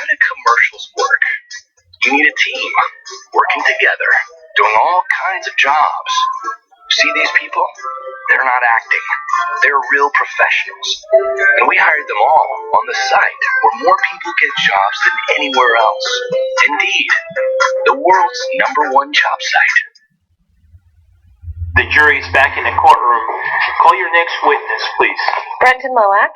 how do commercials work? You need a team, working together, doing all kinds of jobs. See these people? They're not acting. They're real professionals. And we hired them all on the site where more people get jobs than anywhere else. Indeed, the world's #1 job site. The jury is back in the courtroom. Call your next witness, please. Brenton Loak.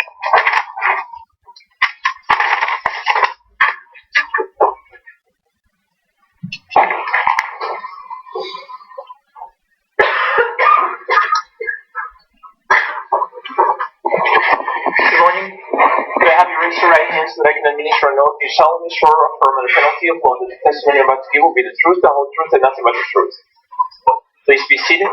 Good morning. Could I have you raise your right hand so that I can administer an oath? You solemnly swear or affirm under penalty of law that the testimony you're about to give will be the truth, the whole truth, and nothing but the truth. Please be seated.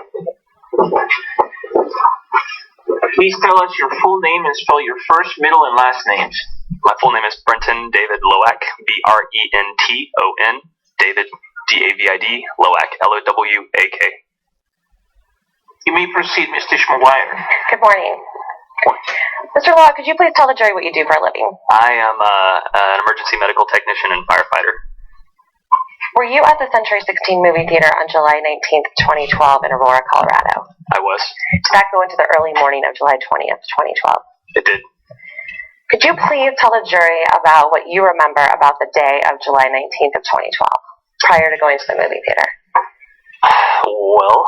Please tell us your full name and spell your first, middle, and last names. My full name is Brenton David Loak, Brenton, David, David, Loak, Lowak. You may proceed, Mr. Schmeier. Good morning. Mr. Loak, could you please tell the jury what you do for a living? I am an emergency medical technician and firefighter. Were you at the Century 16 movie theater on July 19th, 2012 in Aurora, Colorado? I was. Did that go into the early morning of July 20th, 2012? It did. Could you please tell the jury about what you remember about the day of July 19th of 2012, prior to going to the movie theater? Well,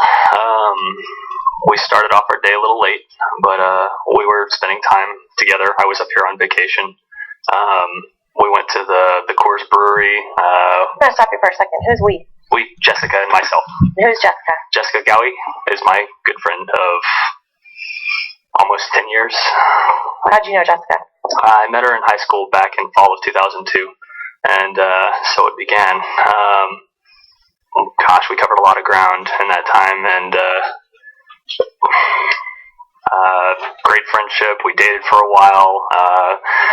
we started off our day a little late, but we were spending time together. I was up here on vacation. We went to the Coors Brewery. I'm going to stop you for a second. Who's we? We, Jessica and myself. Who's Jessica? Jessica Gowie is my good friend of almost 10 years. How'd you know Jessica? I met her in high school back in fall of 2002, and so it began. Gosh, we covered a lot of ground in that time, and great friendship. We dated for a while.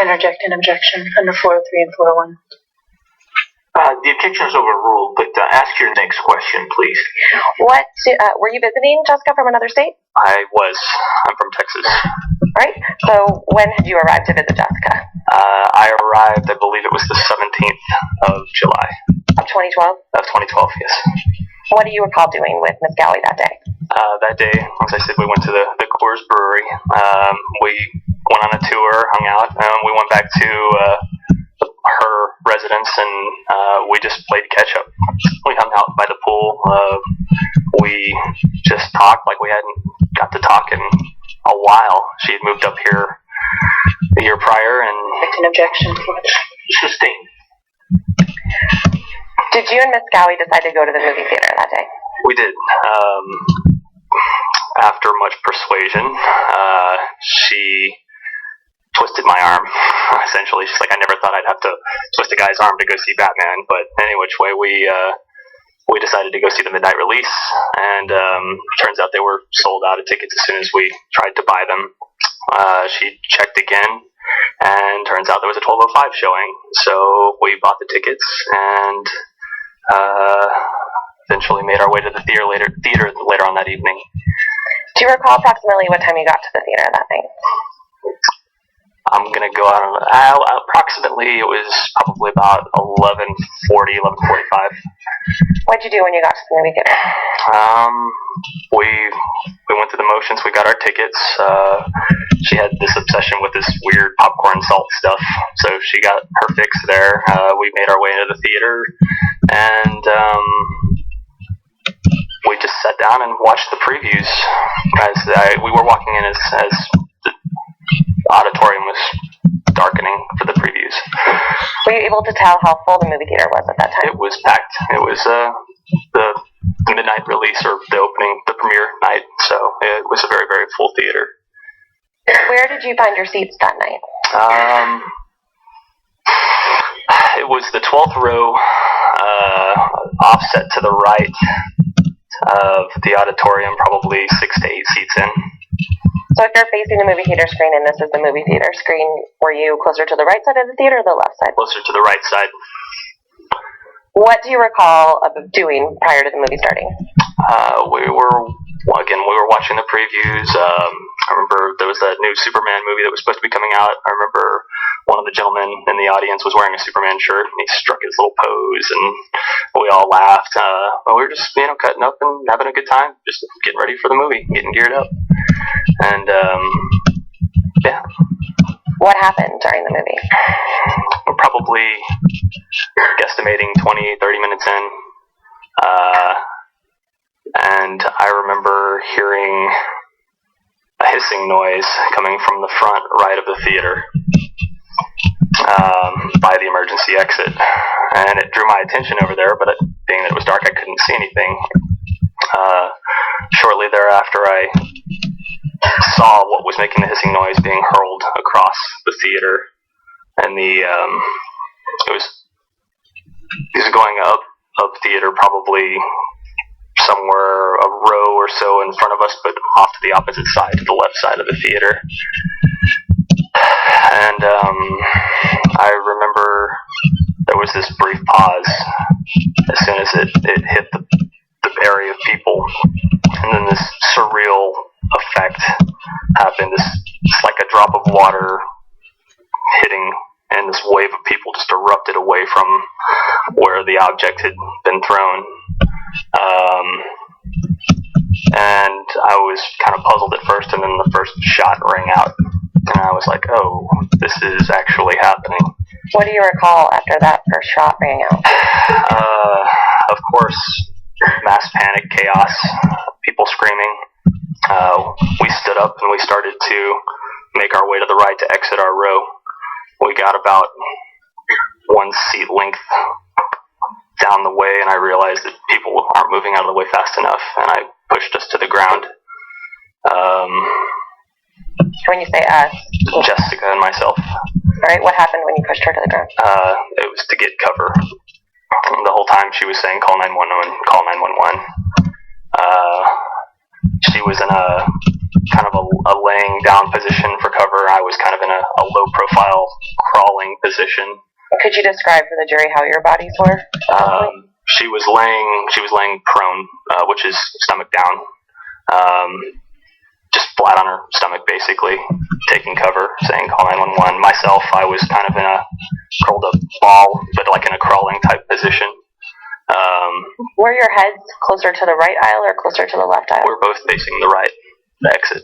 Interject an objection under 403 and 401. The objection is overruled, but ask your next question, please. What, were you visiting Jessica from another state? I was. I'm from Texas. Right. So when had you arrived to visit Jessica? I arrived, I believe it was the 17th of July. Of 2012? Of 2012, yes. What do you recall doing with Miss Gowie that day? That day, as I said, we went to the Coors Brewery. We went on a tour, hung out, and we went back to her residence, and we just played catch-up. We hung out by the pool. We just talked like we hadn't got to talk in a while. She had moved up here the year prior, and... It's an objection. Sustained. Did you and Miss Gowie decide to go to the movie theater that day? We did. After much persuasion, she twisted my arm, essentially. She's like, I never thought I'd have to twist a guy's arm to go see Batman, but any which way, we decided to go see the midnight release, and turns out they were sold out of tickets as soon as we tried to buy them. She checked again, and turns out there was a 12:05 showing, so we bought the tickets, and eventually made our way to the theater later on that evening. Do you recall approximately what time you got to the theater that night? I'm going to go out on approximately, it was probably about 11:40, 11:45. What'd you do when you got to the movie theater? We went through the motions. We got our tickets. She had this obsession with this weird popcorn salt stuff, so she got her fix there. We made our way into the theater, and we just sat down and watched the previews. We were walking in as the auditorium was darkening for the previews. Were you able to tell how full the movie theater was at that time? It was packed. It was the midnight release, or the premiere night, so it was a very, very full theater. Where did you find your seats that night? It was the 12th row, offset to the right of the auditorium, probably 6 to 8 seats in. So if you're facing the movie theater screen and this is the movie theater screen, were you closer to the right side of the theater or the left side? Closer to the right side. What do you recall of doing prior to the movie starting? We were watching the previews. I remember there was that new Superman movie that was supposed to be coming out. I remember one of the gentlemen in the audience was wearing a Superman shirt, and he struck his little pose, and we all laughed. But we were just, cutting up and having a good time, just getting ready for the movie, getting geared up. And, yeah. What happened during the movie? We're probably guesstimating 20, 30 minutes in. And I remember hearing a hissing noise coming from the front right of the theater by the emergency exit. And it drew my attention over there, but being that it was dark, I couldn't see anything. Shortly thereafter, I saw what was making the hissing noise being hurled across the theater, and it was going up theater, probably somewhere a row or so in front of us, but off to the opposite side, to the left side of the theater. And I remember there was this brief pause as soon as it hit the area of people, and then this surreal effect happened. It's like a drop of water hitting, and this wave of people just erupted away from where the object had been thrown. And I was kind of puzzled at first, and then the first shot rang out, and I was like, oh, this is actually happening. What do you recall after that first shot rang out? Of course, mass panic, chaos, people screaming. We stood up and we started to make our way to the right to exit our row. We got about one seat length down the way, and I realized that people aren't moving out of the way fast enough, and I pushed us to the ground. When you say us? Jessica and myself. Alright, what happened when you pushed her to the ground? It was to get cover. The whole time she was saying, call 911, call 911. She was in a kind of a laying down position for cover. I was kind of in a low profile crawling position. Could you describe for the jury how your bodies were? She was laying prone, which is stomach down, just flat on her stomach, basically, taking cover, saying call 911. Myself, I was kind of in a curled up ball, but like in a crawling type position. Were your heads closer to the right aisle or closer to the left aisle? We're both facing the right, the exit.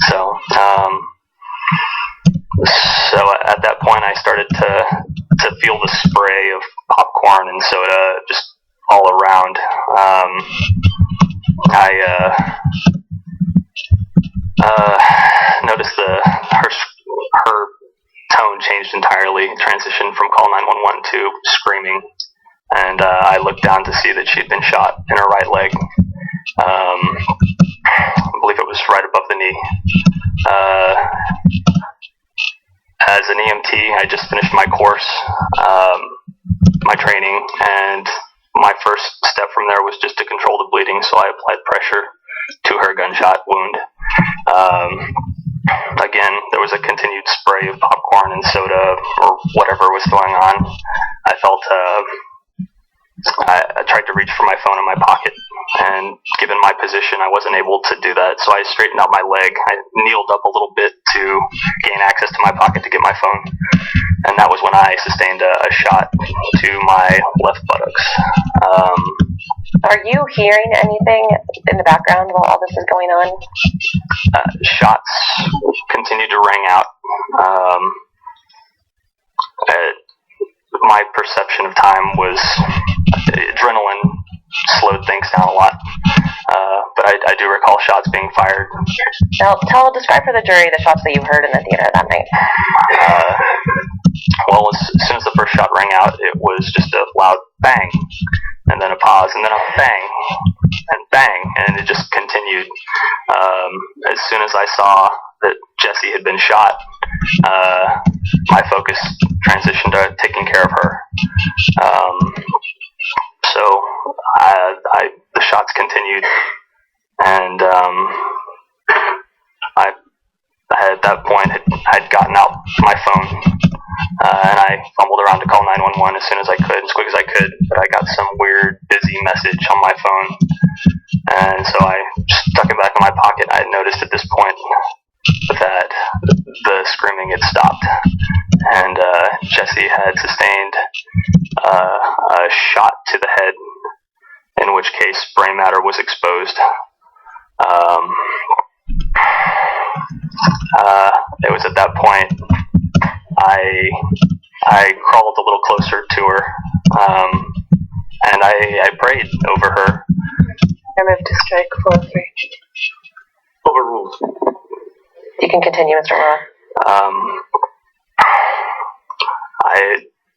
So at that point, I started to feel the spray of popcorn and soda just all around. I noticed her tone changed entirely, transitioned from call 911 to screaming, and I looked down to see that she'd been shot in her right leg. I believe it was right above the knee. As an EMT, I just finished my course, my training, and my first step from there was just to control the bleeding, so I applied pressure to her gunshot wound. Again, there was a continued spray of popcorn and soda or whatever was going on. I felt, I tried to reach for my phone in my pocket, and given my position, I wasn't able to do that, so I straightened out my leg. I kneeled up a little bit to gain access to my pocket to get my phone, and that was when I sustained a shot to my left buttocks. Are you hearing anything in the background while all this is going on? Shots continued to ring out. My perception of time was adrenaline slowed things down a lot, but I do recall shots being fired. Now, describe for the jury the shots that you heard in the theater that night. Well, as soon as the first shot rang out, it was just a loud bang, and then a pause, and then a bang, and bang, and it just continued. As soon as I saw that Jessie had been shot, my focus transitioned to taking care of her. So the shots continued, and I at that point had gotten out my phone, and I fumbled around to call 911 as soon as I could, as quick as I could, but I got some weird busy message on my phone, and so I stuck it back in my pocket. I had noticed at this point that the screaming had stopped, and Jesse had sustained a shot to the head, in which case brain matter was exposed. It was at that point I crawled a little closer to her, and I prayed over her. I move to strike 4-3. Overruled. You can continue, Mr. Rowe.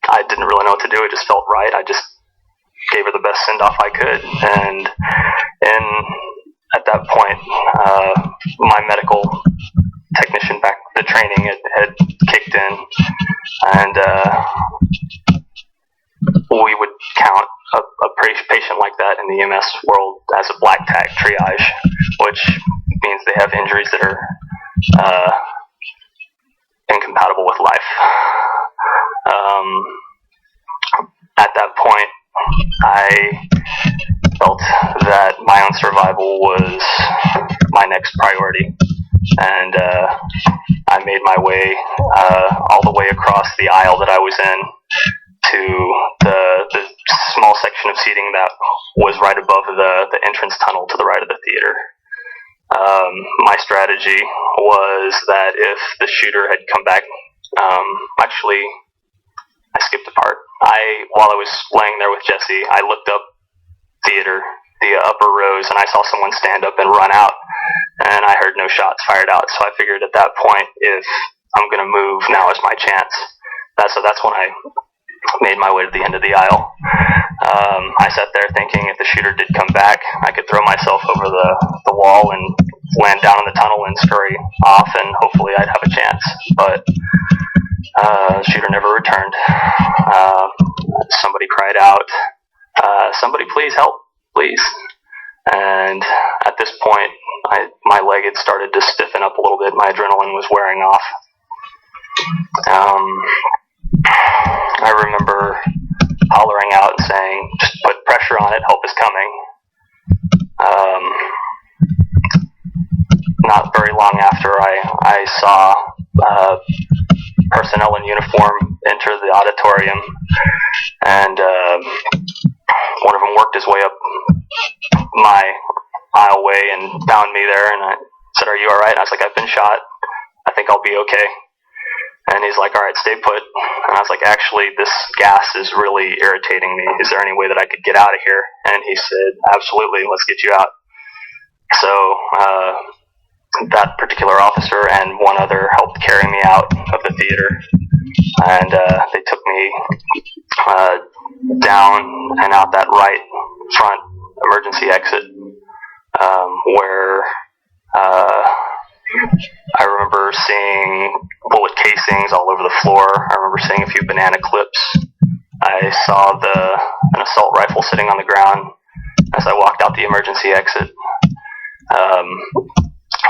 I didn't really know what to do. It just felt right. I just gave her the best send-off I could, and at that point, my medical technician back, the training had kicked in, and we would count a patient like that in the EMS world as a black tag triage, which means they have injuries that are incompatible with life. At that point, I felt that my own survival was my next priority, and I made my way all the way across the aisle that I was in to the small section of seating that was right above the entrance tunnel to the right of the theater. My strategy was that if the shooter had come back, actually, I skipped a part. While I was laying there with Jesse, I looked up theater, the upper rows, and I saw someone stand up and run out, and I heard no shots fired out. So I figured at that point, if I'm going to move, now is my chance. So that's when I made my way to the end of the aisle. I sat there thinking if the shooter did come back, I could throw myself over the wall and land down in the tunnel and scurry off, and hopefully I'd have a chance. But the shooter never returned. Somebody cried out, "Somebody please help, please." And at this point, my leg had started to stiffen up a little bit. My adrenaline was wearing off. I remember hollering out and saying, "Just put pressure on it, help is coming." Not very long after, I saw personnel in uniform enter the auditorium, and one of them worked his way up my aisleway and found me there, and I said, "Are you alright?" And I was like, "I've been shot. I think I'll be okay." And he's like, "Alright, stay put." And I was like, "Actually, this gas is really irritating me. Is there any way that I could get out of here?" And he said, "Absolutely, let's get you out." So that particular officer and one other helped carry me out of the theater, and they took me down and out that right front emergency exit, where I remember seeing bullet casings all over the floor. I remember seeing a few banana clips. I saw an assault rifle sitting on the ground as I walked out the emergency exit.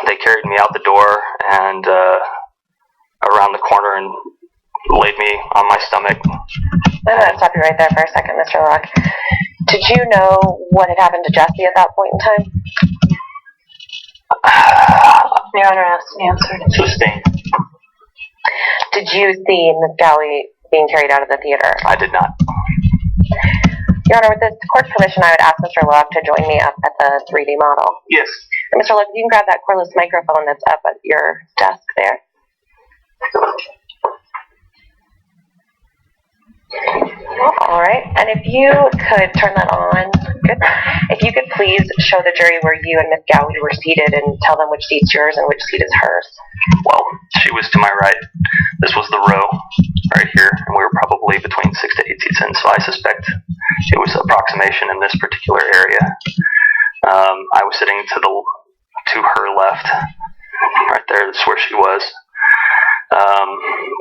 They carried me out the door and around the corner and laid me on my stomach. I'm going to stop you right there for a second, Mr. Locke. Did you know what had happened to Jesse at that point in time? Your Honor asked and answered. Sustained. Did you see Miss Galley being carried out of the theater? I did not. Your Honor, with the court's permission, I would ask Mr. Locke to join me up at the 3D model. Yes. And Mr. Locke, if you can grab that cordless microphone that's up at your desk there. All right, and if you could turn that on, good. If you could please show the jury where you and Miss Galley were seated and tell them which seat's yours and which seat is hers. Well, she was to my right. This was the row right here, and we were probably between 6 to 8 seats in, so I suspect it was approximation in this particular area. I was sitting to her left, right there. That's where she was.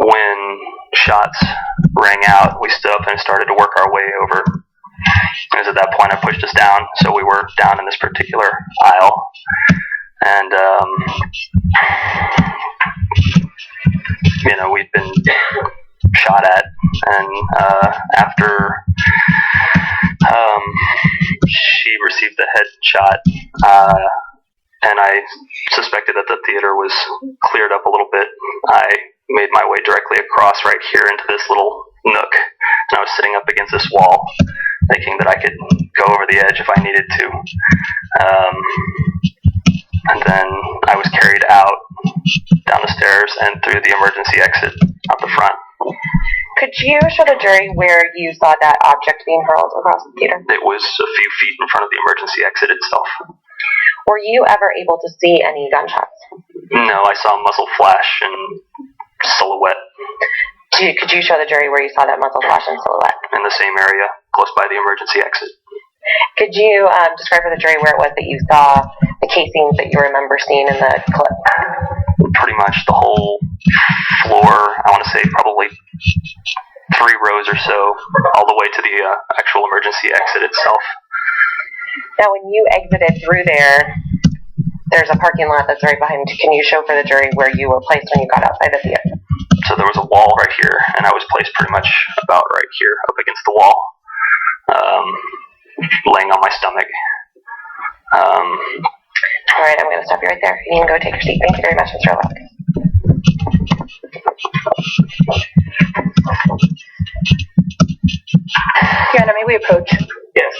When shots rang out, we stood up and started to work our way over. It was at that point I pushed us down, so we were down in this particular aisle. And, we'd been shot at, and after she received the headshot, and I suspected that the theater was cleared up a little bit, I made my way directly across right here into this little nook, and I was sitting up against this wall, thinking that I could go over the edge if I needed to. And then I was carried out, down the stairs, and through the emergency exit out the front. Could you show the jury where you saw that object being hurled across the theater? It was a few feet in front of the emergency exit itself. Were you ever able to see any gunshots? No, I saw muzzle flash and silhouette. Could you show the jury where you saw that muzzle flash and silhouette? In the same area, close by the emergency exit. Could you describe for the jury where it was that you saw the casings that you remember seeing in the clip? Pretty much the whole floor, I want to say probably 3 rows or so, all the way to the actual emergency exit itself. Now, when you exited through there, there's a parking lot that's right behind you. Can you show for the jury where you were placed when you got outside the theater? So there was a wall right here, and I was placed pretty much about right here, up against the wall, laying on my stomach. All right, I'm going to stop you right there. You can go take your seat. Thank you very much, Mr. Luck. Your Honor, may we approach? Yes.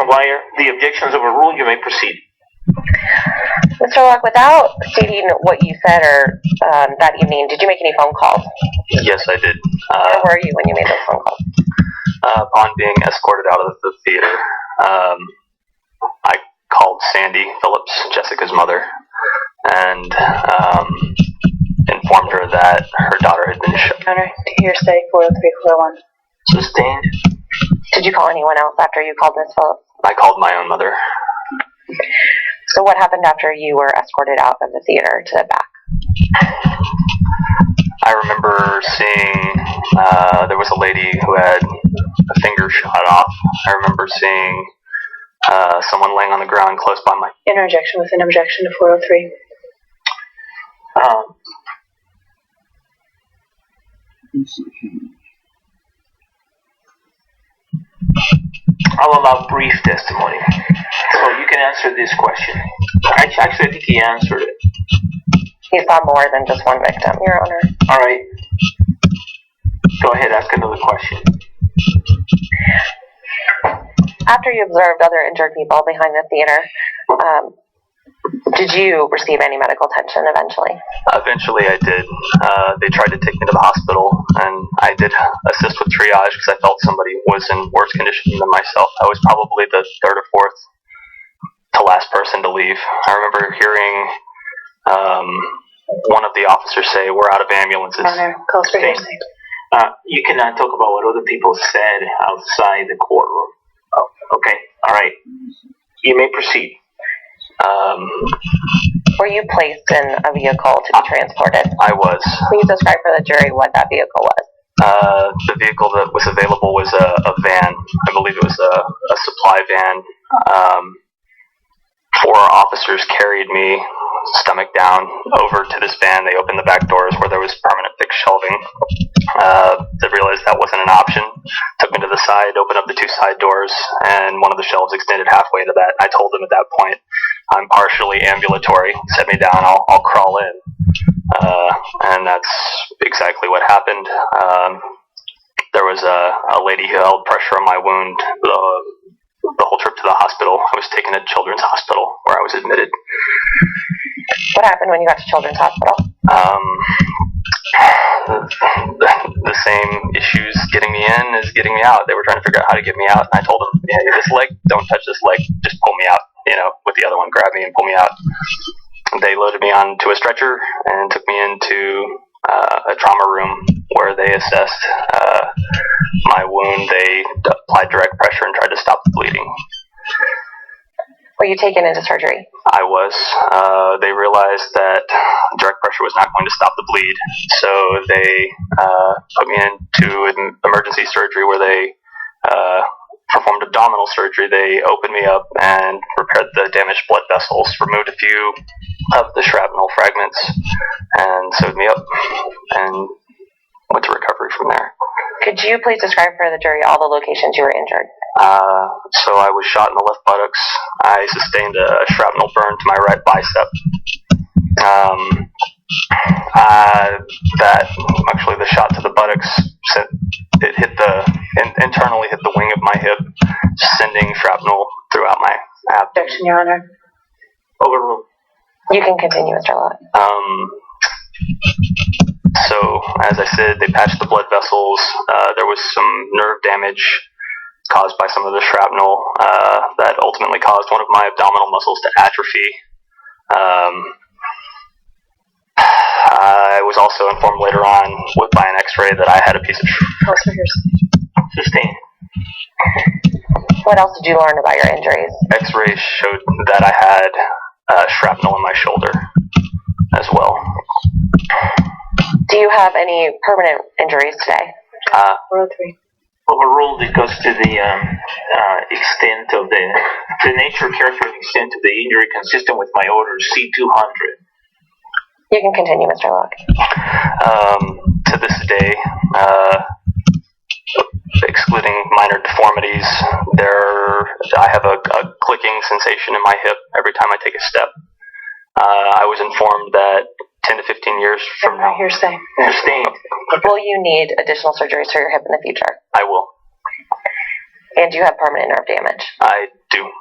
McGuire, the objections overruled. You may proceed. Mr. Locke, without stating what you said or that evening, did you make any phone calls? Yes, I did. Where were you when you made those phone calls? Upon being escorted out of the theater, I called Sandy Phillips, Jessica's mother, and informed her that her daughter had been shot. Honor, to hear say 40341. Sustained. Did you call anyone else after you called Miss Phillips? I called my own mother. So what happened after you were escorted out of the theater to the back? I remember seeing there was a lady who had a finger shot off. I remember seeing someone laying on the ground close by my... Interjection with an objection to 403. I'll allow brief testimony. So you can answer this question. Actually, I think he answered it. He saw more than just one victim, Your Honor. All right. Go ahead, ask another question. After you observed other injured people behind the theater, did you receive any medical attention eventually? Eventually I did. They tried to take me to the hospital, and I did assist with triage because I felt somebody was in worse condition than myself. I was probably the third or fourth to last person to leave. I remember hearing one of the officers say, "We're out of ambulances." Honor, calls for hearsay. You cannot talk about what other people said outside the courtroom. Oh, okay, all right. You may proceed. Were you placed in a vehicle to be transported? I was. Please describe for the jury what that vehicle was. The vehicle that was available was a van. I believe it was a supply van. 4 officers carried me, stomach down, over to this van. They opened the back doors where there was permanent fixed shelving. They realized that wasn't an option. Took me to the side, opened up the 2 side doors, and one of the shelves extended halfway to that. I told them at that point, I'm partially ambulatory. Set me down, I'll crawl in. And that's exactly what happened. There was a lady who held pressure on my wound the whole trip to the hospital. I was taken to Children's Hospital where I was admitted. What happened when you got to Children's Hospital? The same issues getting me in as getting me out. They were trying to figure out how to get me out, and I told them, yeah, this leg, don't touch this leg, just pull me out, with the other one, grab me and pull me out. They loaded me onto a stretcher and took me into a trauma room where they assessed my wound. They applied direct pressure and tried to stop the bleeding. Were you taken into surgery? I was. They realized that direct pressure was not going to stop the bleed, so they put me into an emergency surgery where they performed abdominal surgery. They opened me up and repaired the damaged blood vessels, removed a few of the shrapnel fragments, and sewed me up, and went to recovery from there. Could you please describe for the jury all the locations you were injured? So I was shot in the left buttocks. I sustained a shrapnel burn to my right bicep. The shot to the buttocks, it internally hit the wing of my hip, sending shrapnel throughout my abdomen. Objection, Your Honor. Overruled. You can continue, Mr. Locke. So, as I said, they patched the blood vessels. There was some nerve damage caused by some of the shrapnel that ultimately caused one of my abdominal muscles to atrophy. I was also informed later on by an x-ray that I had a piece of Calls for hearsay. Sustained. What else did you learn about your injuries? X-rays showed that I had shrapnel in my shoulder as well. Do you have any permanent injuries today? 403. Overruled because to the extent of the nature, character, and extent of the injury consistent with my order C-200. You can continue, Mr. Locke. To this day, excluding minor deformities, I have a clicking sensation in my hip every time I take a step. I was informed that 10 to 15 years from now... Hearsay. Sustained. Will you need additional surgeries for your hip in the future? I will. And do you have permanent nerve damage? I do.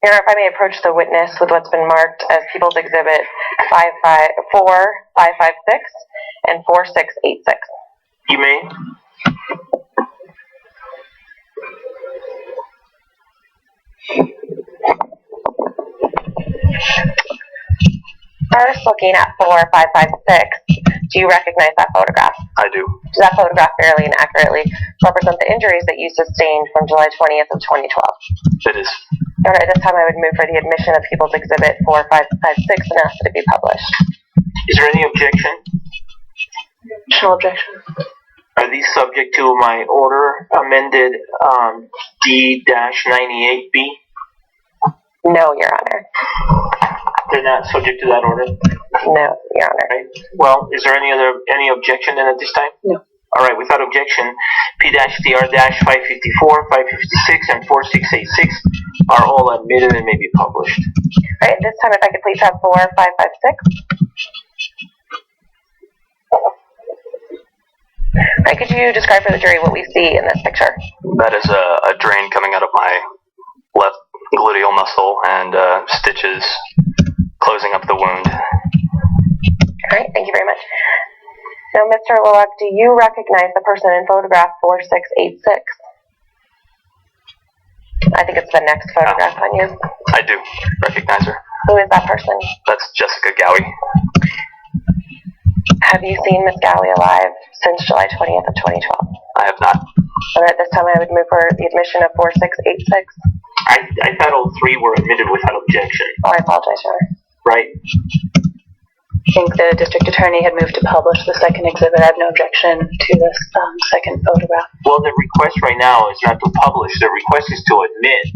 Your Honor, if I may approach the witness with what's been marked as People's Exhibit 4556 and 4686. You may. First, looking at 4556, do you recognize that photograph? I do. Does that photograph fairly and accurately represent the injuries that you sustained from July 20th of 2012? It is. All right, at this time I would move for the admission of People's Exhibit 4556 and ask that it be published. Is there any objection? Additional objection. Are these subject to my order amended D-98B? No, Your Honor. They're not subject to that order? No, Your Honor. Right. Well, is there any objection then at this time? No. All right, without objection, P-TR-554, 556, and 4686 are all admitted and may be published. All right, this time if I could please have 4556. All right, could you describe for the jury what we see in this picture? That is a drain coming out of my left gluteal muscle and stitches closing up the wound. All right, thank you very much. Now, Mr. Lillock, do you recognize the person in photograph 4686? I think it's the next photograph on you. I do recognize her. Who is that person? That's Jessica Gowie. Have you seen Miss Gowie alive since July 20th of 2012? I have not. All right, this time I would move for the admission of 4686. I thought all three were admitted without objection. Oh, I apologize, Your Honor. Right. I think the district attorney had moved to publish the second exhibit. I have no objection to this second photograph. Well, the request right now is not to publish. The request is to admit.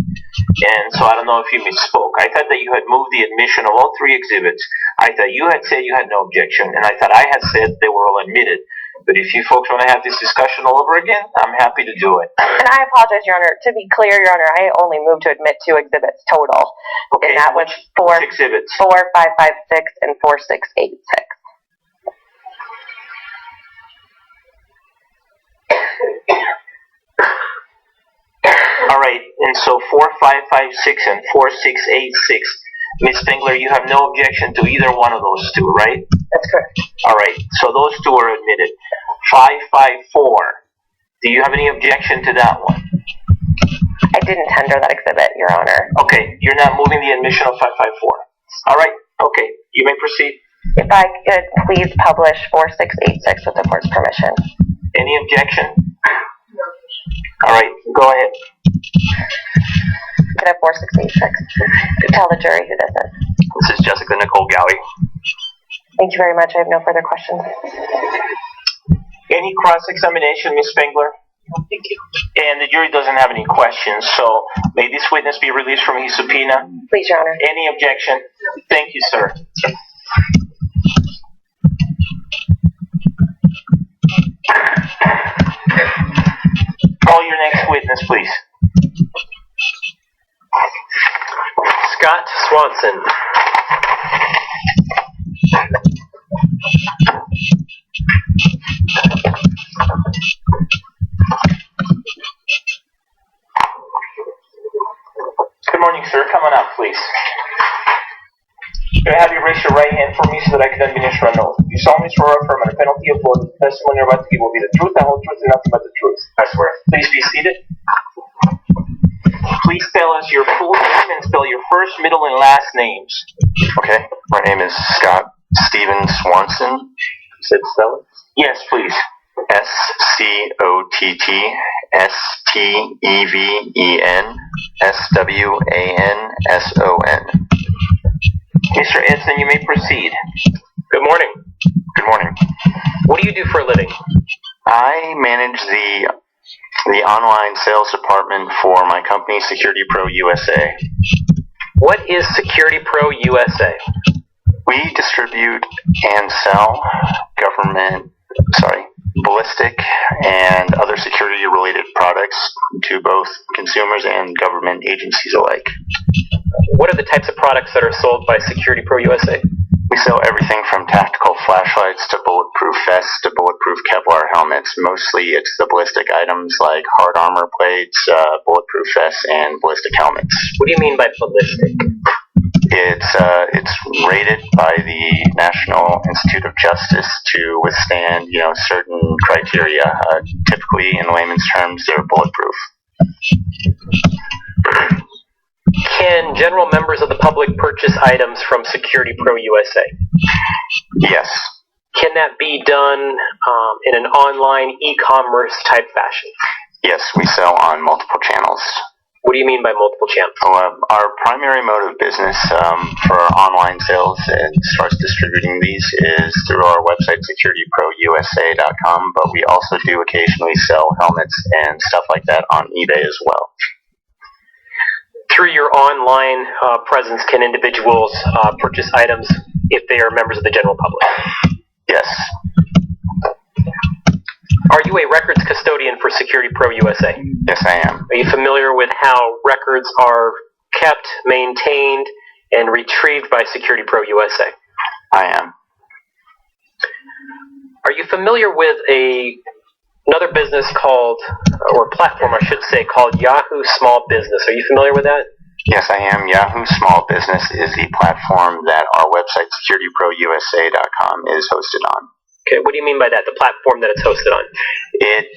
And so I don't know if you misspoke. I thought that you had moved the admission of all three exhibits. I thought you had said you had no objection, and I thought I had said they were all admitted. But if you folks want to have this discussion all over again, I'm happy to do it. And I apologize, Your Honor. To be clear, Your Honor, I only moved to admit 2 exhibits total. Okay, And that was which exhibits? 4556 and 4686. All right, and so 4556 and 4686. Ms. Spengler, you have no objection to either one of those two, right? That's correct. All right, so those two are admitted. 554. Do you have any objection to that one? I didn't tender that exhibit, Your Honor. Okay, you're not moving the admission of 554. All right, okay, you may proceed. If I could please publish 4686 with the court's permission. Any objection? All right, go ahead. Could I have 4686? Tell the jury who this is. This is Jessica Nicole Gowie. Thank you very much. I have no further questions. Any cross-examination, Ms. Spengler? Thank you. And the jury doesn't have any questions, so may this witness be released from his subpoena? Please, Your Honor. Any objection? Thank you, sir. Call your next witness, please. Scott Swanson. Good morning, sir. Come on up, please. Can I have you raise your right hand for me so that I can administer an oath? You solemnly swear or affirm under penalty of law that the testimony you're about to give will be the truth, the whole truth, and nothing but the truth. I swear. Please be seated. Please tell us your full name and spell your first, middle, and last names. Okay, my name is Scott Stephen Swanson. You said spell it? Yes, please. SCOTTSTEVENSWANSON. Mr. Edson, you may proceed. Good morning. Good morning. What do you do for a living? I manage the online sales department for my company, Security Pro USA. What is Security Pro USA? We distribute and sell ballistic and other security-related products to both consumers and government agencies alike. What are the types of products that are sold by Security Pro USA? We sell everything from tactical flashlights to bulletproof vests to bulletproof Kevlar helmets. Mostly it's the ballistic items like hard armor plates, bulletproof vests, and ballistic helmets. What do you mean by ballistic? It's rated by the National Institute of Justice to withstand, certain criteria. Typically, in layman's terms, they're bulletproof. Can general members of the public purchase items from Security Pro USA? Yes. Can that be done in an online e-commerce type fashion? Yes, we sell on multiple channels. What do you mean by multiple channels? Our primary mode of business for our online sales as far as distributing these is through our website, securityprousa.com, but we also do occasionally sell helmets and stuff like that on eBay as well. Through your online presence, can individuals purchase items if they are members of the general public? Yes. Are you a records custodian for Security Pro USA? Yes, I am. Are you familiar with how records are kept, maintained, and retrieved by Security Pro USA? I am. Are you familiar with another business called, or platform I should say, called Yahoo Small Business? Are you familiar with that? Yes, I am. Yahoo Small Business is the platform that our website, securityprousa.com, is hosted on. Okay, what do you mean by that, the platform that it's hosted on? It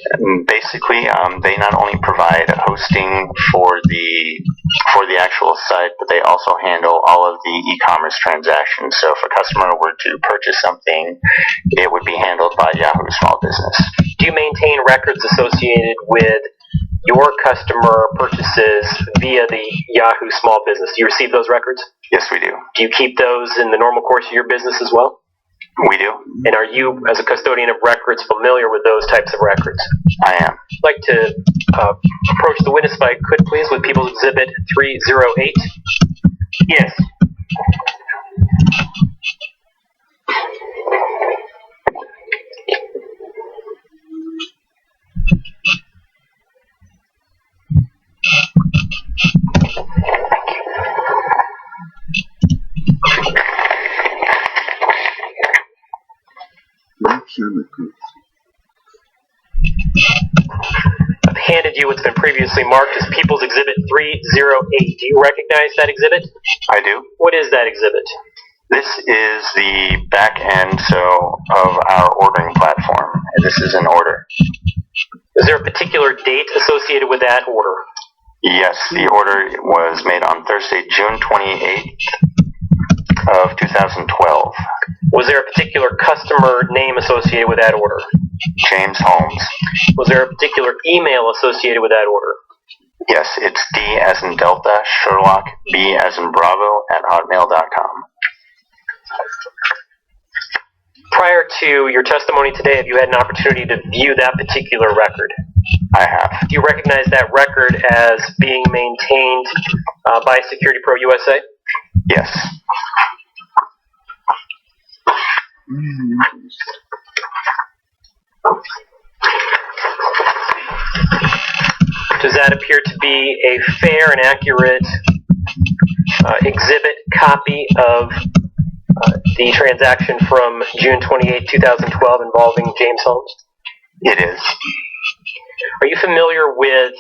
basically, they not only provide hosting for the actual site, but they also handle all of the e-commerce transactions. So if a customer were to purchase something, it would be handled by Yahoo Small Business. Do you maintain records associated with your customer purchases via the Yahoo Small Business? Do you receive those records? Yes, we do. Do you keep those in the normal course of your business as well? We do. And are you, as a custodian of records, familiar with those types of records? I am. I'd like to approach the witness, if I could, please, with People's Exhibit 308. Yes. I've handed you what's been previously marked as People's Exhibit 308. Do you recognize that exhibit? I do. What is that exhibit? This is the back end of our ordering platform, and this is an order. Is there a particular date associated with that order? Yes, the order was made on Thursday, June 28th of 2012. Was there a particular customer name associated with that order? James Holmes. Was there a particular email associated with that order? Yes, it's D as in Delta, Sherlock, B as in Bravo @hotmail.com. Prior to your testimony today, have you had an opportunity to view that particular record? I have. Do you recognize that record as being maintained by Security Pro USA? Yes. Does that appear to be a fair and accurate exhibit copy of the transaction from June 28, 2012 involving James Holmes? It is. Are you familiar with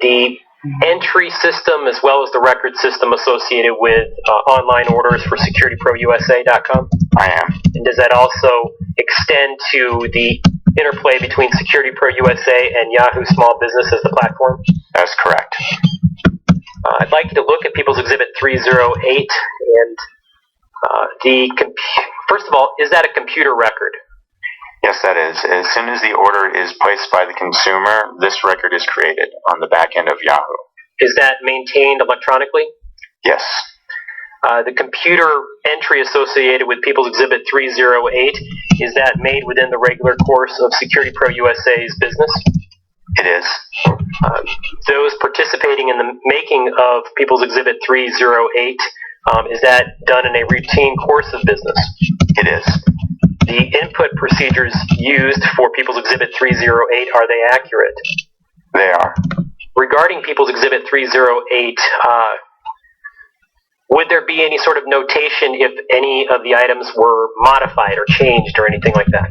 the entry system as well as the record system associated with online orders for SecurityProUSA.com? I am. And does that also extend to the interplay between Security Pro USA and Yahoo Small Business as the platform? That's correct. I'd like you to look at People's Exhibit 308 and first of all, is that a computer record? Yes, that is. As soon as the order is placed by the consumer, this record is created on the back end of Yahoo. Is that maintained electronically? Yes. The computer entry associated with People's Exhibit 308, is that made within the regular course of Security Pro USA's business? It is. Those participating in the making of People's Exhibit 308, is that done in a routine course of business? It is. The input procedures used for People's Exhibit 308, are they accurate? They are. Regarding People's Exhibit 308, would there be any sort of notation if any of the items were modified or changed or anything like that?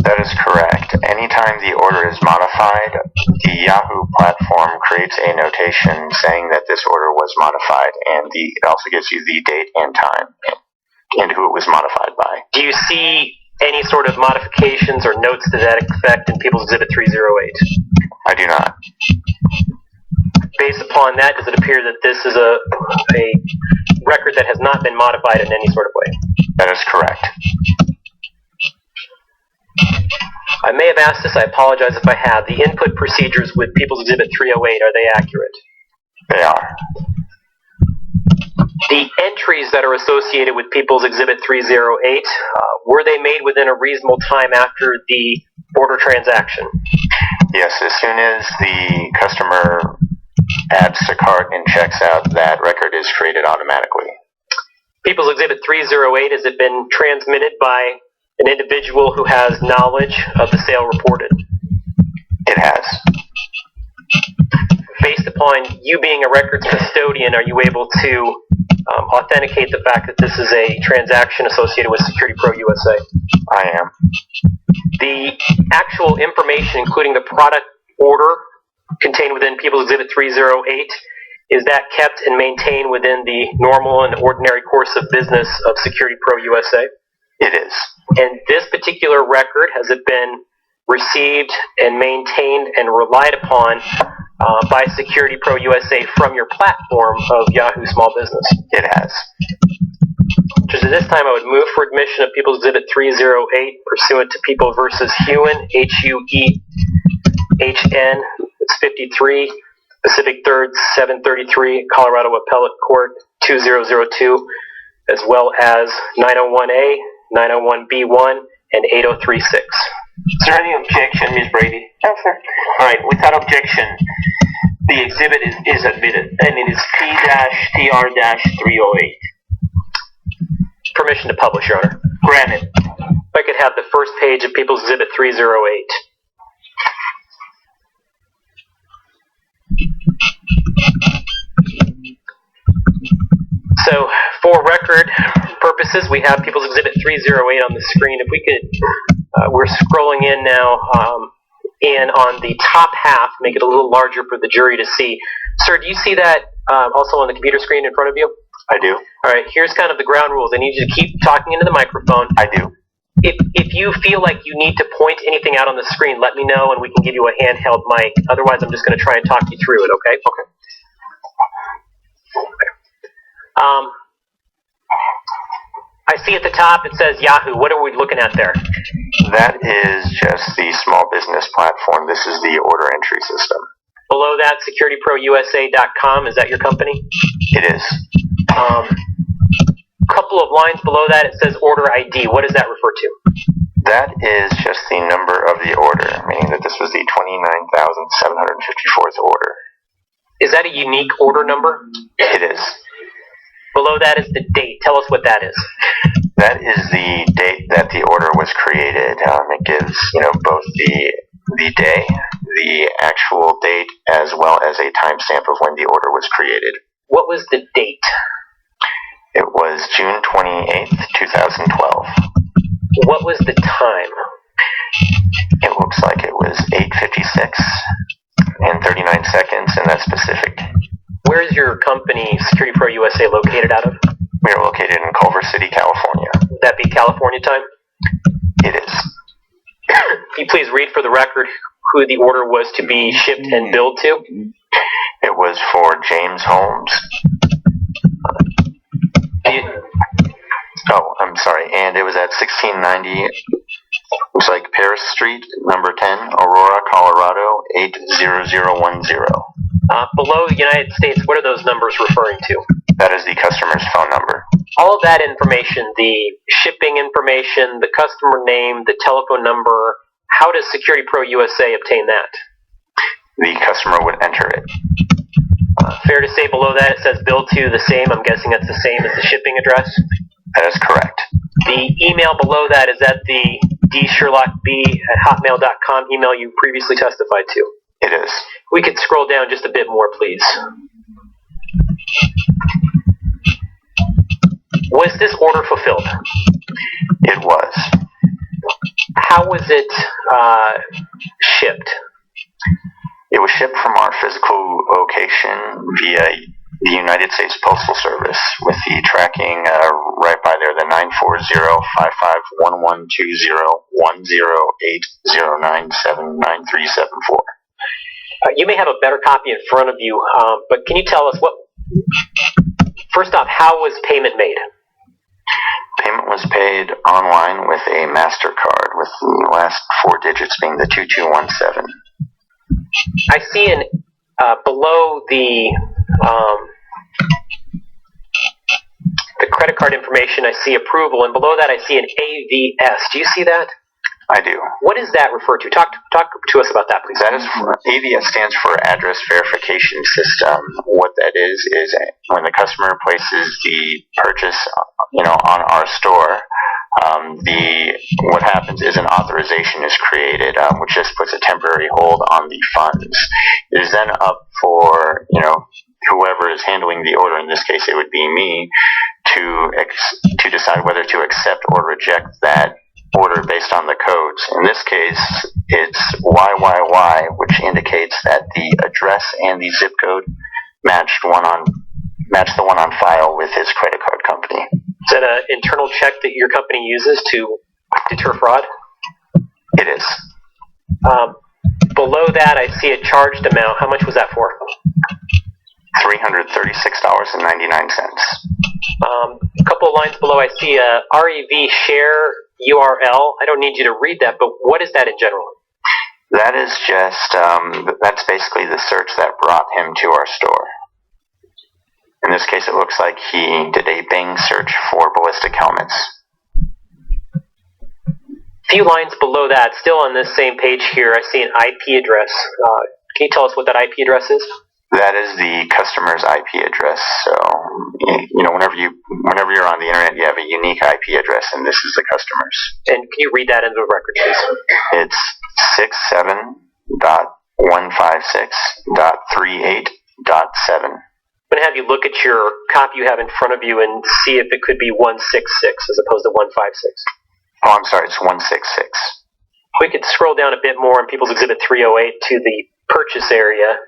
That is correct. Anytime the order is modified, the Yahoo platform creates a notation saying that this order was modified, and it also gives you the date and time and who it was modified by. Do you see any sort of modifications or notes to that effect in People's Exhibit 308? I do not. Based upon that, does it appear that this is a record that has not been modified in any sort of way? That is correct. I may have asked this, I apologize if I have. The input procedures with People's Exhibit 308, are they accurate? They are. The entries that are associated with People's Exhibit 308, were they made within a reasonable time after the order transaction? Yes, as soon as the customer adds to cart and checks out, that record is created automatically. People's Exhibit 308, has it been transmitted by an individual who has knowledge of the sale reported? It has. Based upon you being a records custodian, are you able to authenticate the fact that this is a transaction associated with Security Pro USA? I am. The actual information, including the product order contained within People's Exhibit 308, is that kept and maintained within the normal and ordinary course of business of Security Pro USA? It is. And this particular record, has it been received and maintained and relied upon by Security Pro USA from your platform of Yahoo Small Business? It has. Just at this time, I would move for admission of People's Exhibit 308 pursuant to People versus Hewen, H-U-E-H-N, it's 53, Pacific 3rd, 733, Colorado Appellate Court, 2002, as well as 901A, 901B1, and 8036. Is there any objection, Ms. Brady? No, sir. All right, without objection, the exhibit is admitted, and it is P-TR-308. Permission to publish, Your Honor. Granted. If I could have the first page of People's Exhibit 308. So, for record purposes, we have People's Exhibit 308 on the screen. If we could, we're scrolling in now, and on the top half, make it a little larger for the jury to see. Sir, do you see that also on the computer screen in front of you? I do. All right, here's kind of the ground rules. I need you to keep talking into the microphone. I do. If you feel like you need to point anything out on the screen, let me know and we can give you a handheld mic. Otherwise, I'm just going to try and talk you through it, okay? Okay. I see at the top it says Yahoo. What are we looking at there? That is just the small business platform. This is the order entry system. Below that, securityprousa.com. Is that your company? It is. Couple of lines below that, it says order ID. What does that refer to? That is just the number of the order, meaning that this was the 29,754th order. Is that a unique order number? It is. Below that is the date. Tell us what that is. That is the date that the order was created. It gives, both the day, the actual date, as well as a timestamp of when the order was created. What was the date? It was June 28th, 2012. What was the time? It looks like it was 8:56 and 39 seconds in that specific. Where is your company, Security Pro USA, located out of? We are located in Culver City, California. Would that be California time? It is. Can you please read for the record who the order was to be shipped and billed to? It was for James Holmes. I'm sorry. And it was at 1690, looks like Paris Street, number 10, Aurora, Colorado, 80010. Below the United States, what are those numbers referring to? That is the customer's phone number. All of that information, the shipping information, the customer name, the telephone number, how does Security Pro USA obtain that? The customer would enter it. Fair to say below that it says bill to the same. I'm guessing that's the same as the shipping address? That is correct. The email below that, is that the dsherlockb@hotmail.com email you previously testified to? It is. We could scroll down just a bit more, please. Was this order fulfilled? It was. How was it shipped? It was shipped from our physical location via the United States Postal Service with the tracking right by there, the 940-55112010809793744. You may have a better copy in front of you, but can you tell us first off, how was payment made? Payment was paid online with a MasterCard, with the last four digits being the 2217. I see below the credit card information, I see approval, and below that I see an AVS. Do you see that? I do. What does that refer to? Talk to us about that, please. That is AVS stands for Address Verification System. What that is when the customer places the purchase, on our store, what happens is an authorization is created, which just puts a temporary hold on the funds. It is then up for whoever is handling the order. In this case, it would be me to decide whether to accept or reject that order based on the codes. In this case, it's YYY, which indicates that the address and the zip code match the one on file with his credit card company. Is that an internal check that your company uses to deter fraud? It is. Below that, I see a charged amount. How much was that for? $336.99. A couple of lines below, I see a REV share URL. I don't need you to read that, but what is that in general? That is just, that's basically the search that brought him to our store. In this case, it looks like he did a Bing search for ballistic helmets. A few lines below that, still on this same page here, I see an IP address. Can you tell us what that IP address is? That is the customer's IP address. So, whenever you're on the internet, you have a unique IP address, and this is the customer's. And can you read that into the record, please? It's 67.156.38.7. I'm going to have you look at your copy you have in front of you and see if it could be 166 as opposed to 156. Oh, I'm sorry, it's 166. We could scroll down a bit more in People's Exhibit 308 to the purchase area.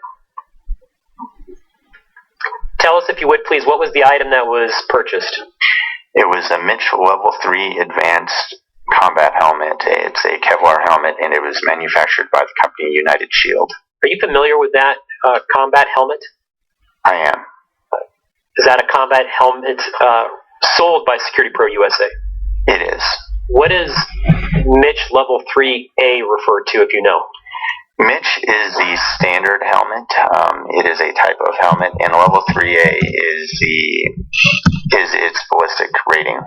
Tell us, if you would, please, what was the item that was purchased? It was a Mitch Level 3 Advanced Combat Helmet. It's a Kevlar helmet, and it was manufactured by the company United Shield. Are you familiar with that combat helmet? I am. Is that a combat helmet sold by Security Pro USA? It is. What is Mitch Level 3A referred to, if you know? Mitch is the standard helmet. It is a type of helmet, and Level 3A is its ballistic rating.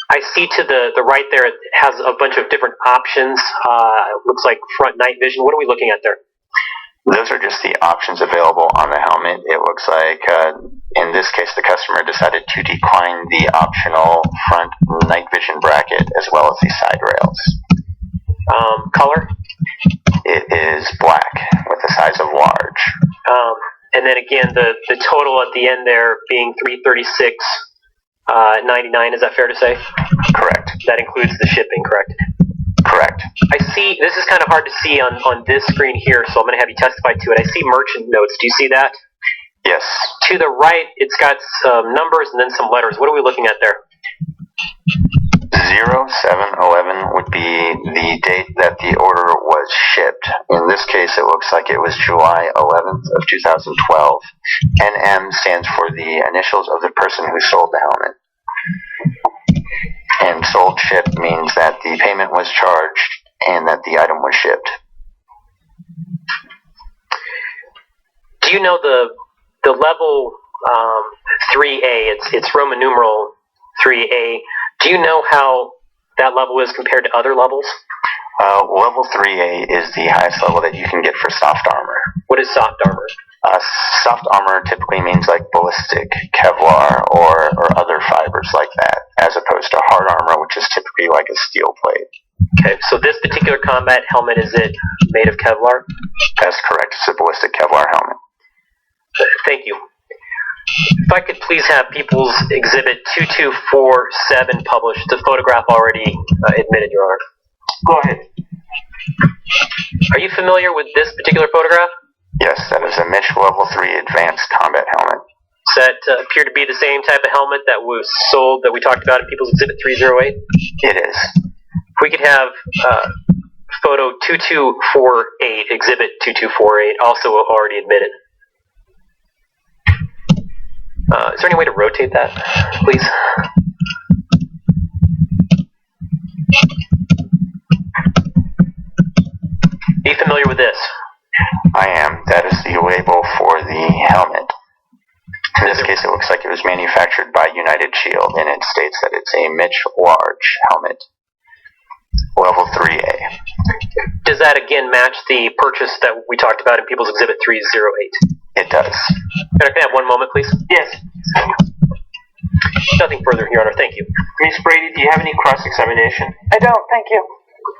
I see to the right there, it has a bunch of different options. It looks like front night vision. What are we looking at there? Those are just the options available on the helmet. It looks like, in this case, the customer decided to decline the optional front night vision bracket as well as the side rails. Color? It is black with the size of large. And then again, the total at the end there being $336.99. Is that fair to say? Correct. That includes the shipping, correct? Correct. I see, this is kind of hard to see on this screen here, so I'm going to have you testify to it. I see merchant notes. Do you see that? Yes. To the right, it's got some numbers and then some letters. What are we looking at there? 0711 would be the date that the order was shipped. In this case, it looks like it was July 11th of 2012. NM stands for the initials of the person who sold the helmet. And sold shipped means that the payment was charged and that the item was shipped. Do you know the level 3A, it's Roman numeral 3A, do you know how that level is compared to other levels? Level 3A is the highest level that you can get for soft armor. What is soft armor? Soft armor typically means like ballistic, Kevlar, or other fibers like that, as opposed to hard armor, which is typically like a steel plate. Okay, so this particular combat helmet, is it made of Kevlar? That's correct. It's a ballistic Kevlar helmet. Thank you. If I could please have People's Exhibit 2247 published. It's a photograph already admitted, Your Honor. Go ahead. Are you familiar with this particular photograph? Yes, that is a Mitch Level 3 Advanced Combat Helmet. Does that appear to be the same type of helmet that was sold that we talked about in People's Exhibit 308? It is. If we could have photo 2248, Exhibit 2248, also already admitted. Is there any way to rotate that, please? Are you familiar with this? I am. That is the label for the helmet. In this case, it looks like it was manufactured by United Shield, and it states that it's a Mitch Large helmet, level 3A. Does that again match the purchase that we talked about in People's Exhibit 308? It does. Can I have one moment, please? Yes. Nothing further, Your Honor. Thank you. Ms. Brady, do you have any cross-examination? I don't, thank you.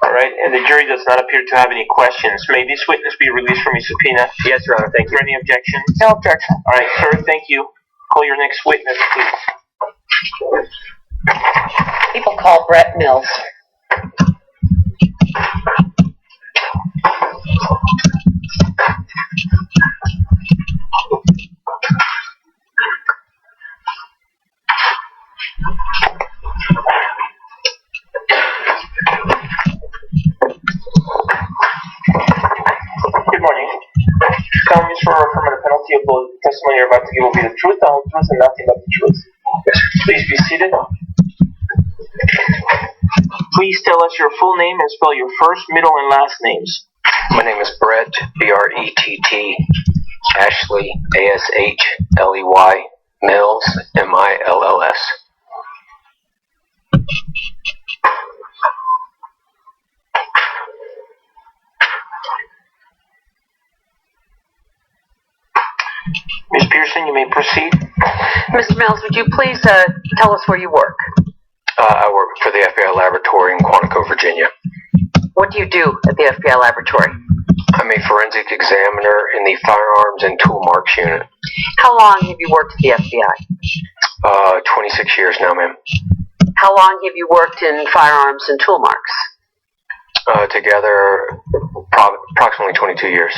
All right, and the jury does not appear to have any questions. May this witness be released from his subpoena? Yes, Your Honor. Thank Is you. there any objection? No objection. All right, sir, thank you. Call your next witness, please. People call Brett Mills. Good morning. Felony for affirmative penalty of the testimony you're about to give will be the truth, the whole truth, and nothing but the truth. Please be seated. Please tell us your full name and spell your first, middle, and last names. My name is Brett, B-R-E-T-T, Ashley, A-S-H-L-E-Y, Mills, M-I-L-L-S. Ms. Pearson, you may proceed. Mr. Mills, would you please tell us where you work? I work for the FBI laboratory in Quantico, Virginia. What do you do at the FBI laboratory? I'm a forensic examiner in the Firearms and Tool Marks Unit. How long have you worked at the FBI? 26 years now, ma'am. How long have you worked in firearms and tool marks? Together, approximately 22 years.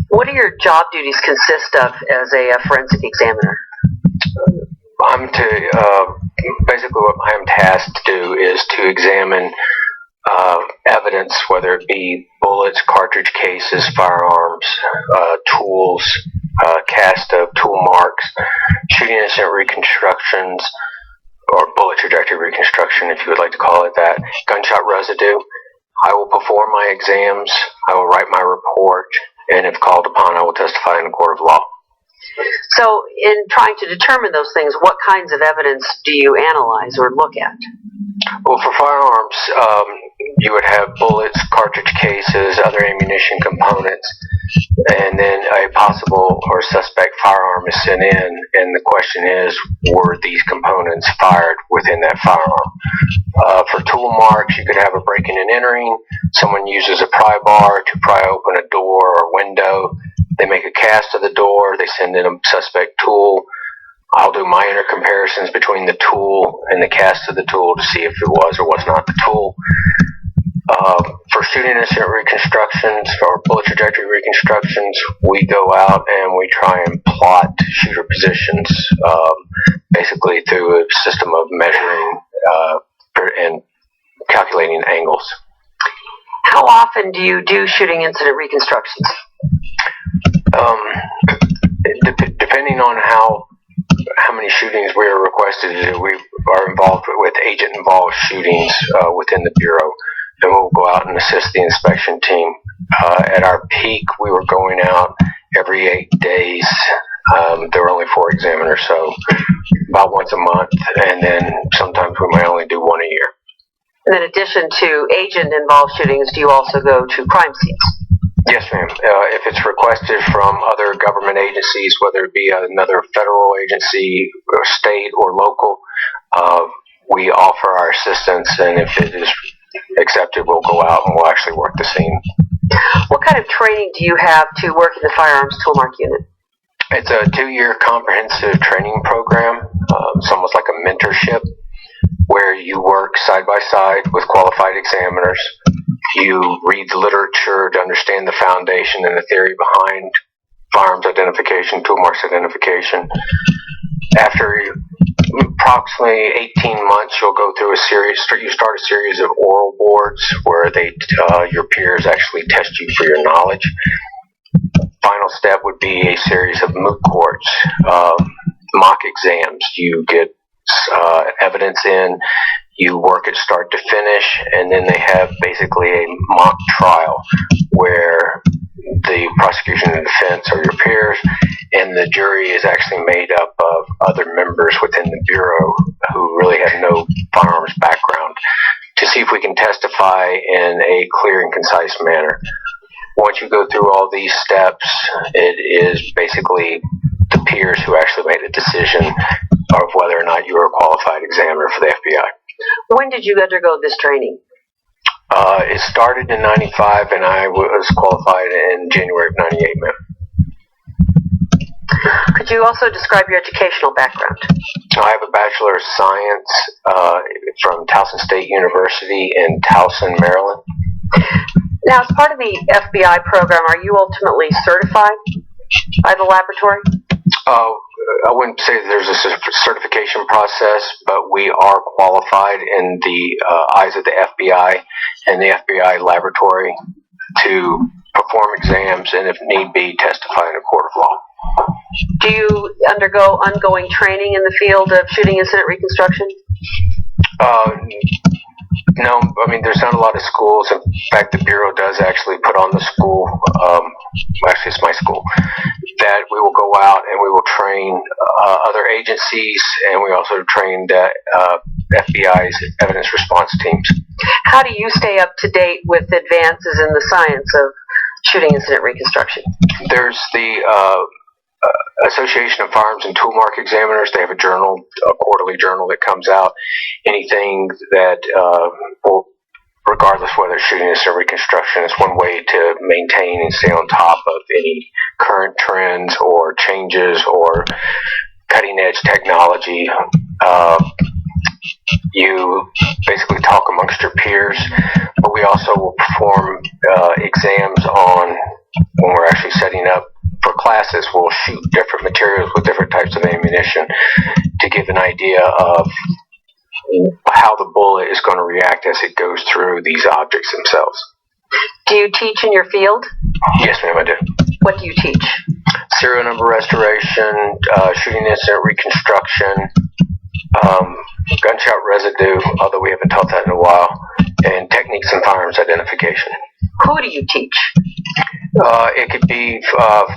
What do your job duties consist of as a forensic examiner? Basically what I am tasked to do is to examine evidence, whether it be bullets, cartridge cases, firearms, tools, cast of tool marks, shooting incident reconstructions, or bullet trajectory reconstruction, if you would like to call it that, gunshot residue. I will perform my exams, I will write my report, and if called upon, I will testify in a court of law. So, in trying to determine those things, what kinds of evidence do you analyze or look at? Well, for firearms, you would have bullets, cartridge cases, other ammunition components, and then a possible or suspect firearm is sent in, and the question is, were these components fired within that firearm? For tool marks, you could have a breaking and entering. Someone uses a pry bar to pry open a door or window. They make a cast of the door. They send in a suspect tool. I'll do minor comparisons between the tool and the cast of the tool to see if it was or was not the tool. For shooting incident reconstructions or bullet trajectory reconstructions, we go out and we try and plot shooter positions, basically through a system of measuring and calculating angles. How often do you do shooting incident reconstructions? Depending on how many shootings we are requested to do, we are involved with agent-involved shootings within the Bureau, and we'll go out and assist the inspection team. At our peak, we were going out every 8 days. There were only 4 examiners, so about once a month, and then sometimes we may only do one a year. And in addition to agent-involved shootings, do you also go to crime scenes? Yes, ma'am. If it's requested from other government agencies, whether it be another federal agency, or state, or local, we offer our assistance, and if it is accepted, we'll go out and we'll actually work the scene. What kind of training do you have to work in the Firearms Toolmark Unit? It's a 2-year comprehensive training program. It's almost like a mentorship where you work side by side with qualified examiners. You read the literature to understand the foundation and the theory behind firearms identification, tool marks identification. After approximately 18 months, you'll go through you start a series of oral boards where your peers actually test you for your knowledge. Final step would be a series of moot courts, mock exams. You get evidence in, you work it start to finish, and then they have basically a mock trial where the prosecution and defense are your peers, and the jury is actually made up of other members within the Bureau who really have no firearms background, to see if we can testify in a clear and concise manner. Once you go through all these steps, it is basically the peers who actually made the decision of whether or not you are a qualified examiner for the FBI. When did you undergo this training? It started in 95, and I was qualified in January of 98, ma'am. Could you also describe your educational background? I have a Bachelor of Science from Towson State University in Towson, Maryland. Now, as part of the FBI program, are you ultimately certified by the laboratory? I wouldn't say there's a certification process, but we are qualified in the eyes of the FBI and the FBI laboratory to perform exams and, if need be, testify in a court of law. Do you undergo ongoing training in the field of shooting incident reconstruction? No, I mean, there's not a lot of schools. In fact, the Bureau does actually put on the school, actually it's my school, that we will go out and we will train other agencies, and we also train the FBI's evidence response teams. How do you stay up to date with advances in the science of shooting incident reconstruction? There's the Association of Firearms and Toolmark Examiners. They have a journal, a quarterly journal that comes out. Anything that, regardless whether it's shooting incident reconstruction, it's one way to maintain and stay on top of any current trends or changes or cutting edge technology. You basically talk amongst your peers, but we also will perform exams on, when we're actually setting up for classes, we'll shoot different materials with different types of ammunition to give an idea of how the bullet is going to react as it goes through these objects themselves. Do you teach in your field? Yes, ma'am, I do. What do you teach? Serial number restoration, shooting incident reconstruction, gunshot residue, although we haven't taught that in a while, and techniques and firearms identification. Who do you teach? It could be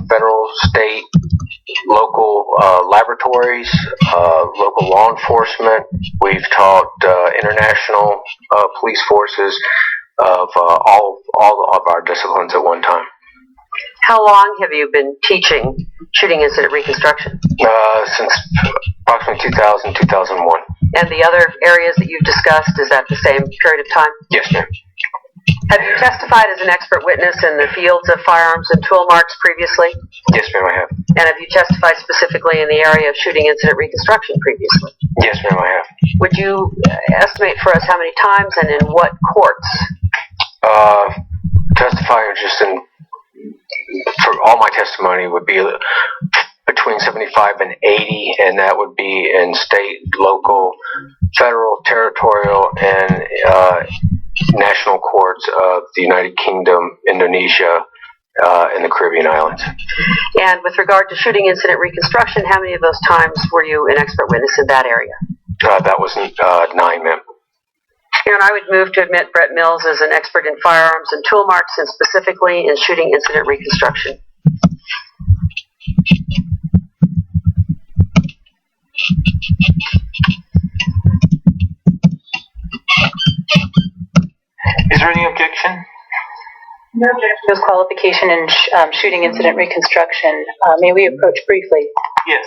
federal, state, local laboratories, local law enforcement. We've taught international police forces of all of our disciplines at one time. How long have you been teaching shooting incident reconstruction? Since approximately 2000, 2001. And the other areas that you've discussed, is that the same period of time? Yes, ma'am. Have you testified as an expert witness in the fields of firearms and tool marks previously? Yes, ma'am, I have. And have you testified specifically in the area of shooting incident reconstruction previously? Yes, ma'am, I have. Would you estimate for us how many times and in what courts? Testifying just in, for all my testimony would be between 75 and 80, and that would be in state, local, federal, territorial, and national courts of the United Kingdom, Indonesia, and the Caribbean islands. And with regard to shooting incident reconstruction, how many of those times were you an expert witness in that area? That was 9, ma'am. And I would move to admit Brett Mills as an expert in firearms and tool marks, and specifically in shooting incident reconstruction. Is there any objection? No objection. Those qualification in shooting incident reconstruction. May we approach briefly? Yes.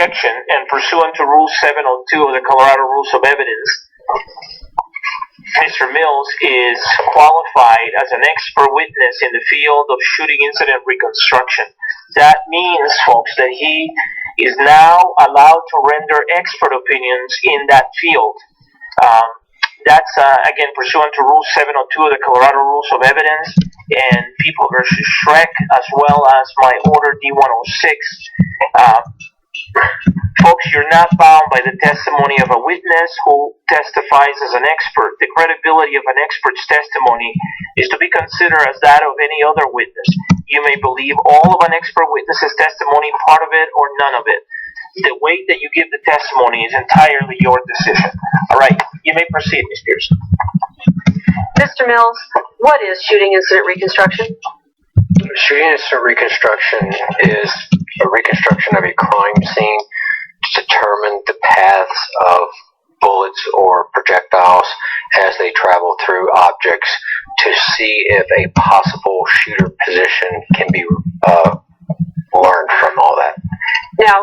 objection, and pursuant to Rule 702 of the Colorado Rules of Evidence, Mr. Mills is qualified as an expert witness in the field of shooting incident reconstruction. That means, folks, that he is now allowed to render expert opinions in that field. That's, again, pursuant to Rule 702 of the Colorado Rules of Evidence and People versus Shrek, as well as my Order D-106. Folks, you're not bound by the testimony of a witness who testifies as an expert. The credibility of an expert's testimony is to be considered as that of any other witness. You may believe all of an expert witness's testimony, part of it, or none of it. The weight that you give the testimony is entirely your decision. All right, you may proceed, Ms. Pierce. Mr. Mills, what is shooting incident reconstruction? Shooting incident reconstruction is a reconstruction of a crime scene to determine the paths of bullets or projectiles as they travel through objects to see if a possible shooter position can be learned from all that. Now,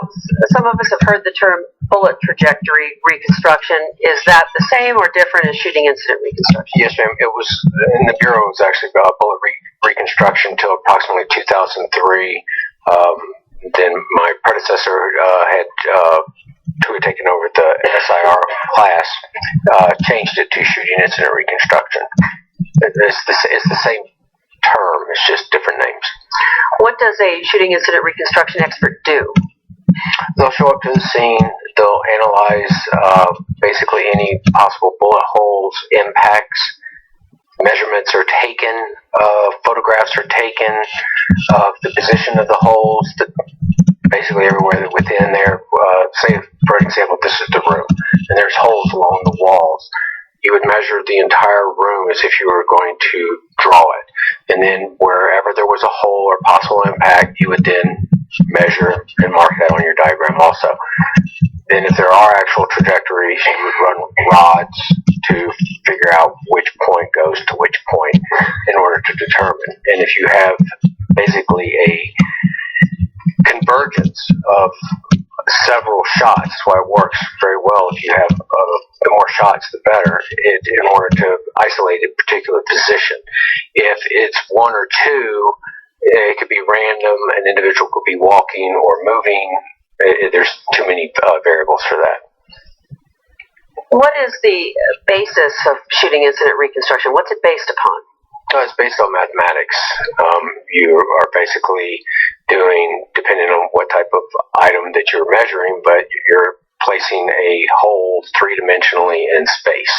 some of us have heard the term bullet trajectory reconstruction. Is that the same or different as shooting incident reconstruction? Yes, ma'am. It was in the Bureau. It was actually about bullet reconstruction until approximately 2003. Then my predecessor who had taken over the SIR class, changed it to shooting incident reconstruction. It's the same term. It's just different names. What does a shooting incident reconstruction expert do? They'll show up to the scene. They'll analyze basically any possible bullet holes, impacts. Measurements are taken. Photographs are taken of the position of the holes. Basically everywhere within there. Say, for example, this is the room, and there's holes along the walls. You would measure the entire room as if you were going to draw it. And then wherever there was a hole or possible impact, you would then measure and mark that on your diagram also. Then if there are actual trajectories, you would run rods to figure out which point goes to which point in order to determine. And if you have basically a convergence of several shots, that's why it works very well. If you have the more shots, the better, in order to isolate a particular position. If it's one or two, it could be random. An individual could be walking or moving. There's too many variables for that. What is the basis of shooting incident reconstruction? What's it based upon? It's based on mathematics. You are basically doing, depending on what type of item that you're measuring, but you're placing a hole three-dimensionally in space.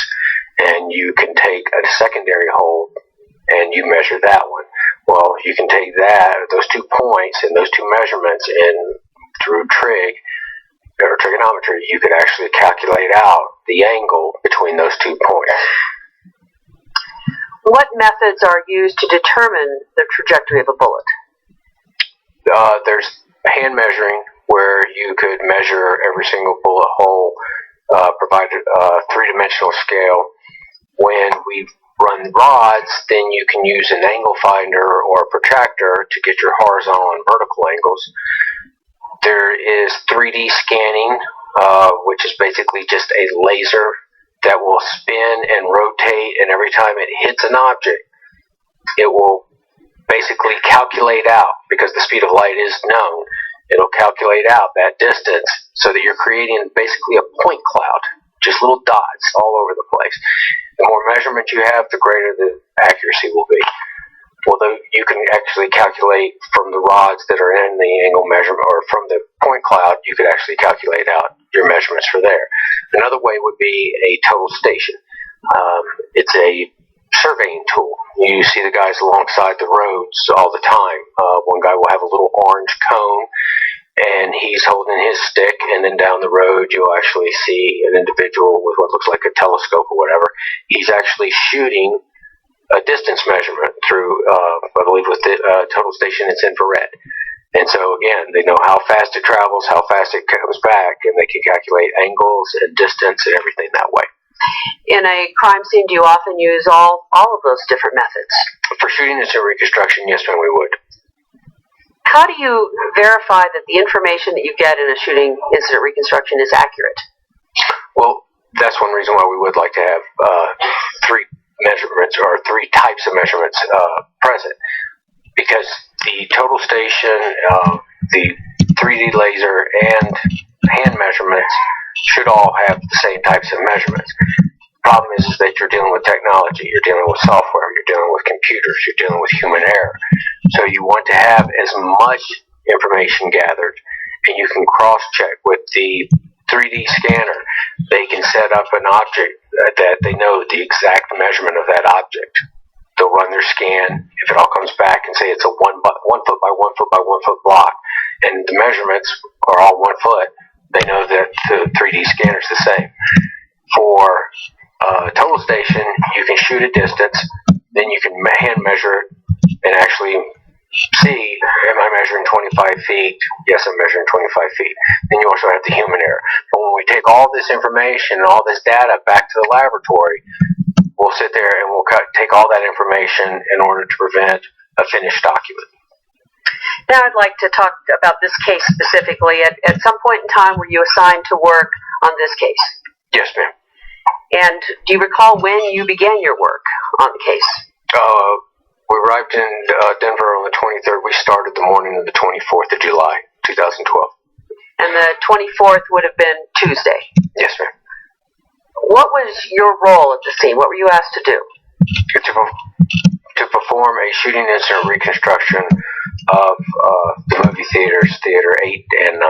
And you can take a secondary hole and you measure that one. Well, you can take those 2 points and those two measurements, and through trig or trigonometry, you could actually calculate out the angle between those 2 points. What methods are used to determine the trajectory of a bullet? There's hand measuring, where you could measure every single bullet hole, provide a three-dimensional scale. When we run rods, then you can use an angle finder or a protractor to get your horizontal and vertical angles. There is 3D scanning, which is basically just a laser that will spin and rotate, and every time it hits an object, it will basically calculate out, because the speed of light is known, it'll calculate out that distance so that you're creating basically a point cloud, just little dots all over the place. The more measurement you have, the greater the accuracy will be. Although you can actually calculate from the rods that are in the angle measurement, or from the point cloud, you could actually calculate out your measurements for there. Another way would be a total station. It's a surveying tool. You see the guys alongside the roads all the time. One guy will have a little orange cone, and he's holding his stick, and then down the road you'll actually see an individual with what looks like a telescope or whatever. He's actually shooting a distance measurement through, I believe with the total station, it's infrared. And so again, they know how fast it travels, how fast it comes back, and they can calculate angles and distance and everything that way. In a crime scene, do you often use all of those different methods? For shooting incident reconstruction, yes, ma'am, we would. How do you verify that the information that you get in a shooting incident reconstruction is accurate? Well, that's one reason why we would like to have three measurements or three types of measurements present, because the total station, the 3D laser, and hand measurements should all have the same types of measurements. The problem is that you're dealing with technology, you're dealing with software, you're dealing with computers, you're dealing with human error. So you want to have as much information gathered, and you can cross-check with the 3D scanner. They can set up an object that they know the exact measurement of that object. They'll run their scan. If it all comes back and say it's a 1 foot by 1 foot by 1 foot block, and the measurements are all 1 foot, they know that the 3D scanner is the same. For total station, you can shoot a distance, then you can hand measure it and actually see, am I measuring 25 feet? Yes, I'm measuring 25 feet. Then you also have the human error. But when we take all this information and all this data back to the laboratory, we'll sit there and we'll take all that information in order to prevent a finished document. Now I'd like to talk about this case specifically. At some point in time, were you assigned to work on this case? Yes, ma'am. And do you recall when you began your work on the case? We arrived in Denver on the 23rd. We started the morning of the 24th of July, 2012. And the 24th would have been Tuesday? Yes, ma'am. What was your role at the scene? What were you asked to do? To perform a shooting incident reconstruction of the movie theaters, Theater 8 and 9.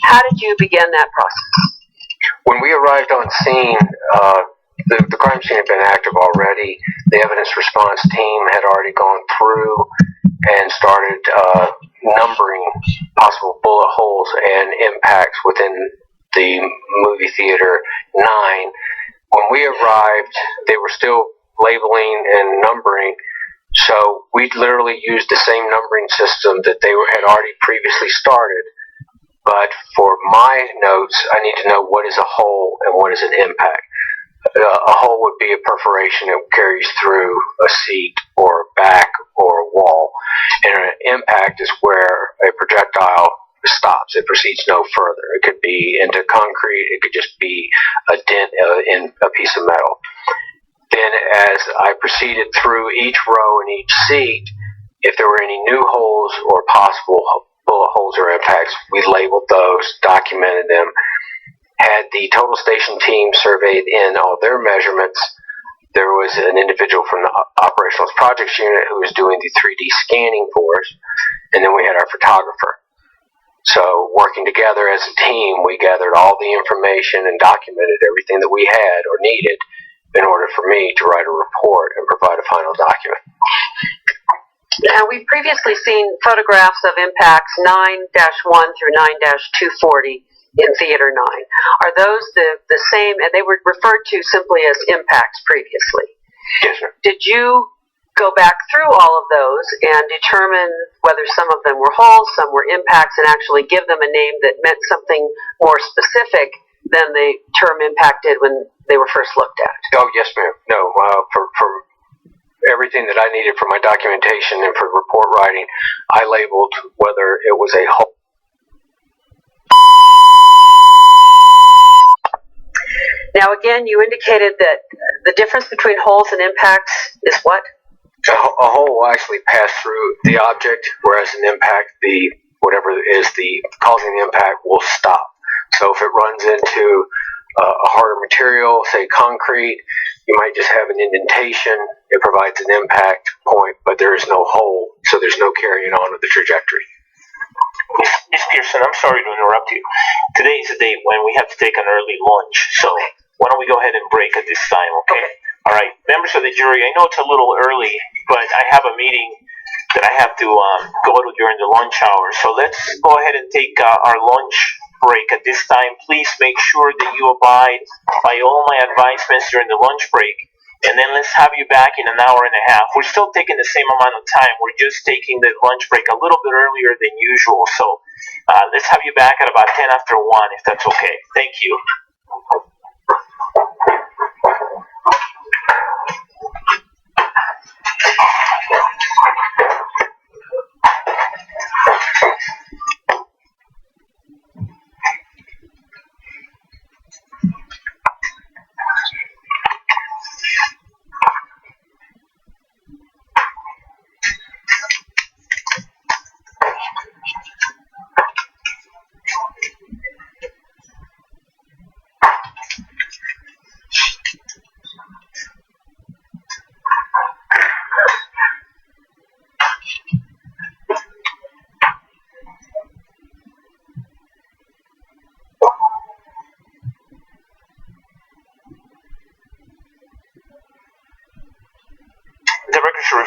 How did you begin that process? When we arrived on scene, the crime scene had been active already. The evidence response team had already gone through and started numbering possible bullet holes and impacts within the movie theater 9. When we arrived, they were still labeling and numbering, so we literally used the same numbering system that they had already previously started. But for my notes, I need to know what is a hole and what is an impact. A hole would be a perforation that carries through a seat or a back or a wall. And an impact is where a projectile stops. It proceeds no further. It could be into concrete. It could just be a dent in a piece of metal. Then as I proceeded through each row and each seat, if there were any new holes or possible bullet holes or impacts, we labeled those, documented them, had the total station team surveyed in all their measurements. There was an individual from the operational projects unit who was doing the 3D scanning for us, and then we had our photographer. So working together as a team, we gathered all the information and documented everything that we had or needed in order for me to write a report and provide a final document. Now, we've previously seen photographs of impacts 9-1 through 9-240 in Theater 9. Are those the same, and they were referred to simply as impacts previously? Yes, sir. Did you go back through all of those and determine whether some of them were holes, some were impacts, and actually give them a name that meant something more specific than the term impact did when they were first looked at? Oh, yes, ma'am. No, for everything that I needed for my documentation and for report writing, I labeled whether it was a hole. Now, again, you indicated that the difference between holes and impacts is what? A hole will actually pass through the object, whereas an impact, whatever is causing the impact, will stop. So if it runs into a harder material, say concrete, you might just have an indentation. It provides an impact point, but there is no hole, so there's no carrying on of the trajectory. Miss Pearson, I'm sorry to interrupt you. Today is a day when we have to take an early lunch, so why don't we go ahead and break at this time, okay? All right, members of the jury, I know it's a little early, but I have a meeting that I have to go to during the lunch hour, so let's go ahead and take our lunch break at this time. Please make sure that you abide by all my advisements during the lunch break, and then let's have you back in an hour and a half. We're still taking the same amount of time. We're just taking the lunch break a little bit earlier than usual, so let's have you back at about 10 after 1, if that's okay. Thank you.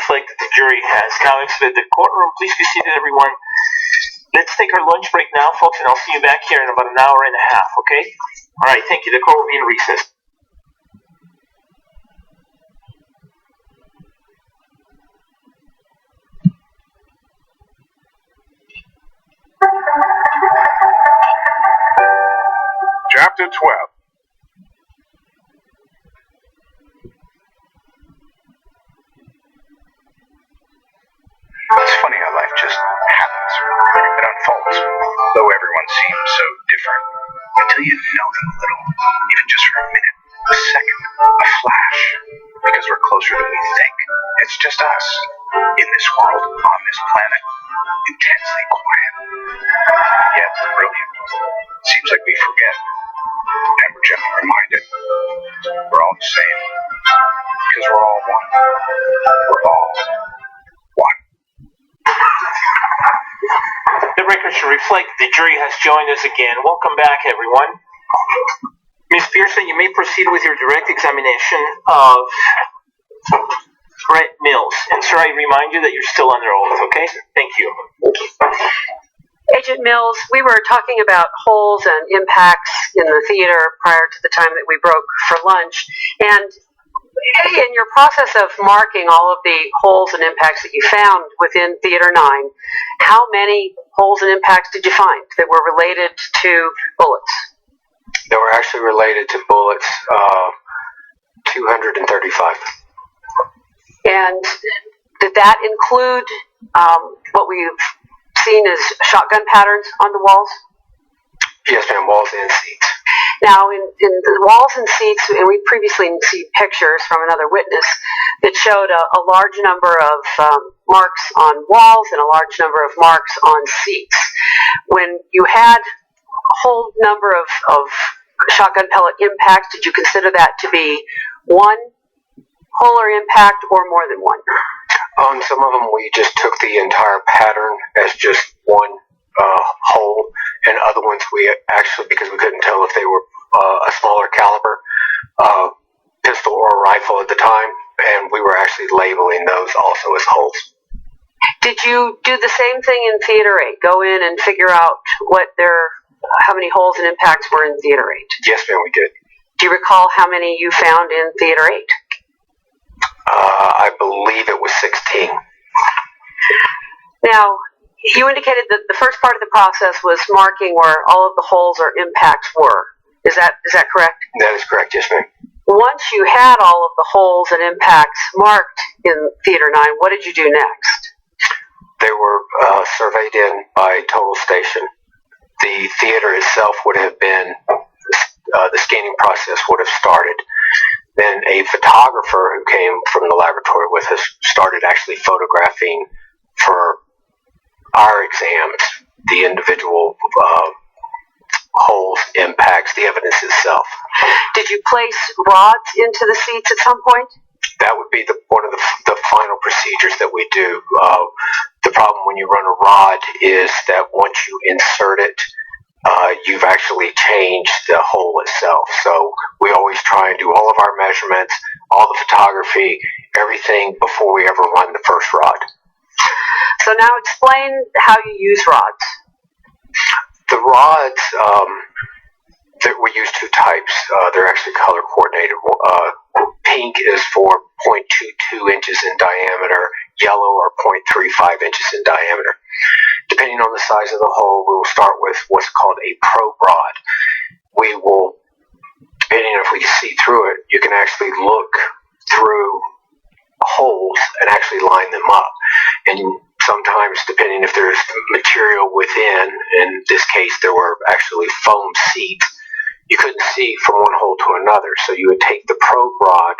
reflect that the jury has now exited the courtroom. Please be seated, everyone. Let's take our lunch break now, folks, and I'll see you back here in about an hour and a half, okay? All right, thank you. The court will be in recess. Chapter 12. It's funny how life just happens. It unfolds, though everyone seems so different, until you know them a little, even just for a minute, a second, a flash, because we're closer than we think. It's just us, in this world, on this planet, intensely quiet, yet brilliant. Seems like we forget, and we're gently reminded, we're all the same, because we're all one. We're all one. The record should reflect the jury has joined us again. Welcome back, everyone. Ms. Pearson, you may proceed with your direct examination of Brett Mills. And sir, I remind you that you're still under oath, okay? Thank you. Agent Mills, we were talking about holes and impacts in the theater prior to the time that we broke for lunch. And in your process of marking all of the holes and impacts that you found within Theater 9, how many holes and impacts did you find that were related to bullets? They were actually related to bullets, 235. And did that include what we've seen as shotgun patterns on the walls? Yes, ma'am, walls and seats. Now, in the walls and seats, and we previously seen pictures from another witness that showed a large number of marks on walls and a large number of marks on seats. When you had a whole number of shotgun pellet impacts, did you consider that to be one hole or impact or more than one? On some of them, we just took the entire pattern as just one hole, and other ones we actually, because we couldn't tell if they were a smaller caliber pistol or rifle at the time, and we were actually labeling those also as holes. Did you do the same thing in Theater 8? Go in and figure out how many holes and impacts were in Theater 8? Yes, ma'am, we did. Do you recall how many you found in Theater 8? I believe it was 16. Now, you indicated that the first part of the process was marking where all of the holes or impacts were. Is that correct? That is correct, yes, ma'am. Once you had all of the holes and impacts marked in Theater 9, what did you do next? They were surveyed in by total station. The theater itself would have been, the scanning process would have started. Then a photographer who came from the laboratory with us started actually photographing for our exams the individual holes, impacts, the evidence itself. Did you place rods into the seats at some point? That would be one of the final procedures that we do. The problem when you run a rod is that once you insert it, you've actually changed the hole itself. So we always try and do all of our measurements, all the photography, everything before we ever run the first rod. So now explain how you use rods. The rods, we use two types. They're actually color coordinated. Pink is for 0.22 inches in diameter, yellow are 0.35 inches in diameter. Depending on the size of the hole, we will start with what's called a probe rod. We will, depending on if we see through it, you can actually look through holes and actually line them up. And sometimes, depending if there's material within, in this case there were actually foam seats, you couldn't see from one hole to another. So you would take the probe rod,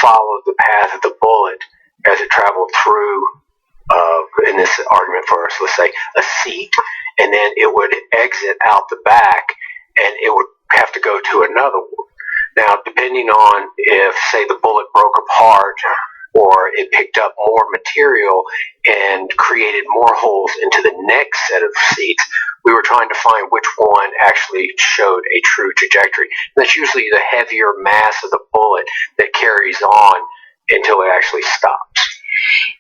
follow the path of the bullet as it traveled through, in this argument for us, let's say, a seat, and then it would exit out the back, and it would have to go to another one. Now, depending on if, say, the bullet broke apart, or it picked up more material and created more holes into the next set of seats, we were trying to find which one actually showed a true trajectory. And that's usually the heavier mass of the bullet that carries on until it actually stops.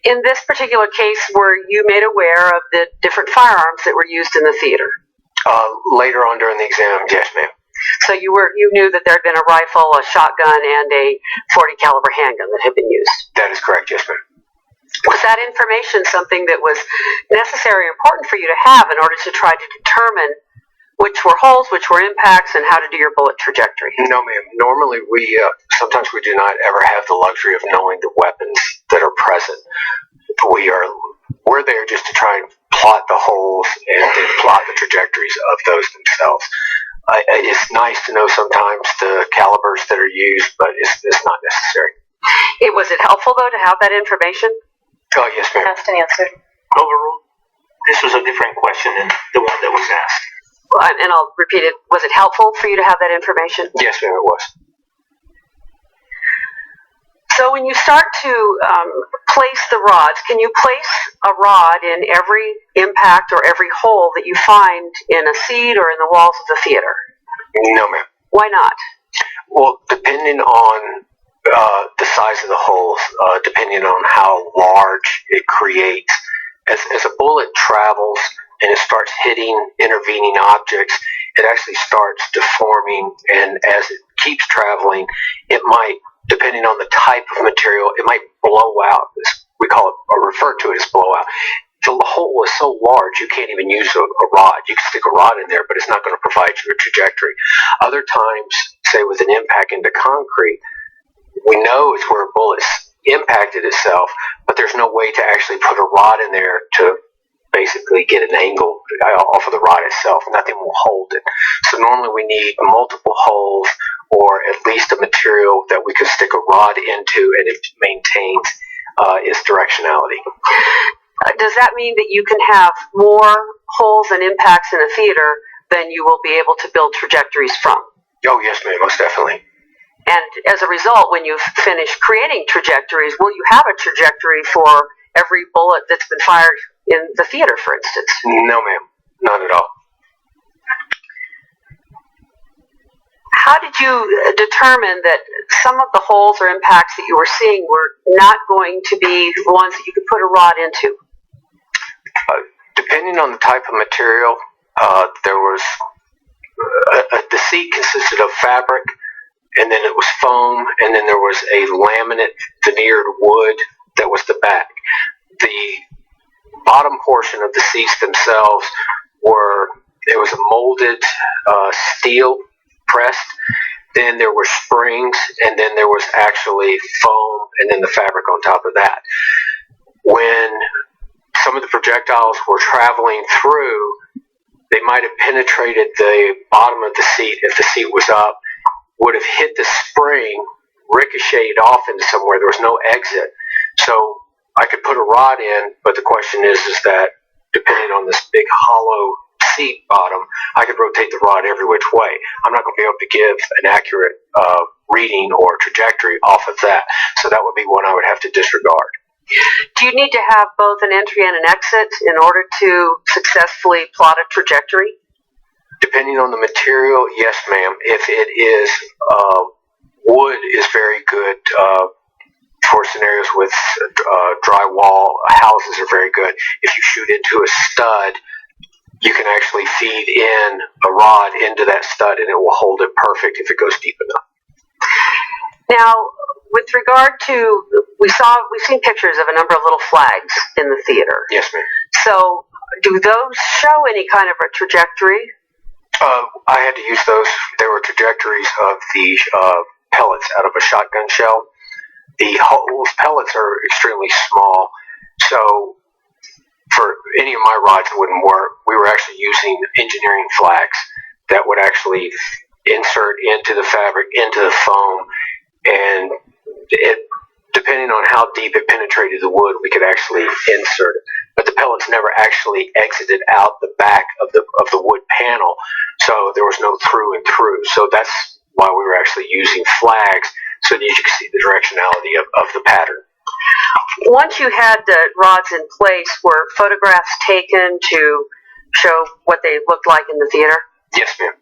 In this particular case, were you made aware of the different firearms that were used in the theater? Later on during the exam, yes, ma'am. So you knew that there had been a rifle, a shotgun, and a .40 caliber handgun that had been used? That is correct, yes, ma'am. Was that information something that was necessary or important for you to have in order to try to determine which were holes, which were impacts, and how to do your bullet trajectory? No, ma'am. Normally, sometimes we do not ever have the luxury of knowing the weapons that are present. We're there just to try and plot the holes and then plot the trajectories of those themselves. It's nice to know sometimes the calibers that are used, but it's not necessary. Was it helpful, though, to have that information? Oh, yes, ma'am. Asked and answered. Overruled. This was a different question than the one that was asked. Well, and I'll repeat it. Was it helpful for you to have that information? Yes, ma'am, it was. So when you start to place the rods, can you place a rod in every impact or every hole that you find in a seat or in the walls of the theater? No, ma'am. Why not? Well, depending on the size of the holes, depending on how large it creates, as a bullet travels and it starts hitting intervening objects, it actually starts deforming, and as it keeps traveling, it might, depending on the type of material, it might blow out. We call it, or refer to it as blowout. The hole is so large you can't even use a rod. You can stick a rod in there, but it's not going to provide you a trajectory. Other times, say with an impact into concrete, we know it's where a bullet's impacted itself, but there's no way to actually put a rod in there to basically get an angle off of the rod itself. Nothing will hold it. So normally we need multiple holes, or at least a material that we can stick a rod into and it maintains its directionality. Does that mean that you can have more holes and impacts in a theater than you will be able to build trajectories from? Oh, yes, ma'am, most definitely. And as a result, when you've finished creating trajectories, will you have a trajectory for every bullet that's been fired in the theater, for instance? No, ma'am, not at all. How did you determine that some of the holes or impacts that you were seeing were not going to be the ones that you could put a rod into? Depending on the type of material, there was the seat consisted of fabric, and then it was foam, and then there was a laminate veneered wood that was the back. The bottom portion of the seats themselves it was a molded steel pressed, then there were springs, and then there was actually foam, and then the fabric on top of that. When some of the projectiles were traveling through, they might have penetrated the bottom of the seat if the seat was up, would have hit the spring, ricocheted off into somewhere. There was no exit. So I could put a rod in, but the question is that depending on this big hollow seat bottom, I could rotate the rod every which way. I'm not going to be able to give an accurate reading or trajectory off of that. So that would be one I would have to disregard. Do you need to have both an entry and an exit in order to successfully plot a trajectory? Depending on the material, yes, ma'am. If it is wood, is very good for scenarios with drywall. Houses are very good. If you shoot into a stud, you can actually feed in a rod into that stud, and it will hold it perfect if it goes deep enough. Now, with regard to, we've seen pictures of a number of little flags in the theater. Yes, ma'am. So, do those show any kind of a trajectory? I had to use those. They were trajectories of the pellets out of a shotgun shell. The Holmes pellets are extremely small, so for any of my rods it wouldn't work. We were actually using engineering flags that would actually insert into the fabric, into the foam, and depending on how deep it penetrated the wood, we could actually insert it. But the pellets never actually exited out the back of the wood panel, so there was no through and through. So that's why we were actually using flags, so that you could see the directionality of the pattern. Once you had the rods in place, were photographs taken to show what they looked like in the theater? Yes, ma'am.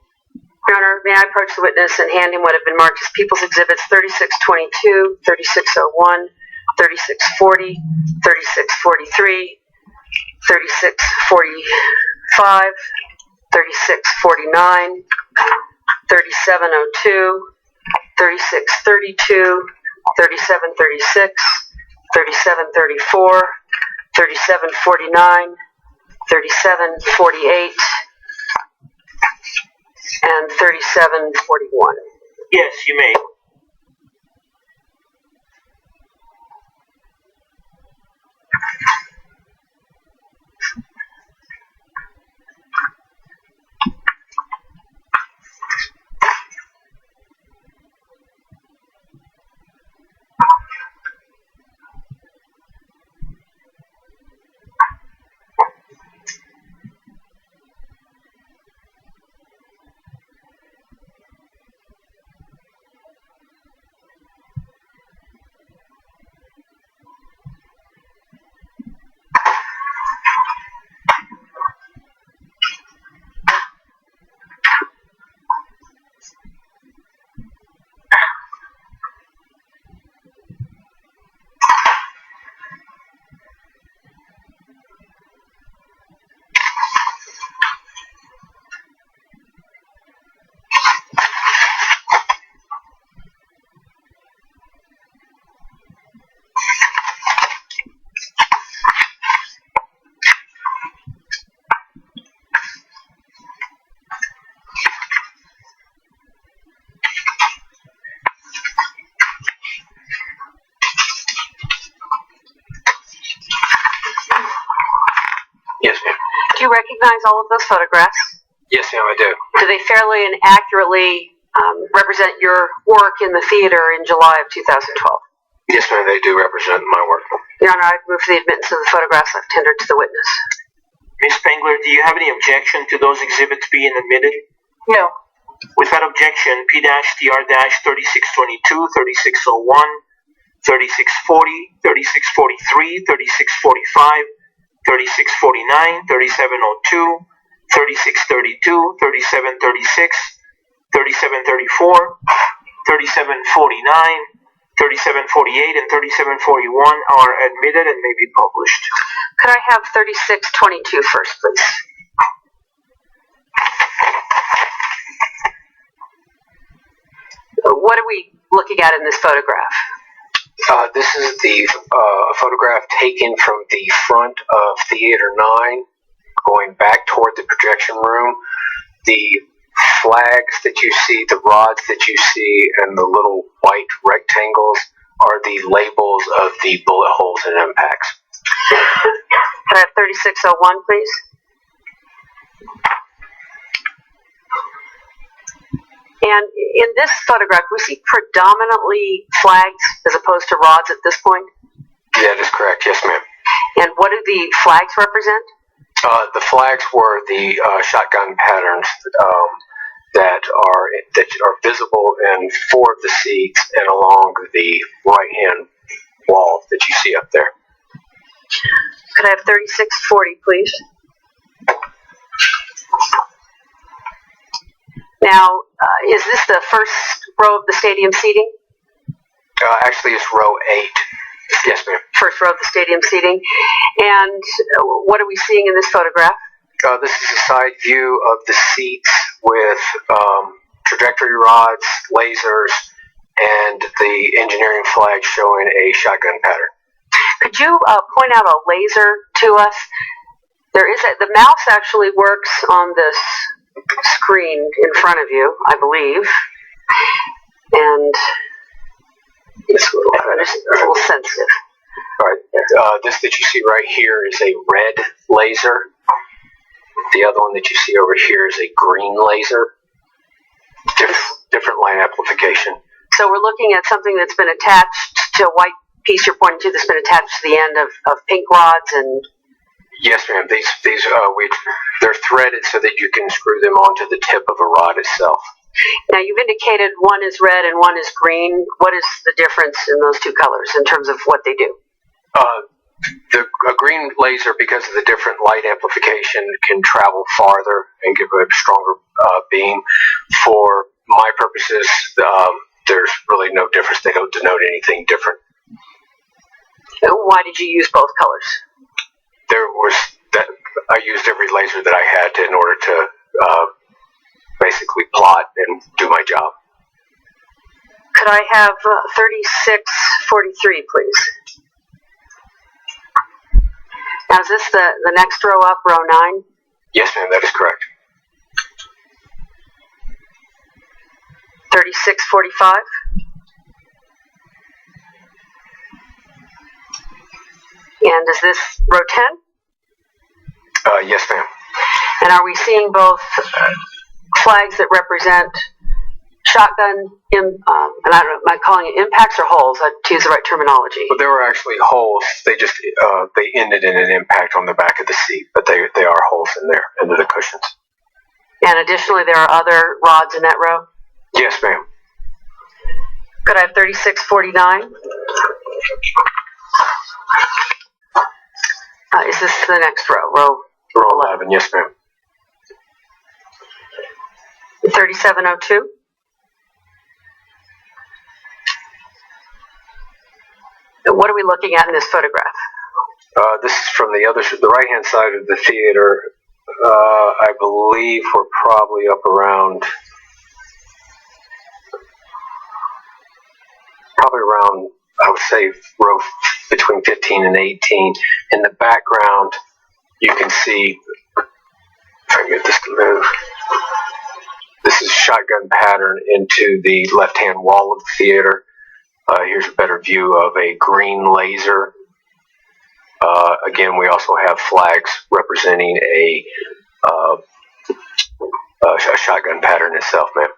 Your Honor, may I approach the witness and hand him what have been marked as People's Exhibits 3622, 3601, 3640, 3643, 3645, 3649, 3702, 3632, 3736, 3734, 3749, 3748, and 3741. Yes, you may. Yes, ma'am. Do you recognize all of those photographs? Yes, ma'am, I do. Do they fairly and accurately represent your work in the theater in July of 2012? Yes, ma'am, they do represent my work. Your Honor, I move for the admittance of the photographs I've tendered to the witness. Ms. Spengler, do you have any objection to those exhibits being admitted? No. Without objection, P-TR-3622, 3601, 3640, 3643, 3645, 3649, 3702, 3632, 3736, 3734, 3749, 3748, and 3741 are admitted and may be published. Could I have 3622 first, please? What are we looking at in this photograph? This is the photograph taken from the front of Theater 9, going back toward the projection room. The flags that you see, the rods that you see, and the little white rectangles are the labels of the bullet holes and impacts. Can I have 3601, please? And in this photograph, we see predominantly flags as opposed to rods at this point? That is correct, yes, ma'am. And what do the flags represent? The flags were the shotgun patterns that are visible in 4 of the seats and along the right-hand wall that you see up there. Could I have 3640, please? Now, is this the first row of the stadium seating? Actually, it's row 8. Yes, ma'am. First row of the stadium seating. And what are we seeing in this photograph? This is a side view of the seats with trajectory rods, lasers, and the engineering flag showing a shotgun pattern. Could you point out a laser to us? The mouse actually works on this screen in front of you, I believe. And it's a little sensitive. All right. This that you see right here is a red laser. The other one that you see over here is a green laser. Different line amplification. So we're looking at something that's been attached to a white piece you're pointing to that's been attached to the end of pink rods and... Yes, ma'am. They're threaded so that you can screw them onto the tip of a rod itself. Now, you've indicated one is red and one is green. What is the difference in those two colors in terms of what they do? A green laser, because of the different light amplification, can travel farther and give a stronger beam. For my purposes, there's really no difference. They don't denote anything different. Why did you use both colors? I used every laser that I had in order to basically plot and do my job. Could I have 3643, please? Now, is this the next row up, row 9? Yes, ma'am, that is correct. 3645? And is this row 10? Yes, ma'am. And are we seeing both flags that represent shotgun, and I don't know, am I calling it impacts or holes, to use the right terminology? But there were actually holes. They just they ended in an impact on the back of the seat, but they are holes in there under the cushions. And additionally, there are other rods in that row? Yes, ma'am. Could I have 3649? Is this the next row? Row 11, yes, ma'am. 3702? What are we looking at in this photograph? This is from the right-hand side of the theater. I believe we're probably up around, I would say, row between 15 and 18. In the background, you can see, if I can get this to move, this is shotgun pattern into the left-hand wall of the theater. Here's a better view of a green laser. Again, we also have flags representing a shotgun pattern itself, ma'am.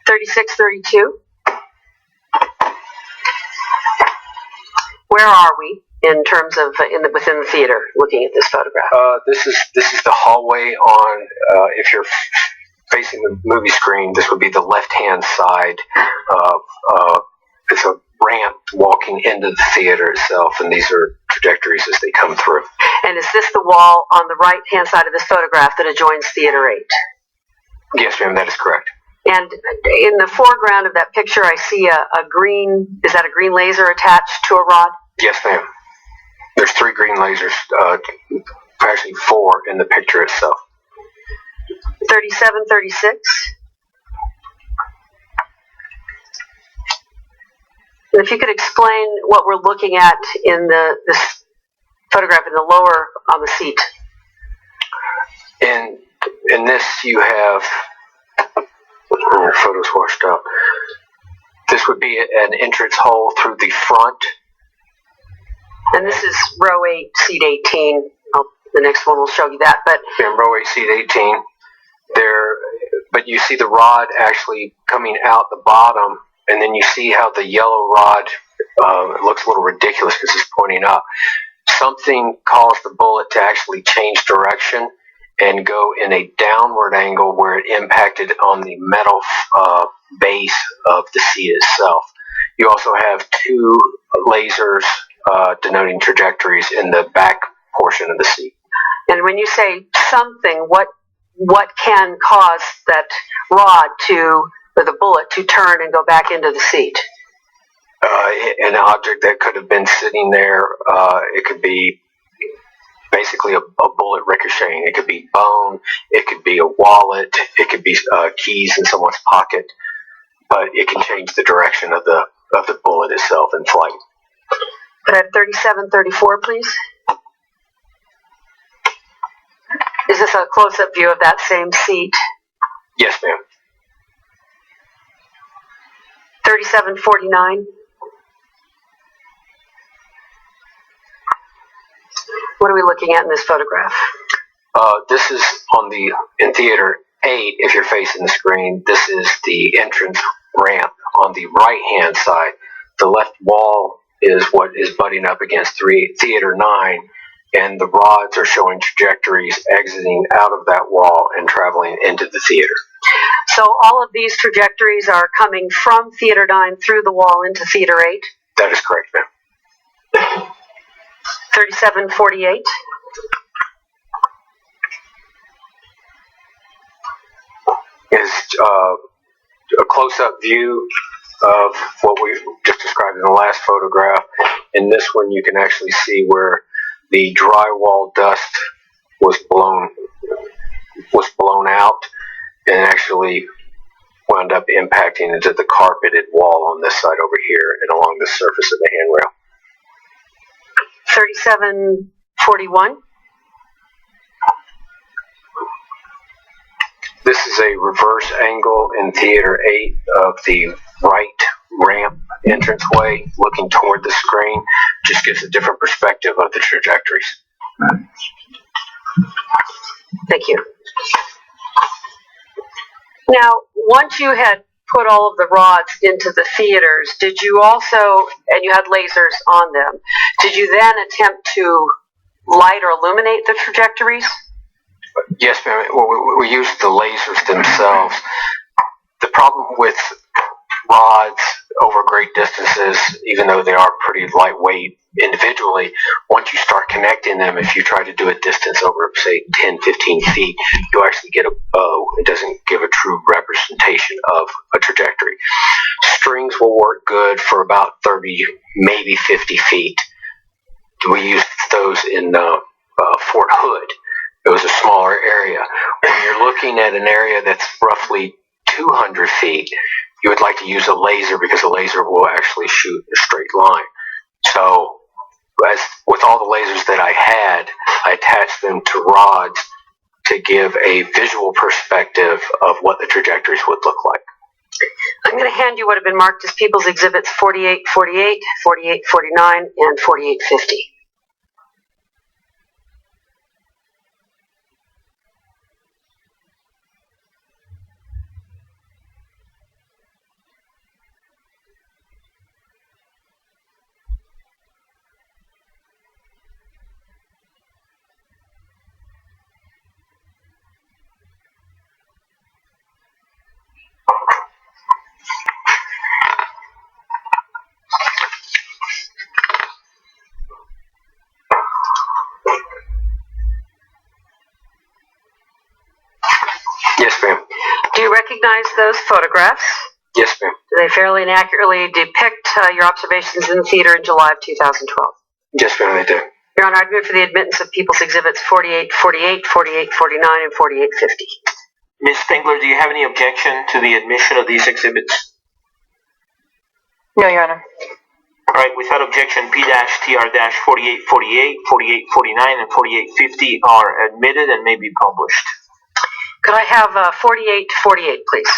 3632? Where are we in terms of within the theater, looking at this photograph? This is the hallway on. If you're facing the movie screen, this would be the left-hand side. It's a ramp walking into the theater itself, and these are trajectories as they come through. And is this the wall on the right-hand side of this photograph that adjoins Theater 8? Yes, ma'am, that is correct. And in the foreground of that picture, I see a green, is that a green laser attached to a rod? Yes, ma'am. There's 3 green lasers, actually 4 in the picture itself. 3736? And if you could explain what we're looking at in this photograph in the lower on the seat. In this, you have, your photo's washed out. This would be an entrance hole through the front. And this is row 8, seat 18. The next one will show you that. But in row 8, seat 18, but you see the rod actually coming out the bottom, and then you see how the yellow rod, it looks a little ridiculous because it's pointing up. Something caused the bullet to actually change direction and go in a downward angle where it impacted on the metal base of the seat itself. You also have 2 lasers denoting trajectories in the back portion of the seat. And when you say something, what can cause that rod or the bullet to turn and go back into the seat? An object that could have been sitting there. It could be basically a bullet ricocheting. It could be bone. It could be a wallet. It could be keys in someone's pocket. But it can change the direction of the bullet itself in flight. Could I have 3734, please? Is this a close-up view of that same seat? Yes, ma'am. 3749. What are we looking at in this photograph? This is in theater 8, if you're facing the screen. This is the entrance ramp on the right-hand side. The left wall is what is butting up against theater 9, and the rods are showing trajectories exiting out of that wall and traveling into the theater. So all of these trajectories are coming from theater 9 through the wall into theater 8? That is correct, ma'am. 3748. Is a close-up view of what we just described in the last photograph. In this one, you can actually see where the drywall dust was blown out and actually wound up impacting into the carpeted wall on this side over here and along the surface of the handrail. 3741. This is a reverse angle in Theater 8 of the right ramp entranceway looking toward the screen. Just gives a different perspective of the trajectories. Thank you. Now, once you had put all of the rods into the theaters, did you also, and you had lasers on them, did you then attempt to light or illuminate the trajectories? Yes, ma'am. Well, we used the lasers themselves. The problem with rods over great distances, even though they are pretty lightweight individually, once you start connecting them, if you try to do a distance over, say, 10, 15 feet, you actually get a bow. It doesn't give a true representation of a trajectory. Strings will work good for about 30, maybe 50 feet. We used those in Fort Hood. It was a smaller area. When you're looking at an area that's roughly 200 feet, you would like to use a laser because a laser will actually shoot in a straight line. So, as with all the lasers that I had, I attached them to rods to give a visual perspective of what the trajectories would look like. I'm going to hand you what have been marked as People's Exhibits 4848, 4849, and 4850. Yes, ma'am. Do you recognize those photographs? Yes, ma'am. Do they fairly and accurately depict your observations in the theater in July of 2012? Yes, ma'am, they do. Your Honor, I move for the admittance of People's Exhibits 4848, 4849, and 4850. Ms. Spengler, do you have any objection to the admission of these exhibits? No, Your Honor. All right, without objection, P-TR-4848, 4849, and 4850 are admitted and may be published. Could I have 4848, please?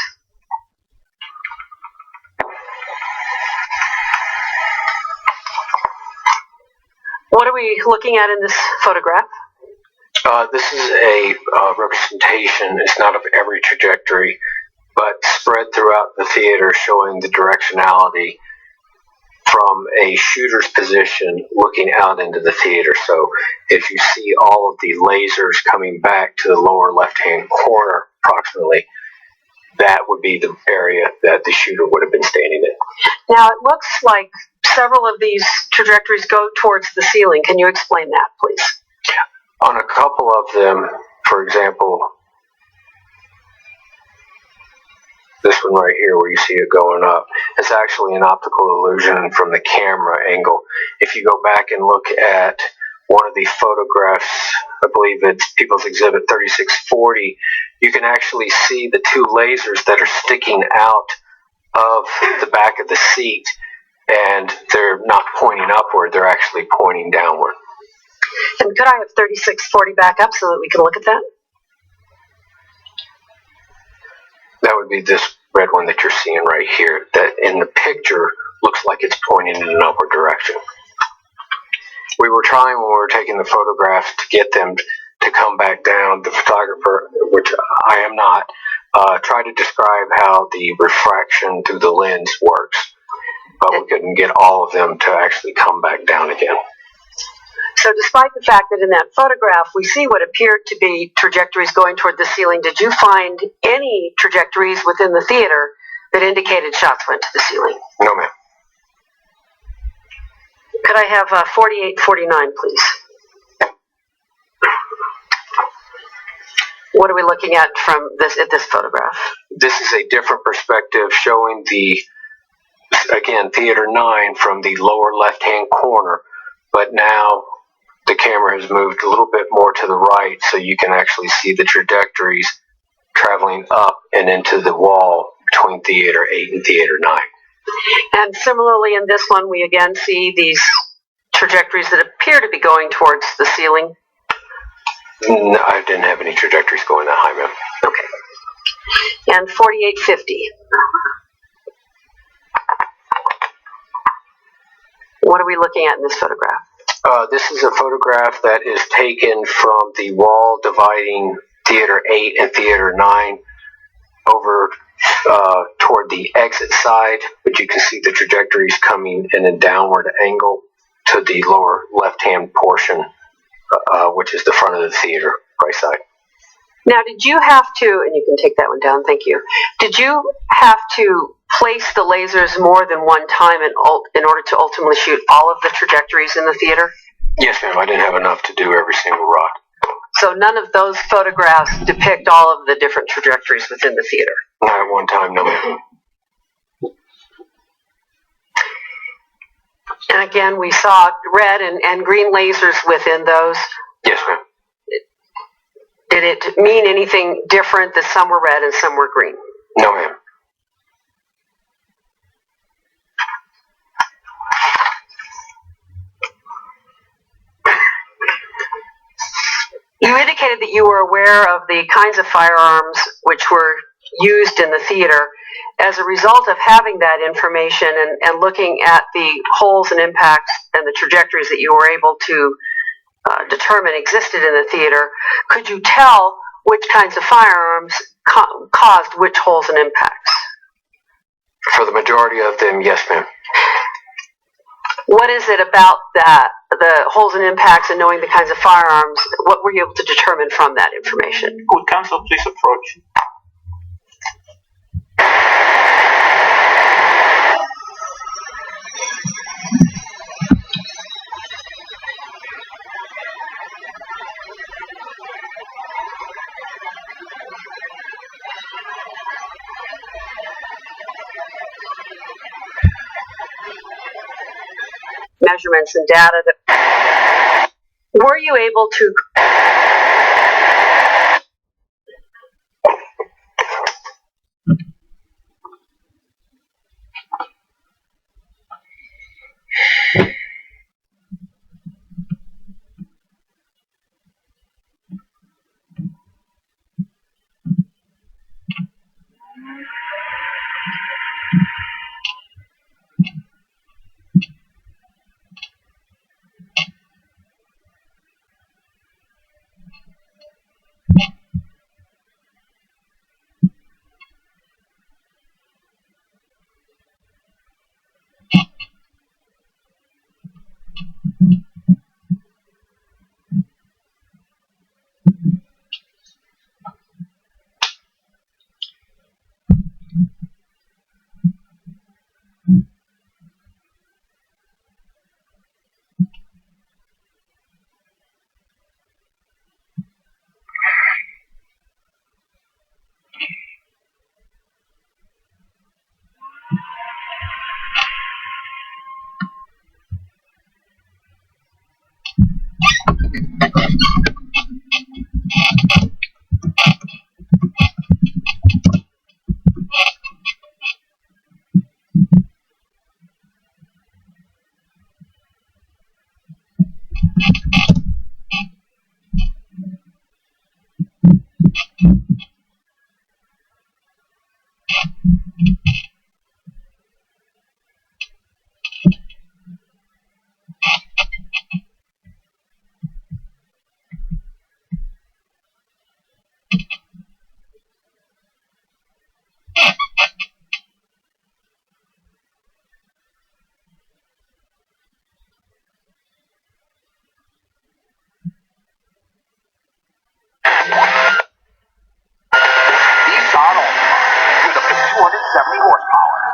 What are we looking at in this photograph? This is a representation, it's not of every trajectory, but spread throughout the theater showing the directionality from a shooter's position looking out into the theater. So if you see all of the lasers coming back to the lower left-hand corner approximately, that would be the area that the shooter would have been standing in. Now, it looks like several of these trajectories go towards the ceiling. Can you explain that, please? On a couple of them, for example, this one right here where you see it going up, it's actually an optical illusion from the camera angle. If you go back and look at one of the photographs, I believe it's People's Exhibit 3640, you can actually see the two lasers that are sticking out of the back of the seat, and they're not pointing upward, they're actually pointing downward. And could I have 3640 back up so that we can look at that? That would be this red one that you're seeing right here, that in the picture looks like it's pointing in an upward direction. We were trying when we were taking the photographs to get them to come back down. The photographer, which I am not, tried to describe how the refraction through the lens works, but we couldn't get all of them to actually come back down again. So despite the fact that in that photograph we see what appeared to be trajectories going toward the ceiling, did you find any trajectories within the theater that indicated shots went to the ceiling? No, ma'am. Could I have 4849, please? What are we looking at from this photograph? This is a different perspective showing this again, Theater 9 from the lower left-hand corner, but now the camera has moved a little bit more to the right so you can actually see the trajectories traveling up and into the wall between Theater 8 and Theater 9. And similarly in this one, we again see these trajectories that appear to be going towards the ceiling. No, I didn't have any trajectories going that high, ma'am. Okay. And 4850. What are we looking at in this photograph? This is a photograph that is taken from the wall dividing Theater 8 and Theater 9 over toward the exit side, but you can see the trajectories coming in a downward angle to the lower left-hand portion, which is the front of the theater, right side. Now, did you have to, and you can take that one down, thank you. Did you have to place the lasers more than one time in order to ultimately shoot all of the trajectories in the theater? Yes, ma'am. I didn't have enough to do every single rod. So none of those photographs depict all of the different trajectories within the theater? Not at one time, no, ma'am. And again, we saw red and green lasers within those. Yes, ma'am. Did it mean anything different that some were red and some were green? No, ma'am. You indicated that you were aware of the kinds of firearms which were used in the theater. As a result of having that information and looking at the holes and impacts and the trajectories that you were able to determine existed in the theater, could you tell which kinds of firearms caused which holes and impacts? For the majority of them, yes, ma'am. What is it about that, the holes and impacts and knowing the kinds of firearms, what were you able to determine from that information? Would counsel please approach? Measurements and data that were you able to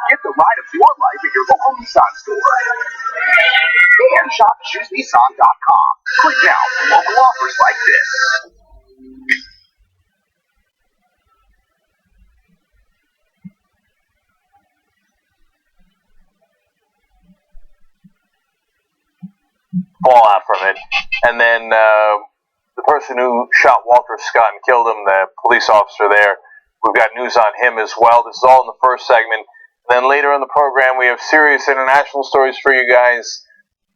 Get the ride of your life at your local Nissan store. And shop ChooseNissan.com. Click now for local offers like this. fallout from it. And then the person who shot Walter Scott and killed him, the police officer there, we've got news on him as well. This is all in the first segment. And then later in the program, we have serious international stories for you guys.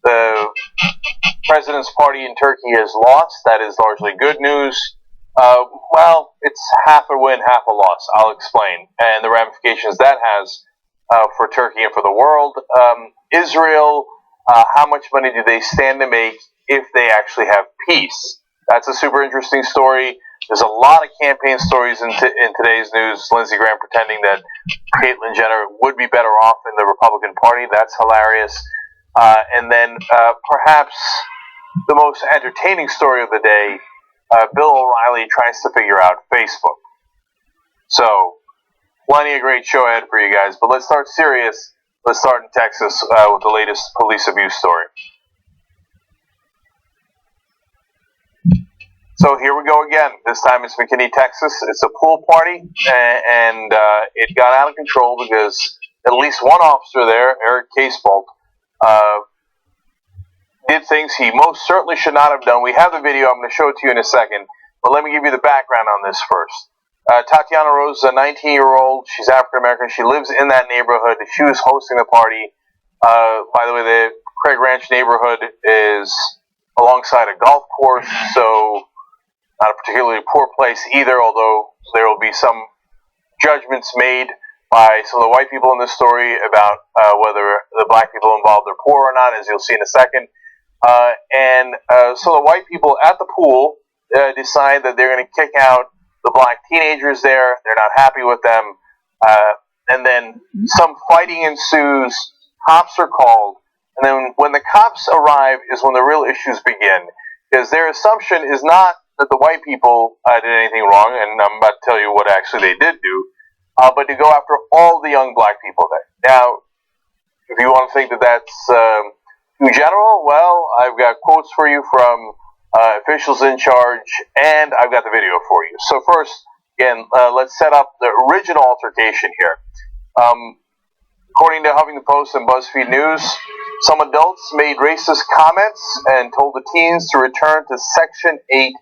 The President's Party in Turkey has lost. That is largely good news. Well, it's half a win, half a loss. I'll explain. And the ramifications that has for Turkey and for the world. Israel, how much money do they stand to make if they actually have peace? That's a super interesting story. There's a lot of campaign stories in today's news. Lindsey Graham pretending that Caitlyn Jenner would be better off in the Republican Party. That's hilarious. And then perhaps the most entertaining story of the day, Bill O'Reilly tries to figure out Facebook. So, plenty of great show ahead for you guys. But let's start serious. Let's start in Texas with the latest police abuse story. So here we go again. This time it's McKinney, Texas. It's a pool party, and it got out of control because at least one officer there, Eric Casebolt, did things he most certainly should not have done. We have the video. I'm going to show it to you in a second, but let me give you the background on this first. Tatiana Rose is a 19-year-old. She's African-American. She lives in that neighborhood. She was hosting the party. By the way, the Craig Ranch neighborhood is alongside a golf course, so not a particularly poor place either, although there will be some judgments made by some of the white people in this story about whether the black people involved are poor or not, as you'll see in a second. So the white people at the pool decide that they're going to kick out the black teenagers there. They're not happy with them. And then some fighting ensues. Cops are called. And then when the cops arrive is when the real issues begin. Because their assumption is not that the white people did anything wrong, and I'm about to tell you what actually they did do, but to go after all the young black people there. Now, if you want to think that that's too general, well, I've got quotes for you from officials in charge, and I've got the video for you. So first, again, let's set up the original altercation here. According to Huffington Post and BuzzFeed News, some adults made racist comments and told the teens to return to Section 8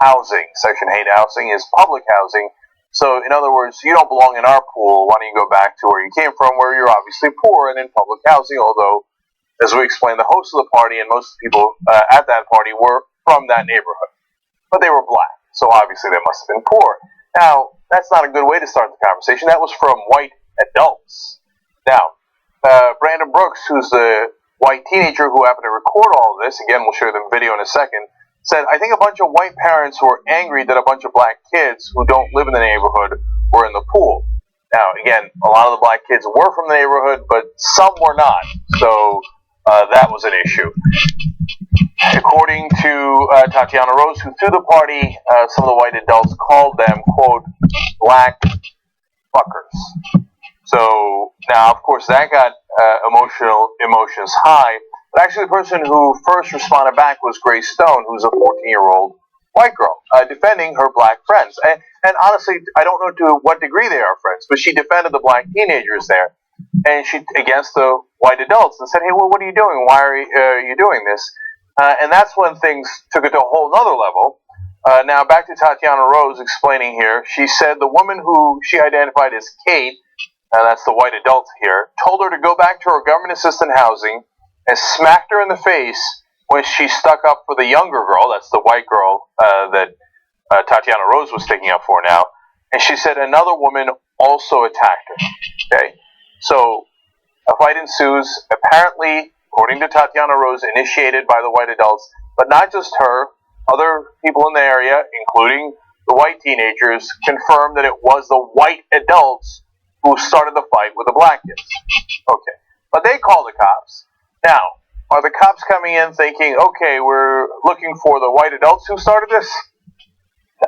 housing. Section 8 housing is public housing. So, in other words, you don't belong in our pool. Why don't you go back to where you came from, where you're obviously poor and in public housing, although, as we explained, the host of the party and most people at that party were from that neighborhood. But they were black, so obviously they must have been poor. Now, that's not a good way to start the conversation. That was from white adults. Now, Brandon Brooks, who's the white teenager who happened to record all of this, again, we'll show you the video in a second, said, I think a bunch of white parents were angry that a bunch of black kids who don't live in the neighborhood were in the pool. Now, again, a lot of the black kids were from the neighborhood, but some were not. So that was an issue. According to Tatiana Rose, who threw the party, some of the white adults called them, quote, black fuckers. So now, of course, that got emotions high. But actually, the person who first responded back was Grace Stone, who's a 14-year-old white girl, defending her black friends. And honestly, I don't know to what degree they are friends, but she defended the black teenagers there, and she against the white adults, and said, "Hey, well, what are you doing? Why are you doing this?" And that's when things took it to a whole nother level. Now, back to Tatiana Rose explaining here. She said the woman who she identified as Kate, that's the white adult here, told her to go back to her government assistant housing and smacked her in the face when she stuck up for the younger girl, that's the white girl that Tatiana Rose was sticking up for now, and she said another woman also attacked her. Okay, so a fight ensues, apparently, according to Tatiana Rose, initiated by the white adults, but not just her, other people in the area, including the white teenagers, confirmed that it was the white adults who started the fight with the black kids. Okay, but they called the cops. Now, are the cops coming in thinking, okay, we're looking for the white adults who started this? No.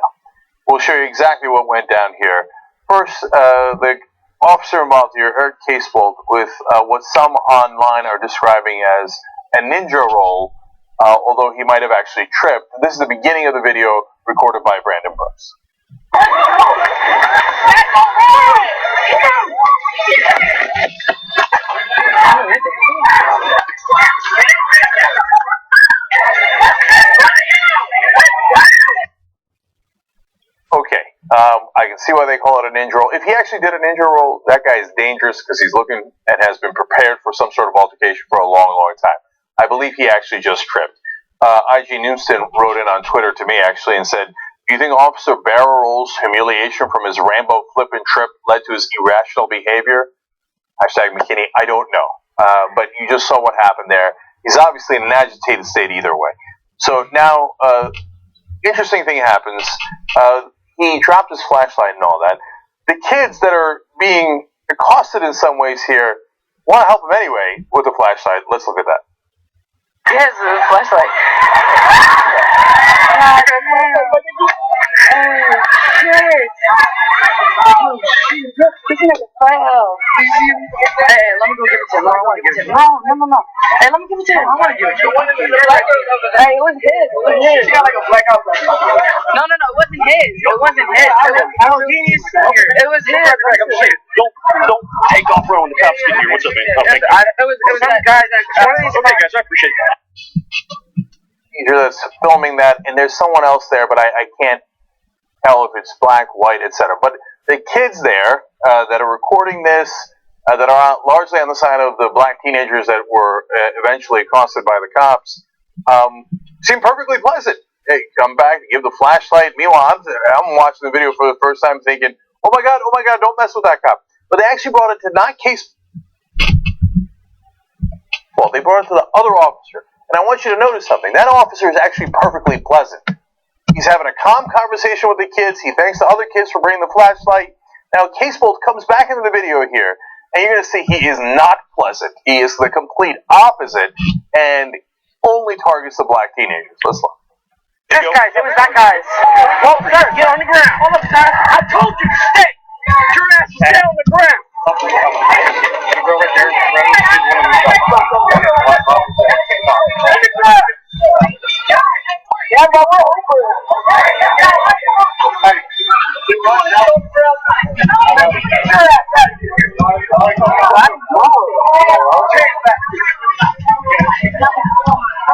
We'll show you exactly what went down here. First, the officer involved here, Eric Casebolt, with what some online are describing as a ninja roll, although he might have actually tripped. This is the beginning of the video recorded by Brandon Brooks. can see why they call it a ninja roll. If he actually did a ninja roll, that guy is dangerous because he's looking and has been prepared for some sort of altercation for a long, long time. I believe he actually just tripped. IG Newston wrote in on Twitter to me actually and said, "Do you think Officer Barrel's humiliation from his Rambo flip and trip led to his irrational behavior?" Hashtag McKinney, I don't know. But you just saw what happened there. He's obviously in an agitated state either way. So now, interesting thing happens. He dropped his flashlight and all that. The kids that are being accosted in some ways here want to help him anyway with the flashlight. Let's look at that. Yes, a flashlight. Hey, let me go give it to him. I want to give it to him. No. Hey, let me give it to him. I want to give it to him. Hey, it was his. She got like a blackout. No, it wasn't his. It wasn't his. It was his. Don't take off running when the cops get here. What's up, man? Oh, thank you. It was that guy that. Okay, guys, I appreciate that. That's filming that, and there's someone else there, but I can't tell if it's black, white, etc. But the kids there that are recording this, that are largely on the side of the black teenagers that were eventually accosted by the cops, seem perfectly pleasant. Hey, come back, give the flashlight. Meanwhile, I'm watching the video for the first time thinking, oh my God, don't mess with that cop. But they actually brought it to not case... Well, they brought it to the other officer. And I want you to notice something. That officer is actually perfectly pleasant. He's having a calm conversation with the kids. He thanks the other kids for bringing the flashlight. Now, Casebolt comes back into the video here, and you're going to see he is not pleasant. He is the complete opposite, and only targets the black teenagers. Let's look. This guy's, it was that guy's. Oh, sir, get on the ground. Hold up, sir. I told you to stay. Your ass is down on the ground.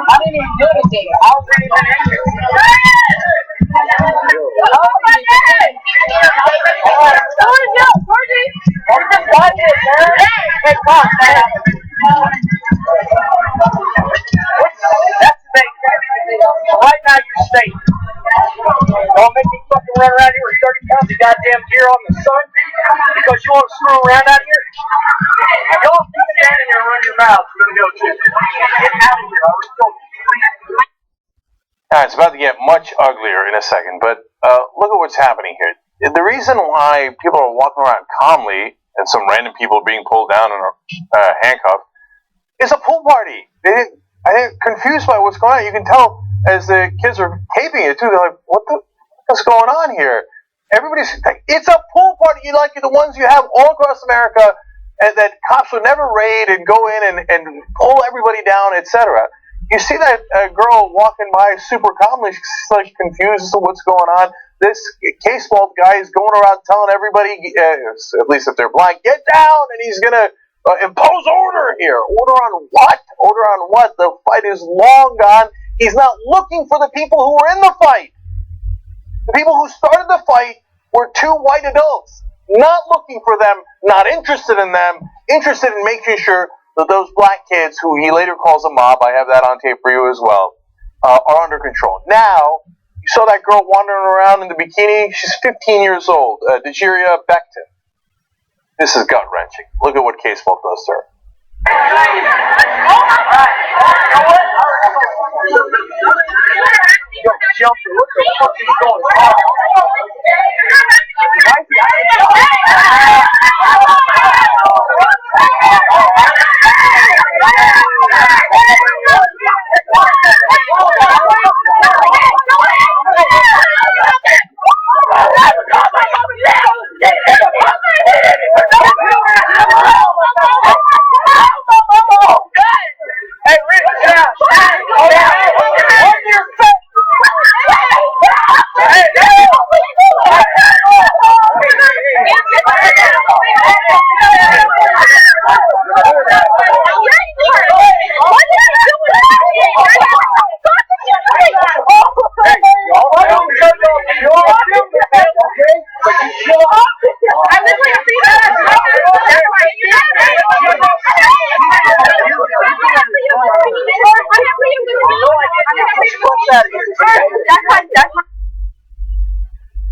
I didn't even do anything. I was ready for anything. Oh my God! Hey, come on, man. That's the thing. Right now you're safe. Don't make me fucking run around here with 30 pounds of goddamn deer on the sun because you want to screw around out here. Y'all keep standing there and run your mouth. We're gonna go too. Get out of here. I already told you. It's about to get much uglier in a second, but look at what's happening here. The reason why people are walking around calmly and some random people are being pulled down and are handcuffed is a pool party. I'm confused by what's going on. You can tell as the kids are taping it too. They're like, what's going on here? Everybody's like, it's a pool party. Like the ones you have all across America, and that cops would never raid and go in and pull everybody down, etc. You see that girl walking by super calmly. She's like confused as to what's going on. This Casebolt guy is going around telling everybody, at least if they're black, get down, and he's gonna impose order here. Order on what? Order on what? The fight is long gone. He's not looking for the people who were in the fight. The people who started the fight were two white adults. Not looking for them, not interested in them, interested in making sure that those black kids, who he later calls a mob, I have that on tape for you as well, are under control. Now, you saw that girl wandering around in the bikini. She's 15 years old, Dejiria Becton. This is gut-wrenching. Look at what Casebolt does to her. Yo, Jumper, what the fuck is going on? Hey, Rick, down! On your face! Hey,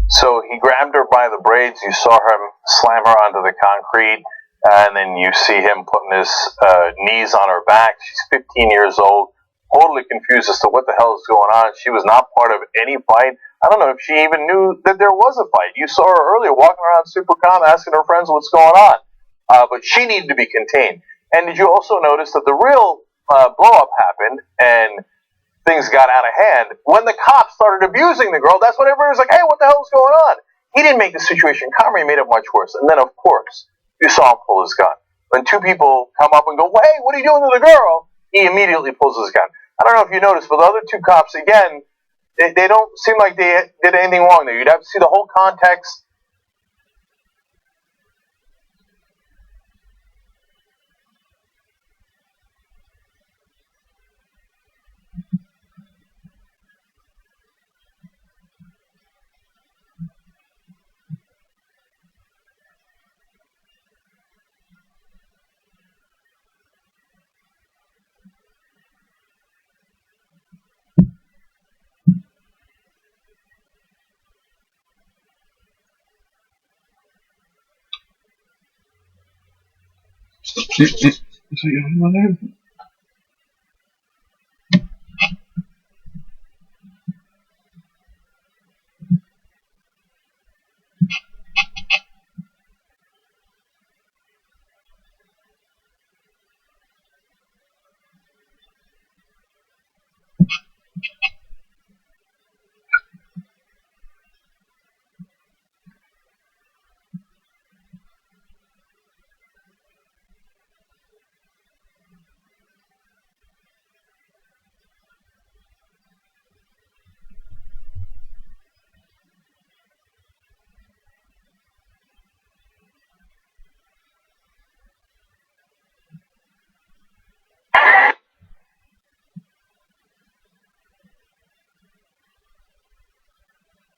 So he grabbed her by the braids. You saw him slam her onto the concrete, and then you see him putting his knees on her back. She's 15 years old, totally confused as to what the hell is going on. She was not part of any fight. I don't know if she even knew that there was a fight. You saw her earlier walking around super calm, asking her friends what's going on. But she needed to be contained. And did you also notice that the real blow-up happened, and things got out of hand when the cops started abusing the girl? That's when everybody was like, hey, what the hell is going on? He didn't make the situation calmer, he made it much worse. And then, of course, you saw him pull his gun. When two people come up and go, well, hey, what are you doing to the girl? He immediately pulls his gun. I don't know if you noticed, but the other two cops, again, they don't seem like they did anything wrong there. You'd have to see the whole context.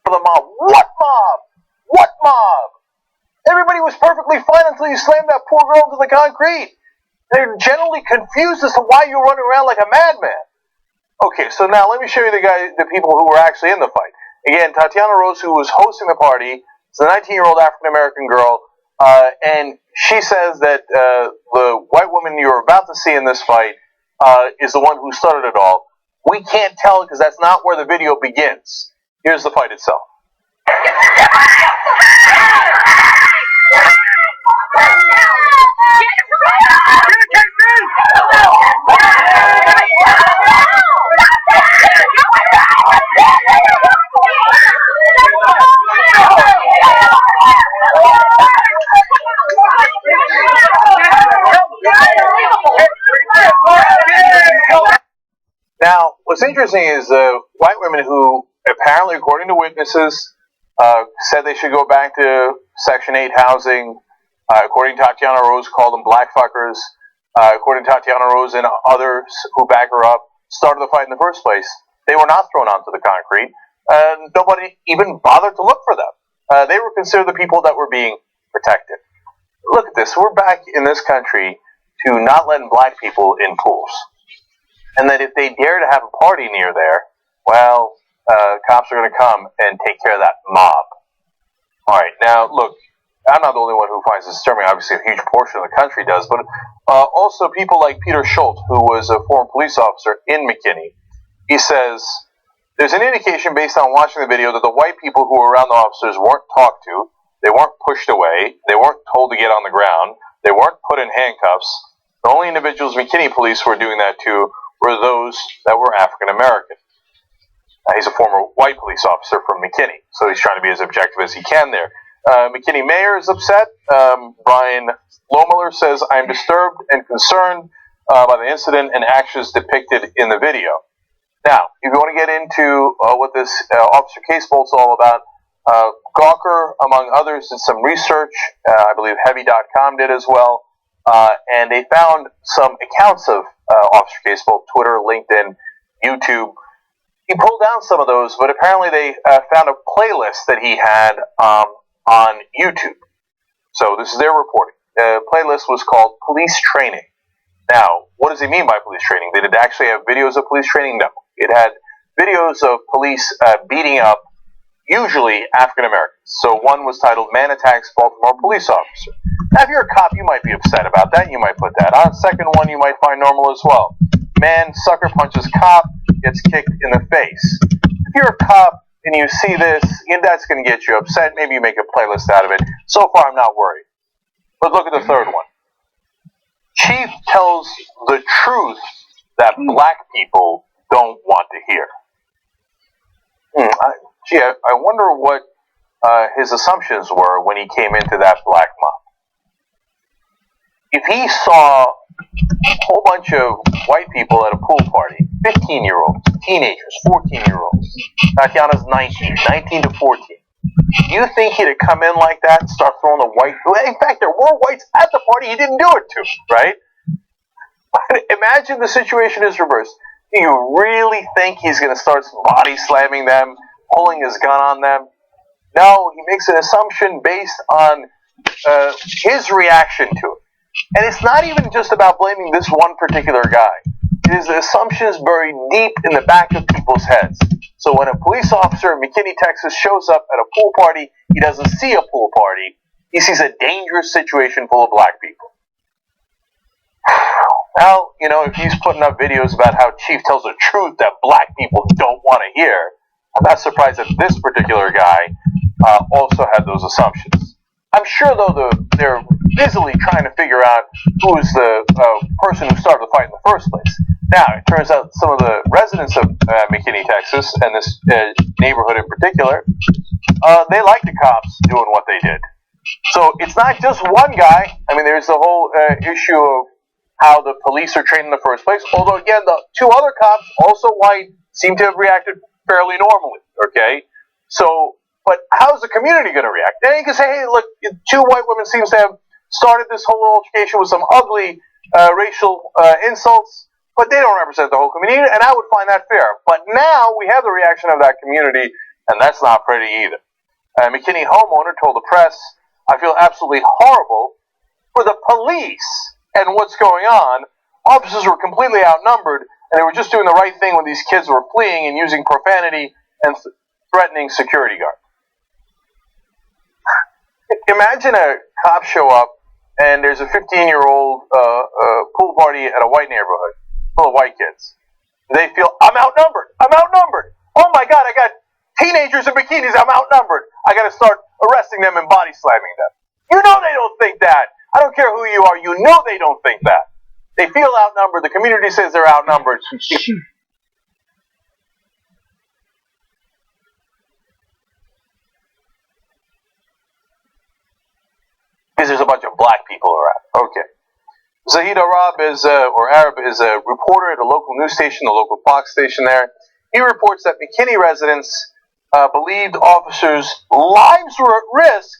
The mob. What mob? What mob? Everybody was perfectly fine until you slammed that poor girl into the concrete. They're generally confused as to why you're running around like a madman. Okay, so now let me show you the people who were actually in the fight. Again, Tatiana Rose, who was hosting the party, is a 19-year-old African-American girl, and she says that the white woman you're about to see in this fight is the one who started it all. We can't tell because that's not where the video begins. Here's the fight itself. Now, what's interesting is the white women who apparently, according to witnesses, said they should go back to Section 8 housing. According to Tatiana Rose, called them black fuckers. According to Tatiana Rose and others who back her up, started the fight in the first place. They were not thrown onto the concrete. Nobody even bothered to look for them. They were considered the people that were being protected. Look at this. We're back in this country to not letting black people in pools. And that if they dare to have a party near there, well, cops are going to come and take care of that mob. All right, now, look, I'm not the only one who finds this disturbing. Obviously, a huge portion of the country does. But also people like Peter Schultz, who was a former police officer in McKinney. He says, there's an indication based on watching the video that the white people who were around the officers weren't talked to. They weren't pushed away. They weren't told to get on the ground. They weren't put in handcuffs. The only individuals McKinney police were doing that to were those that were African American. He's a former white police officer from McKinney, so he's trying to be as objective as he can there. McKinney mayor is upset. Brian Lohmiller says, I'm disturbed and concerned by the incident and actions depicted in the video. Now, if you want to get into what this Officer Case Bolt's all about, Gawker, among others, did some research. I believe Heavy.com did as well. And they found some accounts of Officer Case Bolt, Twitter, LinkedIn, YouTube. He pulled down some of those, but apparently they found a playlist that he had on YouTube. So this is their reporting. The playlist was called Police Training. Now, what does he mean by police training? Did it actually have videos of police training? No. It had videos of police beating up usually African Americans. So one was titled "Man Attacks Baltimore Police Officer." Now, if you're a cop, you might be upset about that. You might put that on. Second one, you might find normal as well. Man sucker punches cop, gets kicked in the face. If you're a cop and you see this, that's going to get you upset. Maybe you make a playlist out of it. So far, I'm not worried. But look at the third one. Chief tells the truth that black people don't want to hear. I wonder what his assumptions were when he came into that black mob. If he saw a whole bunch of white people at a pool party, 15-year-olds, teenagers, 14-year-olds, Tatiana's 19 to 14, do you think he'd have come in like that and start throwing the white... In fact, there were whites at the party he didn't do it to, right? Imagine the situation is reversed. Do you really think he's going to start body slamming them, pulling his gun on them? No, he makes an assumption based on his reaction to it. And it's not even just about blaming this one particular guy. It is the assumptions buried deep in the back of people's heads. So when a police officer in McKinney, Texas shows up at a pool party, he doesn't see a pool party. He sees a dangerous situation full of black people. Well, if he's putting up videos about how Chief tells the truth that black people don't want to hear, I'm not surprised that this particular guy also had those assumptions. I'm sure, though, they're busily trying to figure out who is the person who started the fight in the first place. Now, it turns out some of the residents of McKinney, Texas, and this neighborhood in particular, they like the cops doing what they did. So it's not just one guy. I mean, there's the whole issue of how the police are trained in the first place. Although, again, the two other cops, also white, seem to have reacted fairly normally, okay? So, but how's the community going to react? Then you can say, hey, look, two white women seems to have started this whole altercation with some ugly racial insults, but they don't represent the whole community, and I would find that fair. But now we have the reaction of that community, and that's not pretty either. A McKinney homeowner told the press, I feel absolutely horrible for the police and what's going on. Officers were completely outnumbered, and they were just doing the right thing when these kids were fleeing and using profanity and threatening security guards. Imagine a cop show up, and there's a 15-year-old pool party at a white neighborhood full of white kids. They feel, I'm outnumbered. Oh my God, I got teenagers in bikinis. I'm outnumbered. I got to start arresting them and body slamming them. You know they don't think that. I don't care who you are. You know they don't think that. They feel outnumbered. The community says they're outnumbered. Because there's a bunch of black people around. Okay. Zahid Arab Arab is a reporter at a local news station, the local Fox station there. He reports that McKinney residents believed officers' lives were at risk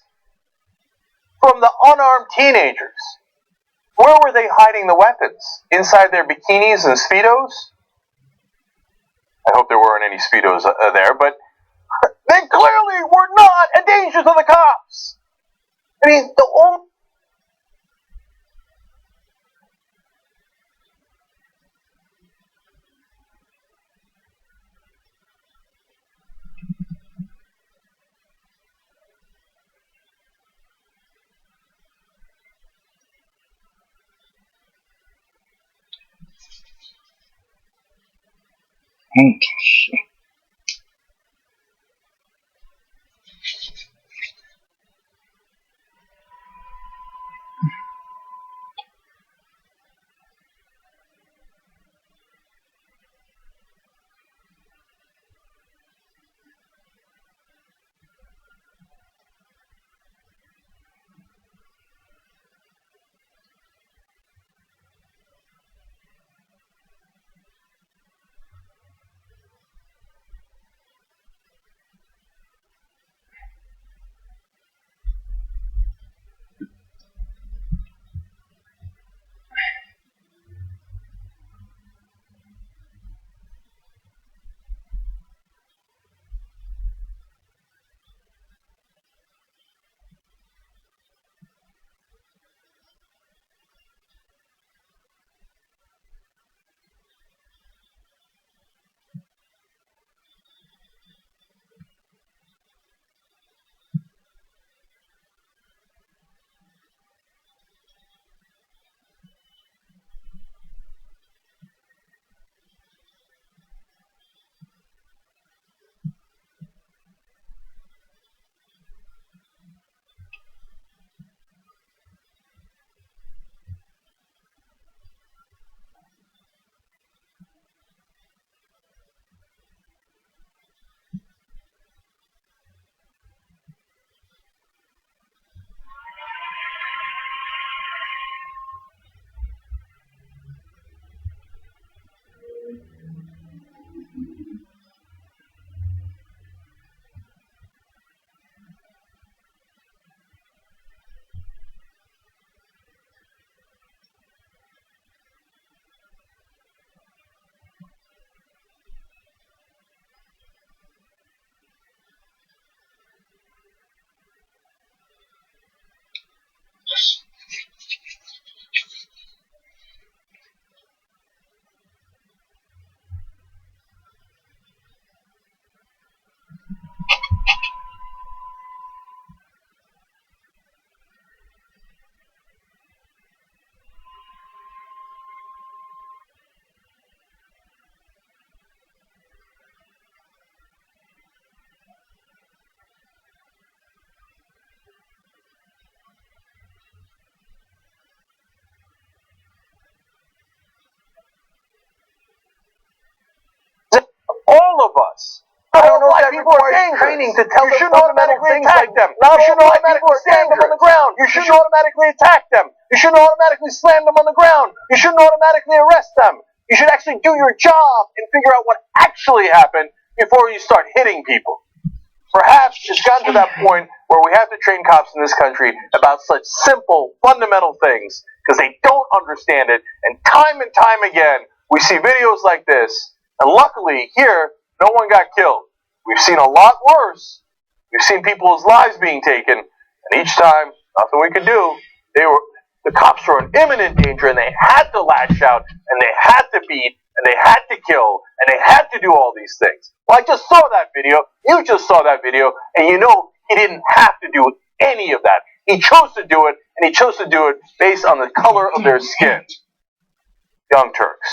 from the unarmed teenagers. Where were they hiding the weapons? Inside their bikinis and Speedos? I hope there weren't any Speedos there, but they clearly were not a danger to the cops. I mean, the only... requires training to tell them fundamental things like them. You shouldn't automatically stand them on the ground. You shouldn't automatically attack them. You shouldn't automatically slam them on the ground. You shouldn't automatically arrest them. You should actually do your job and figure out what actually happened before you start hitting people. Perhaps it's gotten to that point where we have to train cops in this country about such simple, fundamental things because they don't understand it. And time again, we see videos like this. And luckily, here, no one got killed. We've seen a lot worse. We've seen people's lives being taken. And each time, nothing we could do. The cops were in imminent danger, and they had to lash out, and they had to beat, and they had to kill, and they had to do all these things. Well, I just saw that video. You just saw that video, and you know he didn't have to do any of that. He chose to do it, and he chose to do it based on the color of their skin. Young Turks.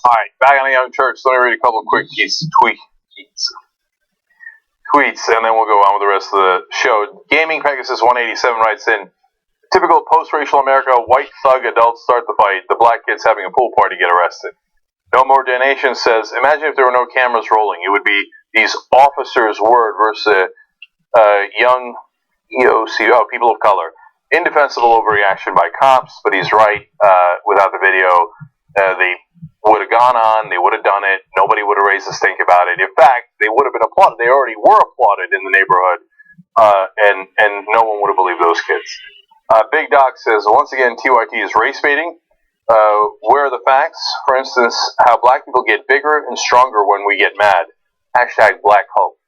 Alright, back on the Young Turks. Let me read a couple of quick tweets, and then we'll go on with the rest of the show. Gaming Pegasus 187 writes in, typical post-racial America, white thug adults start the fight, the black kids having a pool party get arrested. No More Donation says, imagine if there were no cameras rolling. It would be these officers' word versus young EOC, people of color. Indefensible overreaction by cops, but he's right. Without the video, they would have gone on, they would have done it, nobody would have raised a stink about it. In fact, they would have been applauded. They already were applauded in the neighborhood, and no one would have believed those kids. Big Doc says, once again, TYT is race baiting. Where are the facts? For instance, how black people get bigger and stronger when we get mad. Hashtag Black Hope.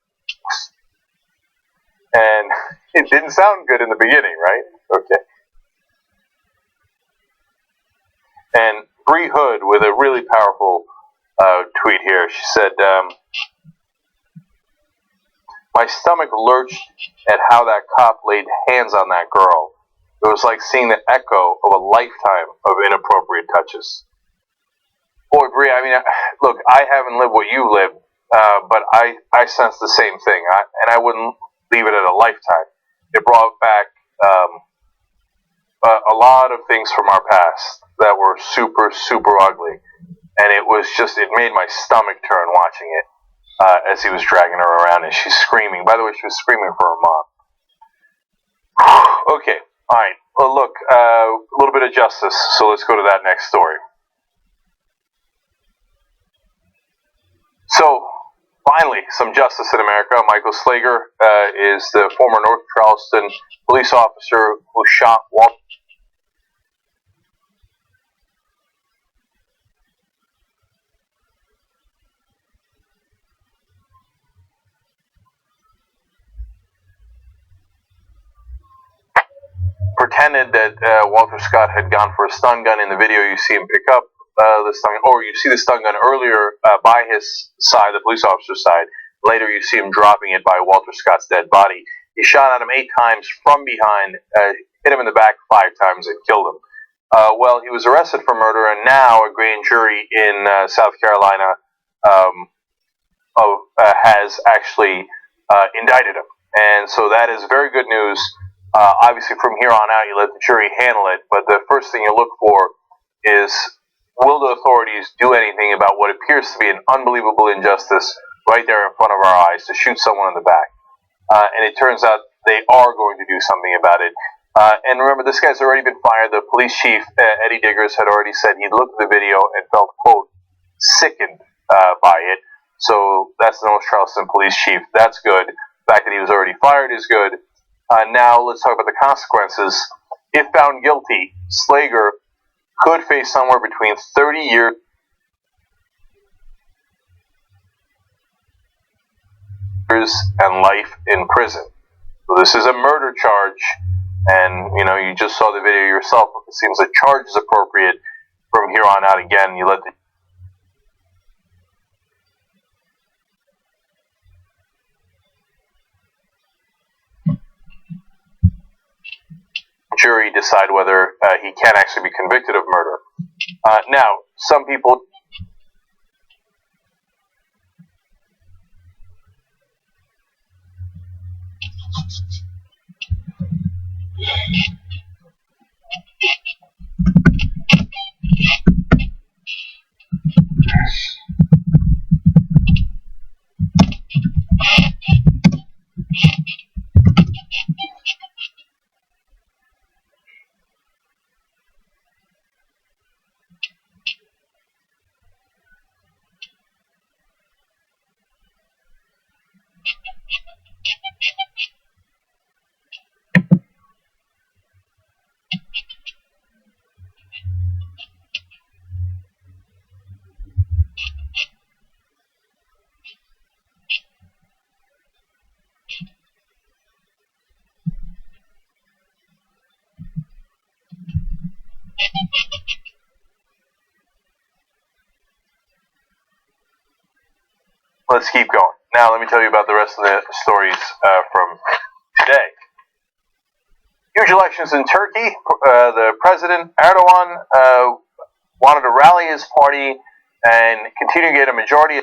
And it didn't sound good in the beginning, right? Okay. And Bree Hood with a really powerful tweet here. She said, my stomach lurched at how that cop laid hands on that girl. It was like seeing the echo of a lifetime of inappropriate touches. Boy, Bree, I mean, look, I haven't lived what you lived, but I sense the same thing, and I wouldn't leave it at a lifetime. It brought back a lot of things from our past that were super, super ugly, and it made my stomach turn watching it as he was dragging her around, and she's screaming. By the way, she was screaming for her mom. Okay, all right. Well, look, a little bit of justice, so let's go to that next story. So, finally, some justice in America. Michael Slager is the former North Charleston police officer who shot Walter. Pretended that Walter Scott had gone for a stun gun. In the video, you see him pick up the stun gun, or you see the stun gun earlier by his side, the police officer's side. Later, you see him dropping it by Walter Scott's dead body. He shot at him 8 times from behind, hit him in the back 5 times, and killed him. Well, he was arrested for murder, and now a grand jury in South Carolina has actually indicted him. And so that is very good news. Obviously, from here on out, you let the jury handle it, but the first thing you look for is, will the authorities do anything about what appears to be an unbelievable injustice right there in front of our eyes, to shoot someone in the back? And it turns out they are going to do something about it. And remember, this guy's already been fired. The police chief, Eddie Diggers, had already said he looked at the video and felt, quote, sickened by it. So that's the North Charleston police chief. That's good. The fact that he was already fired is good. Now let's talk about the consequences. If found guilty, Slager could face somewhere between 30 years and life in prison. So this is a murder charge, and you just saw the video yourself. It seems the charge is appropriate. From here on out, again, you let the jury decide whether he can actually be convicted of murder. Now, some people Let's keep going. Now let me tell you about the rest of the stories from today. Huge elections in Turkey. The President Erdogan wanted to rally his party and continue to get a majority,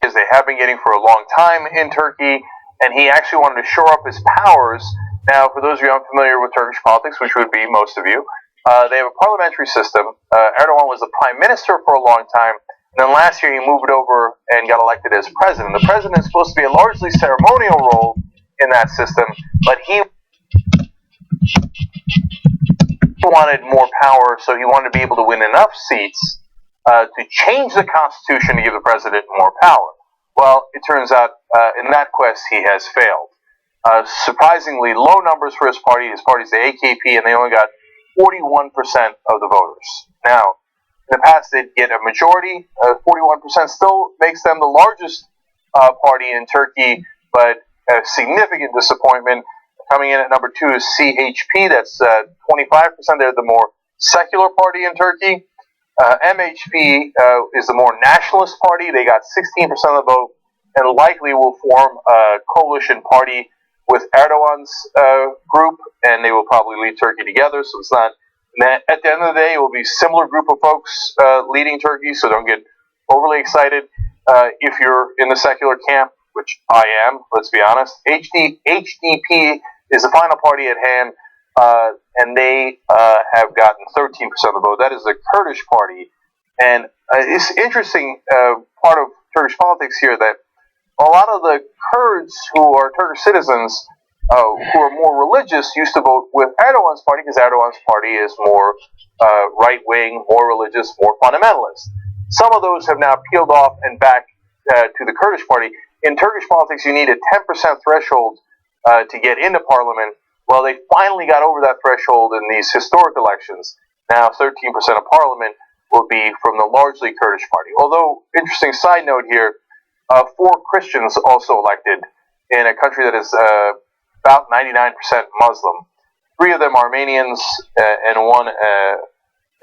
as they have been getting for a long time in Turkey, and he actually wanted to shore up his powers. Now, for those of you unfamiliar with Turkish politics, which would be most of you, they have a parliamentary system. Erdogan was the prime minister for a long time, and then last year he moved over and got elected as president. The president is supposed to be a largely ceremonial role in that system, but he wanted more power, so he wanted to be able to win enough seats to change the constitution to give the president more power. Well, it turns out in that quest he has failed. Surprisingly low numbers for his party. His party's the AKP, and they only got 41% of the voters. Now, in the past they'd get a majority. 41% still makes them the largest party in Turkey, but a significant disappointment. Coming in at number 2 is CHP. That's 25%. They're the more secular party in Turkey. MHP is the more nationalist party. They got 16% of the vote and likely will form a coalition party with Erdogan's group, and they will probably lead Turkey together. So it's not. At the end of the day, it will be a similar group of folks leading Turkey, so don't get overly excited if you're in the secular camp, which I am, let's be honest. HDP is the final party at hand, and they have gotten 13% of the vote. That is the Kurdish party. And it's interesting part of Turkish politics here that a lot of the Kurds who are Turkish citizens who are more religious used to vote with Erdogan's party because Erdogan's party is more right-wing, more religious, more fundamentalist. Some of those have now peeled off and back to the Kurdish party. In Turkish politics, you need a 10% threshold to get into parliament. Well, they finally got over that threshold in these historic elections. Now 13% of parliament will be from the largely Kurdish party. Although, interesting side note here, 4 Christians also elected in a country that is about 99% Muslim. 3 of them Armenians and 1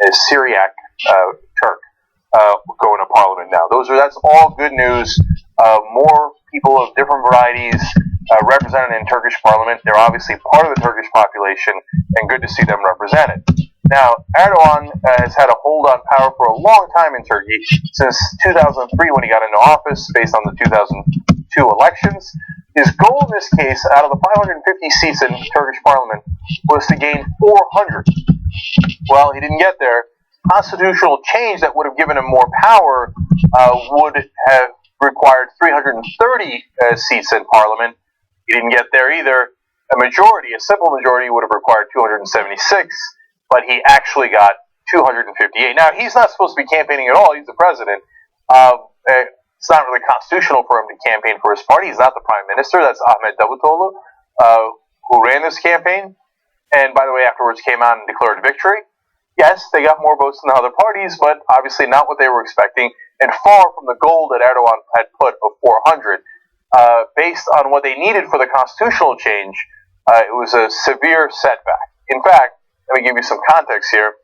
is Syriac Turk going to parliament now. That's all good news. More people of different varieties represented in Turkish parliament. They're obviously part of the Turkish population, and good to see them represented. Now, Erdogan has had a hold on power for a long time in Turkey, since 2003 when he got into office, based on the 2002 elections. His goal in this case, out of the 550 seats in Turkish parliament, was to gain 400. Well, he didn't get there. Constitutional change that would have given him more power would have required 330 seats in parliament. He didn't get there either. A simple majority, would have required 276, but he actually got 258. Now, he's not supposed to be campaigning at all. He's the president. It's not really constitutional for him to campaign for his party. He's not the prime minister. That's Ahmet Davutoğlu, who ran this campaign. And by the way, afterwards came out and declared victory. Yes, they got more votes than the other parties, but obviously not what they were expecting, and far from the goal that Erdogan had put of 400. Based on what they needed for the constitutional change, it was a severe setback. In fact, let me give you some context here.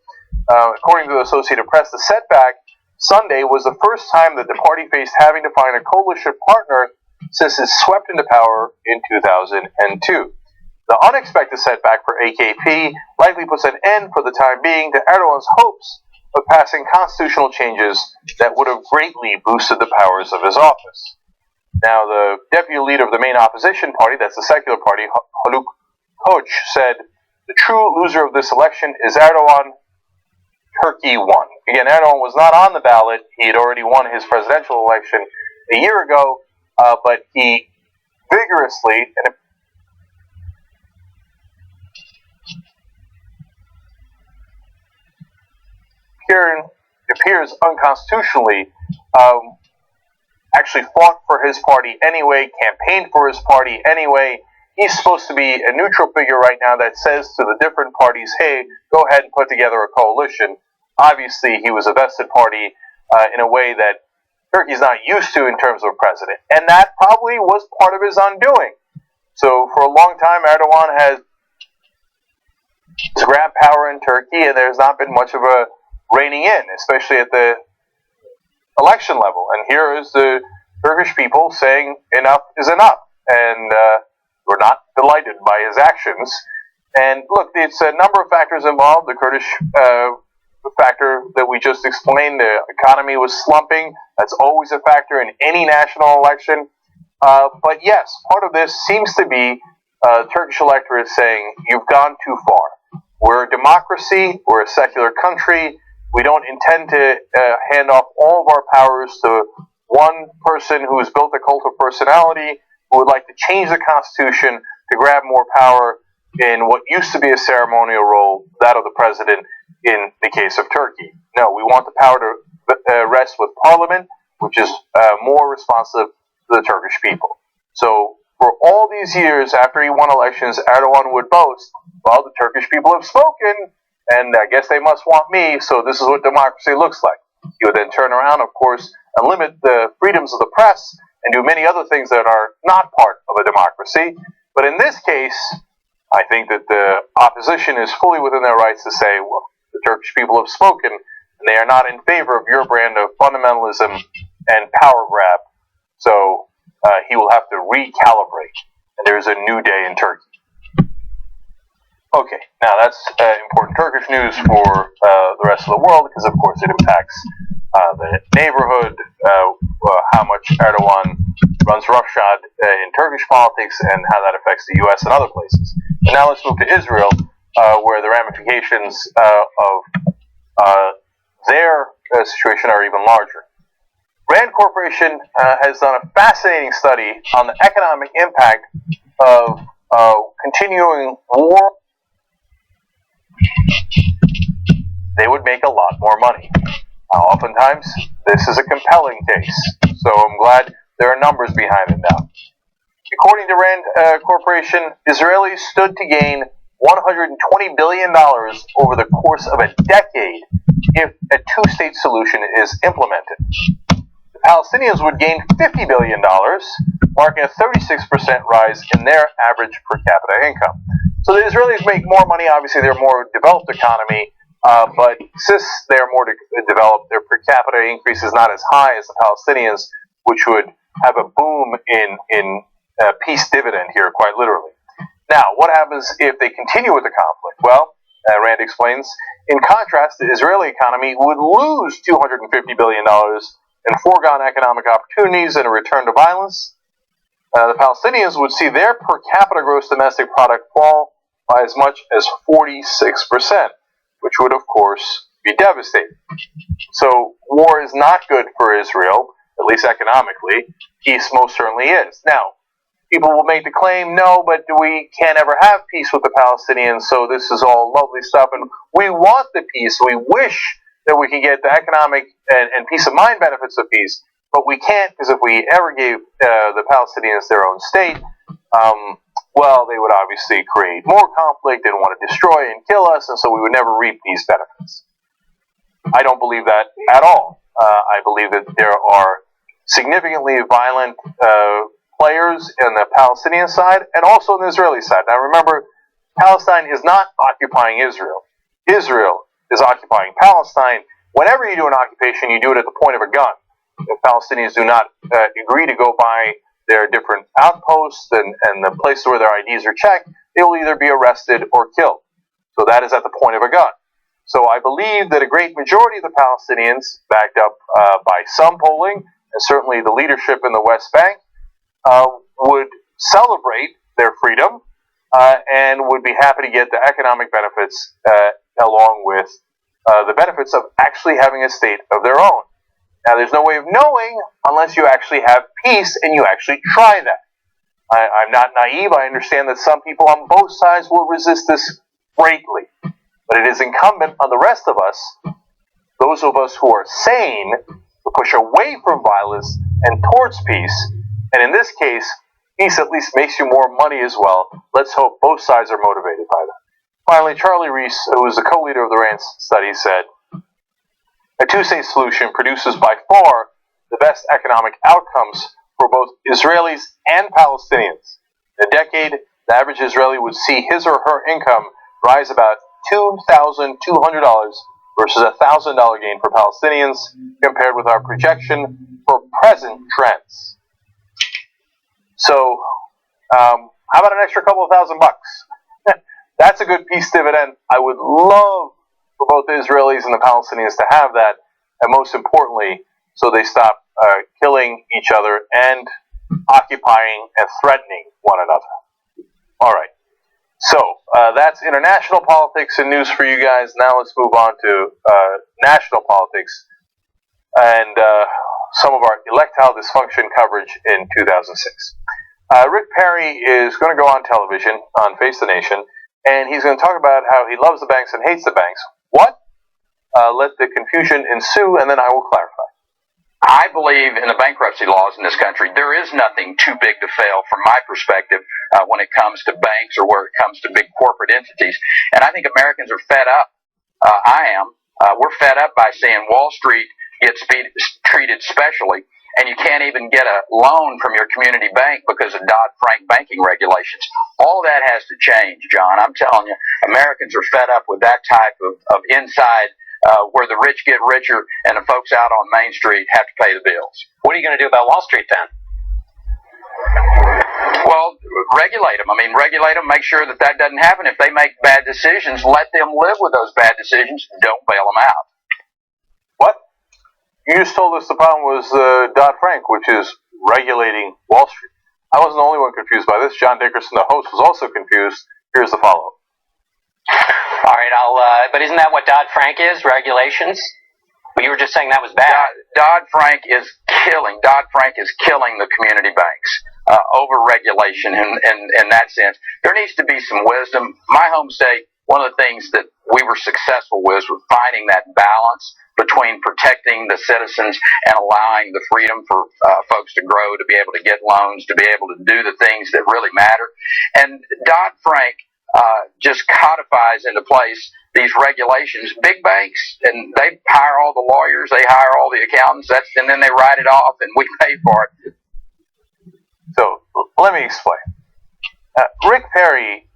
According to the Associated Press, the setback Sunday was the first time that the party faced having to find a coalition partner since it swept into power in 2002. The unexpected setback for AKP likely puts an end for the time being to Erdogan's hopes of passing constitutional changes that would have greatly boosted the powers of his office. Now, the deputy leader of the main opposition party, that's the secular party, Haluk Koç, said, "The true loser of this election is Erdogan. Turkey won." Again, Erdogan was not on the ballot. He had already won his presidential election a year ago, but he vigorously and appears unconstitutionally actually fought for his party anyway, campaigned for his party anyway. He's supposed to be a neutral figure right now that says to the different parties, hey, go ahead and put together a coalition. Obviously, he was a vested party in a way that Turkey's not used to in terms of a president. And that probably was part of his undoing. So for a long time, Erdogan has to grab power in Turkey, and there's not been much of a reining in, especially at the election level. And here is the Turkish people saying enough is enough, and we're not delighted by his actions. And look, it's a number of factors involved. The Kurdish factor that we just explained, the economy was slumping. That's always a factor in any national election. But yes, part of this seems to be the Turkish electorate saying, you've gone too far. We're a democracy, we're a secular country, we don't intend to hand off all of our powers to one person who has built a cult of personality, who would like to change the constitution to grab more power in what used to be a ceremonial role, that of the president in the case of Turkey. No, we want the power to rest with parliament, which is more responsive to the Turkish people. So for all these years after he won elections, Erdogan would boast, well, the Turkish people have spoken, and I guess they must want me, so this is what democracy looks like. He would then turn around, of course, and limit the freedoms of the press and do many other things that are not part of a democracy. But in this case, I think that the opposition is fully within their rights to say, well, the Turkish people have spoken, and they are not in favor of your brand of fundamentalism and power grab. So he will have to recalibrate, and there's a new day in Turkey. Okay, now that's important Turkish news for the rest of the world, because of course it impacts the neighborhood, how much Erdogan runs roughshod in Turkish politics, and how that affects the U.S. and other places. And now let's move to Israel, where the ramifications of their situation are even larger. Rand Corporation has done a fascinating study on the economic impact of continuing war. They would make a lot more money. Oftentimes, this is a compelling case, so I'm glad there are numbers behind it now. According to Rand Corporation, Israelis stood to gain $120 billion over the course of a decade if a two-state solution is implemented. The Palestinians would gain $50 billion, marking a 36% rise in their average per capita income. So the Israelis make more money. Obviously, they're a more developed economy, but since they're more developed, their per capita increase is not as high as the Palestinians, which would have a boom in peace dividend here, quite literally. Now, what happens if they continue with the conflict? Well, Rand explains, in contrast, the Israeli economy would lose $250 billion in foregone economic opportunities and a return to violence. The Palestinians would see their per capita gross domestic product fall by as much as 46%, which would, of course, be devastating. So war is not good for Israel, at least economically. Peace most certainly is. Now, people will make the claim, no, but we can't ever have peace with the Palestinians, so this is all lovely stuff, and we want the peace. We wish that we can get the economic and peace of mind benefits of peace, but we can't, because if we ever gave the Palestinians their own state, well, they would obviously create more conflict and want to destroy and kill us, and so we would never reap these benefits. I don't believe that at all. I believe that there are significantly violent players in the Palestinian side and also on the Israeli side. Now remember, Palestine is not occupying Israel. Israel is occupying Palestine. Whenever you do an occupation, you do it at the point of a gun. If Palestinians do not agree to go by their different outposts and the places where their IDs are checked, they will either be arrested or killed. So that is at the point of a gun. So I believe that a great majority of the Palestinians, backed up by some polling, and certainly the leadership in the West Bank, would celebrate their freedom and would be happy to get the economic benefits along with the benefits of actually having a state of their own. Now, there's no way of knowing unless you actually have peace and you actually try that. I'm not naive. I understand that some people on both sides will resist this greatly. But it is incumbent on the rest of us, those of us who are sane, to push away from violence and towards peace. And in this case, peace at least makes you more money as well. Let's hope both sides are motivated by that. Finally, Charlie Reese, who was the co-leader of the RAND study, said, a two-state solution produces by far the best economic outcomes for both Israelis and Palestinians. In a decade, the average Israeli would see his or her income rise about $2,200 versus a $1,000 gain for Palestinians, compared with our projection for present trends. So, how about an extra couple of $1,000 bucks? That's a good peace dividend. I would love for both the Israelis and the Palestinians to have that, and most importantly, so they stop killing each other and occupying and threatening one another. All right. So, that's international politics and news for you guys. Now let's move on to national politics and some of our electile dysfunction coverage in 2006. Rick Perry is going to go on television on Face the Nation, and he's going to talk about how he loves the banks and hates the banks. What? Let the confusion ensue, and then I will clarify. I believe in the bankruptcy laws in this country. There is nothing too big to fail from my perspective when it comes to banks or where it comes to big corporate entities. And I think Americans are fed up. I am. We're fed up by seeing Wall Street get treated specially, and you can't even get a loan from your community bank because of Dodd-Frank banking regulations. All that has to change, John. I'm telling you, Americans are fed up with that type of inside where the rich get richer and the folks out on Main Street have to pay the bills. What are you going to do about Wall Street then? Well, regulate them. I mean, regulate them, make sure that doesn't happen. If they make bad decisions, let them live with those bad decisions. Don't bail them out. What? You just told us the problem was Dodd-Frank, which is regulating Wall Street. I wasn't the only one confused by this. John Dickerson, the host, was also confused. Here's the follow-up. All right, but isn't that what Dodd-Frank is, regulations? Well, you were just saying that was bad. Dodd-Frank is killing the community banks. Over-regulation in that sense. There needs to be some wisdom. My home state, one of the things that we were successful with was finding that balance between protecting the citizens and allowing the freedom for folks to grow, to be able to get loans, to be able to do the things that really matter. And Dodd-Frank just codifies into place these regulations. Big banks, and they hire all the lawyers, they hire all the accountants, and then they write it off, and we pay for it. So, let me explain. Rick Perry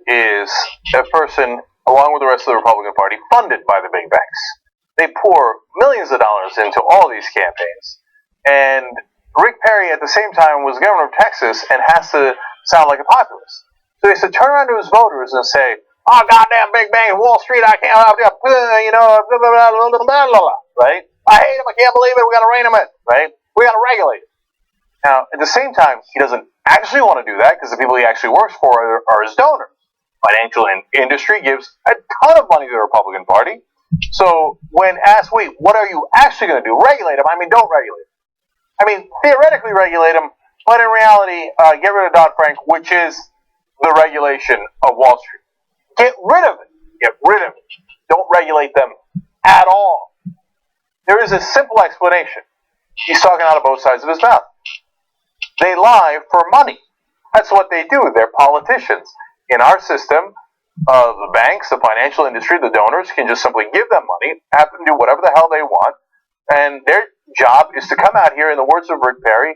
is a person, along with the rest of the Republican Party, funded by the big banks. They pour millions of dollars into all these campaigns. And Rick Perry, at the same time, was governor of Texas and has to sound like a populist. So he has to turn around to his voters and say, oh, goddamn big bank, Wall Street, I can't, blah, blah, blah, right? I hate them, I can't believe it, we gotta rein them in, right? We gotta regulate it. Now, at the same time, he doesn't actually want to do that because the people he actually works for are his donors. Financial industry gives a ton of money to the Republican Party. So when asked, wait, what are you actually going to do? Regulate them? I mean, don't regulate them. I mean, theoretically regulate them, but in reality, get rid of Dodd-Frank, which is the regulation of Wall Street. Get rid of it. Get rid of it. Don't regulate them at all. There is a simple explanation. He's talking out of both sides of his mouth. They lie for money. That's what they do. They're politicians. In our system, the banks, the financial industry, the donors can just simply give them money, have them do whatever the hell they want, and their job is to come out here, in the words of Rick Perry,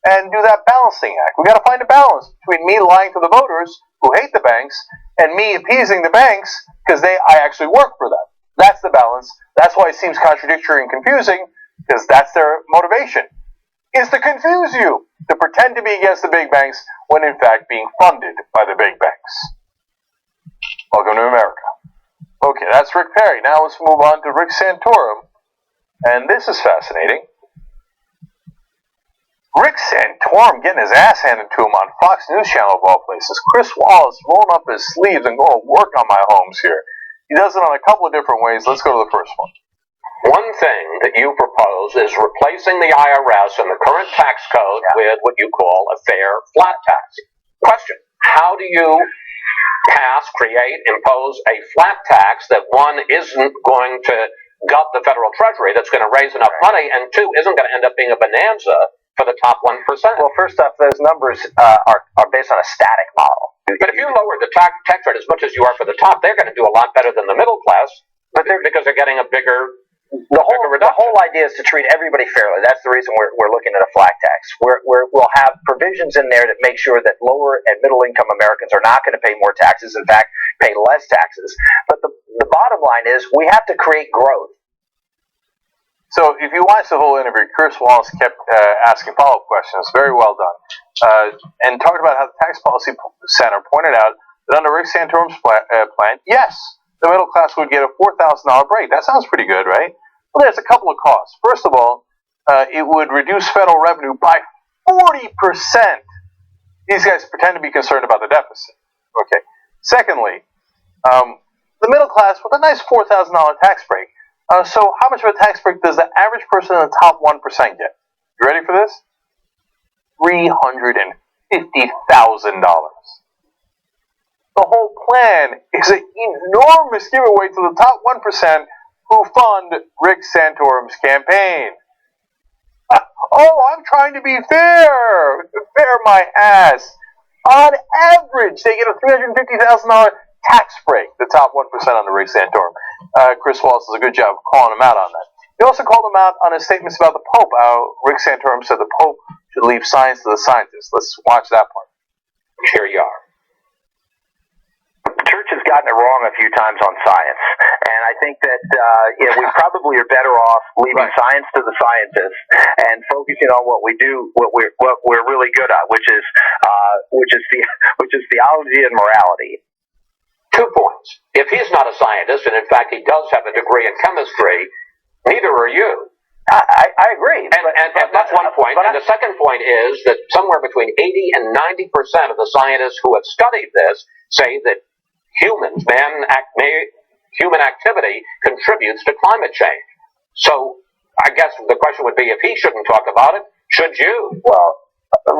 and do that balancing act. We've got to find a balance between me lying to the voters who hate the banks and me appeasing the banks because I actually work for them. That's the balance. That's why it seems contradictory and confusing, because that's their motivation, is to confuse you, to pretend to be against the big banks when in fact being funded by the big banks. Welcome to America. Okay, that's Rick Perry. Now let's move on to Rick Santorum. And this is fascinating. Rick Santorum getting his ass handed to him on Fox News Channel of all places. Chris Wallace rolling up his sleeves and going to work on my Holmes here. He does it on a couple of different ways. Let's go to the first one. One thing that you propose is replacing the IRS and the current tax code with what you call a fair flat tax. Question: how do you impose a flat tax that, one, isn't going to gut the federal treasury, that's going to raise enough money, and two, isn't going to end up being a bonanza for the top 1%? Well, first off, those numbers are based on a static model. But if you lower the tax rate as much as you are for the top, they're going to do a lot better than the middle class, because they're getting a bigger reduction. The whole idea is to treat everybody fairly. That's the reason we're looking at a flat tax. We'll have provisions in there that make sure that lower and middle income Americans are not going to pay more taxes. In fact, pay less taxes. But the bottom line is we have to create growth. So if you watch the whole interview, Chris Wallace kept asking follow-up questions. Very well done. And talked about how the Tax Policy Center pointed out that under Rick Santorum's plan, yes, the middle class would get a $4,000 break. That sounds pretty good, right? Well, there's a couple of costs. First of all, it would reduce federal revenue by 40%. These guys pretend to be concerned about the deficit. Okay. Secondly, the middle class with a nice $4,000 tax break. So how much of a tax break does the average person in the top 1% get? You ready for this? $350,000. The whole plan is an enormous giveaway to the top 1% who fund Rick Santorum's campaign. Oh, I'm trying to be fair. Fair my ass. On average, they get a $350,000 tax break, the top 1% under Rick Santorum. Chris Wallace does a good job of calling him out on that. He also called him out on his statements about the Pope. Rick Santorum said the Pope should leave science to the scientists. Let's watch that part. Here you are. The church has gotten it wrong a few times on science, and I think that we probably are better off leaving science to the scientists and focusing on what we do, what we're really good at, which is theology and morality. 2 points. If he's not a scientist, and in fact he does have a degree in chemistry, neither are you. I agree. And that's one point. And the second point is that somewhere between 80 and 90% of the scientists who have studied this say that human activity contributes to climate change. So I guess the question would be, if he shouldn't talk about it, should you? Well,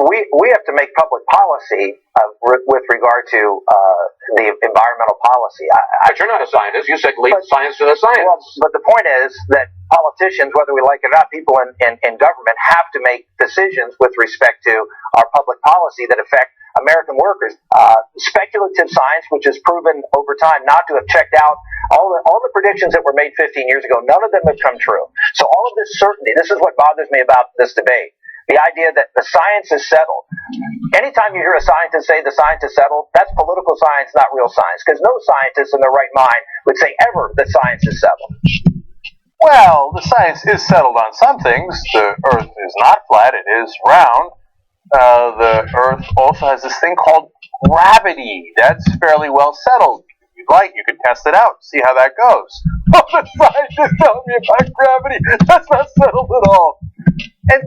we have to make public policy with regard to the environmental policy. But you're not a scientist. You said leave science to the scientists. Well, but the point is that politicians, whether we like it or not, people in government have to make decisions with respect to our public policy that affect American workers. Speculative science, which has proven over time not to have checked out all the predictions that were made 15 years ago, none of them have come true. So all of this certainty, this is what bothers me about this debate. The idea that the science is settled. Anytime you hear a scientist say the science is settled, that's political science, not real science. Because no scientist in their right mind would say ever that science is settled. Well, the science is settled on some things. The Earth is not flat, it is round. The Earth also has this thing called gravity. That's fairly well settled. If you'd like, you could test it out, see how that goes. Oh, the scientists telling me about gravity. That's not settled at all. And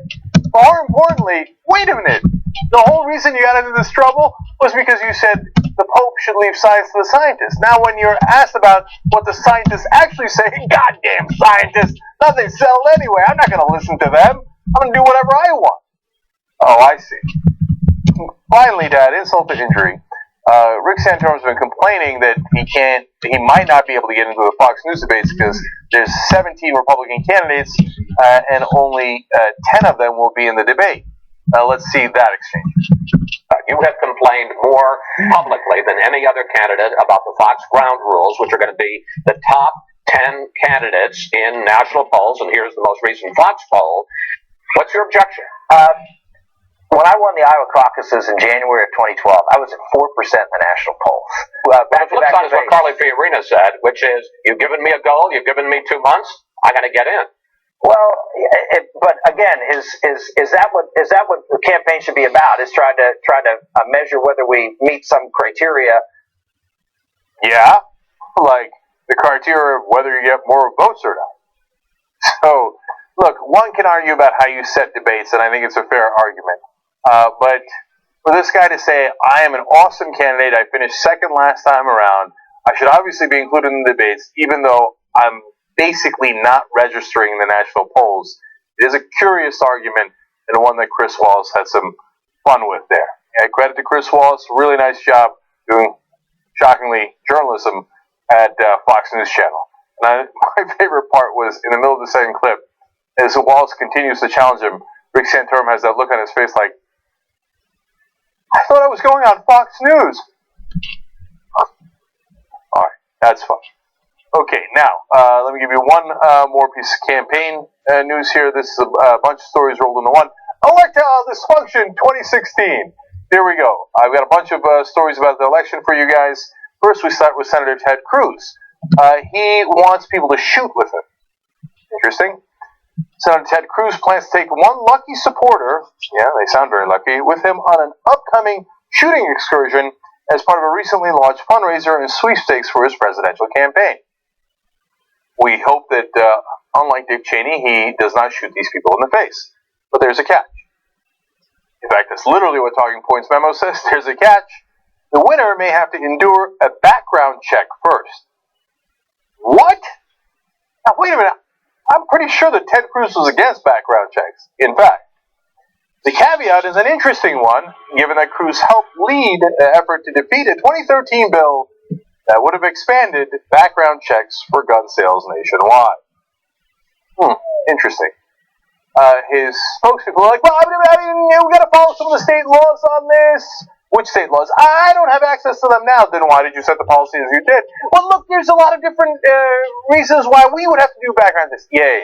more importantly, wait a minute. The whole reason you got into this trouble was because you said the Pope should leave science to the scientists. Now when you're asked about what the scientists actually say, goddamn scientists, nothing settled anyway. I'm not going to listen to them. I'm going to do whatever I want. Oh, I see. Finally, Dad, insult to injury. Rick Santorum's been complaining that he might not be able to get into the Fox News debates because there's 17 Republican candidates and only 10 of them will be in the debate. Let's see that exchange. You have complained more publicly than any other candidate about the Fox ground rules, which are going to be the top 10 candidates in national polls, and here's the most recent Fox poll. What's your objection? When I won the Iowa caucuses in January of 2012, I was at 4% in the national polls. The flip side is what Carly Fiorina said, which is, you've given me a goal, you've given me 2 months, I got to get in. Well, but again, is that what the campaign should be about? Is try to measure whether we meet some criteria? Yeah, like the criteria of whether you get more votes or not. So, look, one can argue about how you set debates, and I think it's a fair argument. But for this guy to say, I am an awesome candidate, I finished second last time around, I should obviously be included in the debates, even though I'm basically not registering in the national polls, it is a curious argument and one that Chris Wallace had some fun with there. Yeah, credit to Chris Wallace, really nice job doing, shockingly, journalism at Fox News Channel. And my favorite part was, in the middle of the second clip, as Wallace continues to challenge him, Rick Santorum has that look on his face like, I thought I was going on Fox News. Alright, that's fun. Okay, now, let me give you one more piece of campaign news here. This is a bunch of stories rolled into one. Electoral dysfunction 2016. Here we go. I've got a bunch of stories about the election for you guys. First, we start with Senator Ted Cruz. He wants people to shoot with him. Interesting. Senator Ted Cruz plans to take one lucky supporter, yeah, they sound very lucky, with him on an upcoming shooting excursion as part of a recently launched fundraiser and sweepstakes for his presidential campaign. We hope that, unlike Dick Cheney, he does not shoot these people in the face. But there's a catch. In fact, that's literally what Talking Points memo says. There's a catch. The winner may have to endure a background check first. What? Now, wait a minute. I'm pretty sure that Ted Cruz was against background checks. In fact, the caveat is an interesting one, given that Cruz helped lead the effort to defeat a 2013 bill that would have expanded background checks for gun sales nationwide. Interesting. His spokespeople were like, well, I mean, we've got to follow some of the state laws on this. Which state laws? I don't have access to them now. Then why did you set the policy as you did? Well, look, there's a lot of different reasons why we would have to do background checks. Yeah.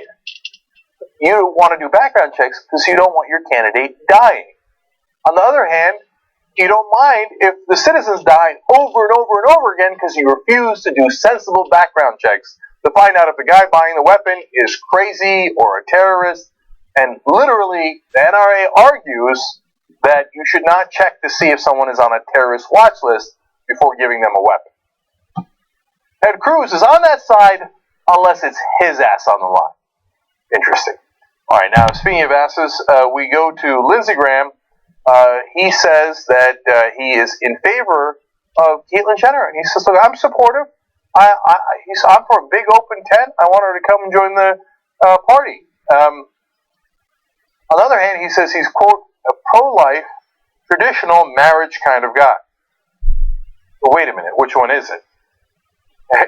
You want to do background checks because you don't want your candidate dying. On the other hand, you don't mind if the citizens die over and over and over again because you refuse to do sensible background checks to find out if the guy buying the weapon is crazy or a terrorist. And literally, the NRA argues that you should not check to see if someone is on a terrorist watch list before giving them a weapon. Ted Cruz is on that side unless it's his ass on the line. Interesting. All right, now speaking of asses, we go to Lindsey Graham. He says that he is in favor of Caitlyn Jenner. And he says, look, I'm supportive. I'm for a big open tent. I want her to come and join the party. On the other hand, he says he's, quote, a pro-life, traditional marriage kind of guy. But wait a minute, which one is it?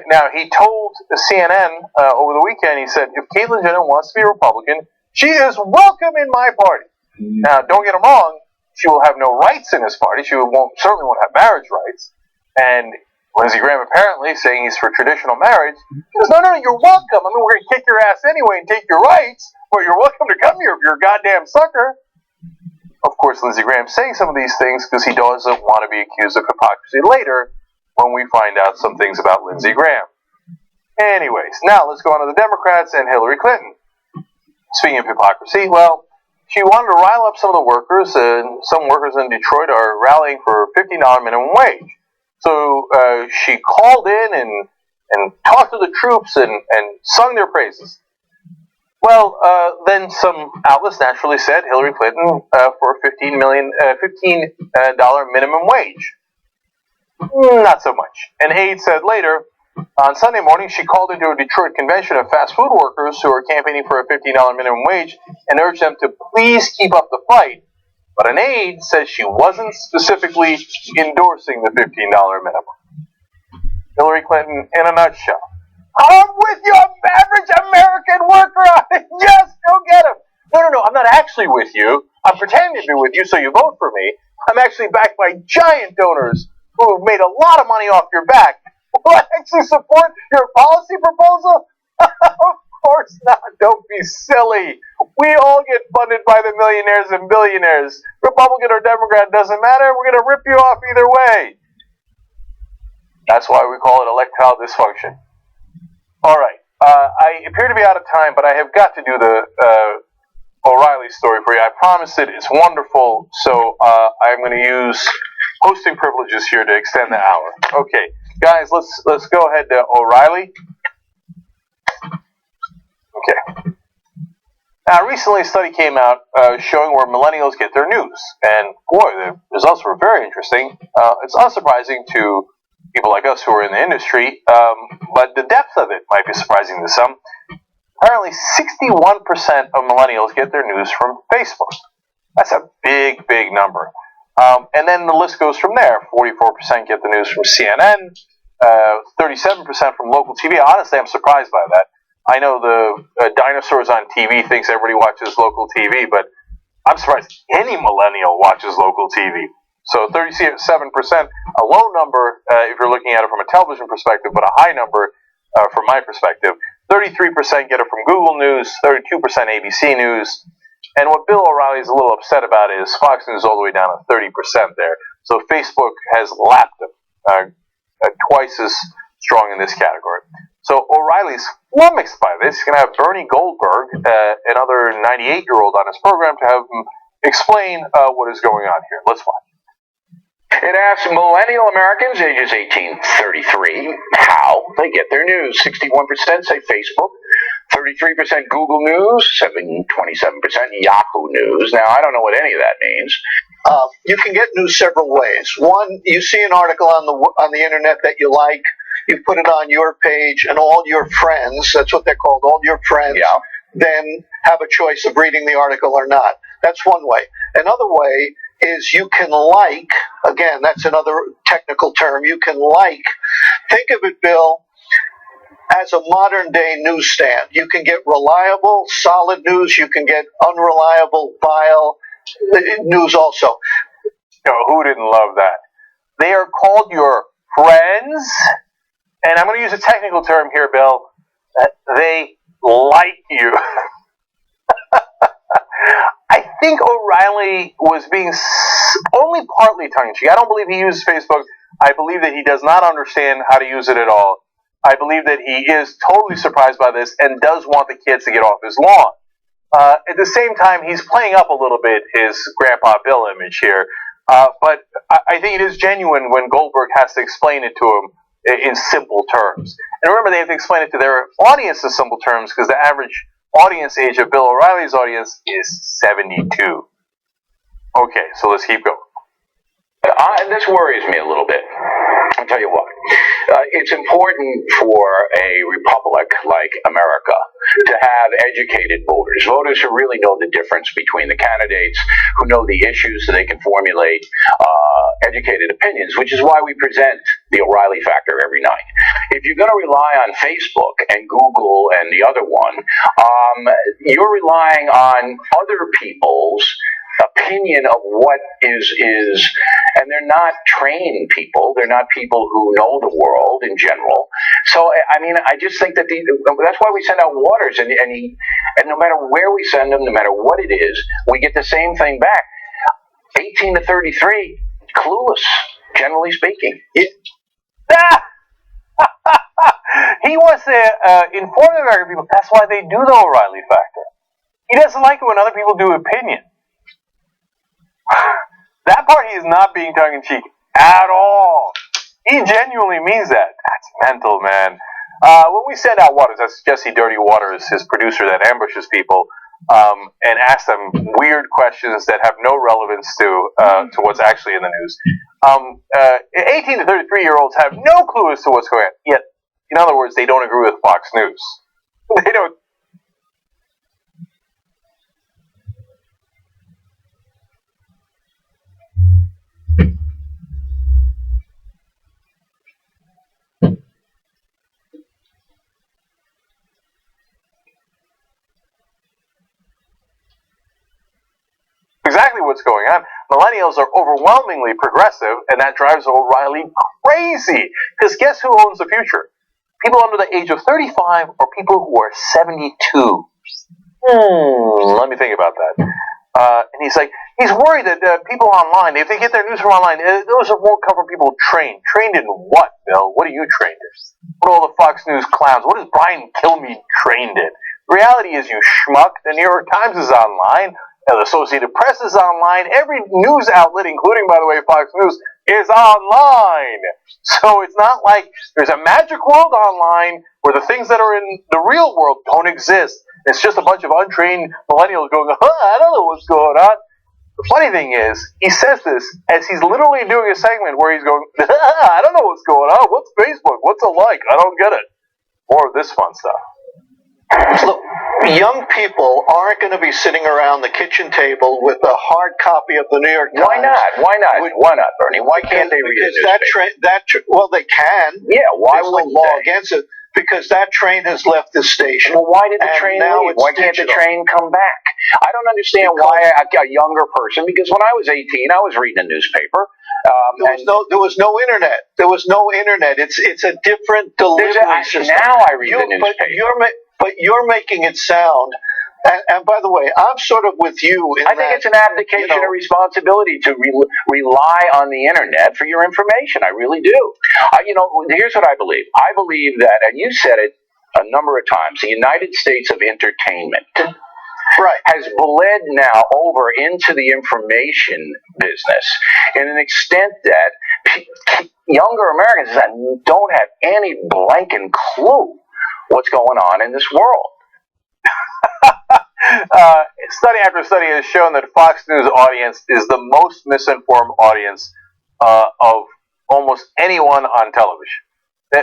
Now, he told CNN over the weekend, he said, if Caitlyn Jenner wants to be a Republican, she is welcome in my party. Now, don't get him wrong, she will have no rights in his party. She certainly won't have marriage rights. And Lindsey Graham apparently saying he's for traditional marriage. He goes, no, you're welcome. I mean, we're going to kick your ass anyway and take your rights, but you're welcome to come here if you're a goddamn sucker. Of course, Lindsey Graham's saying some of these things because he doesn't want to be accused of hypocrisy later when we find out some things about Lindsey Graham. Anyways, now let's go on to the Democrats and Hillary Clinton. Speaking of hypocrisy, well, she wanted to rile up some of the workers, and some workers in Detroit are rallying for a $15 minimum wage. So she called in and talked to the troops and sung their praises. Well, then some outlets naturally said Hillary Clinton for a $15 minimum wage. Not so much. An aide said later, on Sunday morning, she called into a Detroit convention of fast food workers who are campaigning for a $15 minimum wage and urged them to please keep up the fight. But an aide says she wasn't specifically endorsing the $15 minimum. Hillary Clinton, in a nutshell. I'm with you, average American worker. Yes, go get him. No, I'm not actually with you. I'm pretending to be with you so you vote for me. I'm actually backed by giant donors who have made a lot of money off your back. Will I actually support your policy proposal? Of course not. Don't be silly. We all get funded by the millionaires and billionaires. Republican or Democrat, doesn't matter. We're going to rip you off either way. That's why we call it electoral dysfunction. All right. I appear to be out of time, but I have got to do the O'Reilly story for you. I promised it. It's wonderful. So I'm going to use hosting privileges here to extend the hour. Okay, guys, let's go ahead to O'Reilly. Okay. Now, recently a study came out showing where millennials get their news. And boy, the results were very interesting. It's unsurprising to people like us who are in the industry, but the depth of it might be surprising to some. Apparently, 61% of millennials get their news from Facebook. That's a big, big number. And then the list goes from there. 44% get the news from CNN, 37% from local TV. Honestly, I'm surprised by that. I know the dinosaurs on TV thinks everybody watches local TV, but I'm surprised any millennial watches local TV. So 37%, a low number if you're looking at it from a television perspective, but a high number from my perspective. 33% get it from Google News, 32% ABC News. And what Bill O'Reilly is a little upset about is Fox News all the way down to 30% there. So Facebook has lapped them twice as strong in this category. So O'Reilly's flummoxed by this. He's going to have Bernie Goldberg, another 98-year-old, on his program to have him explain what is going on here. Let's watch. It asks millennial Americans ages 18-33 how they get their news. 61% say Facebook, 33% Google News, 27% Yahoo News. Now, I don't know what any of that means. You can get news several ways. One, you see an article on the internet that you like, you put it on your page, and all your friends, that's what they're called, all your friends, then have a choice of reading the article or not. That's one way. Another way is you can like, again, that's another technical term, you can like, think of it, Bill, as a modern day newsstand. You can get reliable, solid news, you can get unreliable, vile news also. Who didn't love that? They are called your friends, and I'm going to use a technical term here, Bill. They like you. I think O'Reilly was being only partly tongue-in-cheek. I don't believe he uses Facebook. I believe that he does not understand how to use it at all. I believe that he is totally surprised by this and does want the kids to get off his lawn. At the same time, he's playing up a little bit his Grandpa Bill image here. But I think it is genuine when Goldberg has to explain it to him in simple terms. And remember, they have to explain it to their audience in simple terms because the average audience age of Bill O'Reilly's audience is 72. Okay, so let's keep going. This worries me a little bit. I'll tell you why. It's important for a republic like America to have educated voters who really know the difference between the candidates, who know the issues so they can formulate educated opinions, which is why we present the O'Reilly Factor every night. If you're going to rely on Facebook and Google and the other one, you're relying on other people's opinion of what is, and they're not trained people. They're not people who know the world in general. So, I mean, I just think that that's why we send out waters, and no matter where we send them, no matter what it is, we get the same thing back. 18 to 33, clueless, generally speaking. He wants to inform the American people. That's why they do the O'Reilly Factor. He doesn't like it when other people do opinion. That part he is not being tongue-in-cheek at all. He genuinely means that. That's mental, man. When we send out waters, that's Jesse Dirty Waters, his producer that ambushes people, and asks them weird questions that have no relevance to what's actually in the news. 18 to 33-year-olds have no clue as to what's going on. Yet, in other words, they don't agree with Fox News. They don't. Exactly what's going on. Millennials are overwhelmingly progressive, and that drives O'Reilly crazy. Because guess who owns the future? People under the age of 35 or people who are 72. Let me think about that. And he's like, he's worried that people online, if they get their news from online, those won't come from people trained. Trained in what, Bill? What are you trained in? What are all the Fox News clowns? What is Brian Kilmeade trained in? The reality is, you schmuck, the New York Times is online. The Associated Press is online. Every news outlet, including, by the way, Fox News, is online. So it's not like there's a magic world online where the things that are in the real world don't exist. It's just a bunch of untrained millennials going, I don't know what's going on. The funny thing is, he says this as he's literally doing a segment where he's going, I don't know what's going on. What's Facebook? What's a like? I don't get it. More of this fun stuff. Look, young people aren't going to be sitting around the kitchen table with a hard copy of the New York Times. Why not? Why not, Bernie? Why can't they read it? Well, they can. Yeah, why There's wouldn't no law they? against it? Because that train has left the station. Well, why did the train leave? Why can't the train come back? I don't understand why a younger person, because when I was 18, I was reading a newspaper. There was no internet. There was no internet. It's a different delivery system. Now I read the newspaper. But you're making it sound And by the way, I'm sort of with you. I think it's an abdication of responsibility to rely on the internet for your information. I really do. Here's what I believe. I believe that, and you said it a number of times, the United States of entertainment has bled now over into the information business in an extent that younger Americans don't have any blanking clue what's going on in this world. Study after study has shown that Fox News audience is the most misinformed audience of almost anyone on television.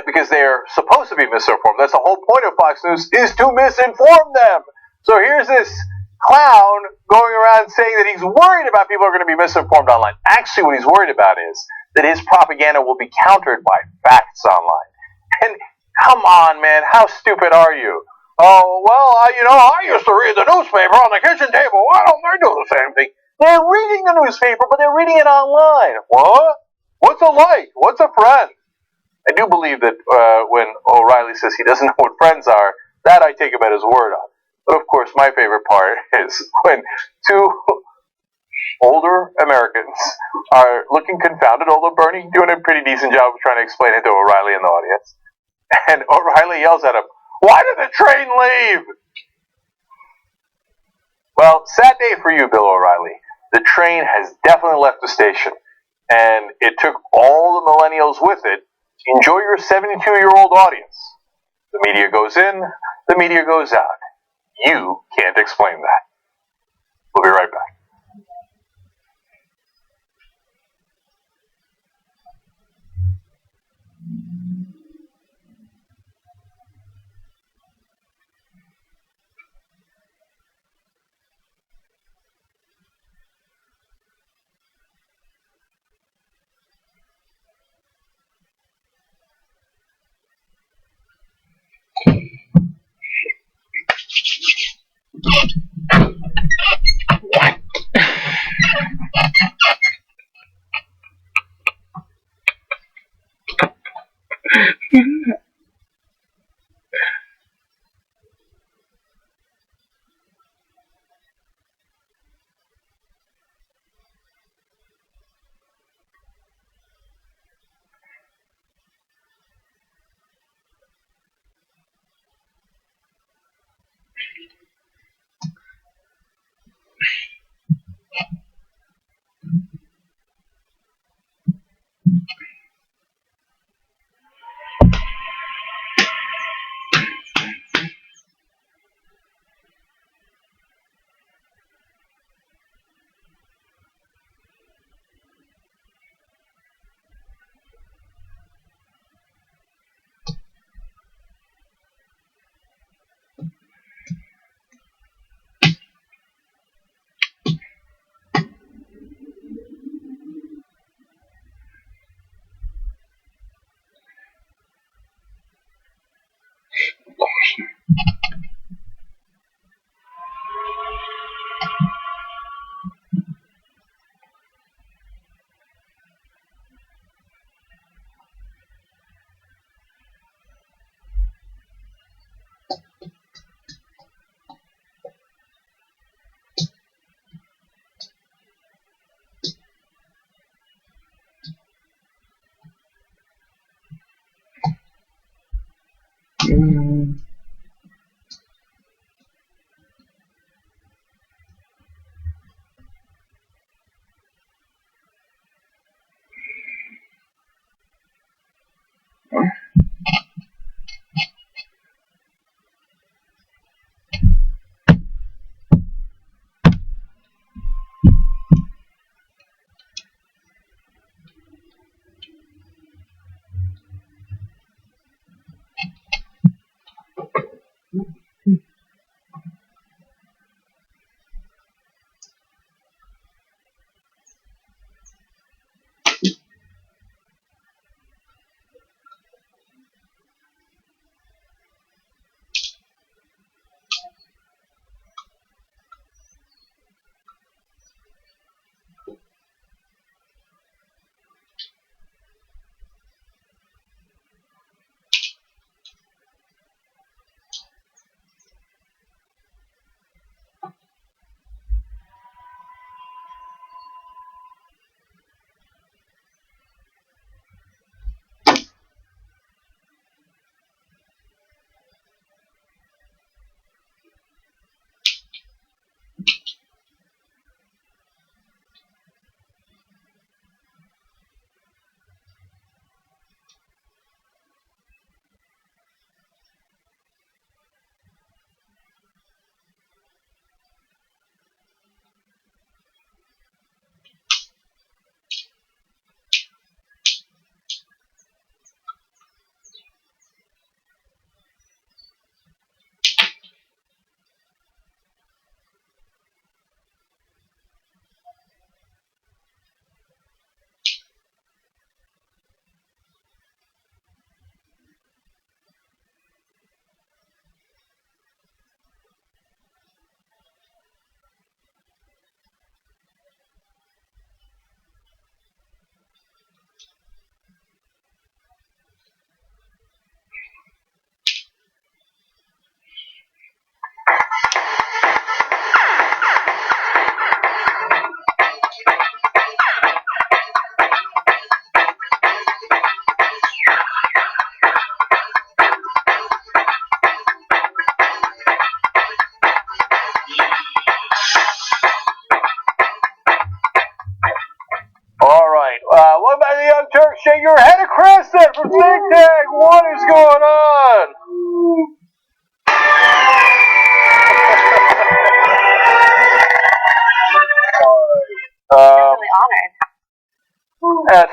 Because they're supposed to be misinformed. That's the whole point of Fox News, is to misinform them. So here's this clown going around saying that he's worried about people are going to be misinformed online. Actually, what he's worried about is that his propaganda will be countered by facts online. And come on, man, how stupid are you? Oh, well, I used to read the newspaper on the kitchen table. Why don't they do the same thing? They're reading the newspaper, but they're reading it online. What? What's a like? What's a friend? I do believe that when O'Reilly says he doesn't know what friends are, that I take him at his word on. But of course, my favorite part is when two older Americans are looking confounded, although Bernie doing a pretty decent job of trying to explain it to O'Reilly in the audience. And O'Reilly yells at him, "Why did the train leave?" Well, sad day for you, Bill O'Reilly. The train has definitely left the station, and it took all the millennials with it. Enjoy your 72-year-old audience. The media goes in, the media goes out. You can't explain that. We'll be right back.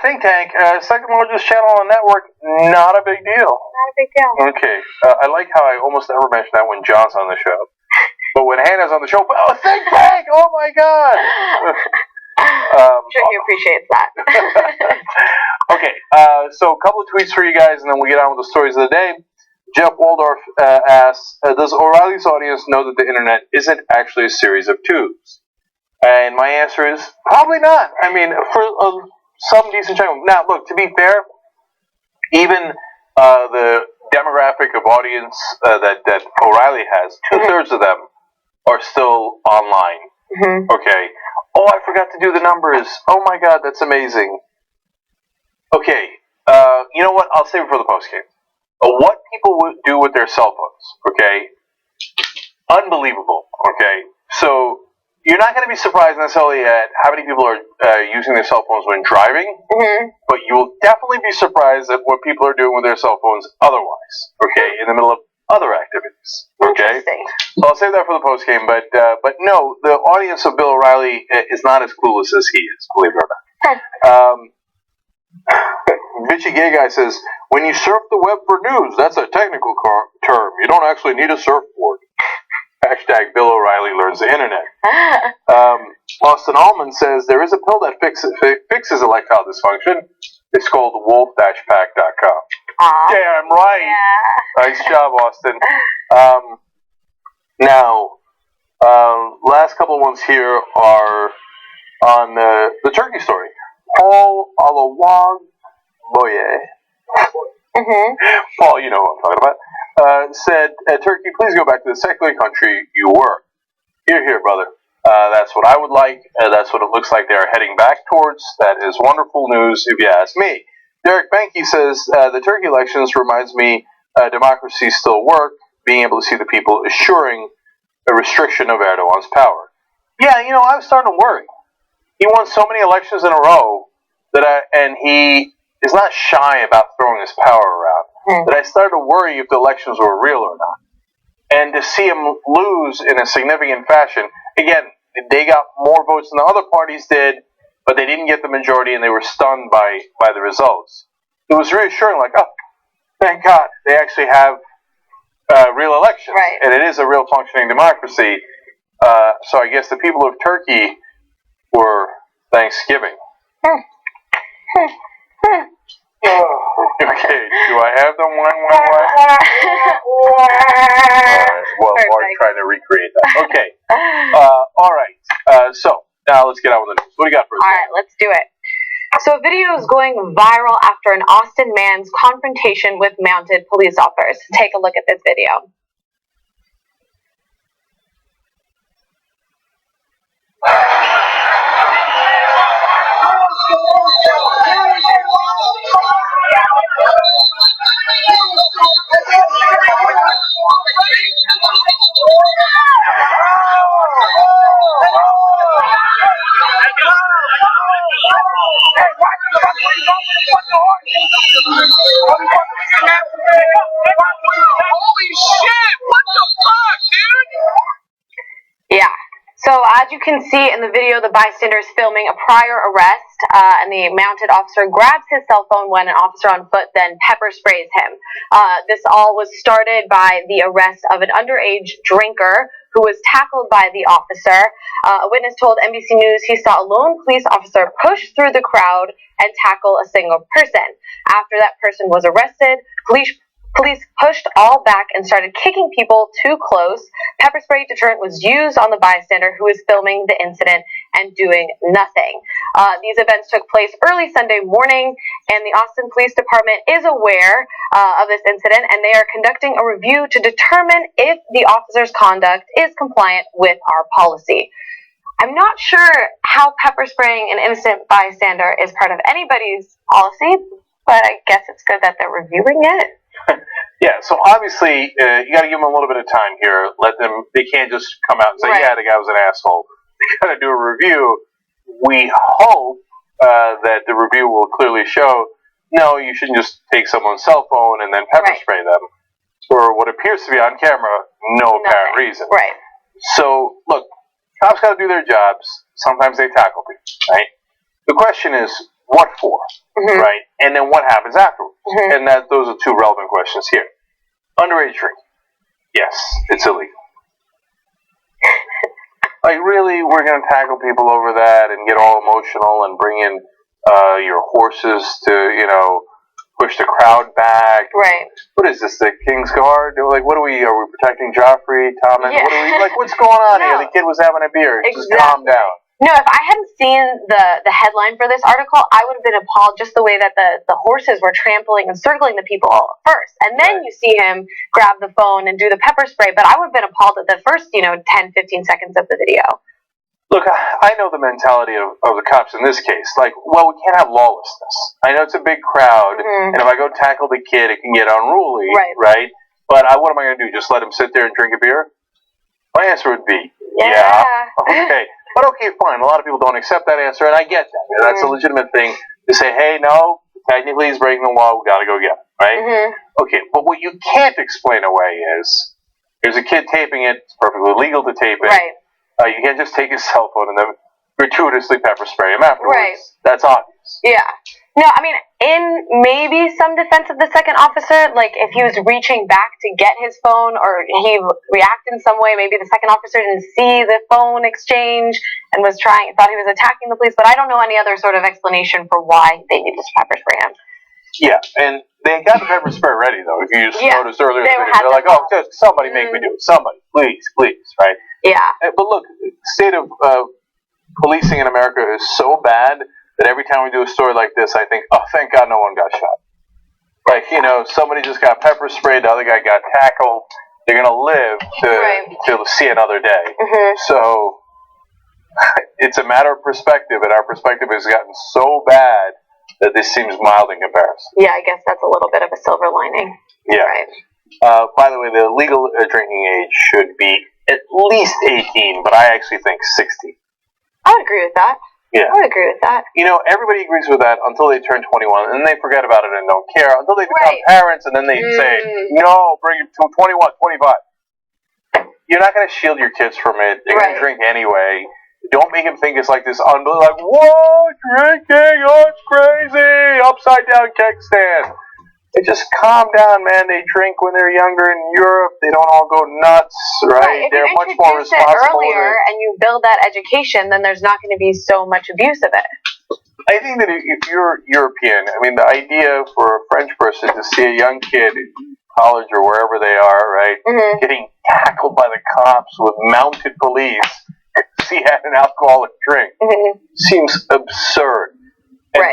think tank, second largest channel on the network, not a big deal. Not a big deal. Okay. I like how I almost never mention that when John's on the show. But when Hannah's on the show, oh, think tank! Oh my god! I'm sure he appreciates that. Okay, so a couple of tweets for you guys, and then we'll get on with the stories of the day. Jeff Waldorf asks, does O'Reilly's audience know that the internet isn't actually a series of tubes? And my answer is, probably not. I mean, for some decent channel. Now, look, to be fair, even the demographic of audience that O'Reilly has, 2/3 of them are still online. Mm-hmm. Okay. Oh, I forgot to do the numbers. Oh my god, that's amazing. Okay, you know what? I'll save it for the postgame. What people would do with their cell phones, okay? Unbelievable, okay? So, you're not going to be surprised necessarily at how many people are using their cell phones when driving, but you will definitely be surprised at what people are doing with their cell phones otherwise, okay? In the middle of other activities, okay? So I'll save that for the postgame, but no, the audience of Bill O'Reilly is not as clueless as he is, believe it or not. Bitchy Gay Guy says, when you surf the web for news, that's a technical term. You don't actually need a surfboard. Hashtag Bill O'Reilly learns the internet. Austin Allman says, there is a pill that fixes erectile dysfunction. It's called wolf-pack.com. Damn right. Yeah. Nice job, Austin. Now, last couple of ones here are on the turkey story. Paul Alawagoye. Paul, you know what I'm talking about. Said, Turkey, please go back to the secular country you were. Here, here, brother. That's what I would like. That's what it looks like they are heading back towards. That is wonderful news, if you ask me. Derek Banky says, the Turkey elections reminds me democracies still work, being able to see the people assuring a restriction of Erdogan's power. Yeah, you know, I was starting to worry. He won so many elections in a row and he is not shy about throwing his power around, that I started to worry if the elections were real or not. And to see him lose in a significant fashion, again, they got more votes than the other parties did, but they didn't get the majority and they were stunned by the results. It was reassuring, like, oh, thank God, they actually have real elections. Right. And it is a real functioning democracy. So I guess the people of Turkey were Thanksgiving. Okay, do I have the one? Well, Mark trying to recreate that. Okay. All right. So, now let's get on with the news. What do you got for us? All right, let's do it. So a video is going viral after an Austin man's confrontation with mounted police officers. Take a look at this video. Holy shit! What the fuck, dude? Yeah. So as you can see in the video, the bystander is filming a prior arrest, and the mounted officer grabs his cell phone when an officer on foot then pepper sprays him. This all was started by the arrest of an underage drinker who was tackled by the officer. A witness told NBC News he saw a lone police officer push through the crowd and tackle a single person. After that person was arrested, police pushed all back and started kicking people too close. Pepper spray deterrent was used on the bystander who was filming the incident and doing nothing. These events took place early Sunday morning, and the Austin Police Department is aware of this incident, and they are conducting a review to determine if the officer's conduct is compliant with our policy. I'm not sure how pepper spraying an innocent bystander is part of anybody's policy, but I guess it's good that they're reviewing it. Yeah, so obviously, you gotta give them a little bit of time here. They can't just come out and say, yeah, the guy was an asshole. They gotta do a review. We hope that the review will clearly show, no, you shouldn't just take someone's cell phone and then pepper spray them for what appears to be on camera, no apparent reason. Right. So, look, cops gotta do their jobs. Sometimes they tackle people, right? The question is, What for? Right? And then what happens afterwards? And those are two relevant questions here. Underage drinking. Yes, it's illegal. Like, really, we're going to tackle people over that and get all emotional and bring in your horses to, push the crowd back. Right. What is this, the King's Guard? Like, are we protecting Joffrey, Thomas? Yeah. What's going on here? The kid was having a beer. Exactly. Just calm down. No, if I hadn't seen the headline for this article, I would have been appalled just the way that the horses were trampling and circling the people first. And then you see him grab the phone and do the pepper spray. But I would have been appalled at the first, 10, 15 seconds of the video. Look, I know the mentality of the cops in this case. Like, well, we can't have lawlessness. I know it's a big crowd, and if I go tackle the kid, it can get unruly, right? But what am I going to do, just let him sit there and drink a beer? My answer would be, yeah. Okay. But okay, fine. A lot of people don't accept that answer, and I get that. That's a legitimate thing to say, hey, no, technically he's breaking the law, we got to go get him, right? Okay, but what you can't explain away is, there's a kid taping it, it's perfectly legal to tape it. Right. You can't just take his cell phone and then gratuitously pepper spray him afterwards. Right. That's obvious. Yeah. No, I mean, in maybe some defense of the second officer, like if he was reaching back to get his phone or he reacted in some way, maybe the second officer didn't see the phone exchange and thought he was attacking the police, but I don't know any other sort of explanation for why they needed to pepper spray him. Yeah, and they got the pepper spray ready, though. If you just noticed earlier in the video, they're like, just somebody make me do it. Somebody, please, right? Yeah. But look, the state of policing in America is so bad that every time we do a story like this, I think, oh, thank God no one got shot. Like, somebody just got pepper sprayed, the other guy got tackled. They're going to live to see another day. So it's a matter of perspective, and our perspective has gotten so bad that this seems mild in comparison. Yeah, I guess that's a little bit of a silver lining. Yeah. Right. By the way, the legal drinking age should be at least 18, but I actually think 16. I would agree with that. Yeah. I would agree with that. Everybody agrees with that until they turn 21, and then they forget about it and don't care until they become parents, and then they say, no, bring it to 21, 25. You're not going to shield your kids from it. They're going to drink anyway. Don't make them think it's like this unbelievable, like, whoa, drinking, oh, it's crazy, upside down keg stand. They just calm down, man. They drink when they're younger in Europe. They don't all go nuts, right? They're much more responsible. It earlier and you build that education, then there's not going to be so much abuse of it. I think that if you're European, the idea for a French person to see a young kid in college or wherever they are, right, getting tackled by the cops with mounted police, he had an alcoholic drink, seems absurd. And,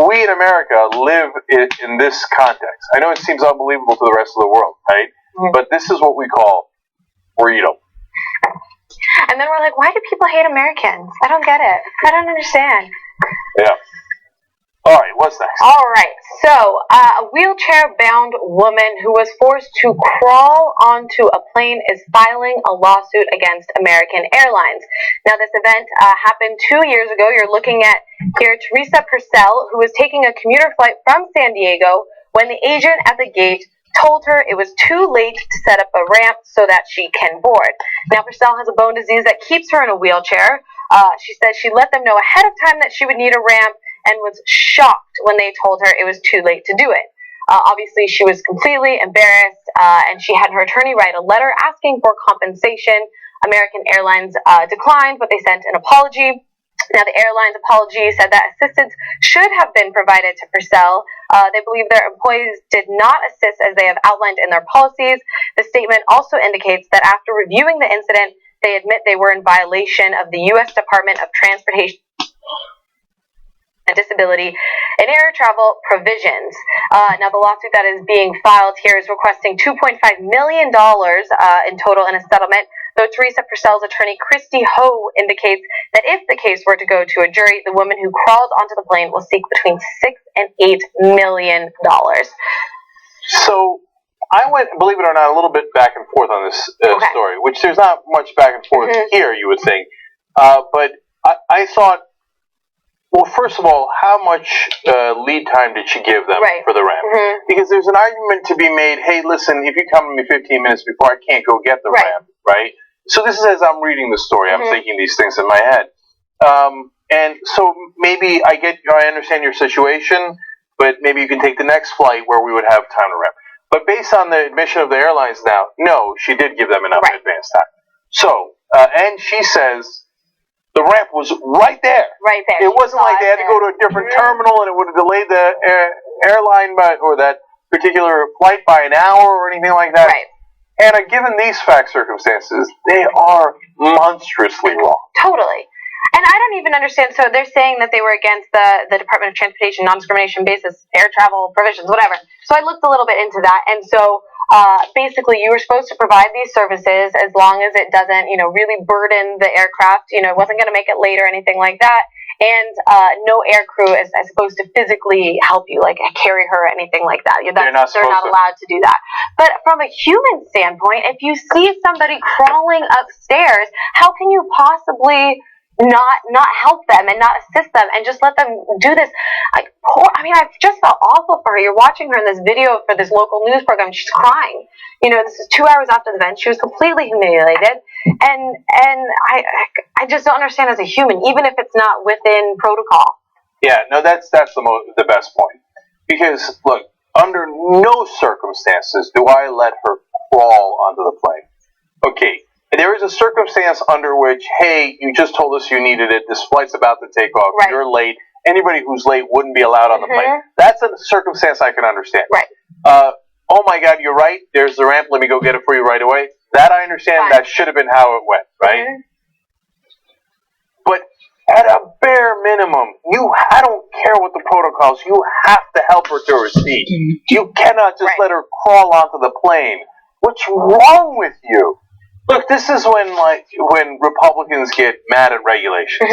we in America live in this context. I know it seems unbelievable to the rest of the world, right? But this is what we call freedom. And then we're like, why do people hate Americans? I don't get it. I don't understand. Yeah. All right, what's next? All right, so a wheelchair-bound woman who was forced to crawl onto a plane is filing a lawsuit against American Airlines. Now, this event happened 2 years ago. You're looking at here Teresa Purcell, who was taking a commuter flight from San Diego when the agent at the gate told her it was too late to set up a ramp so that she can board. Now, Purcell has a bone disease that keeps her in a wheelchair. She says she let them know ahead of time that she would need a ramp and was shocked when they told her it was too late to do it. Obviously, she was completely embarrassed, and she had her attorney write a letter asking for compensation. American Airlines declined, but they sent an apology. Now, the airline's apology said that assistance should have been provided to Purcell. They believe their employees did not assist as they have outlined in their policies. The statement also indicates that after reviewing the incident, they admit they were in violation of the U.S. Department of Transportation and Disability and air travel provisions. Now, the lawsuit that is being filed here is requesting $2.5 million in total in a settlement, though Teresa Purcell's attorney, Christy Ho, indicates that if the case were to go to a jury, the woman who crawled onto the plane will seek between $6 and $8 million. So, I went, believe it or not, a little bit back and forth on this story, which there's not much back and forth here, you would think. But I thought, well, first of all, how much lead time did she give them for the ramp? Because there's an argument to be made, hey, listen, if you come to me 15 minutes before, I can't go get the ramp, right? So this is as I'm reading the story, I'm thinking these things in my head. And so maybe I understand your situation, but maybe you can take the next flight where we would have time to ramp. But based on the admission of the airlines now, no, she did give them enough advance time. So, and she says the ramp was right there. Right there. It wasn't like they had to go to a different terminal and it would have delayed the airline or that particular flight by an hour or anything like that. Right. Anna, given these fact circumstances, they are monstrously wrong. Totally. And I don't even understand. So they're saying that they were against the Department of Transportation non-discrimination basis, air travel provisions, whatever. So I looked a little bit into that. And so basically you were supposed to provide these services as long as it doesn't, really burden the aircraft. It wasn't going to make it late or anything like that. And no air crew is supposed to physically help you, like carry her or anything like that. They're not allowed to do that. But from a human standpoint, if you see somebody crawling upstairs, how can you possibly not help them and not assist them and just let them do this? I just felt awful for her. You're watching her in this video for this local news program. She's crying. This is 2 hours after the event. She was completely humiliated, and I just don't understand as a human, even if it's not within protocol. Yeah, no, that's the best point. Because look, under no circumstances do I let her crawl onto the plane. Okay. There is a circumstance under which, hey, you just told us you needed it. This flight's about to take off. Right. You're late. Anybody who's late wouldn't be allowed on the plane. That's a circumstance I can understand. Right. Oh my God, you're right. There's the ramp. Let me go get it for you right away. That I understand. Fine. That should have been how it went, right? But at a bare minimum, I don't care what the protocols. You have to help her to her seat. You cannot just let her crawl onto the plane. What's wrong with you? Look, this is when Republicans get mad at regulations.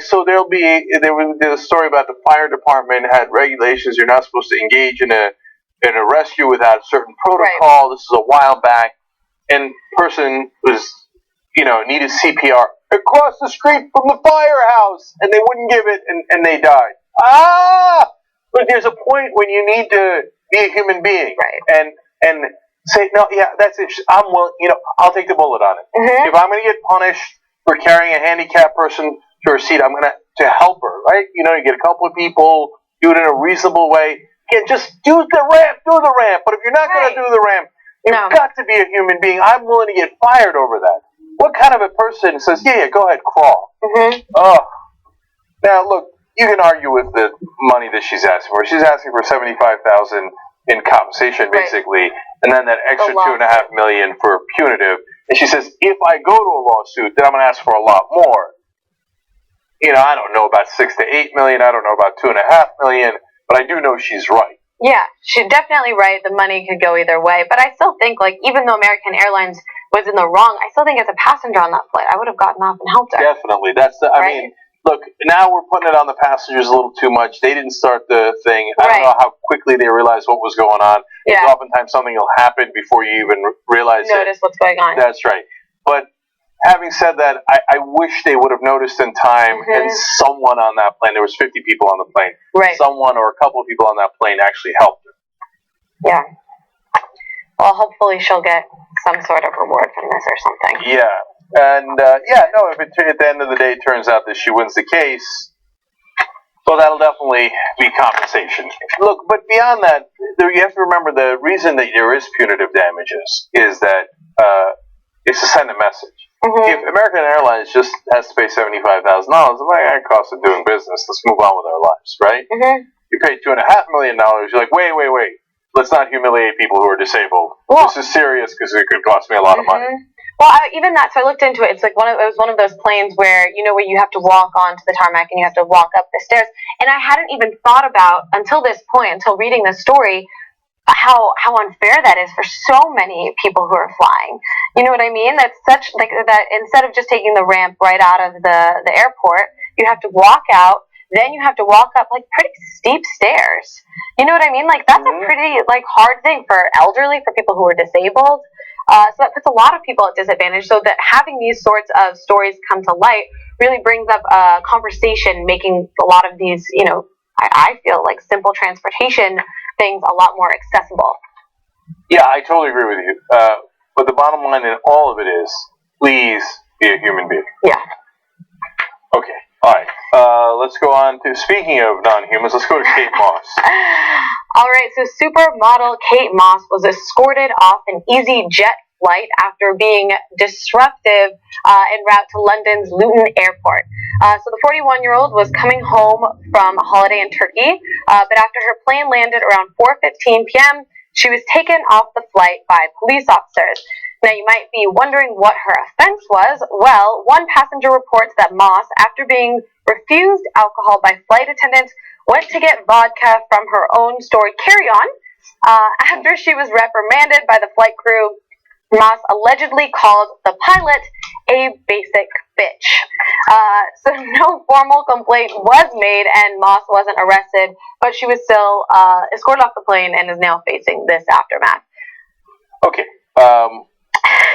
So there was a story about the fire department had regulations. You're not supposed to engage in a rescue without a certain protocol. Right. This is a while back, and person was needed CPR across the street from the firehouse, and they wouldn't give it, and they died. But there's a point when you need to be a human being, right? And say, no, yeah, that's it. I'm willing, I'll take the bullet on it. If I'm going to get punished for carrying a handicapped person to her seat, I'm going to help her, right? You get a couple of people, do it in a reasonable way. Again, just do the ramp. But if you're not going to do the ramp, you've got to be a human being. I'm willing to get fired over that. What kind of a person says, yeah, go ahead, crawl? Now, look, you can argue with the money that she's asking for. She's asking for $75,000 in compensation, basically, and then that extra $2.5 million for punitive. And she says, if I go to a lawsuit, then I'm going to ask for a lot more. I don't know about $6 to $8 million. I don't know about $2.5 million, but I do know she's right. Yeah, she's definitely right. The money could go either way, but I still think, even though American Airlines was in the wrong, I still think as a passenger on that flight, I would have gotten off and helped her. Definitely, I mean. Look, now we're putting it on the passengers a little too much. They didn't start the thing. I don't know how quickly they realized what was going on. Yeah. Because oftentimes something will happen before you even realize Notice what's going on. That's right. But having said that, I wish they would have noticed in time, and someone on that plane, there was 50 people on the plane, someone or a couple of people on that plane actually helped her. Yeah. Well, hopefully she'll get some sort of reward from this or something. Yeah. And, if it at the end of the day turns out that she wins the case, well, that'll definitely be compensation. Look, but beyond that, you have to remember the reason that there is punitive damages is that it's to send a message. If American Airlines just has to pay $75,000, that cost of doing business. Let's move on with our lives, right? You pay $2.5 million, you're like, wait. Let's not humiliate people who are disabled. This is serious because it could cost me a lot of money. Well, even that, so I looked into it. It's like it was one of those planes where, where you have to walk onto the tarmac and you have to walk up the stairs. And I hadn't even thought about, until this point, until reading this story, how unfair that is for so many people who are flying. You know what I mean? That's such, that instead of just taking the ramp right out of the airport, you have to walk out, then you have to walk up, pretty steep stairs. You know what I mean? That's a pretty, hard thing for elderly, for people who are disabled. So that puts a lot of people at disadvantage. So that having these sorts of stories come to light really brings up a conversation, making a lot of these, I feel like simple transportation things a lot more accessible. Yeah, I totally agree with you. But the bottom line in all of it is, please be a human being. Yeah. Okay. All right. Let's go on to, speaking of non-humans, let's go to Kate Moss. All right, so supermodel Kate Moss was escorted off an EasyJet flight after being disruptive en route to London's Luton Airport. So the 41-year-old was coming home from a holiday in Turkey, but after her plane landed around 4:15 p.m., she was taken off the flight by police officers. Now, you might be wondering what her offense was. Well, one passenger reports that Moss, after being refused alcohol by flight attendants, went to get vodka from her own stored carry-on. After she was reprimanded by the flight crew, Moss allegedly called the pilot a basic bitch. So no formal complaint was made and Moss wasn't arrested, but she was still escorted off the plane and is now facing this aftermath. Okay.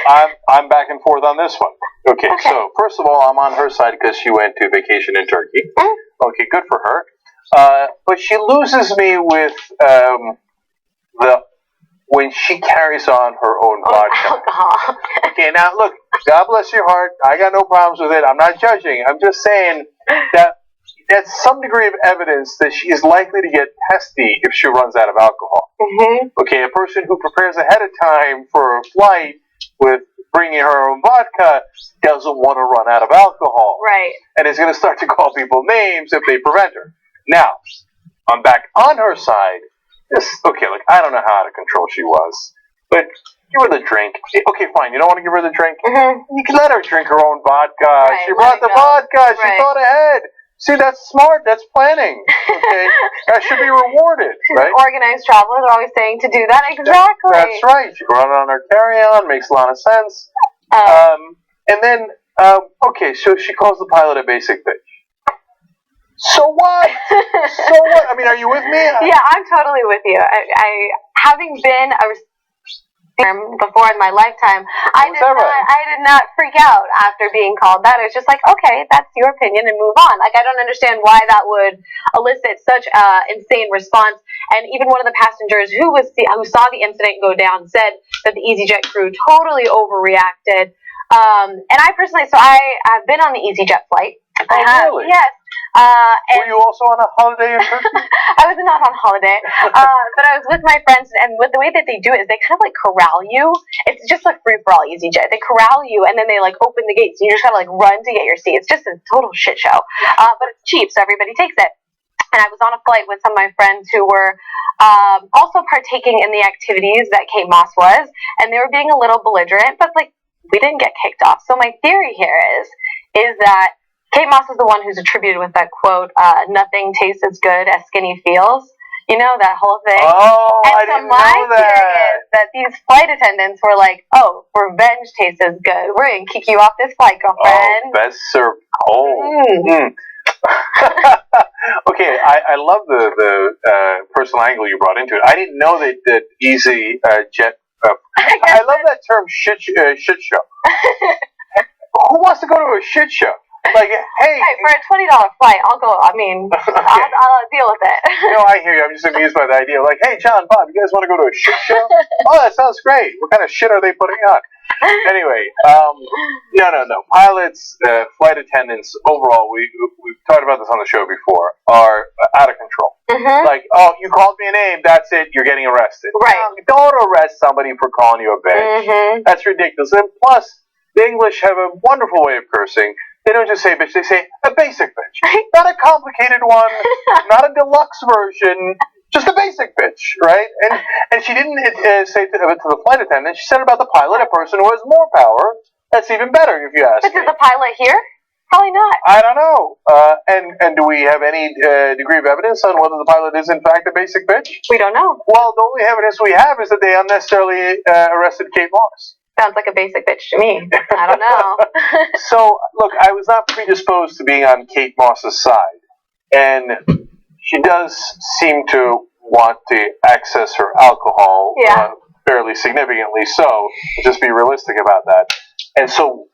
I'm back and forth on this one. Okay, so first of all, I'm on her side because she went to vacation in Turkey. Okay, good for her. But she loses me with when she carries on her own vodka. Alcohol. Okay, now look, God bless your heart. I got no problems with it. I'm not judging. I'm just saying that that's some degree of evidence that she is likely to get testy if she runs out of alcohol. Mm-hmm. Okay, a person who prepares ahead of time for a flight with bringing her own vodka doesn't want to run out of alcohol. Right. And is going to start to call people names if they prevent her. Now, I'm back on her side. Okay, look, I don't know how out of control she was, but give her the drink. Okay, fine, you don't want to give her the drink? Mm-hmm. You can let her drink her own vodka. Right, She brought the vodka. She Right. thought ahead. See, that's smart. That's planning. Okay, that should be rewarded, right? Organized travelers are always saying to do that. Exactly. That's right. She brought it on her carry-on. Makes a lot of sense. And then, okay, so she calls the pilot a basic bitch. So what? So what? I mean, are you with me? Yeah, I'm totally with you. I having been a before in my lifetime, I did not freak out after being called that. It's just like, okay, that's your opinion and move on. Like, I don't understand why that would elicit such an insane response. And even one of the passengers who saw the incident go down said that the EasyJet crew totally overreacted. And I personally, so I have been on the EasyJet flight. Oh, really? Yes. Were you also on a holiday in Turkey? I was not on holiday, but I was with my friends, and the way that they do it is they kind of like corral you. It's just like free-for-all EasyJet. They corral you, and then they like open the gates, and you just gotta like run to get your seat. It's just a total shit show, but it's cheap, so everybody takes it. And I was on a flight with some of my friends who were also partaking in the activities that Kate Moss was, and they were being a little belligerent, but like we didn't get kicked off. So my theory here is that Kate Moss is the one who's attributed with that quote, nothing tastes as good as skinny feels. You know, that whole thing. Oh, and I so didn't my know that. theory is that these flight attendants were like, oh, revenge tastes as good. We're going to kick you off this flight, girlfriend. Oh, best served cold. Okay, I love the personal angle you brought into it. I didn't know that EasyJet. I love that term, shit show. Who wants to go to a shit show? Like, hey, for a $20 flight, I'll go. I mean, I'll deal with it. I hear you. I'm just amused by the idea. Like, hey, John, Bob, you guys want to go to a shit show? Oh, that sounds great. What kind of shit are they putting on? Anyway, no. Pilots, flight attendants, overall, we've talked about this on the show before, are out of control. Mm-hmm. Like, oh, you called me a name, that's it, you're getting arrested. Right. Don't arrest somebody for calling you a bitch. Mm-hmm. That's ridiculous. And plus, the English have a wonderful way of cursing. They don't just say bitch, they say a basic bitch. Not a complicated one, not a deluxe version, just a basic bitch, right? And she didn't say to the flight attendant, she said about the pilot, a person who has more power. That's even better, if you ask me. But is the pilot here? Probably not. I don't know. And do we have any degree of evidence on whether the pilot is in fact a basic bitch? We don't know. Well, the only evidence we have is that they unnecessarily arrested Kate Moss. Sounds like a basic bitch to me. I don't know. So, look, I was not predisposed to being on Kate Moss's side. And she does seem to want to access her alcohol fairly significantly so. Just be realistic about that. And so,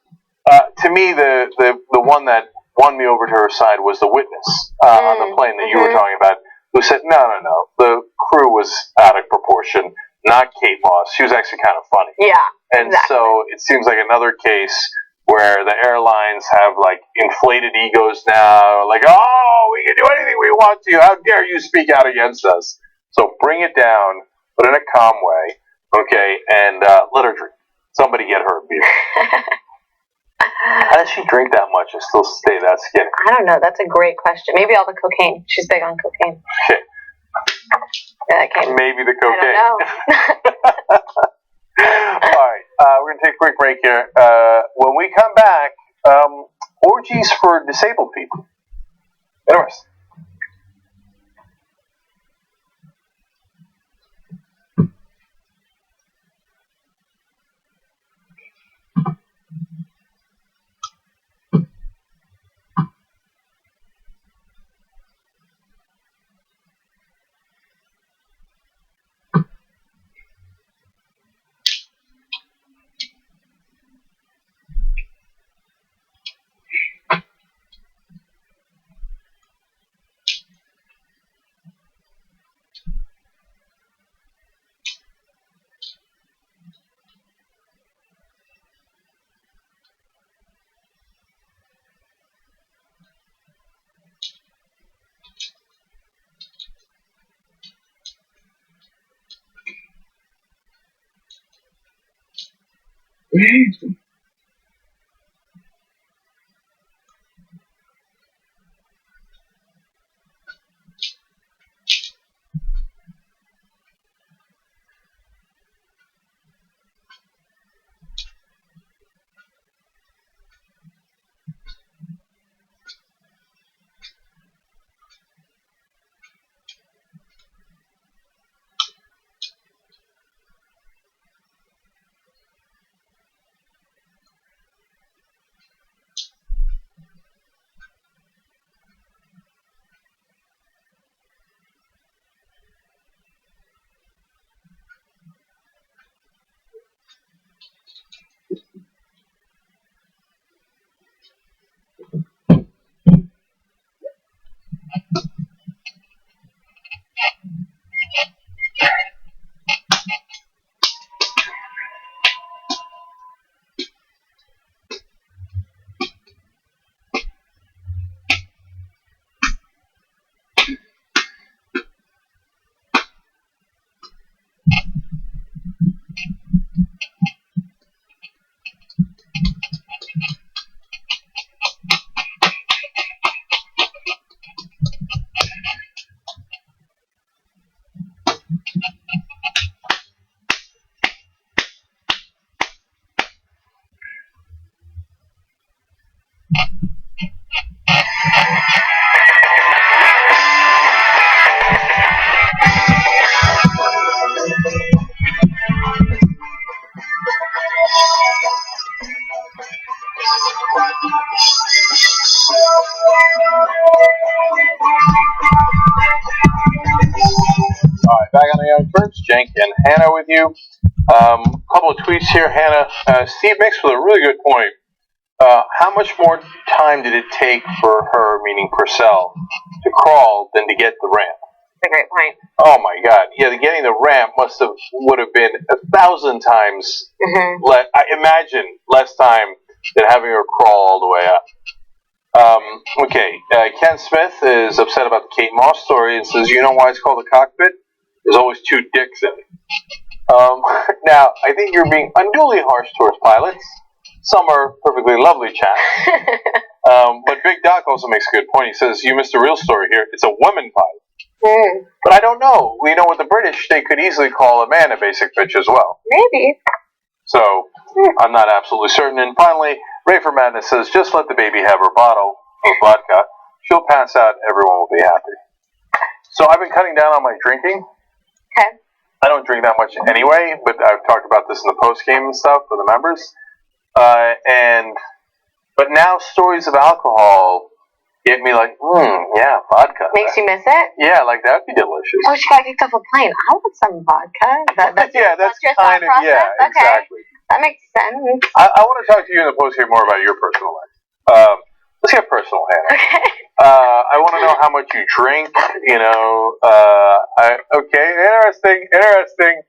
to me, the one that won me over to her side was the witness on the plane that you were talking about, who said, no, the crew was out of proportion, not Kate Moss. She was actually kind of funny. Yeah. And so it seems like another case where the airlines have like inflated egos now, like, oh, we can do anything we want to. How dare you speak out against us? So bring it down, but in a calm way, okay, and let her drink. Somebody get her a beer. How does she drink that much and still stay that skinny? I don't know. That's a great question. Maybe all the cocaine. She's big on cocaine. Okay. Yeah, maybe the cocaine. I don't know. All right, we're going to take a quick break here. When we come back, orgies for disabled people. Interesting. Alright, back on the Young Turks, Cenk and Hannah with you. Couple of tweets here, Hannah. Steve makes with a really good point. How much more time did it take for her, meaning Purcell, to crawl than to get the ramp? That's a great point. Oh my God! Yeah, getting the ramp would have been 1,000 times. I imagine less time than having her crawl all the way up. Ken Smith is upset about the Kate Moss story and says, you know why it's called a cockpit? There's always two dicks in it. Now, I think you're being unduly harsh towards pilots. Some are perfectly lovely chaps. But Big Doc also makes a good point. He says, you missed the real story here. It's a woman pilot. But I don't know. We know with the British, they could easily call a man a basic bitch as well. Maybe. So, I'm not absolutely certain. And finally, Rayford Madness says, just let the baby have her bottle of vodka. She'll pass out. Everyone will be happy. So I've been cutting down on my drinking. Okay. I don't drink that much anyway, but I've talked about this in the post-game and stuff for the members. But now stories of alcohol get me like, yeah, vodka. Makes you miss it? Yeah, like that'd be delicious. Oh, she got kicked off a plane. I want some vodka. Yeah, that's your kind thought of, process? yeah, Okay. exactly. That makes sense. I want to talk to you in the post-game more about your personal life. Let's get personal, Hannah. Okay. I want to know how much you drink, you know. Interesting.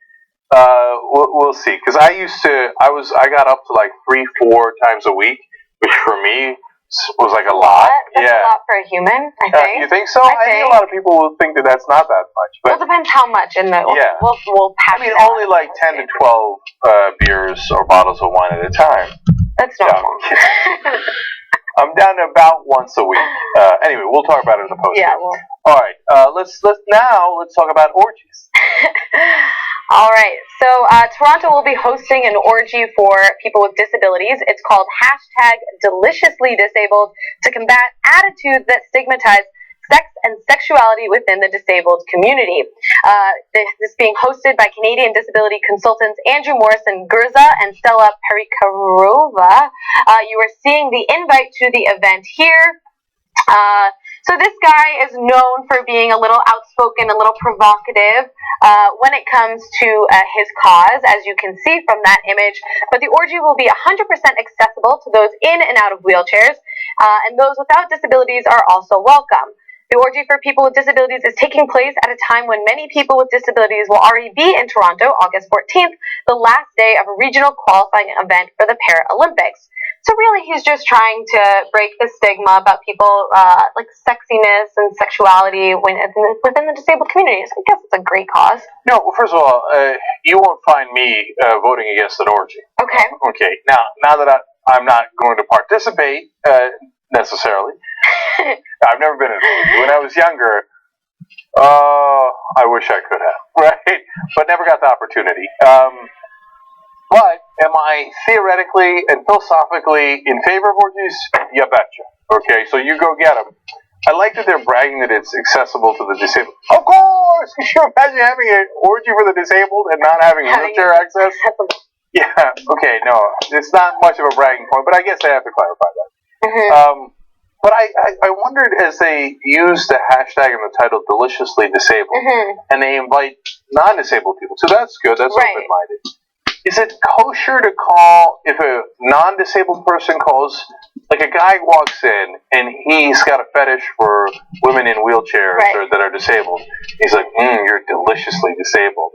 We'll see. Because I got up to like 3-4 times a week, which for me was like a lot. That's a lot for a human, I think. You think so? I think a lot of people will think that that's not that much. But well, it depends how much in the. We'll pass. I mean, only like 10 to 12 beers or bottles of wine at a time. That's normal. I'm down to about once a week. Anyway, we'll talk about it in the post. Yeah. All right. Let's talk about orgies. All right. So Toronto will be hosting an orgy for people with disabilities. It's called #DeliciouslyDisabled to combat attitudes that stigmatize sex and sexuality within the disabled community. This is being hosted by Canadian disability consultants Andrew Morrison Gurza and Stella Perikarova. You are seeing the invite to the event here. So this guy is known for being a little outspoken, a little provocative when it comes to his cause, as you can see from that image. But the orgy will be 100% accessible to those in and out of wheelchairs, and those without disabilities are also welcome. The orgy for people with disabilities is taking place at a time when many people with disabilities will already be in Toronto, August 14th, the last day of a regional qualifying event for the Paralympics. So really, he's just trying to break the stigma about people like sexiness and sexuality within the disabled community. So I guess it's a great cause. No, well, first of all, you won't find me voting against an orgy. Okay. Okay. Now that I'm not going to participate necessarily, I've never been in an orgy. When I was younger, I wish I could have, right? But never got the opportunity. But am I theoretically and philosophically in favor of orgies? You betcha. Okay, so you go get them. I like that they're bragging that it's accessible to the disabled. Of course! Can you imagine having an orgy for the disabled and not having wheelchair access? Yeah, okay, no. It's not much of a bragging point, but I guess I have to clarify that. Mm-hmm. But I wondered as they use the hashtag in the title deliciously disabled, and they invite non-disabled people. So that's good, that's open-minded. Is it kosher to call, if a non-disabled person calls, like a guy walks in and he's got a fetish for women in wheelchairs or that are disabled. He's like, you're deliciously disabled.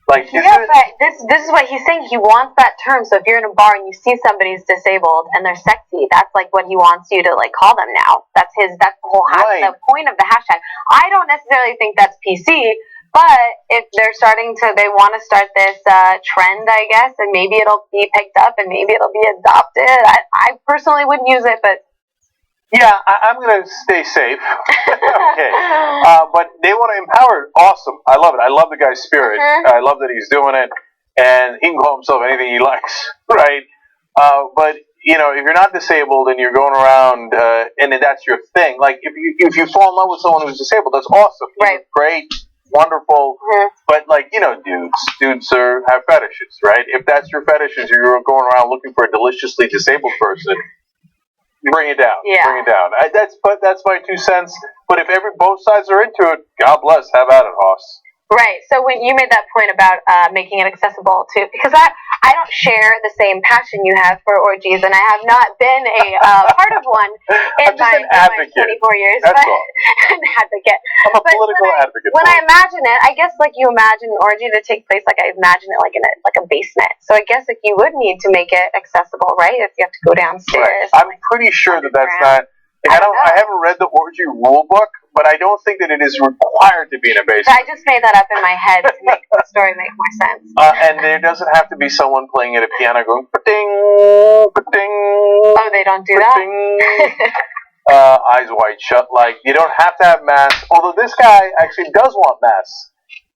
Like, but this is what he's saying. He wants that term. So if you're in a bar and you see somebody's disabled and they're sexy, that's like what he wants you to like call them now. That's the whole the point of the hashtag. I don't necessarily think that's PC. But if they're they want to start this trend, I guess, and maybe it'll be picked up and maybe it'll be adopted. I personally wouldn't use it, but... Yeah, I'm going to stay safe. Okay. But they want to empower it. Awesome. I love it. I love the guy's spirit. I love that he's doing it. And he can call himself anything he likes, right? But, you know, if you're not disabled and you're going around and that's your thing, like if you fall in love with someone who's disabled, that's awesome. Right. Great. Wonderful, but like, you know, dudes have fetishes, right? If that's your fetishes, you're going around looking for a deliciously disabled person. Bring it down. Yeah. Bring it down. That's my 2 cents. But if both sides are into it, God bless. Have at it, Hoss. Right. So when you made that point about making it accessible to, because I don't share the same passion you have for orgies, and I have not been a part of one in my 24 years. That's all. An advocate. I'm a political advocate. When I imagine it, I guess like you imagine an orgy to take place, like I imagine it like in a basement. So I guess like you would need to make it accessible, right? If you have to go downstairs. Right. I'm pretty sure that's not. I haven't read the orgy rule book, but I don't think that it is required to be in a basement. I just made that up in my head to make the story make more sense. And there doesn't have to be someone playing at a piano going pa-ding, pa-ding. Oh, they don't do that? Eyes wide shut. Like, you don't have to have masks. Although this guy actually does want masks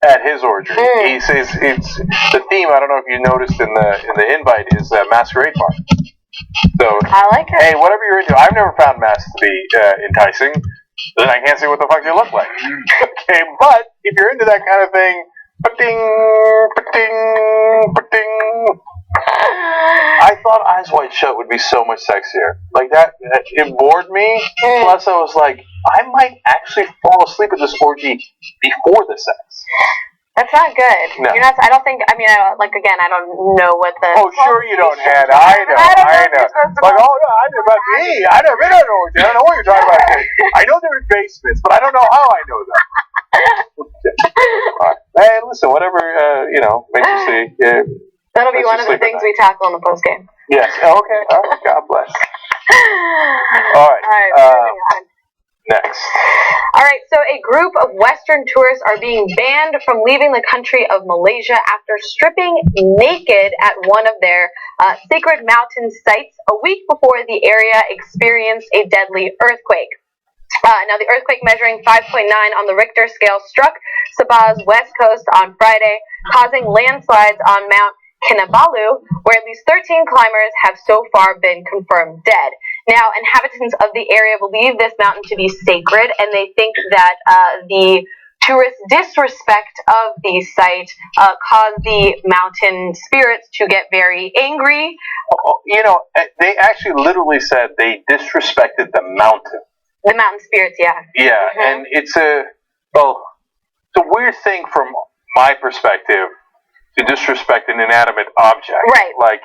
at his orgy. He says it's the theme. I don't know if you noticed in the invite is masquerade park. So, I like it. Hey, whatever you're into, I've never found masks to be enticing. Then I can't say what the fuck they look like. Okay, but if you're into that kind of thing, pa-ding, pa-ding, pa-ding. I thought Eyes Wide Shut would be so much sexier. Like that, it bored me. Plus, I was like, I might actually fall asleep at this orgy before the sex. That's not good. No. You're not. I don't think. I mean, again, I don't know what the. Oh, sure you don't, Hannah. I know. Like, oh no, I know about me. I never been on an orgy. I don't know what you're talking about. I know they're in basements, but I don't know how I know that. All right. hey, listen, whatever makes you see. That'll be one of the things we tackle in the post game. Yes. Okay. All right. God bless. All right. Moving on. Next. All right, so a group of Western tourists are being banned from leaving the country of Malaysia after stripping naked at one of their sacred mountain sites a week before the area experienced a deadly earthquake. Now, the earthquake measuring 5.9 on the Richter scale struck Sabah's west coast on Friday, causing landslides on Mount Kinabalu, where at least 13 climbers have so far been confirmed dead. Now, inhabitants of the area believe this mountain to be sacred, and they think that the tourist disrespect of the site caused the mountain spirits to get very angry. They actually literally said they disrespected the mountain. The mountain spirits, yeah. Yeah, and it's a weird thing from my perspective to disrespect an inanimate object. Right. Like,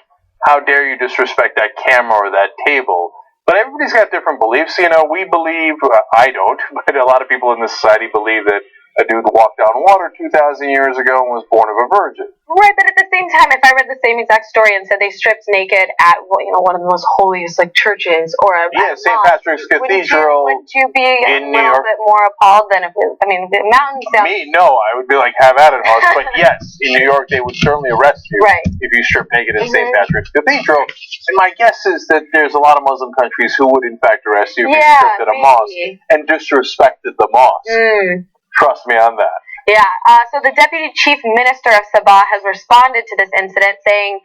how dare you disrespect that camera or that table? But everybody's got different beliefs. We believe, I don't, but a lot of people in this society believe that a dude walked on water 2,000 years ago and was born of a virgin. Right, but at the same time, if I read the same exact story and said they stripped naked at one of the most holiest churches or a St. Patrick's Cathedral would you be in a New little York. bit more appalled than if the mountain sounds... Me, no, I would be like, have at it, Hoss. But yes, in New York, they would certainly arrest you if you strip naked in St. Patrick's Cathedral. And my guess is that there's a lot of Muslim countries who would in fact arrest you if you stripped at a mosque and disrespected the mosque. Trust me on that. Yeah, so the Deputy Chief Minister of Sabah has responded to this incident, saying,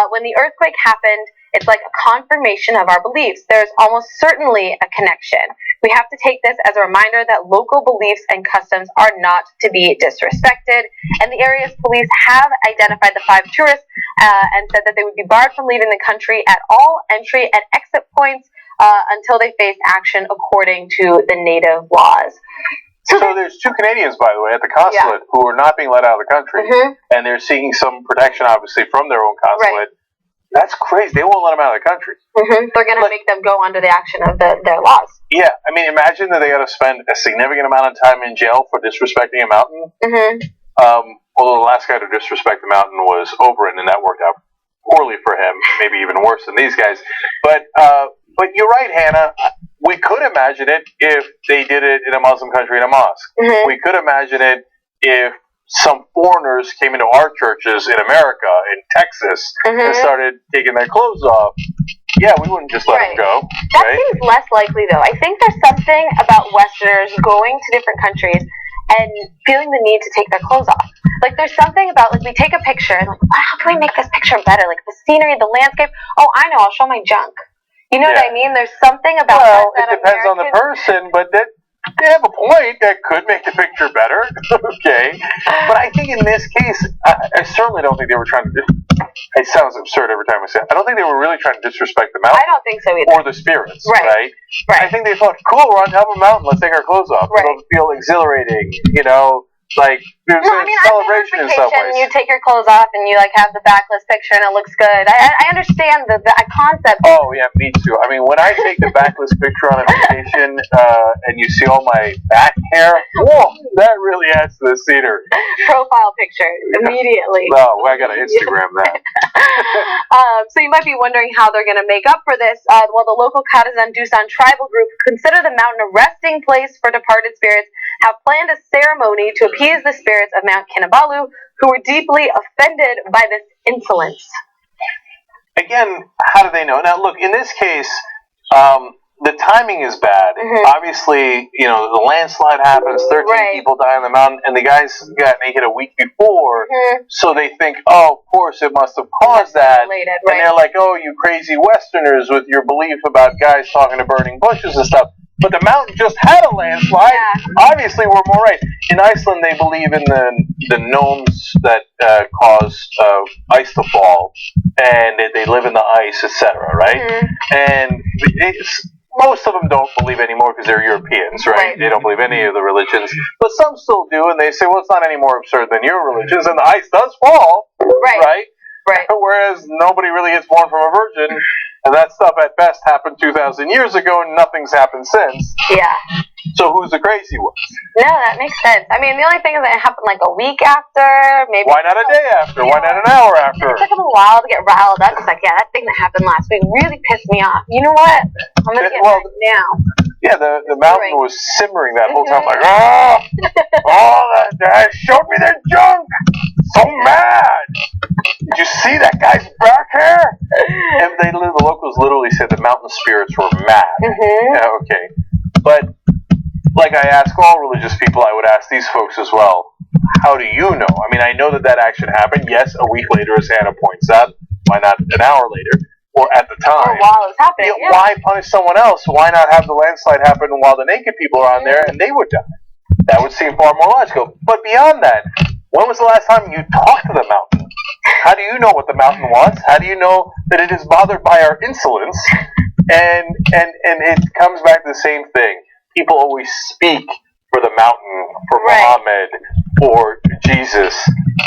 when the earthquake happened, it's like a confirmation of our beliefs. There's almost certainly a connection. We have to take this as a reminder that local beliefs and customs are not to be disrespected. And the area's police have identified the 5 tourists and said that they would be barred from leaving the country at all entry and exit points until they face action according to the native laws. So there's 2 Canadians, by the way, at the consulate who are not being let out of the country, and they're seeking some protection, obviously, from their own consulate. Right. That's crazy. They won't let them out of the country. They're going to make them go under the action of their laws. Yeah, I mean, imagine that they got to spend a significant amount of time in jail for disrespecting a mountain. Although the last guy to disrespect the mountain was Oberyn, and that worked out poorly for him, maybe even worse than these guys. But you're right, Hannah. We could imagine it if they did it in a Muslim country in a mosque. We could imagine it if some foreigners came into our churches in America, in Texas, and started taking their clothes off. Yeah, we wouldn't just let them go. That seems less likely, though. I think there's something about Westerners going to different countries and feeling the need to take their clothes off. Like, there's something about, we take a picture, and how can we make this picture better? Like, the scenery, the landscape. Oh, I know, I'll show my junk. You know what I mean? There's something about that. Well, it depends on the person, but they have a point that could make the picture better. Okay. But I think in this case, I certainly don't think they were trying to... It sounds absurd every time I say it. I don't think they were really trying to disrespect the mountain. I don't think so either. Or the spirits, right? I think they thought, cool, we're on top of a mountain, let's take our clothes off. It'll feel exhilarating, like, there's a celebration in some ways. You take your clothes off and you have the backless picture and it looks good. I understand the concept. Oh yeah, me too. I mean, when I take the backless picture on a vacation and you see all my back hair, whoa, that really adds to the scenery. Profile picture immediately. No, I gotta Instagram that. So you might be wondering how they're going to make up for this. Well, the local Kadazan Dusan tribal group, who consider the mountain a resting place for departed spirits, have planned a ceremony to appease the spirits of Mount Kinabalu, who were deeply offended by this insolence. Again, how do they know? Now, look, in this case, the timing is bad. Obviously, the landslide happens, 13 people die on the mountain, and the guys got naked a week before, so they think, oh, of course, it must have caused that. And they're like, oh, you crazy Westerners with your belief about guys talking to burning bushes and stuff. But the mountain just had a landslide. Obviously, we're more right. In Iceland, they believe in the gnomes that cause ice to fall, and they live in the ice, etc., right? And most of them don't believe anymore because they're Europeans, right? They don't believe any of the religions. But some still do, and they say, well, it's not any more absurd than your religions, and the ice does fall, right? Right. Whereas nobody really gets born from a virgin, and that stuff at best happened 2,000 years ago, and nothing's happened since. Yeah. So who's the crazy one? No, that makes sense. I mean, the only thing is that it happened like a week after, maybe. Why not a day after? Why not an hour after? It took a little while to get riled up. It's like, yeah, that thing that happened last week really pissed me off. You know what? I'm gonna get mad now. Yeah, the mountain was simmering that whole time, like, that showed me their junk. So mad. Did you see that guy's back hair? And the locals literally said the mountain spirits were mad. Yeah, okay, but like I ask all religious people, I would ask these folks as well. How do you know? I mean, I know that action happened. Yes, a week later, as Hannah points out. Why not an hour later? Or at the time. Or while it was happening. Yeah, why punish someone else? Why not have the landslide happen while the naked people are on there and they would die? That would seem far more logical. But beyond that, when was the last time you talked to the mountain? How do you know what the mountain wants? How do you know that it is bothered by our insolence? And it comes back to the same thing. People always speak for the mountain, for Muhammad, or Jesus,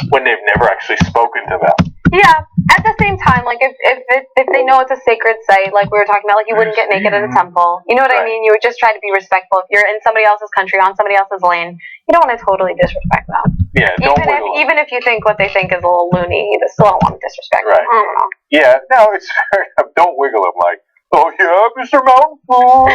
when they've never actually spoken to them. Yeah. At the same time, like if they know it's a sacred site, like we were talking about, like you wouldn't get naked at a temple. You know what I mean? You would just try to be respectful. If you're in somebody else's country, on somebody else's lane, you don't want to totally disrespect them. Yeah, even if you think what they think is a little loony, you still don't want to disrespect them. I don't know. Yeah, no, it's fair enough. Don't wiggle them like, oh yeah, Mr. Mountain Fool.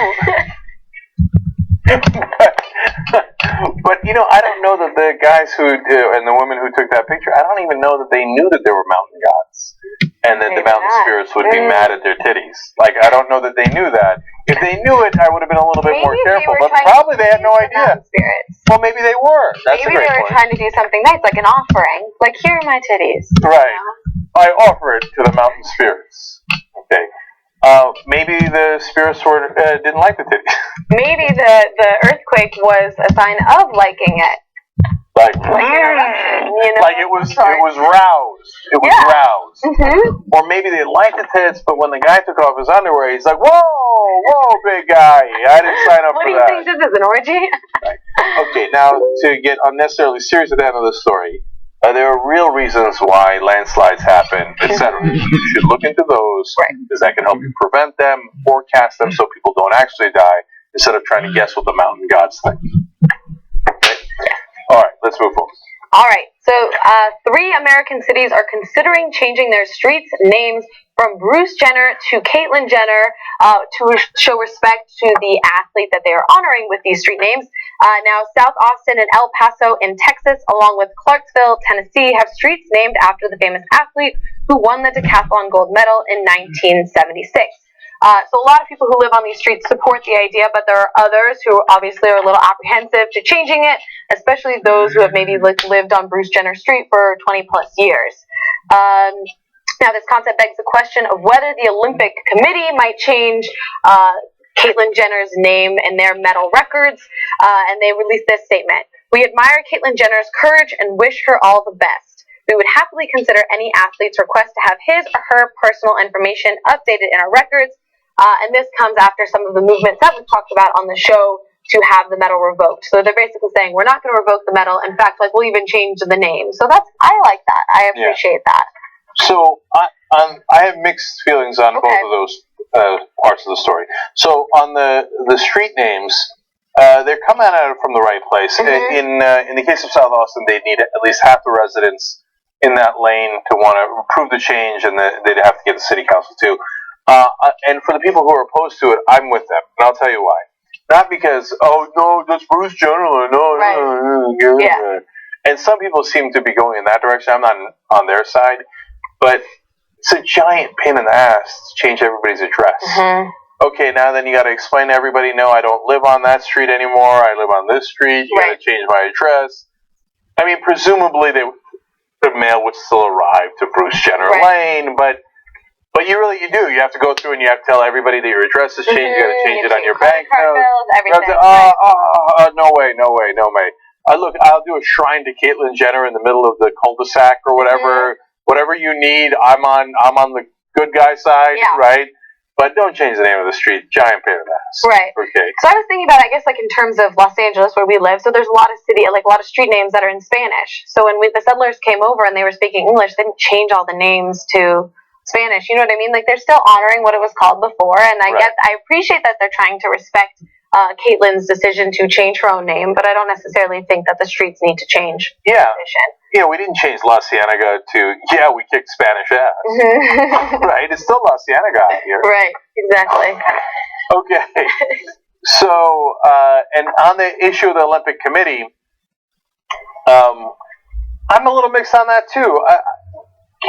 But you know, I don't know that the guys who and the women who took that picture, I don't even know that they knew that there were mountain gods and that the mountain spirits would be mad at their titties. Like, I don't know that they knew that. If they knew it, I would have been a little bit more careful. But probably they had no idea. Well, maybe they were. That's maybe a great they were point. trying to do something nice, like an offering. Like, here are my titties. Right. You know? I offer it to the mountain spirits. Okay. Maybe the spirits didn't like the titties. Maybe the earthquake was a sign of liking it. Like an eruption, you know? Like it was roused. It was roused. Mm-hmm. Or maybe they liked the tits, but when the guy took off his underwear, he's like, whoa, big guy. I didn't sign up for that. What do you think this is, an orgy? Right. Okay, now to get unnecessarily serious at the end of the story, there are real reasons why landslides happen, etc. You should look into those, because that can help you prevent them, forecast them so people don't actually die, instead of trying to guess what the mountain gods think. Okay? All right, let's move forward. All right, so 3 American cities are considering changing their streets' names from Bruce Jenner to Caitlyn Jenner to show respect to the athlete that they are honoring with these street names. Now, South Austin and El Paso in Texas, along with Clarksville, Tennessee, have streets named after the famous athlete who won the decathlon gold medal in 1976. So a lot of people who live on these streets support the idea, but there are others who obviously are a little apprehensive to changing it, especially those who have maybe lived on Bruce Jenner Street for 20 plus years. Now, this concept begs the question of whether the Olympic Committee might change Caitlyn Jenner's name in their medal records, and they released this statement. We admire Caitlyn Jenner's courage and wish her all the best. We would happily consider any athlete's request to have his or her personal information updated in our records, and this comes after some of the movements that we've talked about on the show to have the medal revoked. So they're basically saying, we're not going to revoke the medal. In fact, like, we'll even change the name. So I like that. I appreciate that. So I have mixed feelings on both of those parts of the story. So on the street names, they're coming at it from the right place. In the case of South Austin, they need at least half the residents in that lane to want to approve the change, and they'd have to get the city council too. And for the people who are opposed to it, I'm with them, and I'll tell you why. Not because, oh no, that's Bruce Jenner, no. And some people seem to be going in that direction. I'm not on their side, but it's a giant pain in the ass to change everybody's address. Okay, now then you got to explain to everybody, no, I don't live on that street anymore. I live on this street. You got to change my address. I mean, presumably the mail would still arrive to Bruce Jenner Lane, but you do. You have to go through and you have to tell everybody that your address has changed. You got to change it on your bank note. No way. Look, I'll do a shrine to Caitlyn Jenner in the middle of the cul-de-sac or whatever. Whatever you need, I'm on the good guy side, right? But don't change the name of the street. Giant pain in the ass. Right. Okay. So I was thinking about, I guess, like in terms of Los Angeles where we live, so there's a lot of street names that are in Spanish. So when the settlers came over and they were speaking English, they didn't change all the names to Spanish. You know what I mean? Like they're still honoring what it was called before, and I appreciate that they're trying to respect Caitlin's decision to change her own name, but I don't necessarily think that the streets need to change. Yeah. Yeah, we didn't change La Cienega to, we kicked Spanish ass. Right? It's still La Cienega out here. Right, exactly. Okay. So, and on the issue of the Olympic Committee, I'm a little mixed on that too.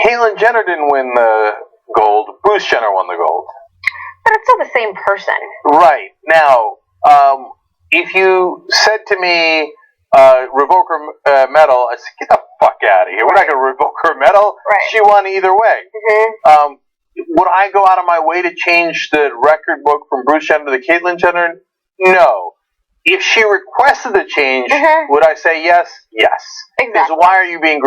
Caitlyn Jenner didn't win the gold. Bruce Jenner won the gold. But it's still the same person. Right. Now, if you said to me, revoke her medal, I said, get the fuck out of here. We're not going to revoke her medal. Right. She won either way. Would I go out of my way to change the record book from Bruce Jenner to the Caitlyn Jenner? No. If she requested the change, would I say yes? Yes. Exactly. Because why are you being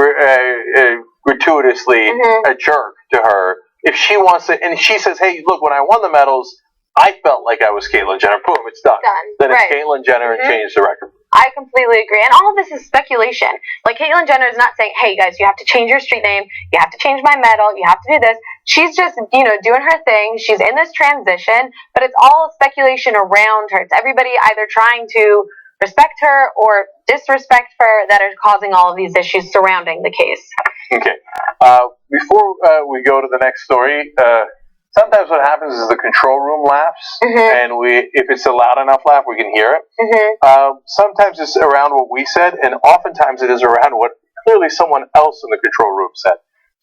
gratuitously a jerk to her? If she wants to, and she says, hey, look, when I won the medals, I felt like I was Caitlyn Jenner. Boom, it's done. Then it's Caitlyn Jenner and change the record. I completely agree. And all of this is speculation. Like, Caitlyn Jenner is not saying, hey, guys, you have to change your street name. You have to change my medal. You have to do this. She's just, doing her thing. She's in this transition. But it's all speculation around her. It's everybody either trying to respect her or disrespect her that are causing all of these issues surrounding the case. Okay. Before we go to the next story, sometimes what happens is the control room laughs, and if it's a loud enough laugh, we can hear it. Sometimes it's around what we said, and oftentimes it is around what clearly someone else in the control room said.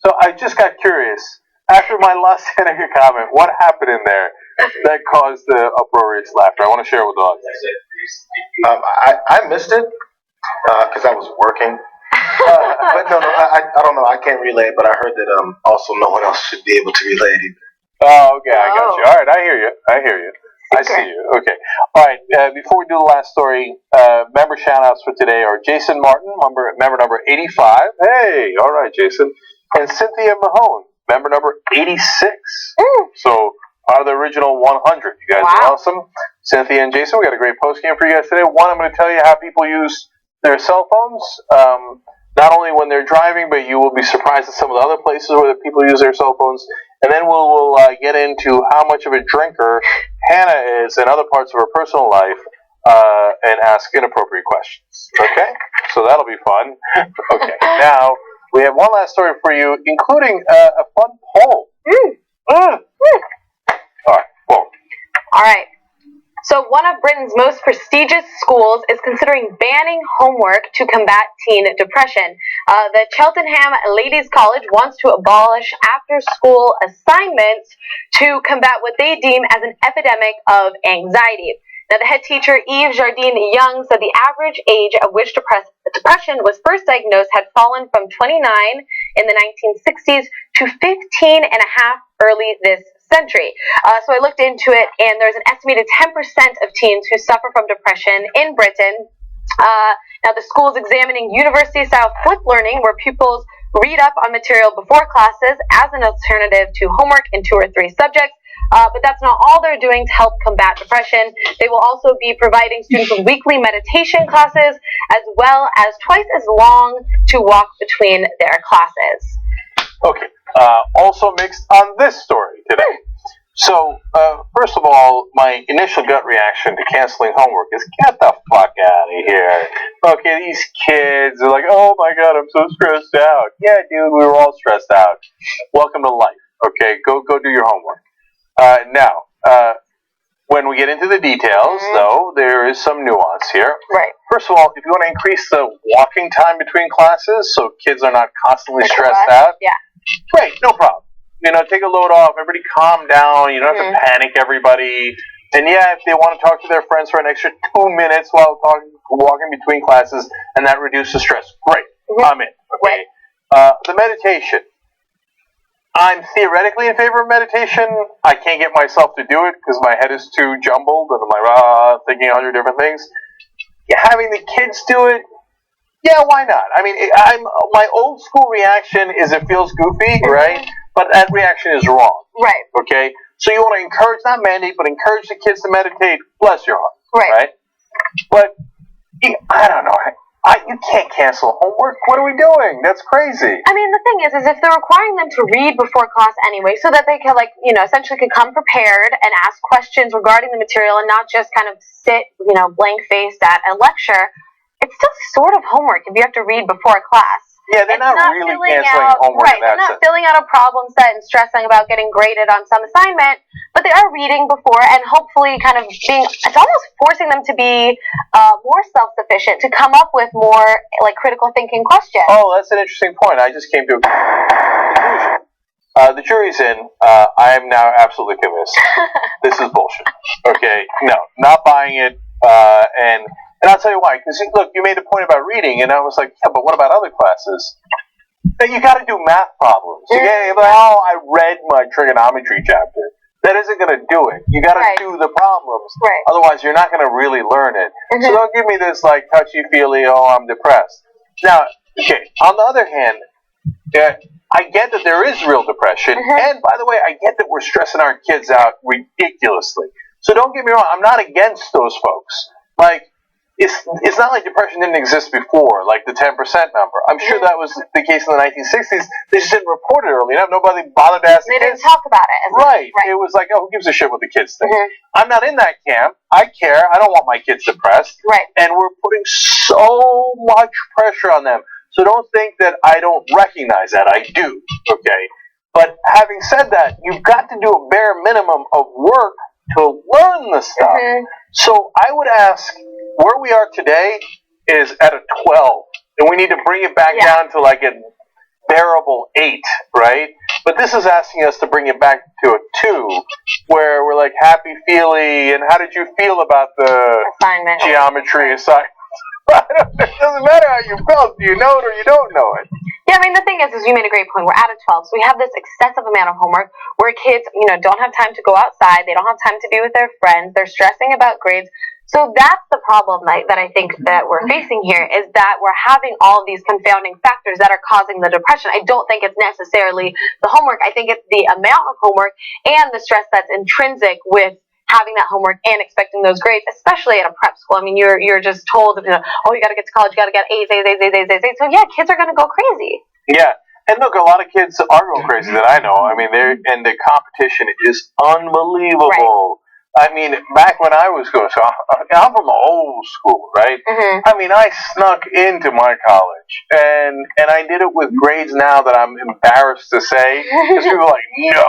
So I just got curious. After my last Seneca comment, what happened in there that caused the uproarious laughter? I want to share with the audience. I missed it because I was working. But no, I don't know. I can't relay, but I heard that also no one else should be able to relay it either. Oh, okay, I got you. All right, I hear you. I see you. Okay. All right, before we do the last story, member shout-outs for today are Jason Martin, member number 85. Hey, all right, Jason. And Cynthia Mahone, member number 86. So, out of the original 100. You guys are awesome. Cynthia and Jason, we got a great post game for you guys today. One, I'm going to tell you how people use their cell phones. Not only when they're driving, but you will be surprised at some of the other places where the people use their cell phones. And then we'll get into how much of a drinker Hannah is in other parts of her personal life and ask inappropriate questions. Okay? So that'll be fun. Okay. Now, we have one last story for you, including a fun poll. All right. Well. All right. So one of Britain's most prestigious schools is considering banning homework to combat teen depression. The Cheltenham Ladies College wants to abolish after-school assignments to combat what they deem as an epidemic of anxiety. Now, the head teacher, Eve Jardine-Young, said the average age at which depression was first diagnosed had fallen from 29 in the 1960s to 15 and a half early this century. So I looked into it, and there's an estimated 10% of teens who suffer from depression in Britain. Now, the school is examining university-style flip learning, where pupils read up on material before classes as an alternative to homework in 2 or 3 subjects. But that's not all they're doing to help combat depression. They will also be providing students with weekly meditation classes, as well as twice as long to walk between their classes. Okay. Also mixed on this story today. So, first of all, my initial gut reaction to canceling homework is, get the fuck out of here. Okay, these kids are like, oh my god, I'm so stressed out. Yeah, dude, we were all stressed out. Welcome to life. Okay, go do your homework. Now, when we get into the details, though, there is some nuance here. Right. First of all, if you want to increase the walking time between classes so kids are not constantly stressed out, great, no problem. Take a load off. Everybody calm down. You don't have to panic everybody. And yeah, if they want to talk to their friends for an extra 2 minutes while walking between classes, and that reduces stress, great. I'm in. Okay. The meditation. I'm theoretically in favor of meditation. I can't get myself to do it because my head is too jumbled and I'm like, thinking 100 different things. Having the kids do it, yeah, why not? I mean, my old school reaction is it feels goofy, right? But that reaction is wrong. Right. Okay? So you want to encourage, not mandate, but encourage the kids to meditate. Bless your heart. Right. But I don't know. You can't cancel homework. What are we doing? That's crazy. I mean, the thing is if they're requiring them to read before class anyway, so that they can, like, you know, essentially can come prepared and ask questions regarding the material and not just kind of sit, you know, blank-faced at a lecture, it's still sort of homework if you have to read before a class. Yeah, they're not really canceling homework Right, in that they're not sense. filling out a problem set and stressing about getting graded on some assignment, but they are reading before and hopefully kind of being, it's almost forcing them to be more self-sufficient, to come up with more, like, critical thinking questions. Oh, that's an interesting point. I just came to a conclusion. The jury's in. I am now absolutely convinced. This is bullshit. Okay, no, not buying it. And I'll tell you why. Because look, you made a point about reading, and I was like, yeah, but what about other classes? Then you got to do math problems. Okay, like, oh, I read my trigonometry chapter. That isn't going to do it. You got to do the problems. Right. Otherwise, you're not going to really learn it. So don't give me this like touchy-feely, oh, I'm depressed. Now, okay, on the other hand, I get that there is real depression, and by the way, I get that we're stressing our kids out ridiculously. So don't get me wrong, I'm not against those folks. Like, it's not like depression didn't exist before, like the 10% number. I'm sure that was the case in the 1960s. They just didn't report it early enough. Nobody bothered to ask the kids. They didn't talk about it. Right. It was like, oh, who gives a shit what the kids think? I'm not in that camp. I care. I don't want my kids depressed. Right. And we're putting so much pressure on them. So don't think that I don't recognize that. I do. Okay. But having said that, you've got to do a bare minimum of work to learn the stuff. So I would ask, where we are today is at a 12, and we need to bring it back down to like a bearable 8, right? But this is asking us to bring it back to a 2, where we're like happy-feely, and how did you feel about the assignment? Geometry assignment? It doesn't matter how you felt. Do you know it or you don't know it? Yeah, I mean, the thing is you made a great point. We're at a 12, so we have this excessive amount of homework where kids, you know, don't have time to go outside. They don't have time to be with their friends. They're stressing about grades. So that's the problem that I think that we're facing here, is that we're having all of these confounding factors that are causing the depression. I don't think it's necessarily the homework. I think it's the amount of homework and the stress that's intrinsic with having that homework and expecting those grades, especially at a prep school. I mean, you're just told, you know, oh, you got to get to college, you got to get A's. So yeah, kids are going to go crazy. Yeah. And look, a lot of kids are going crazy that I know. I mean, and the competition is unbelievable. I mean, back when I was going, so I'm from the old school, right? I mean, I snuck into my college, and I did it with grades now that I'm embarrassed to say, because people are like, no,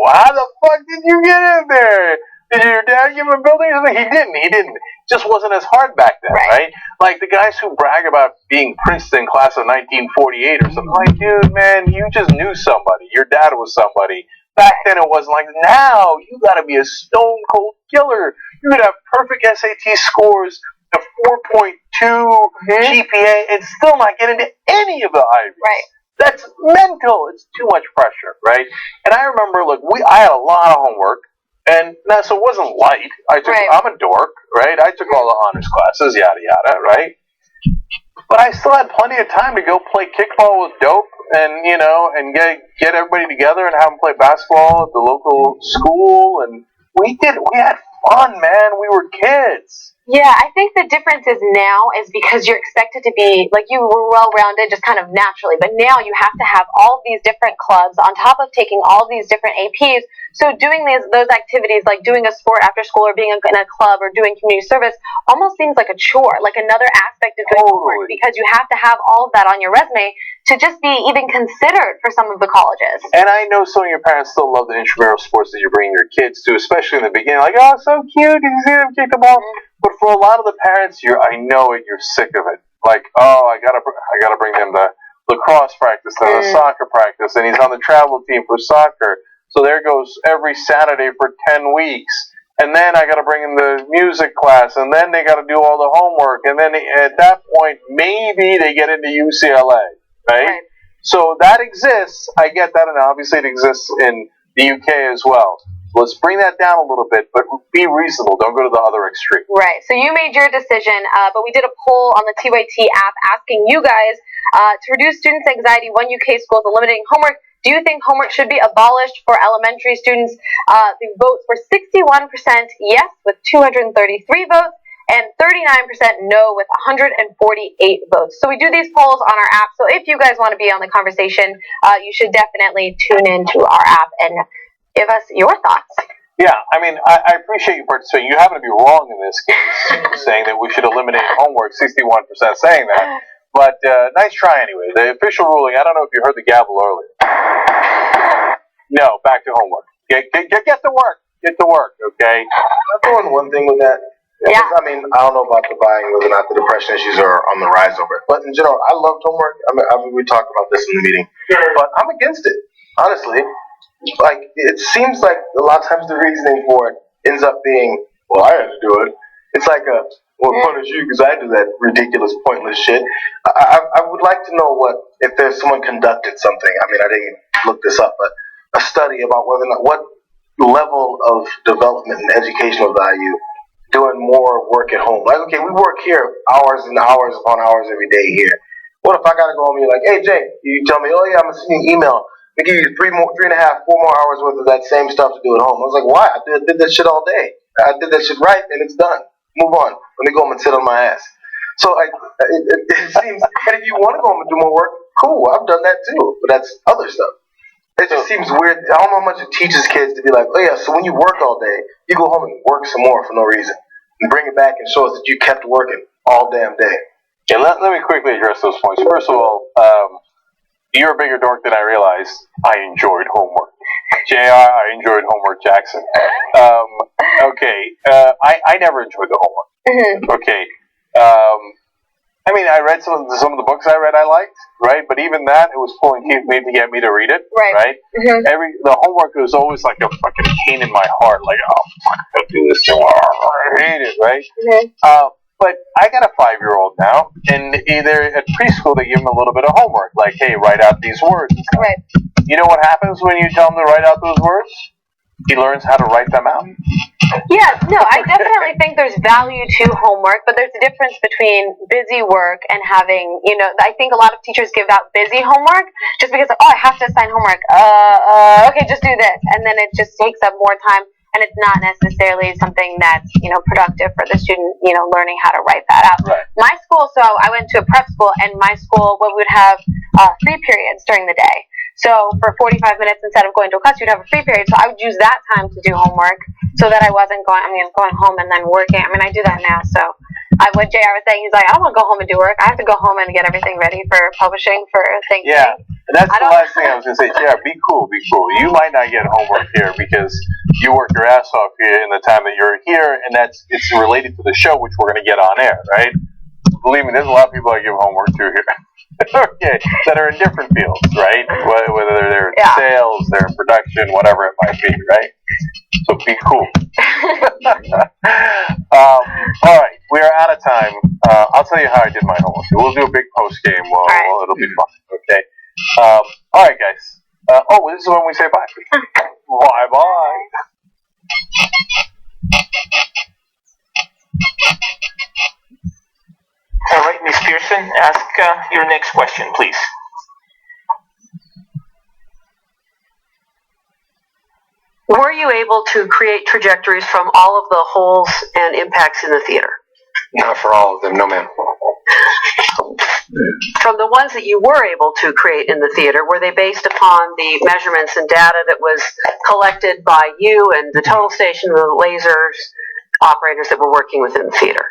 how the fuck did you get in there? Did your dad give him a building? He didn't. It just wasn't as hard back then, right? Like the guys who brag about being Princeton class of 1948 or something, like, dude, man, you just knew somebody. Your dad was somebody. Back then it wasn't like now. You got to be a stone cold killer. You could have perfect SAT scores, a 4.2 GPA, and still not get into any of the Ivies. Right. That's mental. It's too much pressure, right? And I remember, look, I had a lot of homework, and so it wasn't light. I'm a dork, right? I took all the honors classes, yada yada, right? But I still had plenty of time to go play kickball with Dope, and you know, and get everybody together and have them play basketball at the local school, and we had fun, man. We were kids. Yeah, I think the difference is now is because you're expected to be, like, you were well-rounded just kind of naturally, but now you have to have all of these different clubs on top of taking all of these different APs. So doing those activities, like doing a sport after school or being in a club or doing community service, almost seems like a chore, like another aspect of doing homework, because you have to have all of that on your resume to just be even considered for some of the colleges. And I know some of your parents still love the intramural sports that you're bringing your kids to, especially in the beginning, like, oh, so cute, did you see them kick the ball? But for a lot of the parents, I know it, you're sick of it. Like, oh, I gotta bring them to lacrosse practice, to the soccer practice, and he's on the travel team for soccer. So there goes every Saturday for 10 weeks. And then I gotta bring him to music class, and then they gotta do all the homework, and then at that point, maybe they get into UCLA, right? So that exists, I get that, and obviously it exists in the UK as well. Let's bring that down a little bit, but be reasonable. Don't go to the other extreme. Right. So you made your decision, but we did a poll on the TYT app asking you guys to reduce students' anxiety. One UK school is eliminating homework. Do you think homework should be abolished for elementary students? The votes were 61% yes with 233 votes, and 39% no with 148 votes. So we do these polls on our app. So if you guys want to be on the conversation, you should definitely tune into our app and give us your thoughts. Yeah, I mean, I appreciate you participating. You happen to be wrong in this case, saying that we should eliminate homework, 61% saying that. But nice try anyway. The official ruling, I don't know if you heard the gavel earlier. No, back to homework. Get to work. Get to work, okay? I'm doing one thing with that. Yeah. I mean, I don't know about the buying, whether or not the depression issues are on the rise over it. But in general, I love homework. I mean, we talked about this in the meeting. But I'm against it, honestly. Like, it seems like a lot of times the reasoning for it ends up being, well, I had to do it. It's like well, punish you because I do that ridiculous, pointless shit. I would like to know if there's someone conducted something. I mean, I didn't look this up, but a study about whether or not, what level of development and educational value doing more work at home. Like, okay, we work here hours and hours upon hours every day here. What if I gotta go home and you're like, hey, Jay, you tell me, oh yeah, I'm gonna send you an email. I give you 3.5, 4 more hours worth of that same stuff to do at home. I was like, why? I did that shit all day. I did that shit right, and it's done. Move on. Let me go home and sit on my ass. So it seems, and if you want to go home and do more work, cool. I've done that too, but that's other stuff. It just seems weird. I don't know how much it teaches kids to be like, oh yeah, so when you work all day, you go home and work some more for no reason, and bring it back and show us that you kept working all damn day. Yeah, let me quickly address those points. First of all, you're a bigger dork than I realized. I enjoyed homework. JR, I enjoyed homework. Jackson. Okay. I never enjoyed the homework. Mm-hmm. Okay. I mean, I read some of the books I read I liked, right? But even that, it was pulling teeth to get me to read it, right? Mm-hmm. The homework was always like a fucking pain in my heart. Like, oh, fuck, I gotta do this thing. I hate it, right? Mm-hmm. But I got a 5-year-old now, and either at preschool they give him a little bit of homework, like, hey, write out these words. Right. You know what happens when you tell him to write out those words? He learns how to write them out. Yeah, no, I definitely think there's value to homework, but there's a difference between busy work and having, I think a lot of teachers give out busy homework just because, I have to assign homework. Okay, just do this. And then it just takes up more time, and it's not necessarily something that's, productive for the student, learning how to write that out. Right. My school, so I went to a prep school, and my school, we would have 3 periods during the day. So for 45 minutes instead of going to a class, you'd have a free period. So I would use that time to do homework so that I wasn't going home and then working. I mean, I do that now. So what JR was saying, he's like, I don't want to go home and do work. I have to go home and get everything ready for publishing for Thanksgiving. Yeah, and that's the last thing I was going to say. JR, be cool. You might not get homework here because you work your ass off here in the time that you're here, and it's related to the show, which we're going to get on air, right? Believe me, there's a lot of people I give homework to here. Okay, that are in different fields, right? Whether they're in sales, they're in production, whatever it might be, right? So be cool. All right, we are out of time. I'll tell you how I did my homework. We'll do a big post game. Well, it'll be fun. Okay. All right, guys. This is when we say bye. Bye bye. All right, Ms. Pearson, ask your next question, please. Were you able to create trajectories from all of the holes and impacts in the theater? Not for all of them, no ma'am. From the ones that you were able to create in the theater, were they based upon the measurements and data that was collected by you and the total station, the lasers operators that were working within the theater?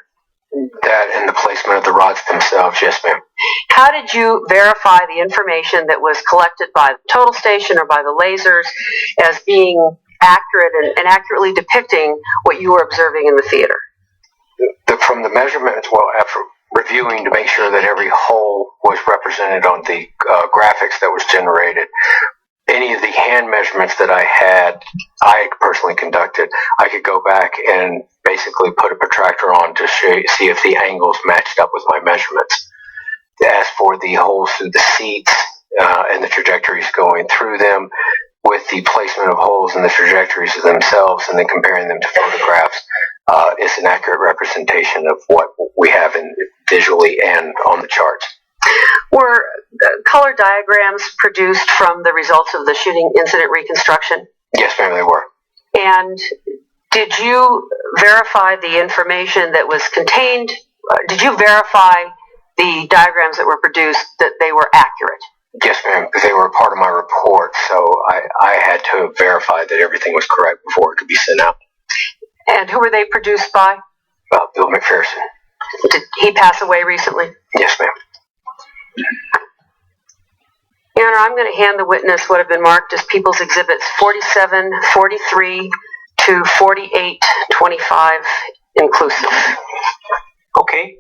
That and the placement of the rods themselves, yes ma'am. How did you verify the information that was collected by the total station or by the lasers as being accurate and accurately depicting what you were observing in the theater? From the measurements, after reviewing to make sure that every hole was represented on the graphics that was generated, any of the hand measurements that I personally conducted, I could go back and basically put a protractor on to see if the angles matched up with my measurements. As for the holes through the seats and the trajectories going through them, with the placement of holes in the trajectories themselves and then comparing them to photographs, is an accurate representation of what we have visually and on the charts. Were color diagrams produced from the results of the shooting incident reconstruction? Yes, ma'am, they were. And did you verify the information that was contained? Did you verify the diagrams that were produced that they were accurate? Yes, ma'am, because they were part of my report, so I had to verify that everything was correct before it could be sent out. And who were they produced by? Bill McPherson. Did he pass away recently? Yes, ma'am. Your Honor, I'm going to hand the witness what have been marked as People's Exhibits 47, 43 to 48, 25 inclusive. Okay.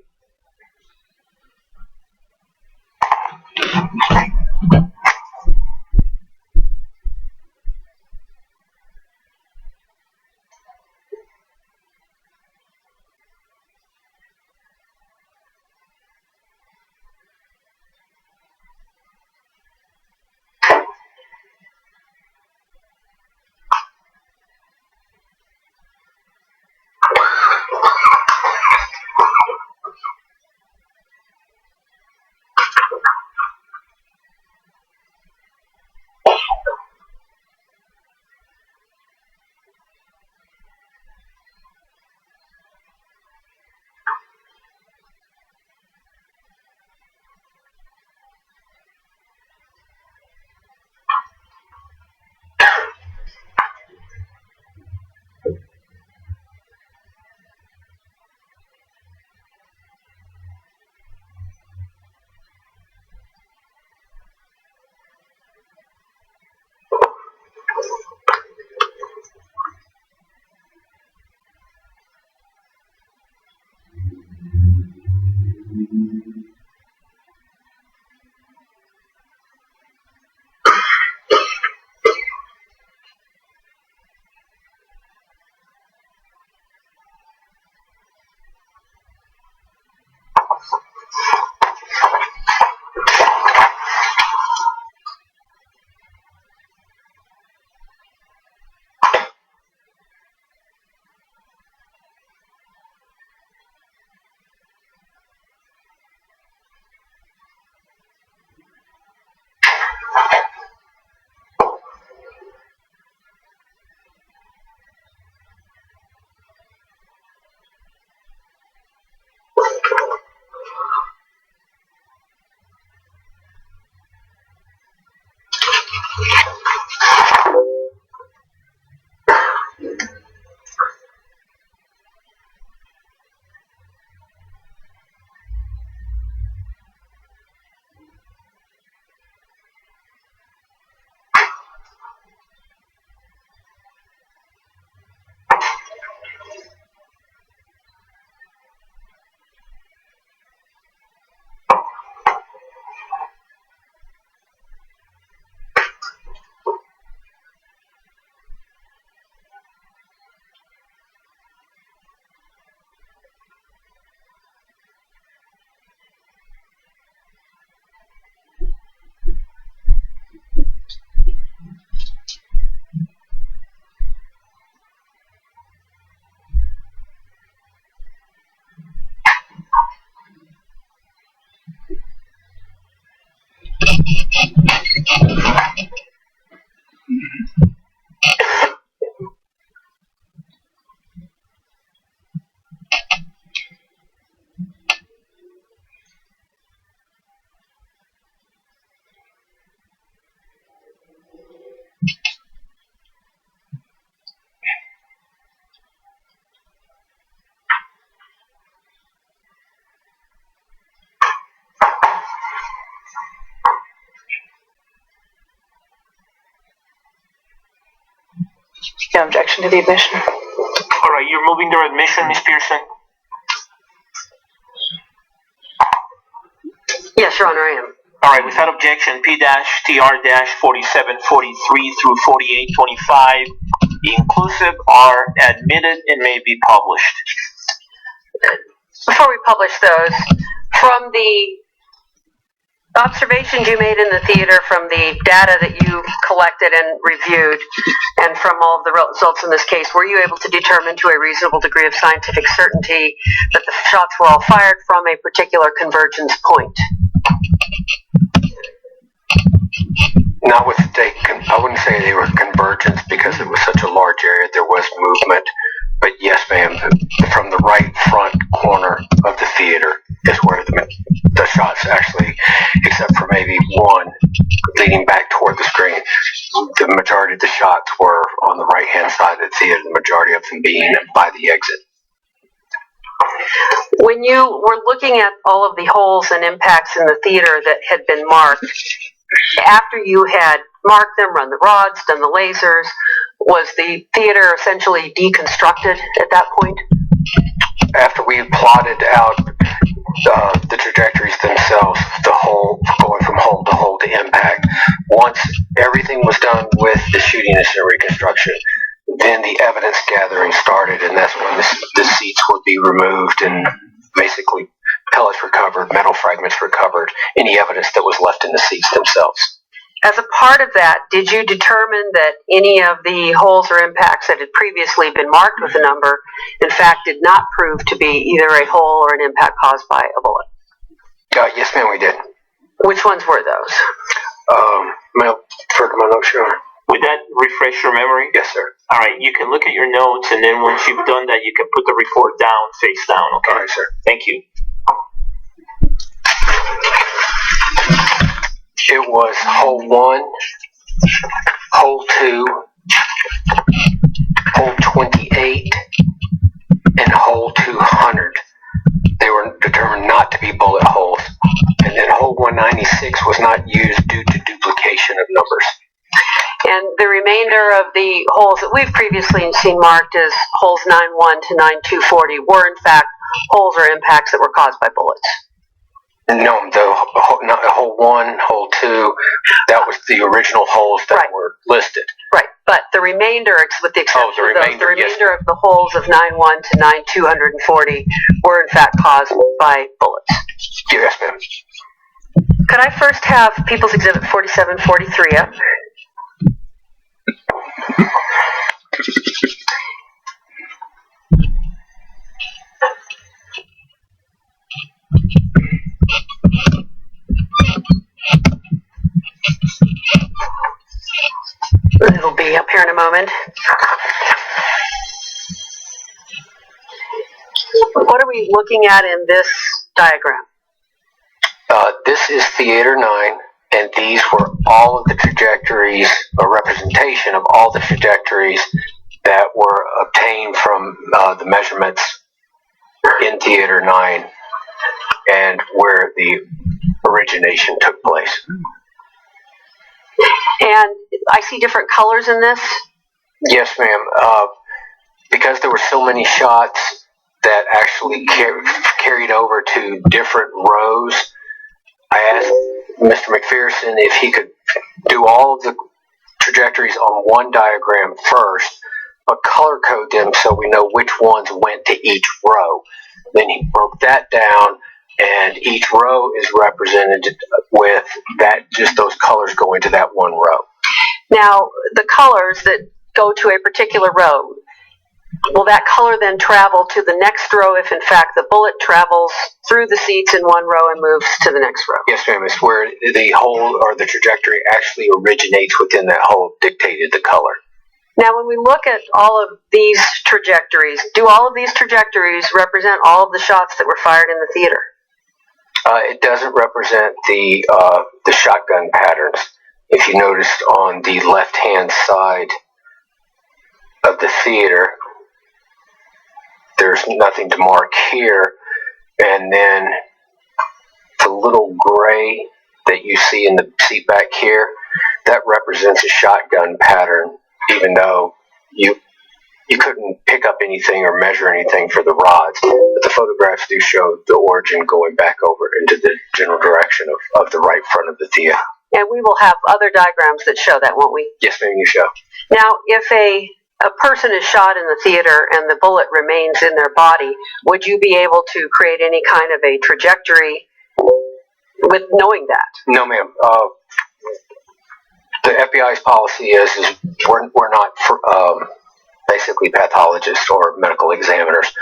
No objection to the admission. All right, you're moving their admission, Ms. Pearson? Yes, Your Honor, I am. All right, without objection, P-TR-4743 through 4825 inclusive are admitted and may be published. Before we publish those, from the observations you made in the theater, from the data that you collected and reviewed, and from all of the results in this case, were you able to determine to a reasonable degree of scientific certainty that the shots were all fired from a particular convergence point? Not with I wouldn't say they were convergence because it was such a large area. There was movement, but yes, ma'am. From the right front corner of the theater is where the shots actually, except for maybe one leading back toward the screen. The majority of the shots were on the right-hand side of the theater. The majority of them being by the exit. When you were looking at all of the holes and impacts in the theater that had been marked, after you had marked them, run the rods, done the lasers, was the theater essentially deconstructed at that point? After we plotted out the trajectories themselves, the hole, going from hole to impact, once everything was done with the shooting incident reconstruction, then the evidence gathering started, and that's when the seats would be removed and basically pellets recovered, metal fragments recovered, any evidence that was left in the seats themselves. As a part of that, did you determine that any of the holes or impacts that had previously been marked with a number, in fact, did not prove to be either a hole or an impact caused by a bullet? Yes, ma'am, we did. Which ones were those? May I refer to my notes here? Would that refresh your memory? Yes, sir. All right, you can look at your notes, and then once you've done that, you can put the report down, face down, okay? All right, sir. Thank you. It was hole 1, hole 2, hole 28, and hole 200. They were determined not to be bullet holes. And then hole 196 was not used due to duplication of numbers. And the remainder of the holes that we've previously seen marked as holes 91 to 9240 were in fact holes or impacts that were caused by bullets. No, hole 1, hole 2, that was the original holes that were listed. Right, but the remainder, with the exception of those, the remainder of the holes of 91 to 9240 were in fact caused by bullets. Yes, ma'am. Could I first have People's Exhibit 4743 up? It'll be up here in a moment. What are we looking at in this diagram? This is Theater 9, and these were all of the trajectories, a representation of all the trajectories that were obtained from the measurements in Theater 9 and where the origination took place. And I see different colors in this? Yes, ma'am. Because there were so many shots that actually carried over to different rows, I asked Mr. McPherson if he could do all of the trajectories on one diagram first, but color code them so we know which ones went to each row. Then he broke that down, and each row is represented with just those colors going to that one row. Now, the colors that go to a particular row, will that color then travel to the next row if in fact the bullet travels through the seats in one row and moves to the next row? Yes, ma'am. It's where the hole or the trajectory actually originates within that hole dictated the color. Now, when we look at all of these trajectories, do all of these trajectories represent all of the shots that were fired in the theater? It doesn't represent the shotgun patterns. If you noticed on the left-hand side of the theater, there's nothing to mark here, and then the little gray that you see in the seat back here, that represents a shotgun pattern, even though you couldn't pick up anything or measure anything for the rods. But the photographs do show the origin going back over into the general direction of the right front of the theater. And we will have other diagrams that show that, won't we? Yes, ma'am, you show. Now, if a person is shot in the theater and the bullet remains in their body, would you be able to create any kind of a trajectory with knowing that? No, ma'am. The FBI's policy is we're not basically pathologists or medical examiners.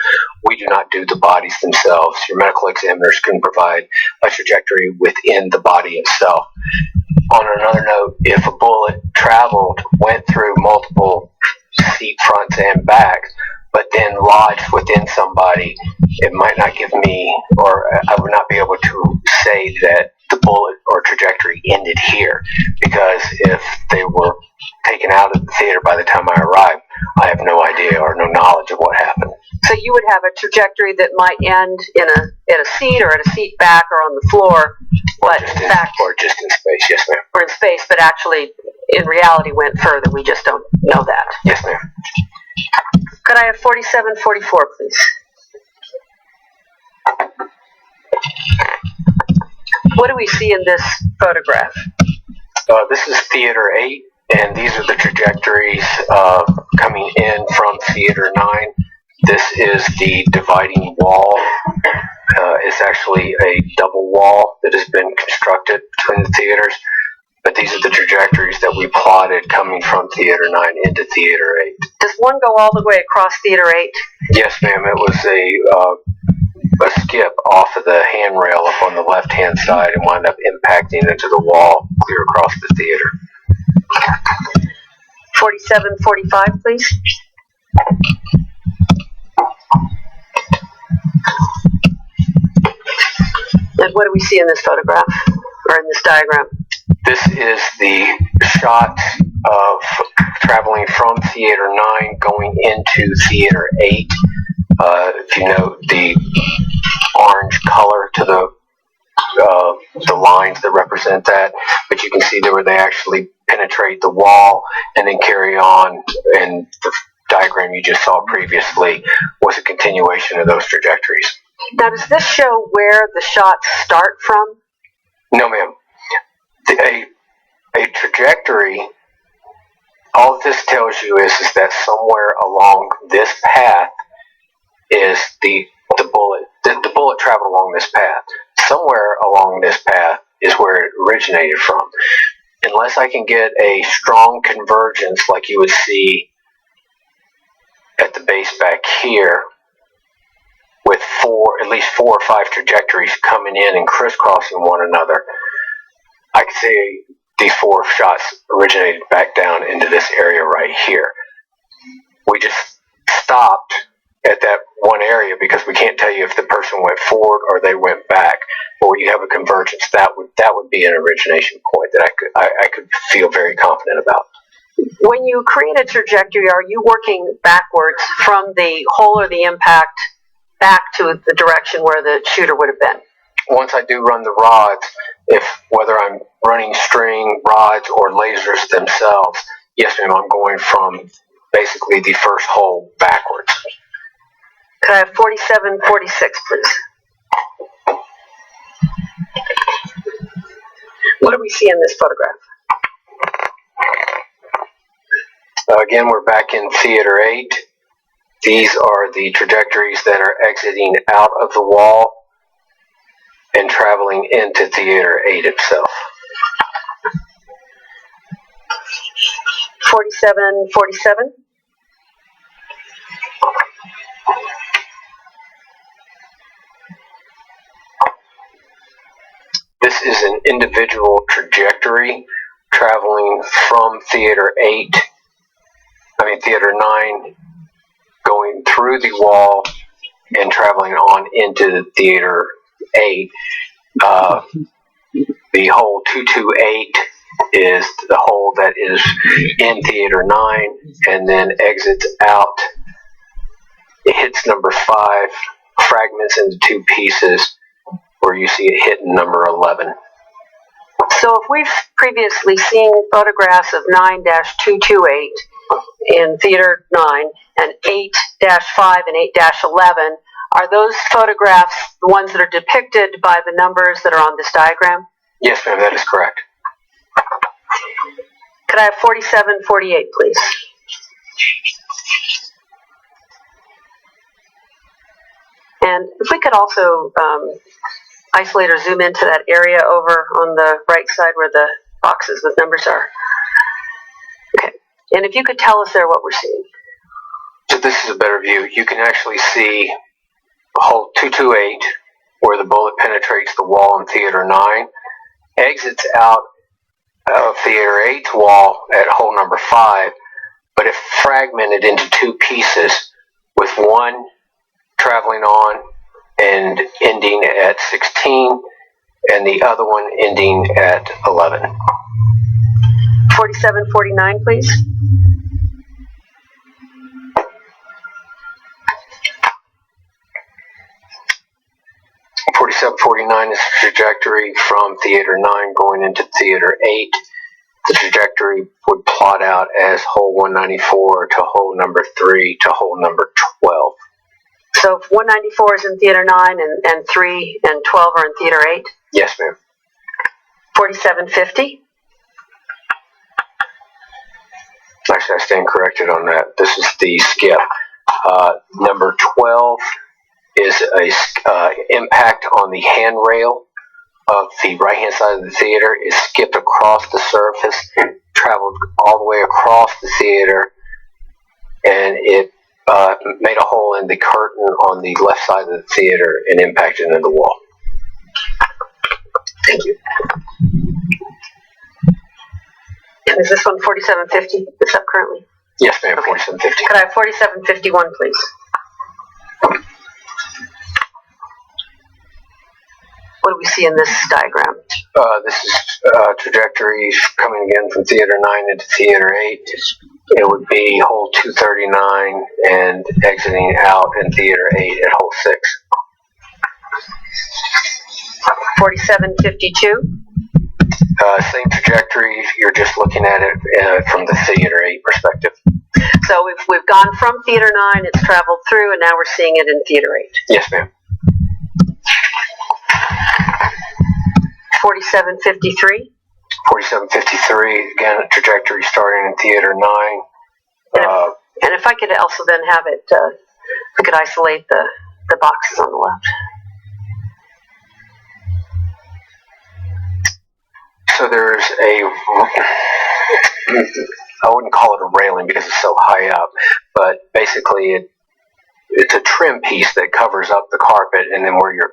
We do not do the bodies themselves. Your medical examiners can provide a trajectory within the body itself. on another note, if a bullet went through multiple seat fronts and backs, but then lodged within somebody, it might not give me, or I would not be able to say that the bullet or trajectory ended here, because if they were taken out of the theater by the time I arrived, I have no idea or no knowledge of what happened. So you would have a trajectory that might end in a seat or at a seat back or on the floor, but in fact, or just in space, yes ma'am. Or in space, but actually in reality went further. We just don't know that. Yes ma'am. Could I have 4744, please? What do we see in this photograph? This is Theater 8, and these are the trajectories coming in from Theater 9. This is the dividing wall. It's actually a double wall that has been constructed between the theaters, but these are the trajectories that we plotted coming from Theater 9 into Theater 8. Does one go all the way across Theater 8? Yes, ma'am. It was a skip off of the handrail up on the left-hand side and wound up impacting into the wall clear across the theater. 4745, please. And what do we see in this photograph, or in this diagram? This is the shot of traveling from Theater 9 going into Theater 8. If you note the orange color to the lines that represent that, but you can see where they actually penetrate the wall and then carry on, and the diagram you just saw previously was a continuation of those trajectories. Now, does this show where the shots start from? No, ma'am. A trajectory, all this tells you is that somewhere along this path is the bullet. The bullet traveled along this path. Somewhere along this path is where it originated from. Unless I can get a strong convergence like you would see at the base back here, with at least 4 or 5 trajectories coming in and crisscrossing one another, I could say these 4 shots originated back down into this area right here. We just stopped at that one area because we can't tell you if the person went forward or they went back. But where you have a convergence, that would be an origination point that I could feel very confident about. When you create a trajectory, are you working backwards from the hole or the impact back to the direction where the shooter would have been? Once I do run the rods, whether I'm running string, rods, or lasers themselves, yes ma'am, I'm going from basically the first hole backwards. Could I have 4746, please? What do we see in this photograph? Again, we're back in Theater 8. These are the trajectories that are exiting out of the wall and traveling into Theater 8 itself. 4747. This is an individual trajectory traveling from Theater 9, going through the wall and traveling on into Theater 8. The hole 228 is the hole that is in Theater 9 and then exits out. It hits number 5, fragments into 2 pieces, where you see it hitting number 11. So if we've previously seen photographs of 9-228 in Theater 9 and 8-5 and 8-11, are those photographs the ones that are depicted by the numbers that are on this diagram? Yes, ma'am, that is correct. Could I have 4748, please? And if we could also isolate or zoom into that area over on the right side where the boxes with numbers are. Okay. And if you could tell us there what we're seeing. So this is a better view. You can actually see hole 228, where the bullet penetrates the wall in Theater 9, exits out of Theater 8's wall at hole number 5, but if fragmented into two pieces, with one traveling on and ending at 16, and the other one ending at 11. 4749, please. .4749 is the trajectory from Theater 9 going into Theater 8. The trajectory would plot out as hole 194 to hole number 3 to hole number 12. So if 194 is in Theater 9 and 3 and 12 are in Theater 8? Yes, ma'am. 4750? Actually, I stand corrected on that. This is the skip. Number 12 is a impact on the handrail of the right-hand side of the theater. Is skipped across the surface, traveled all the way across the theater, and it made a hole in the curtain on the left side of the theater and impacted into the wall. Thank you. Is this one 4750? It's up currently? Yes, ma'am, 4750. Could I have 4751, please? What do we see in this diagram? This is trajectories coming again from Theater 9 into Theater 8. It would be hole 239 and exiting out in Theater 8 at hole 6. 4752? Same trajectory, you're just looking at it from the Theater 8 perspective. So we've gone from Theater 9, it's traveled through, and now we're seeing it in Theater 8. Yes, ma'am. 4753? 4753, again, a trajectory starting in Theater 9. And if I could also then have it, we could isolate the boxes on the left. So there's I wouldn't call it a railing because it's so high up, but basically it's a trim piece that covers up the carpet and then where your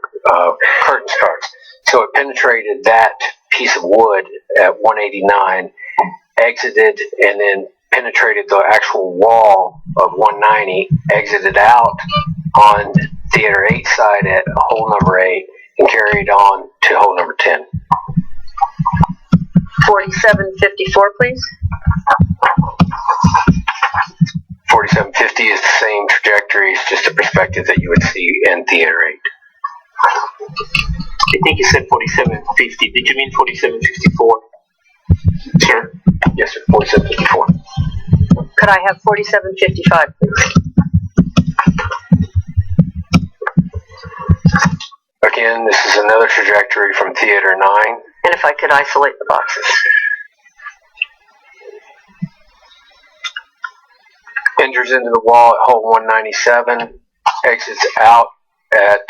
curtain starts. So it penetrated that piece of wood at 189, exited, and then penetrated the actual wall of 190, exited out on Theater 8 side at hole number 8, and carried on to hole number 10. 4754, please. 4750 is the same trajectory, it's just a perspective that you would see in Theater 8. I think you said 4750. Did you mean 4754? Sir? Yes, sir. 4754. Could I have 4755, please? Again, this is another trajectory from Theater 9. And if I could isolate the boxes. Enters into the wall at hole 197, exits out at,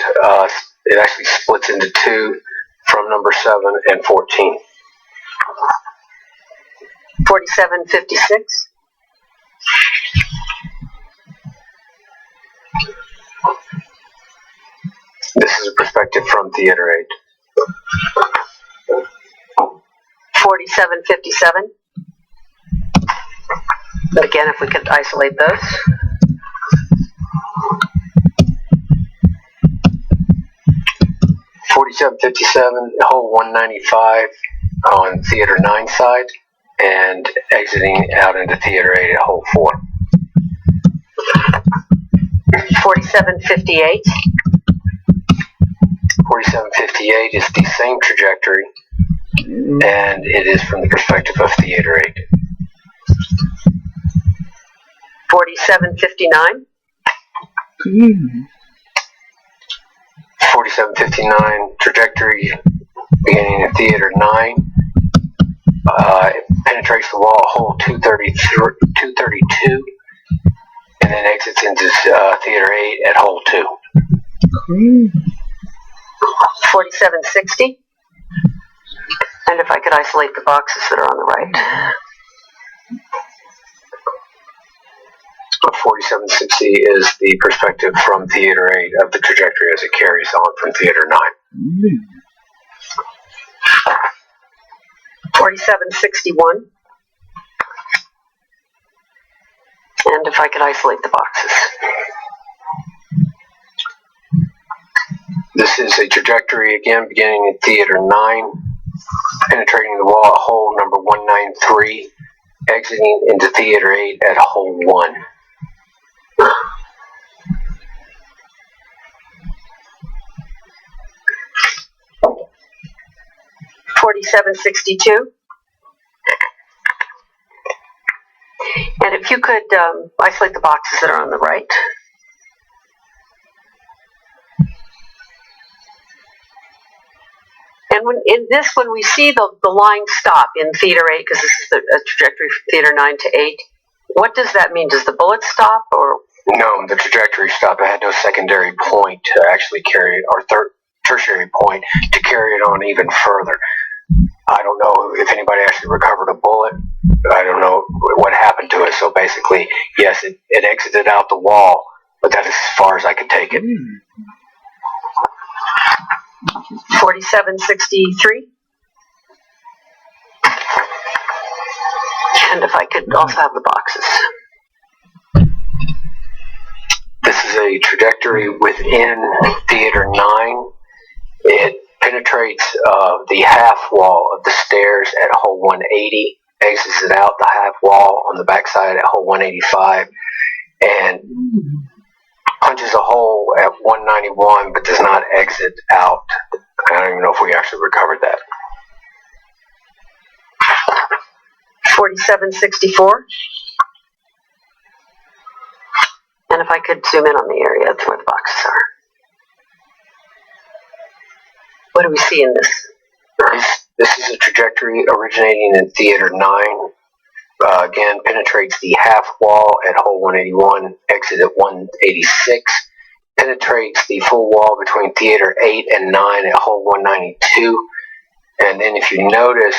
it actually splits into two from number 7 and 14. 4756. This is a perspective from Theater 8. 4757. But again, if we could isolate those. .4757, hole 195 on Theater 9 side, and exiting out into Theater 8 at hole 4. 4758. 4758 is the same trajectory, and it is from the perspective of Theater 8. 4759. 4759 trajectory beginning in Theater 9. It penetrates the wall hole 232 and then exits into Theater 8 at hole 2. 4760. And if I could isolate the boxes that are on the right. 4760 is the perspective from Theater 8 of the trajectory as it carries on from Theater 9. 4761. And if I could isolate the boxes. This is a trajectory again beginning in theater 9, penetrating the wall at hole number 193, exiting into theater 8 at hole 1. 4762. And if you could isolate the boxes that are on the right. And when we see the line stop in theater 8, because this is a trajectory from theater 9 to 8, what does that mean? Does the bullet stop, or? No, the trajectory stopped. I had no secondary point to actually carry it, or tertiary point to carry it on even further. I don't know if anybody actually recovered a bullet. I don't know what happened to it. So basically, yes, it exited out the wall, but that is as far as I could take it. 4763. And if I could also have the boxes. This is a trajectory within theater 9. It penetrates the half wall of the stairs at hole 180, exits it out the half wall on the backside at hole 185, and punches a hole at 191, but does not exit out. I don't even know if we actually recovered that. 4764. And if I could zoom in on the area, that's where the boxes are. What do we see in this? This is a trajectory originating in theater 9. Again, penetrates the half wall at hole 181, exit at 186, penetrates the full wall between theater 8 and 9 at hole 192, and then if you notice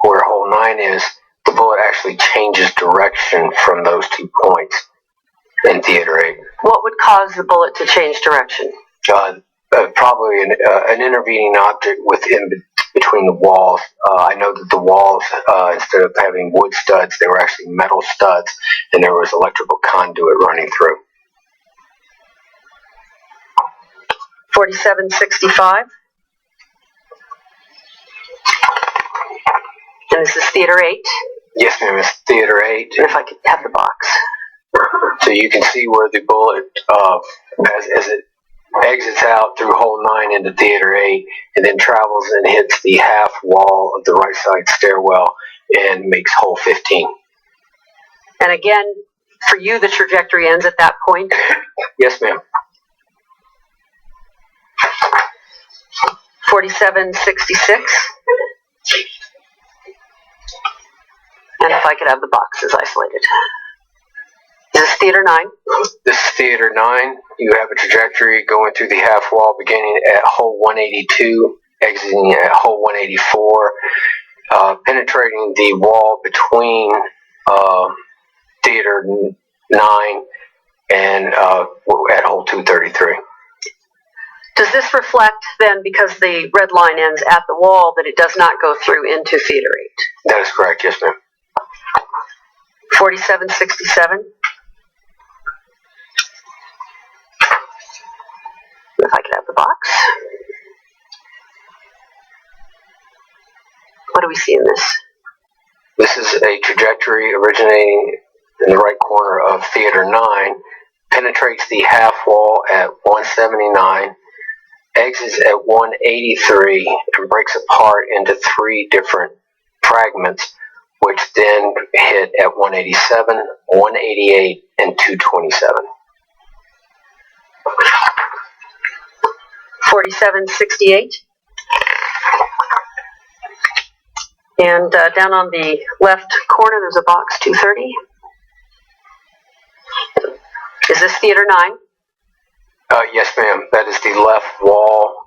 where hole 9 is, the bullet actually changes direction from those 2 points in theater 8. What would cause the bullet to change direction? Probably an intervening object within between the walls. I know that the walls, instead of having wood studs, they were actually metal studs, and there was electrical conduit running through. 4765. And this is theater 8? Yes, ma'am, it's theater 8. And if I could have the box. So you can see where the bullet, as it exits out through hole 9 into theater 8, and then travels and hits the half wall of the right side stairwell and makes hole 15. And again, for you, the trajectory ends at that point? Yes, ma'am. 4766. And if I could have the boxes isolated. Is this theater 9? This is theater 9. You have a trajectory going through the half wall beginning at hole 182, exiting at hole 184, penetrating the wall between theater 9 and at hole 233. Does this reflect then, because the red line ends at the wall, that it does not go through into theater 8? That is correct, yes, ma'am. 4767. If I could have the box. What do we see in this? This is a trajectory originating in the right corner of theater 9, penetrates the half wall at 179, exits at 183, and breaks apart into 3 different fragments, which then hit at 187, 188, and 227. 4768. And down on the left corner, there's a box 230. Is this theater 9? Yes, ma'am. That is the left wall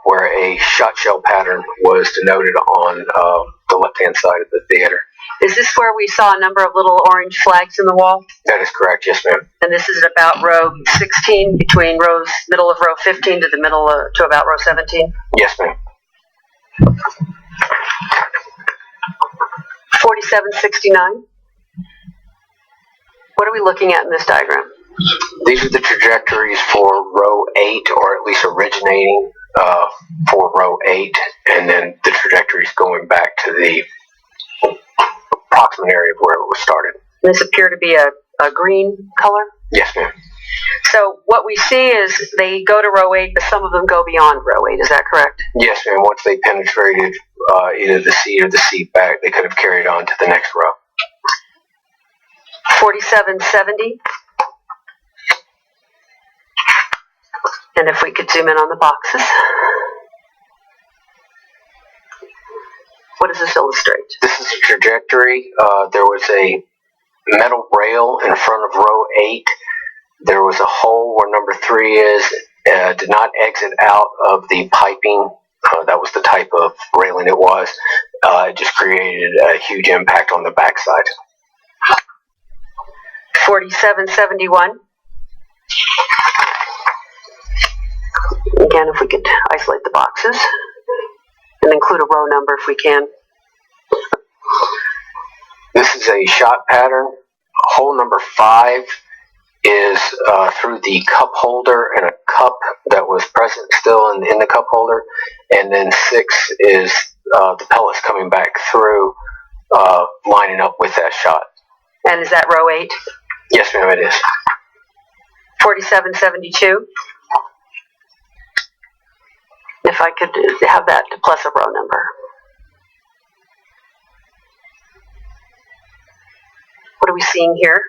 where a shot shell pattern was denoted on the left-hand side of the theater. Is this where we saw a number of little orange flags in the wall? That is correct, yes, ma'am. And this is at about row 16, between middle of row 15 to the middle to about row 17? Yes, ma'am. 4769. What are we looking at in this diagram? These are the trajectories for row 8, or at least originating for row 8, and then the trajectories going back to the approximate area of where it was started. This appear to be a green color? Yes, ma'am. So what we see is they go to row 8, but some of them go beyond row 8. Is that correct? Yes, ma'am. Once they penetrated either the seat or the seat back, they could have carried on to the next row. 4770. And if we could zoom in on the boxes. What does this illustrate? This is a trajectory. There was a metal rail in front of row 8. There was a hole where number 3 is. Did not exit out of the piping. That was the type of railing it was. It just created a huge impact on the backside. 4771. Again, if we could isolate the boxes and include a row number if we can. This is a shot pattern. Hole number 5 is through the cup holder and a cup that was present still in the cup holder. And then 6 is the pellets coming back through, lining up with that shot. And is that row 8? Yes, ma'am, it is. 4772. If I could have that plus a row number. What are we seeing here?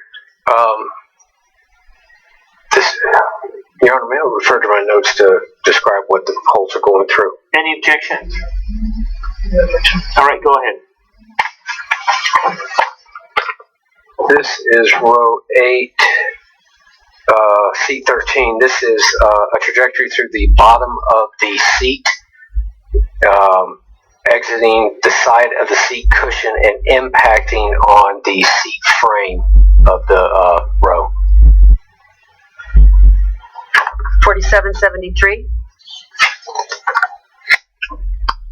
Your Honor, may I refer to my notes to describe what the holes are going through? Any objections? All right, go ahead. This is row 8, seat 13. This is a trajectory through the bottom of the seat, exiting the side of the seat cushion and impacting on the seat frame of the row. 4773.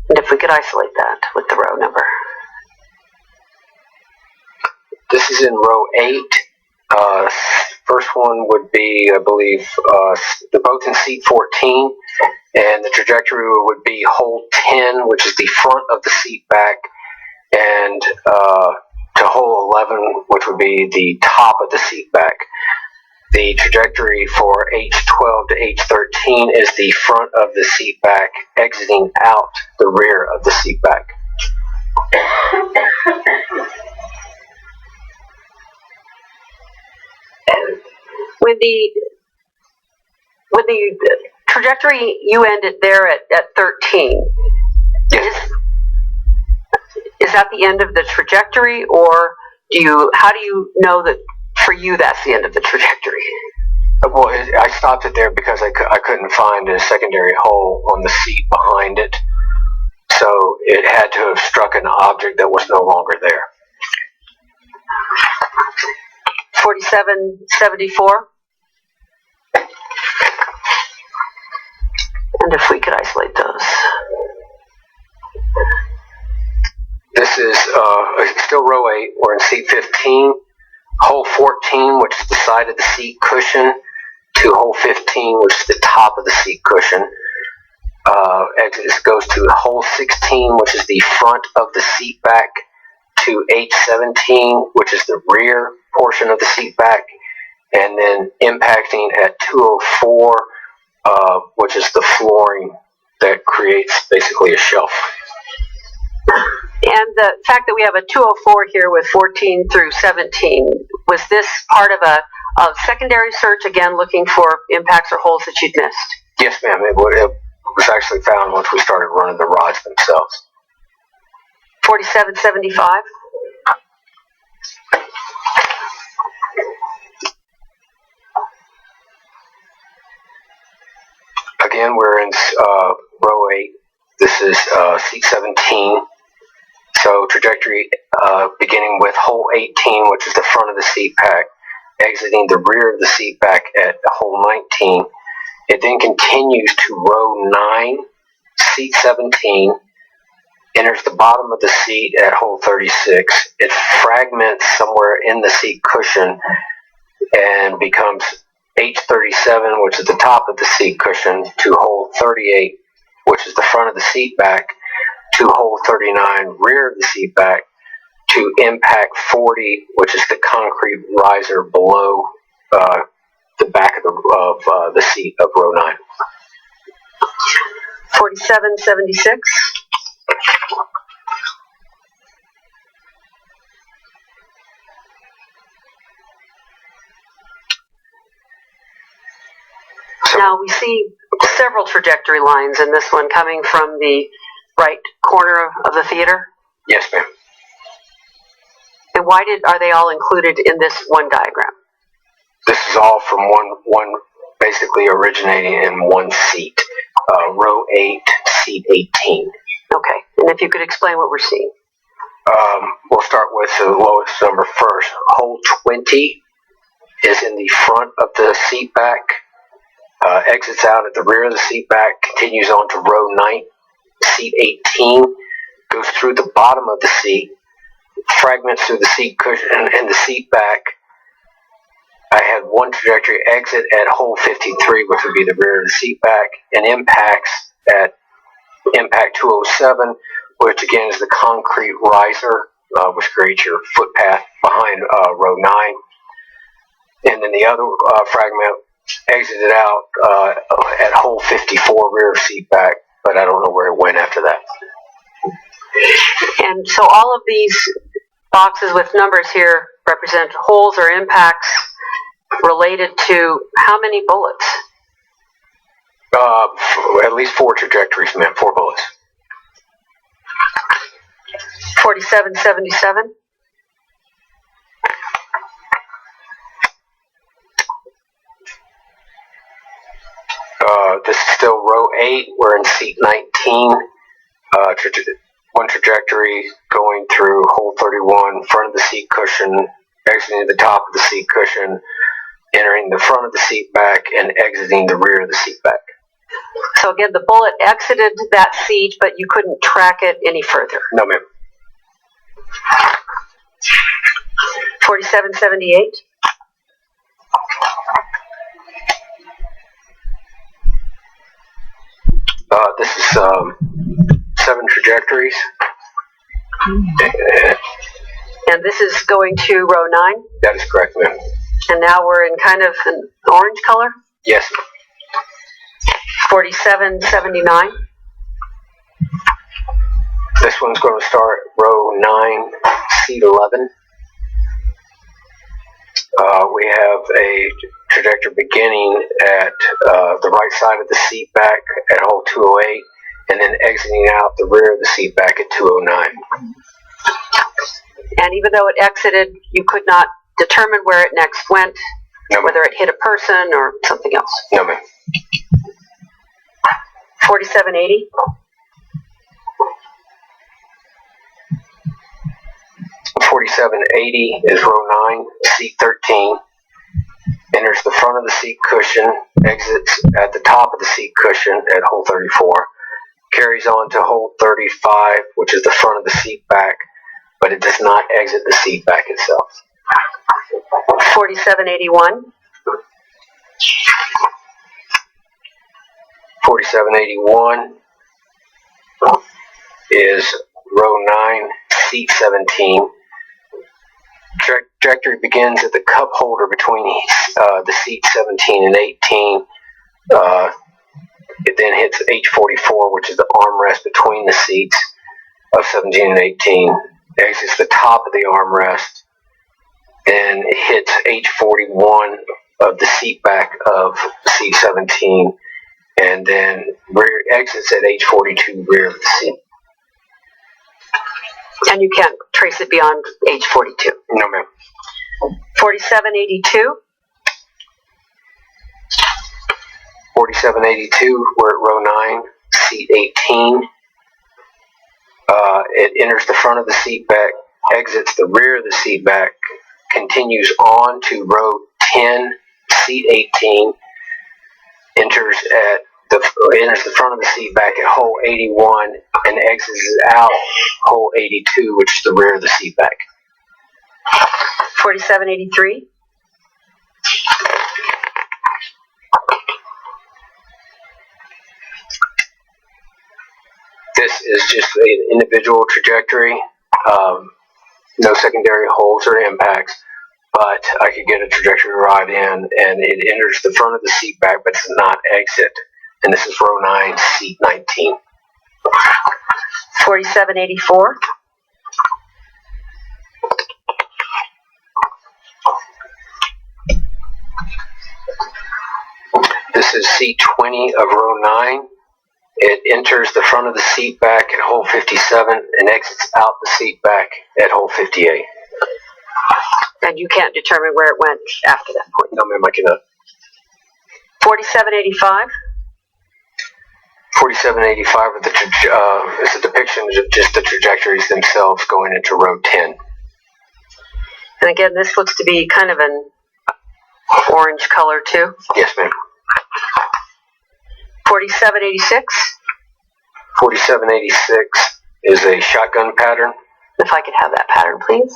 And if we could isolate that with the row number. This is in row 8. First one would be, I believe, they're both in seat 14, and the trajectory would be hole 10, which is the front of the seat back, and to hole 11, which would be the top of the seat back. The trajectory for H12 to H13 is the front of the seat back, exiting out the rear of the seat back. When the trajectory you ended there at 13, is that the end of the trajectory, or how do you know that for you that's the end of the trajectory? Well, I stopped it there because I couldn't find a secondary hole on the seat behind it, so it had to have struck an object that was no longer there. 4774. And if we could isolate those. This is still row 8. We're in seat 15. Hole 14, which is the side of the seat cushion, to hole 15, which is the top of the seat cushion. This goes to hole 16, which is the front of the seat back, to H17, which is the rear portion of the seat back, and then impacting at 204, which is the flooring that creates basically a shelf. And the fact that we have a 204 here with 14 through 17, was this part of a secondary search, again, looking for impacts or holes that you'd missed? Yes, ma'am. It was actually found once we started running the rods themselves. 4775. Again, we're in row 8. This is seat 17. So trajectory beginning with hole 18, which is the front of the seat back, exiting the rear of the seat back at hole 19. It then continues to row 9, seat 17, enters the bottom of the seat at hole 36. It fragments somewhere in the seat cushion and becomes H37, which is the top of the seat cushion, to hole 38, which is the front of the seat back, to hole 39, rear of the seat back, to impact 40, which is the concrete riser below the back of the seat of row 9. 4776. Now we see several trajectory lines in this one coming from the right corner of the theater. Yes, ma'am. And why are they all included in this one diagram? This is all from one basically originating in one seat, row 8, seat 18. Okay, and if you could explain what we're seeing. We'll start with the lowest number first. Hole 20 is in the front of the seat back, exits out at the rear of the seat back, continues on to row 9, seat 18, goes through the bottom of the seat, fragments through the seat cushion and the seat back. I had one trajectory exit at hole 53, which would be the rear of the seat back, and impacts at impact 207, which again is the concrete riser, which creates your footpath behind row 9. And then the other fragment exited out at hole 54, rear of seat back, but I don't know where it went after that. And so all of these boxes with numbers here represent holes or impacts related to how many bullets? At least 4 trajectories, ma'am, 4 bullets. 4777. This is still row 8. We're in seat 19. One trajectory going through hole 31, front of the seat cushion, exiting the top of the seat cushion, entering the front of the seat back, and exiting the rear of the seat back. So again, the bullet exited that seat, but you couldn't track it any further. No, ma'am. 4778. This is 7 trajectories. And this is going to row 9? That is correct, ma'am. And now we're in kind of an orange color? Yes. 4779. This one's going to start row 9, seat 11. We have a trajectory beginning at the right side of the seat back at hole 208, and then exiting out the rear of the seat back at 209. And even though it exited, you could not determine where it next went, whether it hit a person or something else. No, ma'am. 4780. .4780 is row 9, seat 13. Enters the front of the seat cushion, exits at the top of the seat cushion at hole 34. Carries on to hole 35, which is the front of the seat back, but it does not exit the seat back itself. 4781. 4781 is row 9, seat 17. Trajectory begins at the cup holder between the seat 17 and 18. It then hits H44, which is the armrest between the seats of 17 and 18. Exits the top of the armrest. Then it hits H41 of the seat back of seat 17. And then rear exits at H42, rear of the seat. And you can't trace it beyond age 42. No, ma'am. 4782. 4782, we're at row 9, seat 18. It enters the front of the seat back, exits the rear of the seat back, continues on to row 10, seat 18, enters at enters the front of the seat back at hole 81 and exits out hole 82, which is the rear of the seat back. 4783. This is just an individual trajectory, no secondary holes or impacts, but I could get a trajectory rod in, and it enters the front of the seat back, but does not exit. And this is row 9, seat 19. 4784. This is seat 20 of row 9. It enters the front of the seat back at hole 57 and exits out the seat back at hole 58. And you can't determine where it went after that point? No, ma'am, I cannot. 4785. 4785 is a depiction of just the trajectories themselves going into row 10. And again, this looks to be kind of an orange color too. Yes, ma'am. 4786. 4786 is a shotgun pattern. If I could have that pattern, please.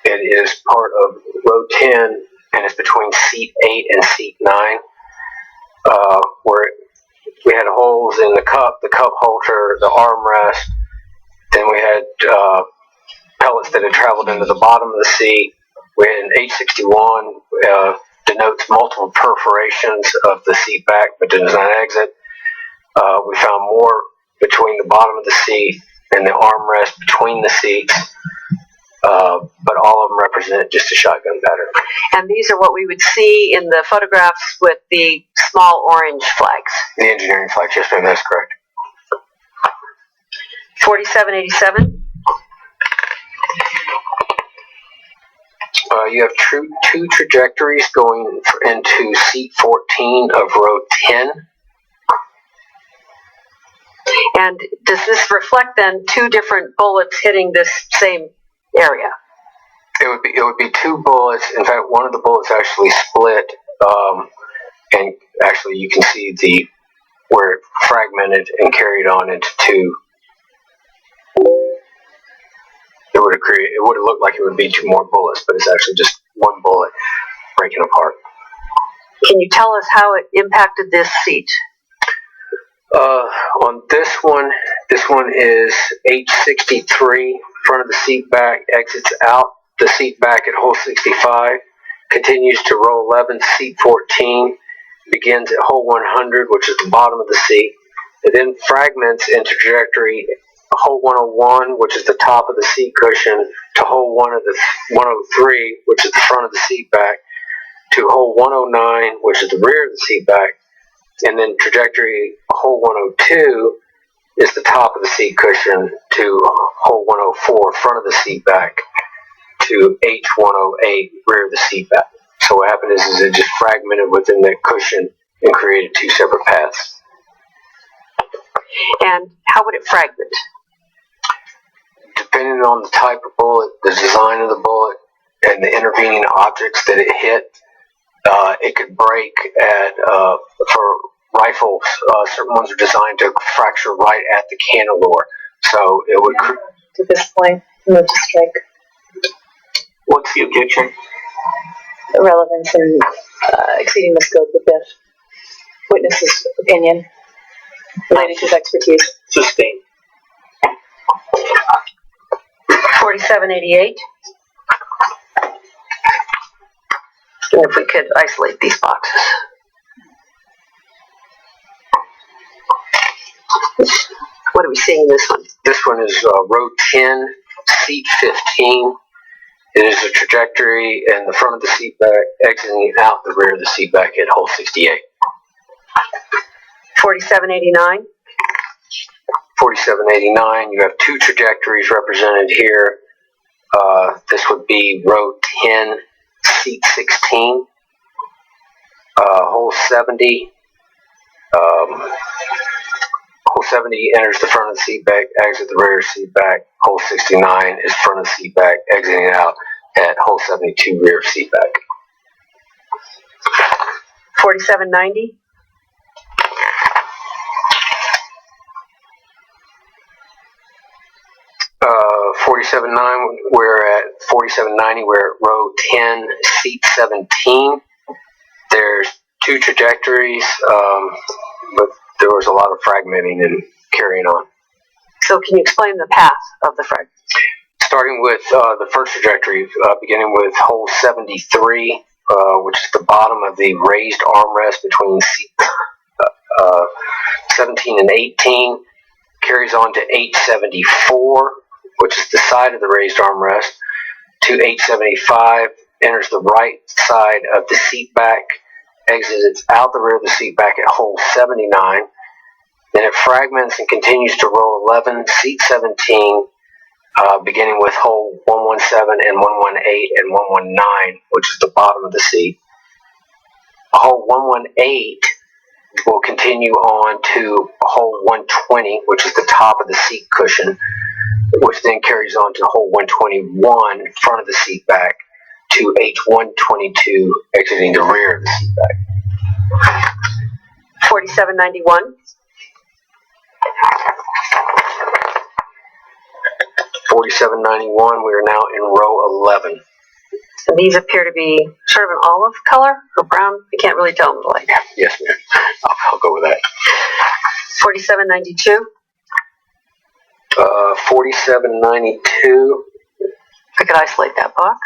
It is part of row 10, and it's between seat 8 and seat 9, where we had holes in the cup holder, the armrest. Then we had pellets that had traveled into the bottom of the seat. We had an H61 denotes multiple perforations of the seat back, but does not exit. We found more between the bottom of the seat and the armrest between the seats, but all of them represent just a shotgun pattern. And these are what we would see in the photographs with the small orange flags. The engineering flags, yes, ma'am, that's correct. 4787. You have two trajectories going into seat 14 of row 10. And does this reflect then two different bullets hitting this same area? It would be two bullets. In fact, one of the bullets actually split, and actually you can see where it fragmented and carried on into two. It would have looked like it would be two more bullets, but it's actually just one bullet breaking apart. Can you tell us how it impacted this seat? On this one is H63, front of the seat back, exits out the seat back at hole 65, continues to row 11, seat 14, begins at hole 100, which is the bottom of the seat. It then fragments into trajectory hole 101, which is the top of the seat cushion, to hole 103, which is the front of the seat back, to hole 109, which is the rear of the seat back, and then trajectory hole 102 is the top of the seat cushion to hole 104, front of the seat back, to H108, rear of the seat back. So what happened is it just fragmented within that cushion and created two separate paths. And how would it fragment? Depending on the type of bullet, the design of the bullet, and the intervening objects that it hit, it could break at, for rifles, certain ones are designed to fracture right at the cannelure. So it would... To this point, move to strike. What's the objection? Irrelevance and exceeding the scope of the witness's opinion related to his expertise. Sustained. 4788. And if we could isolate these boxes. What are we seeing in this one? This one is row 10, seat 15. It is a trajectory in the front of the seat back, exiting out the rear of the seat back at hole 68. 4789. 4789, you have two trajectories represented here. This would be row 10, seat 16, hole 70. Hole 70 enters the front of the seat back, exits the rear seat back. Hole 69 is front of the seat back, exiting out at hole 72, rear seat back. 4790. Uh, 47.9, we're at 4790, we're at row 10, seat 17. There's two trajectories, but there was a lot of fragmenting and carrying on. So can you explain the path of the fragment? Starting with the first trajectory, beginning with hole 73, which is the bottom of the raised armrest between seats 17 and 18, carries on to 874, which is the side of the raised armrest, to 875, enters the right side of the seat back, exits out the rear of the seat back at hole 79. Then it fragments and continues to row 11, seat 17, beginning with hole 117 and 118 and 119, which is the bottom of the seat. Hole 118 will continue on to hole 120, which is the top of the seat cushion, which then carries on to hole 121, front of the seat back, to H122, exiting the rear of the seat back. 4791. 4791, we are now in row 11. And these appear to be sort of an olive color or brown. I can't really tell them the light. Yes, ma'am. I'll go with that. 4792. 4792. I could isolate that box.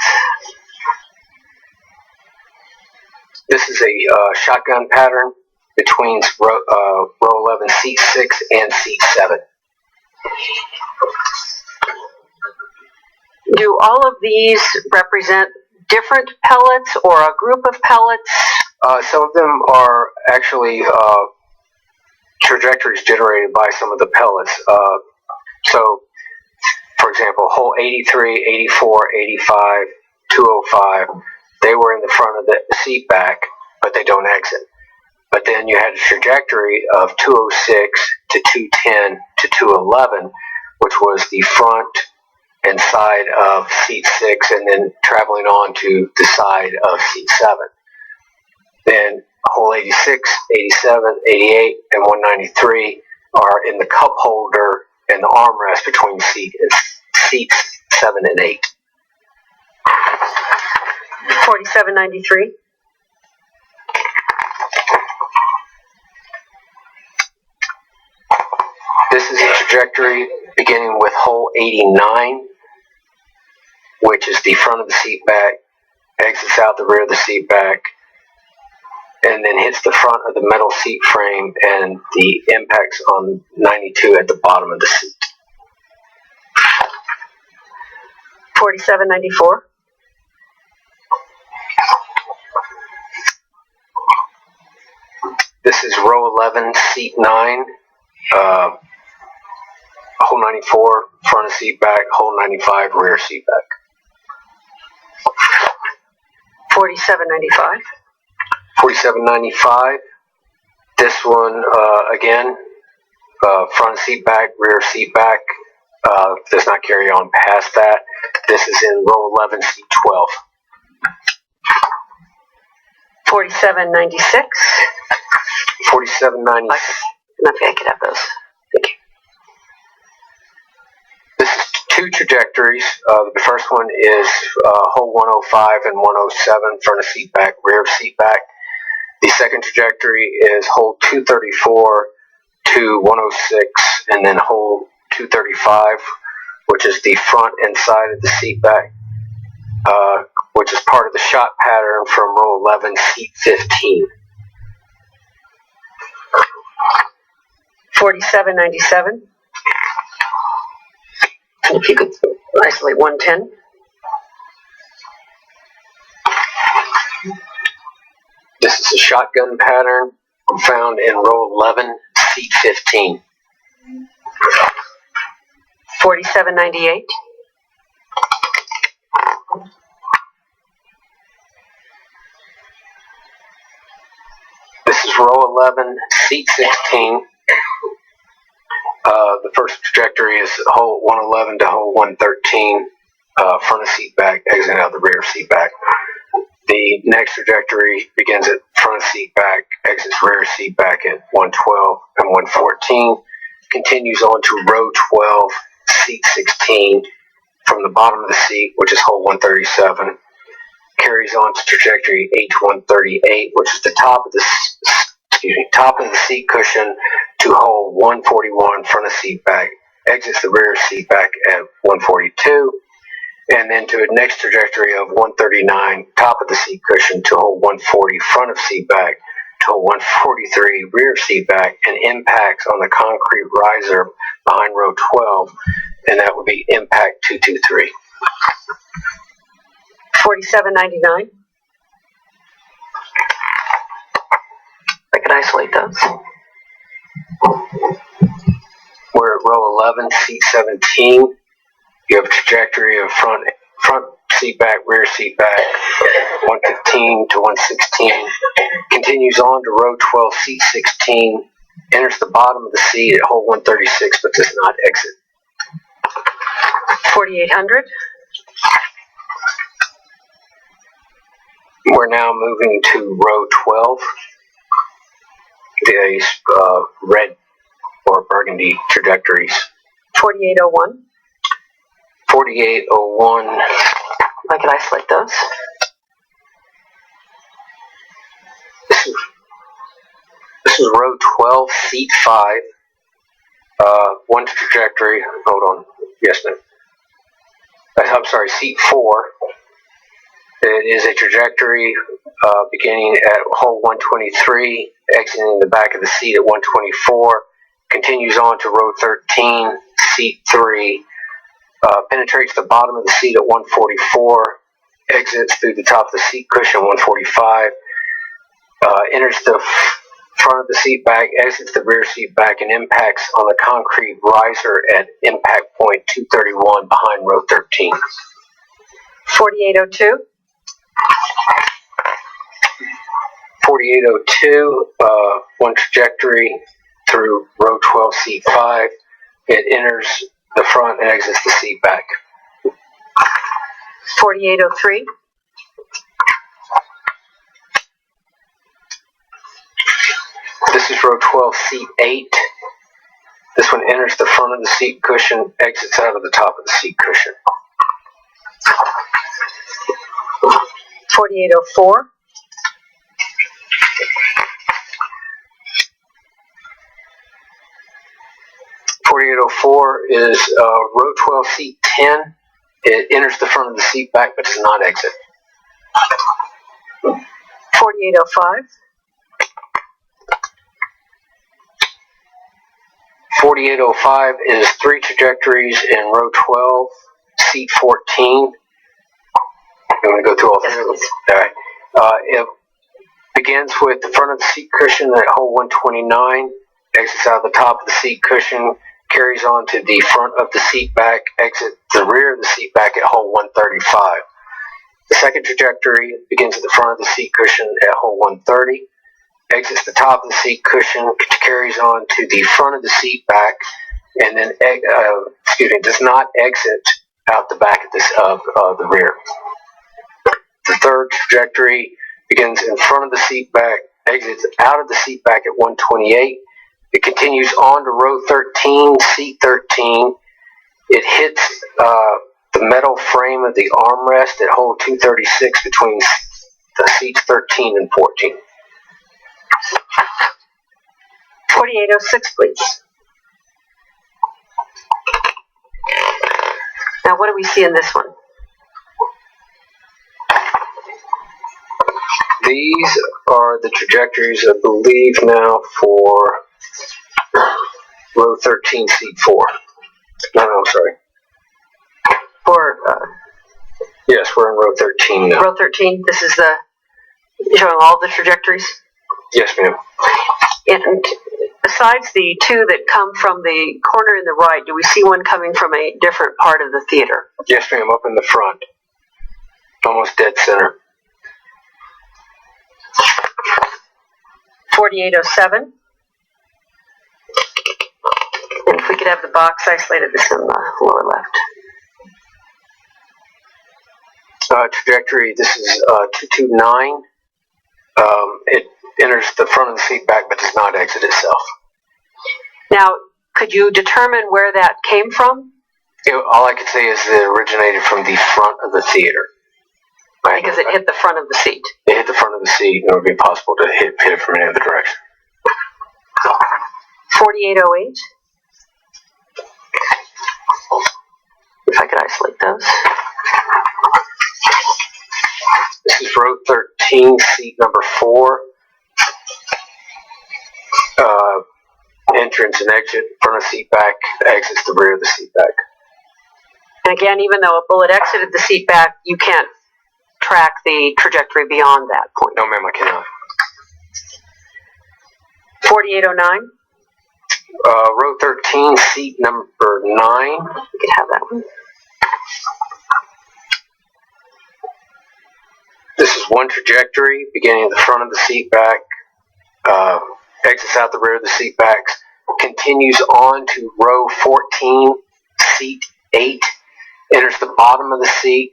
This is a shotgun pattern between row 11, seat 6 and seat 7. Do all of these represent different pellets or a group of pellets? Some of them are actually trajectories generated by some of the pellets. So, for example, hole 83, 84, 85, 205, they were in the front of the seat back, but they don't exit. But then you had a trajectory of 206 to 210 to 211, which was the front and side of seat 6, and then traveling on to the side of seat 7. Then hole 86, 87, 88, and 193 are in the cup holder and the armrest between seats 7 and 8. 4793. This is a trajectory beginning with hole 89, which is the front of the seat back, exits out the rear of the seat back, and then hits the front of the metal seat frame and the impacts on 92 at the bottom of the seat. 4794. This is row 11, seat 9, hole 94, front of seat back, hole 95, rear seat back. 4795. 4795. This one, again, front seat back, rear seat back, does not carry on past that. This is in row 11, seat 12. 4796. 4796. Nothing, I could have those. Thank you. This is two trajectories. The first one is hole 105 and 107, front of seat back, rear of seat back. The second trajectory is hole 234 to 106, and then hole 235, which is the front and side of the seat back, which is part of the shot pattern from row 11, seat 15. 4797. If you could isolate 110. This is a shotgun pattern found in row 11, seat 15. 4798. This is row 11, seat 16. The first trajectory is hole 111 to hole 113, front of seat back, exiting out the rear seat back. The next trajectory begins at front seat back, exits rear seat back at 112 and 114, continues on to row 12, seat 16, from the bottom of the seat, which is hole 137, carries on to trajectory H138, which is the top of the seat cushion, to hole 141, front of seat back, exits the rear seat back at 142, and then to a next trajectory of 139, top of the seat cushion, to hole 140, front of seat back, to hole 143, rear seat back, and impacts on the concrete riser behind row 12, and that would be impact 223. 4799. I can isolate those. We're at row 11, seat 17. You have a trajectory of front seat back, rear seat back, 115 to 116. Continues on to row 12, seat 16. Enters the bottom of the seat at hole 136, but does not exit. 4800. We're now moving to row 12. The red or burgundy trajectories. 4801. 4801. I can isolate those. This is row 12, seat 5. One trajectory. Hold on. Yes, ma'am. I'm sorry, seat 4. It is a trajectory beginning at hole 123, exiting the back of the seat at 124, continues on to row 13, seat 3, penetrates the bottom of the seat at 144, exits through the top of the seat cushion 145, enters the front of the seat back, exits the rear seat back, and impacts on the concrete riser at impact point 231 behind row 13. 4802. 4802, one trajectory through row 12, seat 5. It enters the front and exits the seat back. 4803. This is row 12, seat 8. This one enters the front of the seat cushion, exits out of the top of the seat cushion. 4804. 4804 is row 12, seat 10. It enters the front of the seat back but does not exit. 4805. 4805 is 3 trajectories in row 12, seat 14. You want to go through all 3 of them? All right. It begins with the front of the seat cushion at hole 129, exits out the top of the seat cushion, carries on to the front of the seat back, exits the rear of the seat back at hole 135. The second trajectory begins at the front of the seat cushion at hole 130, exits the top of the seat cushion, carries on to the front of the seat back, and then does not exit out the back of the rear. The third trajectory begins in front of the seat back, exits out of the seat back at 128. It continues on to row 13, seat 13. It hits the metal frame of the armrest at hole 236 between the seats 13 and 14. 4806, please. Now, what do we see in this one? These are the trajectories, I believe, now for row 13, seat 4. No, I'm sorry. For yes, we're in row 13 now. Row 13. This is showing all the trajectories. Yes, ma'am. And besides the 2 that come from the corner in the right, do we see one coming from a different part of the theater? Yes, ma'am. Up in the front, almost dead center. 4807. And if we could have the box isolated, this in the lower left. trajectory. This is 229. It enters the front of the seat back but does not exit itself. Now, could you determine where that came from? All I could say is that it originated from the front of the theater. Because it hit the front of the seat. It hit the front of the seat, and it would be possible to hit it from any other direction. 4808. If I could isolate those. This is row 13, seat number 4. Entrance and exit, front of seat back, exits the rear of the seat back. And again, even though a bullet exited the seat back, you can't track the trajectory beyond that point. No, ma'am, I cannot. 4809. Row 13, seat number 9. We could have that one. This is one trajectory, beginning at the front of the seat back, exits out the rear of the seat backs, continues on to row 14, seat 8, enters the bottom of the seat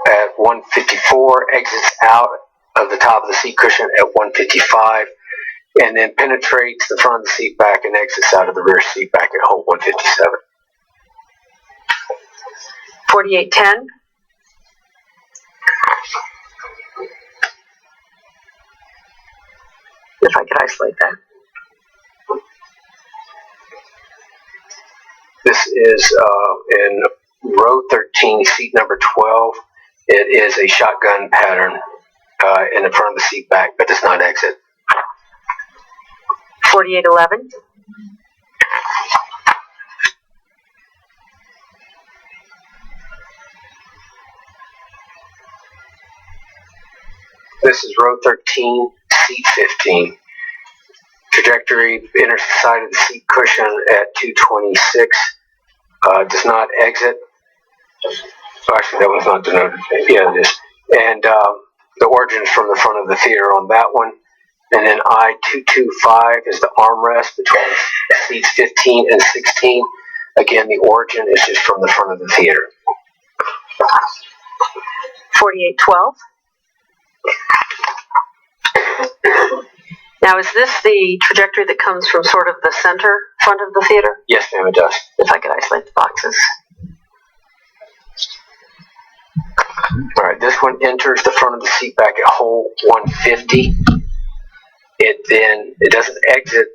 at 154, exits out of the top of the seat cushion at 155, and then penetrates the front of the seat back and exits out of the rear seat back at hole 157. 4810. If I could isolate that. This is in row 13, seat number 12. It is a shotgun pattern in the front of the seat back, but does not exit. 4811. This is row 13, seat 15. Trajectory enters the side of the seat cushion at 226. Does not exit. Oh, actually, that was not denoted. Yeah, it is. And the origin is from the front of the theater on that one. And then I-225 is the armrest between seats 15 and 16. Again, the origin is just from the front of the theater. 4812. Now, is this the trajectory that comes from sort of the center front of the theater? Yes, ma'am, it does. If I could isolate the boxes. All right, this one enters the front of the seat back at hole 150. It doesn't exit.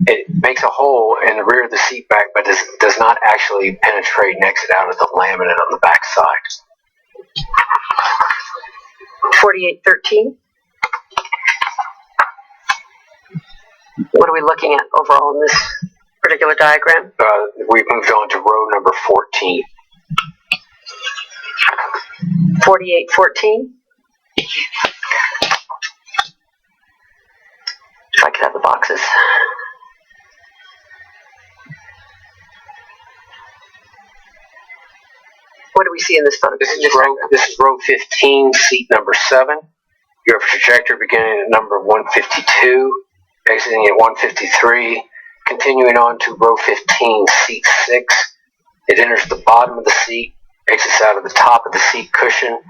It makes a hole in the rear of the seat back, but does not actually penetrate and exit out of the laminate on the back side. 4813. What are we looking at overall in this particular diagram? We've moved on to row number 14. 4814. If I could have the boxes. What do we see in this photo? This is row 15, seat number 7. You have a trajectory beginning at number 152, exiting at 153, continuing on to row 15, seat 6. It enters the bottom of the seat, exits out of the top of the seat cushion,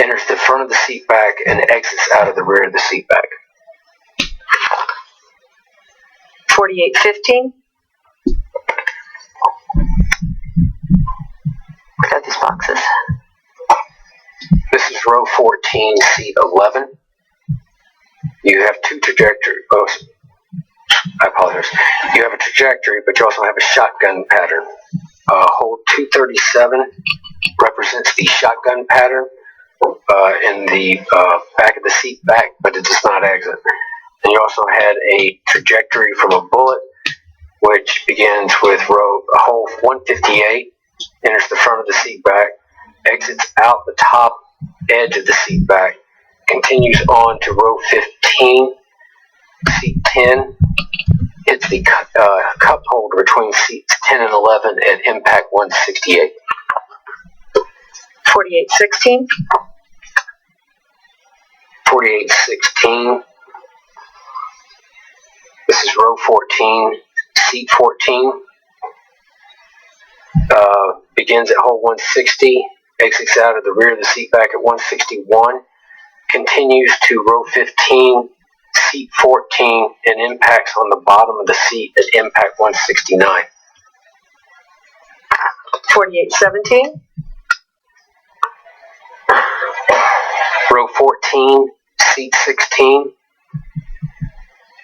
enters the front of the seat back, and exits out of the rear of the seat back. 4815. Got these boxes. This is row 14, seat 11. You have two trajectories. Oh, I apologize. You have a trajectory, but you also have a shotgun pattern. Hole 237 represents the shotgun pattern in the back of the seat back, but it does not exit. And you also had a trajectory from a bullet, which begins with hole 158, enters the front of the seat back, exits out the top edge of the seat back, continues on to row 15, seat 10, hits the cup holder between seats 10 and 11 at impact 168. 4816. 4816. This is row 14, seat 14. Begins at hole 160, exits out of the rear of the seat back at 161, continues to row 15, seat 14, and impacts on the bottom of the seat at impact 169. 4817. Row 14, seat 16,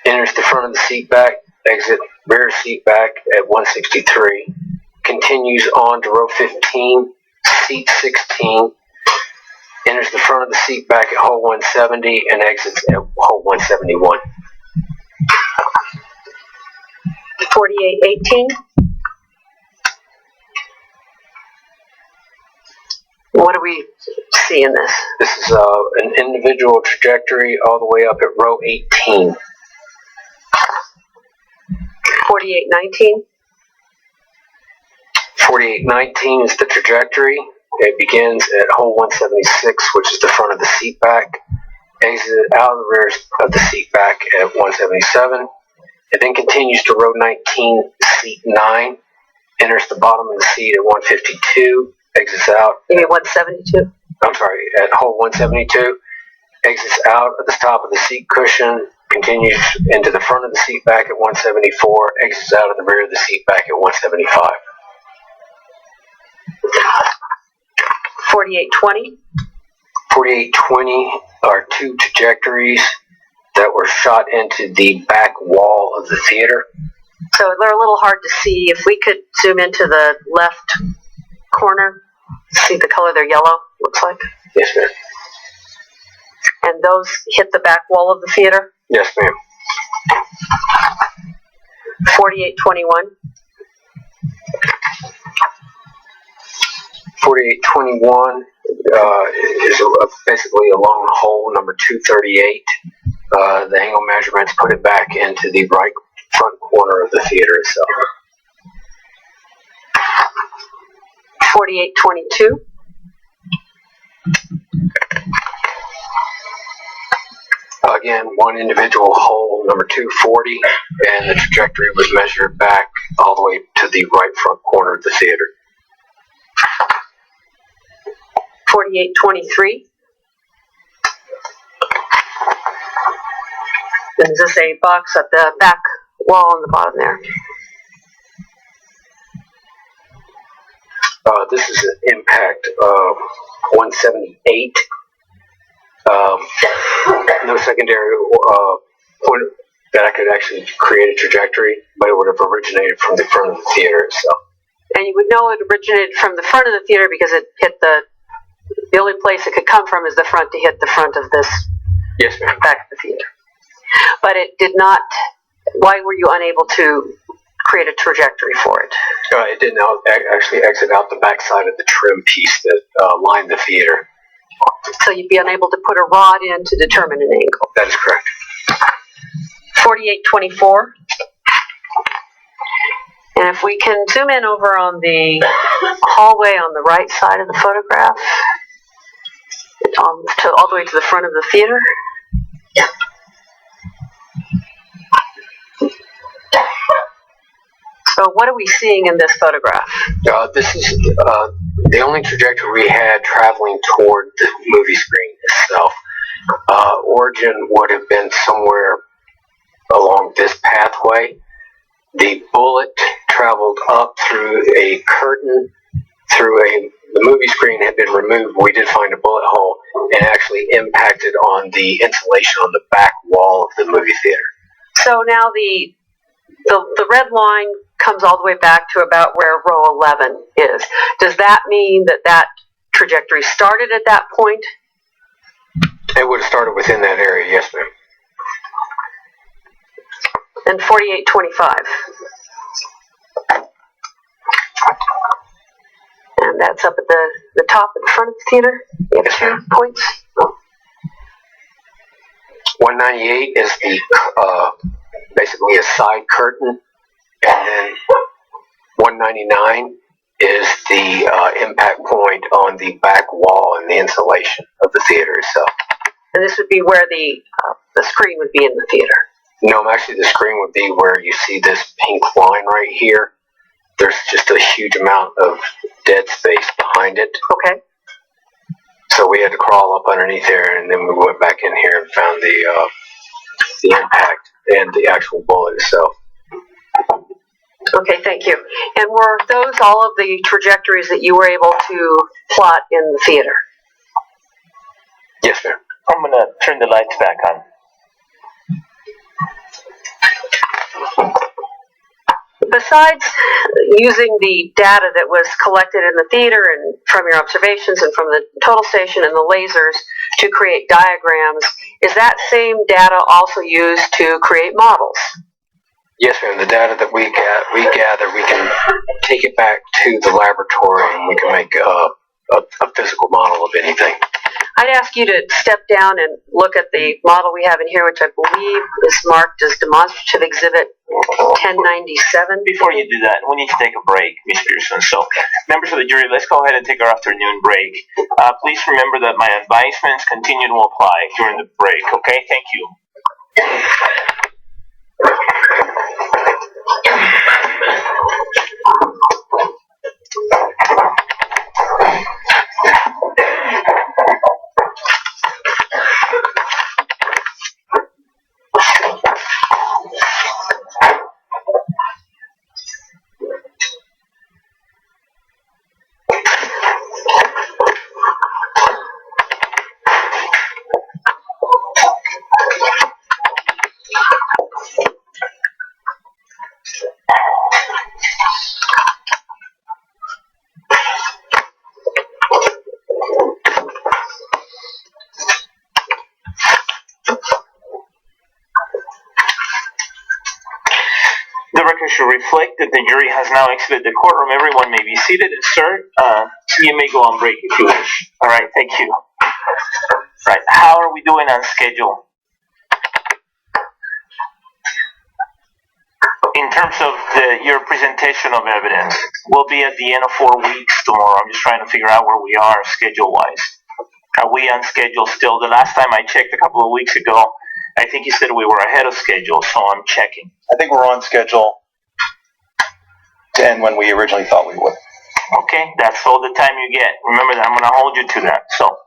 enters the front of the seat back, exit rear seat back at 163, continues on to row 15, seat 16, enters the front of the seat back at hole 170 and exits at hole 171. 4818. What do we see in this? This is an individual trajectory all the way up at row 18. 4819. 4819 is the trajectory. It begins at hole 176, which is the front of the seat back. Exit out of the rear of the seat back at 177. It then continues to row 19, seat 9. Enters the bottom of the seat at 152. Exits out. You mean 172? I'm sorry, at hole 172. Exits out at the top of the seat cushion. Continues into the front of the seat back at 174. Exits out of the rear of the seat back at 175. 4820. 4820 are two trajectories that were shot into the back wall of the theater. So they're a little hard to see. If we could zoom into the left corner, see the color they're yellow, looks like. Yes, ma'am. And those hit the back wall of the theater? Yes, ma'am. 4821. 4821 is basically along hole number 238. The angle measurements put it back into the right front corner of the theater itself. 4822. Again, one individual hole, number 240, and the trajectory was measured back all the way to the right front corner of the theater. 4823. Is this a box at the back wall on the bottom there? This is an impact of 178. No secondary point that I could actually create a trajectory, but it would have originated from the front of the theater itself. And you would know it originated from the front of the theater because it hit the only place it could come from is the front to hit the front of this Yes, ma'am. back of the theater. But it did not, why were you unable to create a trajectory for it? It did not actually exit out the backside of the trim piece that lined the theater. So you'd be unable to put a rod in to determine an angle. That is correct. 4824. And if we can zoom in over on the hallway on the right side of the photograph, all the way to the front of the theater. So what are we seeing in this photograph? This is the only trajectory we had traveling toward the movie screen itself. Origin would have been somewhere along this pathway. The bullet traveled up through a curtain, the movie screen had been removed. We did find a bullet hole and actually impacted on the insulation on the back wall of the movie theater. So now the red line comes all the way back to about where row 11 is. Does that mean that trajectory started at that point? It would have started within that area, yes, ma'am. And 4825. And that's up at the top at the front of the theater. You have 2 points. 198 is the basically a side curtain, and then 199 is the impact point on the back wall and the insulation of the theater itself. And this would be where the screen would be in the theater. No, actually the screen would be where you see this pink line right here. There's just a huge amount of dead space behind it. Okay. So we had to crawl up underneath there, and then we went back in here and found the impact and the actual bullet itself. Okay, thank you. And were those all of the trajectories that you were able to plot in the theater? Yes, ma'am. I'm gonna turn the lights back on. Besides using the data that was collected in the theater and from your observations and from the total station and the lasers to create diagrams, is that same data also used to create models? Yes, ma'am. The data that we gather, we can take it back to the laboratory and we can make a physical model of anything. I'd ask you to step down and look at the model we have in here, which I believe is marked as demonstrative exhibit 1097. Before you do that, we need to take a break, Ms. Pearson. So, members of the jury, let's go ahead and take our afternoon break. Please remember that my advisements continue to apply during the break, okay? Thank you. The record should reflect that the jury has now exited the courtroom. Everyone may be seated. And sir, you may go on break if you wish. All right, thank you. Right, how are we doing on schedule? In terms of your presentation of evidence, we'll be at the end of 4 weeks tomorrow. I'm just trying to figure out where we are schedule-wise. Are we on schedule still? The last time I checked a couple of weeks ago, I think you said we were ahead of schedule, so I'm checking. I think we're on schedule to end when we originally thought we would. Okay, that's all the time you get. Remember that I'm going to hold you to that. So,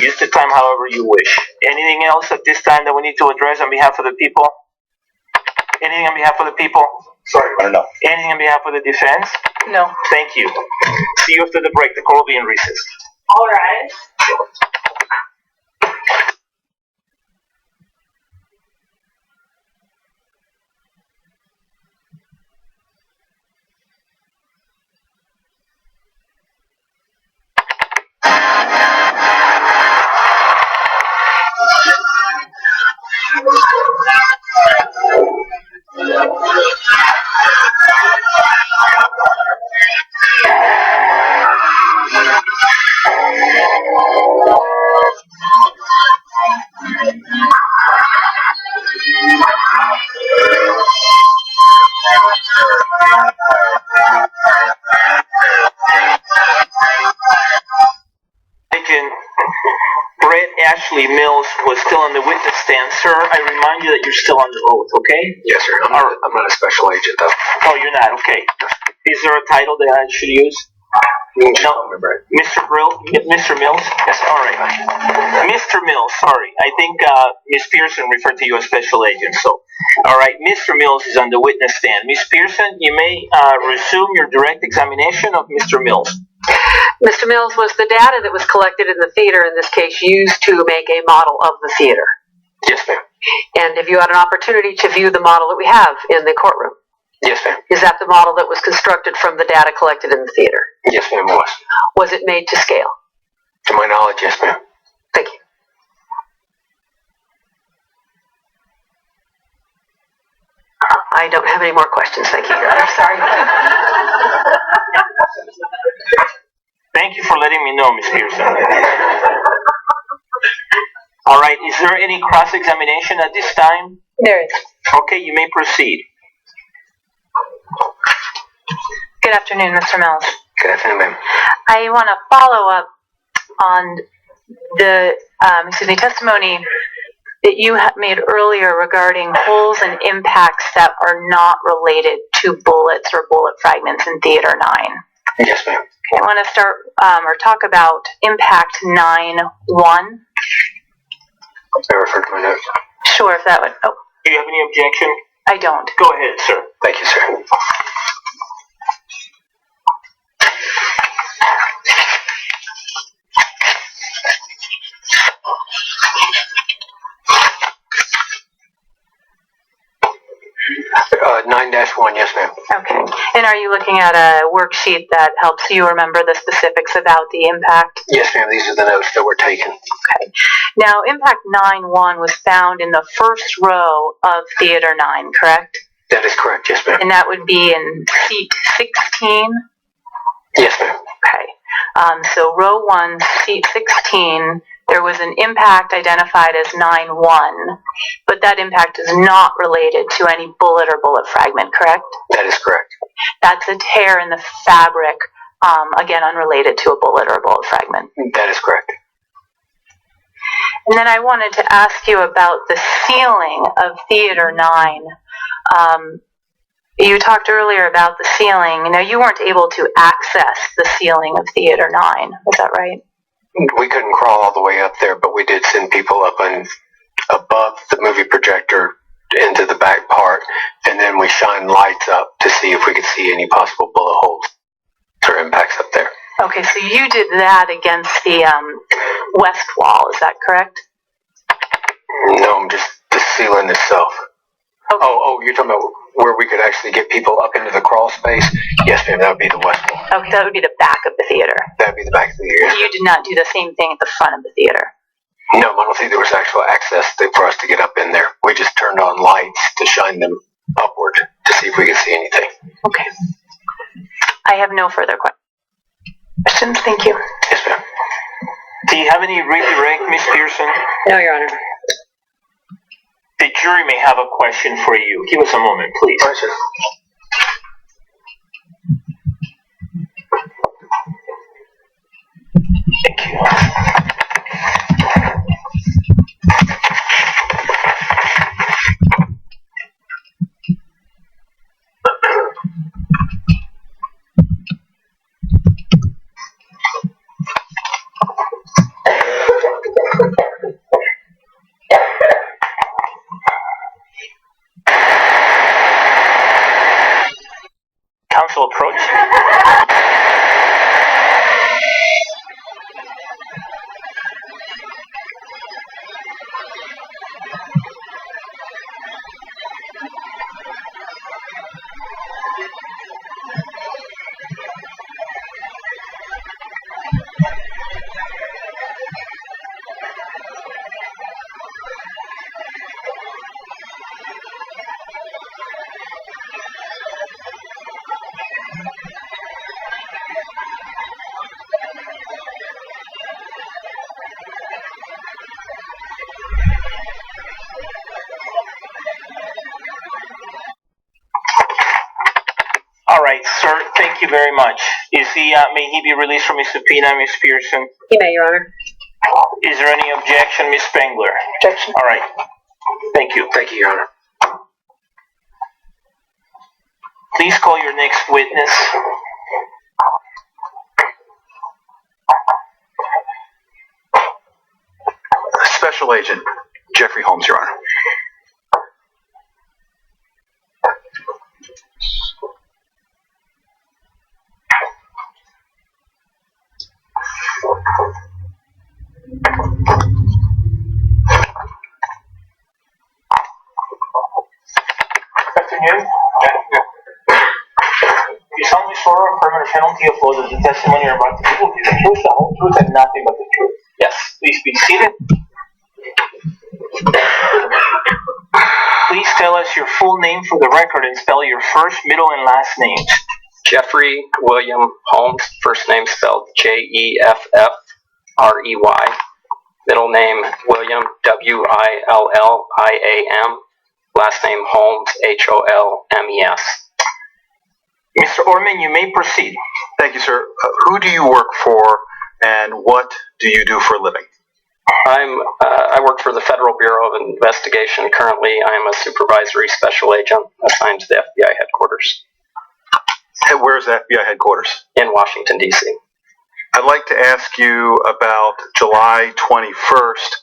use the time however you wish. Anything else at this time that we need to address on behalf of the people? Anything on behalf of the people? Sorry, I don't know. Anything on behalf of the defense? No. Thank you. See you after the break. The court will be in recess. All right. Agent Brett Ashley Mills was still on the witness stand. Sir, I remind you that you're still under oath, okay? Yes, sir. I'm not a special agent, though. Oh, you're not? Okay. Is there a title that I should use? No. Mr. Mills? Yes, all right. Mr. Mills, sorry. I think Ms. Pearson referred to you as special agent, so. All right, Mr. Mills is on the witness stand. Ms. Pearson, you may resume your direct examination of Mr. Mills. Mr. Mills, was the data that was collected in the theater in this case used to make a model of the theater? Yes, ma'am. And have you had an opportunity to view the model that we have in the courtroom? Yes, ma'am. Is that the model that was constructed from the data collected in the theater? Yes, ma'am, it was. Was it made to scale? To my knowledge, yes, ma'am. Thank you. I don't have any more questions, thank you. I'm sorry. Thank you for letting me know, Ms. Pearson. All right, is there any cross-examination at this time? There is. Okay, you may proceed. Good afternoon, Mr. Mills. Good afternoon, ma'am. I want to follow up on the testimony that you made earlier regarding holes and impacts that are not related to bullets or bullet fragments in Theater 9. Yes, ma'am. I want to start or talk about Impact 9-1. I refer to my notes. Sure, if that would. Oh, Do you have any objection? I don't. Go ahead, sir. Thank you, sir. 9-1, yes, ma'am. Okay. And are you looking at a worksheet that helps you remember the specifics about the impact? Yes, ma'am. These are the notes that were taken. Okay. Now, Impact 9-1 was found in the first row of Theater 9, correct? That is correct, yes, ma'am. And that would be in seat 16? Yes, ma'am. Okay. So row 1, seat 16, there was an impact identified as 9-1, but that impact is not related to any bullet or bullet fragment, correct? That is correct. That's a tear in the fabric, again, unrelated to a bullet or a bullet fragment. That is correct. And then I wanted to ask you about the ceiling of Theater 9. You talked earlier about the ceiling. Now, you weren't able to access the ceiling of Theater 9. Is that right? We couldn't crawl all the way up there, but we did send people up and above the movie projector into the back part, and then we shined lights up to see if we could see any possible bullet holes or impacts up there. Okay, so you did that against the west wall. Is that correct? No, just the ceiling itself. Okay. Oh, you're talking about where we could actually get people up into the crawl space? Yes, ma'am, that would be the west wall. Okay, that would be the back of the theater. That would be the back of the theater. You did not do the same thing at the front of the theater. No, I don't think there was actual access for us to get up in there. We just turned on lights to shine them upward to see if we could see anything. Okay. I have no further questions. Thank you. Yes, ma'am. Do you have any redirect, Ms. Pearson? No, Your Honor. The jury may have a question for you. Give us a moment, please. Question. Thank you. Counsel approach. All right, sir. Thank you very much. May he be released from his subpoena, Ms. Pearson? He may, Your Honor. Is there any objection, Ms. Spengler? Objection. All right. Thank you. Thank you, Your Honor. Please call your next witness. Special Agent Jeffrey Holmes, Your Honor. Afternoon. You solemnly swear or affirm under penalty of law that the testimony you're about to give will be the truth, the whole truth, and nothing but the truth. Yes. Please be seated. Please tell us your full name for the record and spell your first, middle, and last names. Jeffrey William Holmes, first name spelled Jeffrey. Middle name William, William, last name Holmes, Holmes. Mr. Orman, you may proceed. Thank you, sir. Who do you work for, and what do you do for a living? I work for the Federal Bureau of Investigation. Currently, I am a supervisory special agent assigned to the FBI headquarters. Where's the FBI headquarters? In Washington, D.C. I'd like to ask you about July 21st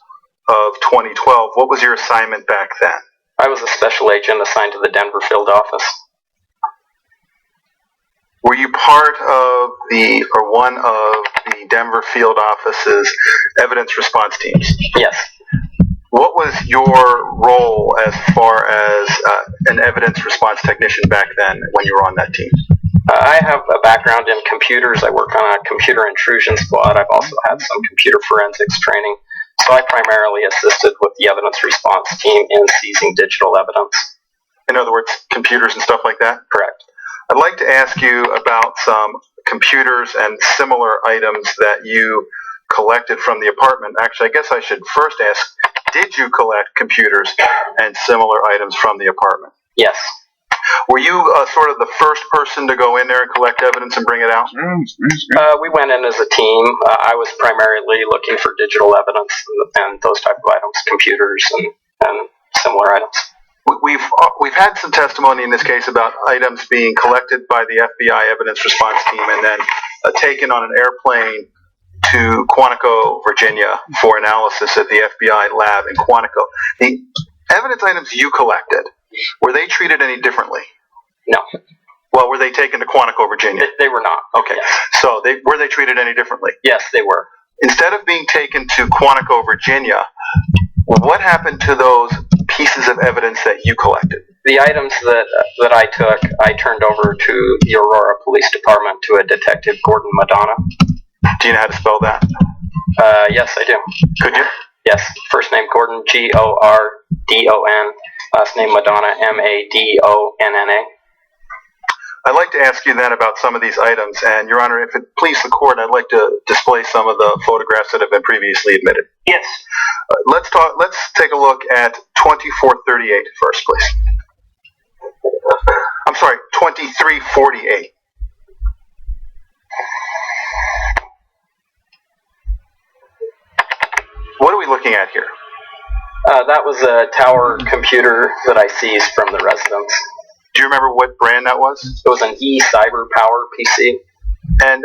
of 2012. What was your assignment back then? I was a special agent assigned to the Denver field office. Were you part of one of the Denver field office's evidence response teams? Yes. What was your role as far as an evidence response technician back then when you were on that team? I have a background in computers. I work on a computer intrusion squad. I've also had some computer forensics training. So I primarily assisted with the evidence response team in seizing digital evidence. In other words, computers and stuff like that? Correct. I'd like to ask you about some computers and similar items that you collected from the apartment. Actually, I guess I should first ask, did you collect computers and similar items from the apartment? Yes. Were you sort of the first person to go in there and collect evidence and bring it out? We went in as a team. I was primarily looking for digital evidence and those type of items, computers and similar items. We've had some testimony in this case about items being collected by the FBI evidence response team and then taken on an airplane to Quantico, Virginia for analysis at the FBI lab in Quantico. The evidence items you collected, were they treated any differently? No. Well, were they taken to Quantico, Virginia? They were not. Okay. Yes. So were they treated any differently? Yes, they were. Instead of being taken to Quantico, Virginia, what happened to those pieces of evidence that you collected? The items that I took, I turned over to the Aurora Police Department to a detective, Gordon Madonna. Do you know how to spell that? Yes, I do. Could you? Yes. First name Gordon, Gordon. Last name Madonna, Madonna. I'd like to ask you then about some of these items, and Your Honor, if it pleases the court, I'd like to display some of the photographs that have been previously admitted. Yes. Let's take a look at 2438 first, please. I'm sorry, 2348. What are we looking at here? That was a tower computer that I seized from the residence. Do you remember what brand that was? It was an eCyber Power PC. And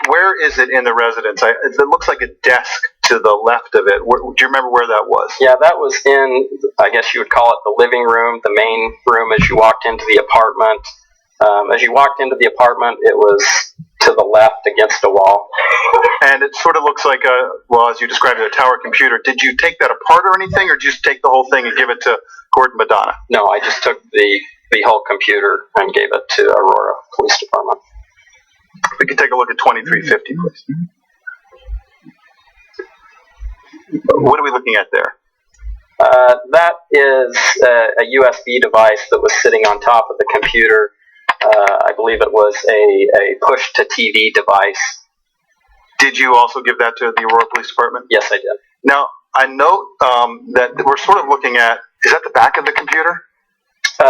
where is it in the residence? It looks like a desk to the left of it. Do you remember where that was? Yeah, that was in, I guess you would call it the living room, the main room as you walked into the apartment. As you walked into the apartment, it was to the left against a wall. And it sort of looks like as you described it, a tower computer. Did you take that apart or anything, or did you just take the whole thing and give it to Gordon Madonna? No, I just took the whole computer and gave it to Aurora Police Department. We can take a look at 2350, please. What are we looking at there? That is a USB device that was sitting on top of the computer. I believe it was a push-to-TV device. Did you also give that to the Aurora Police Department? Yes, I did. Now, I note that we're sort of looking at, is that the back of the computer?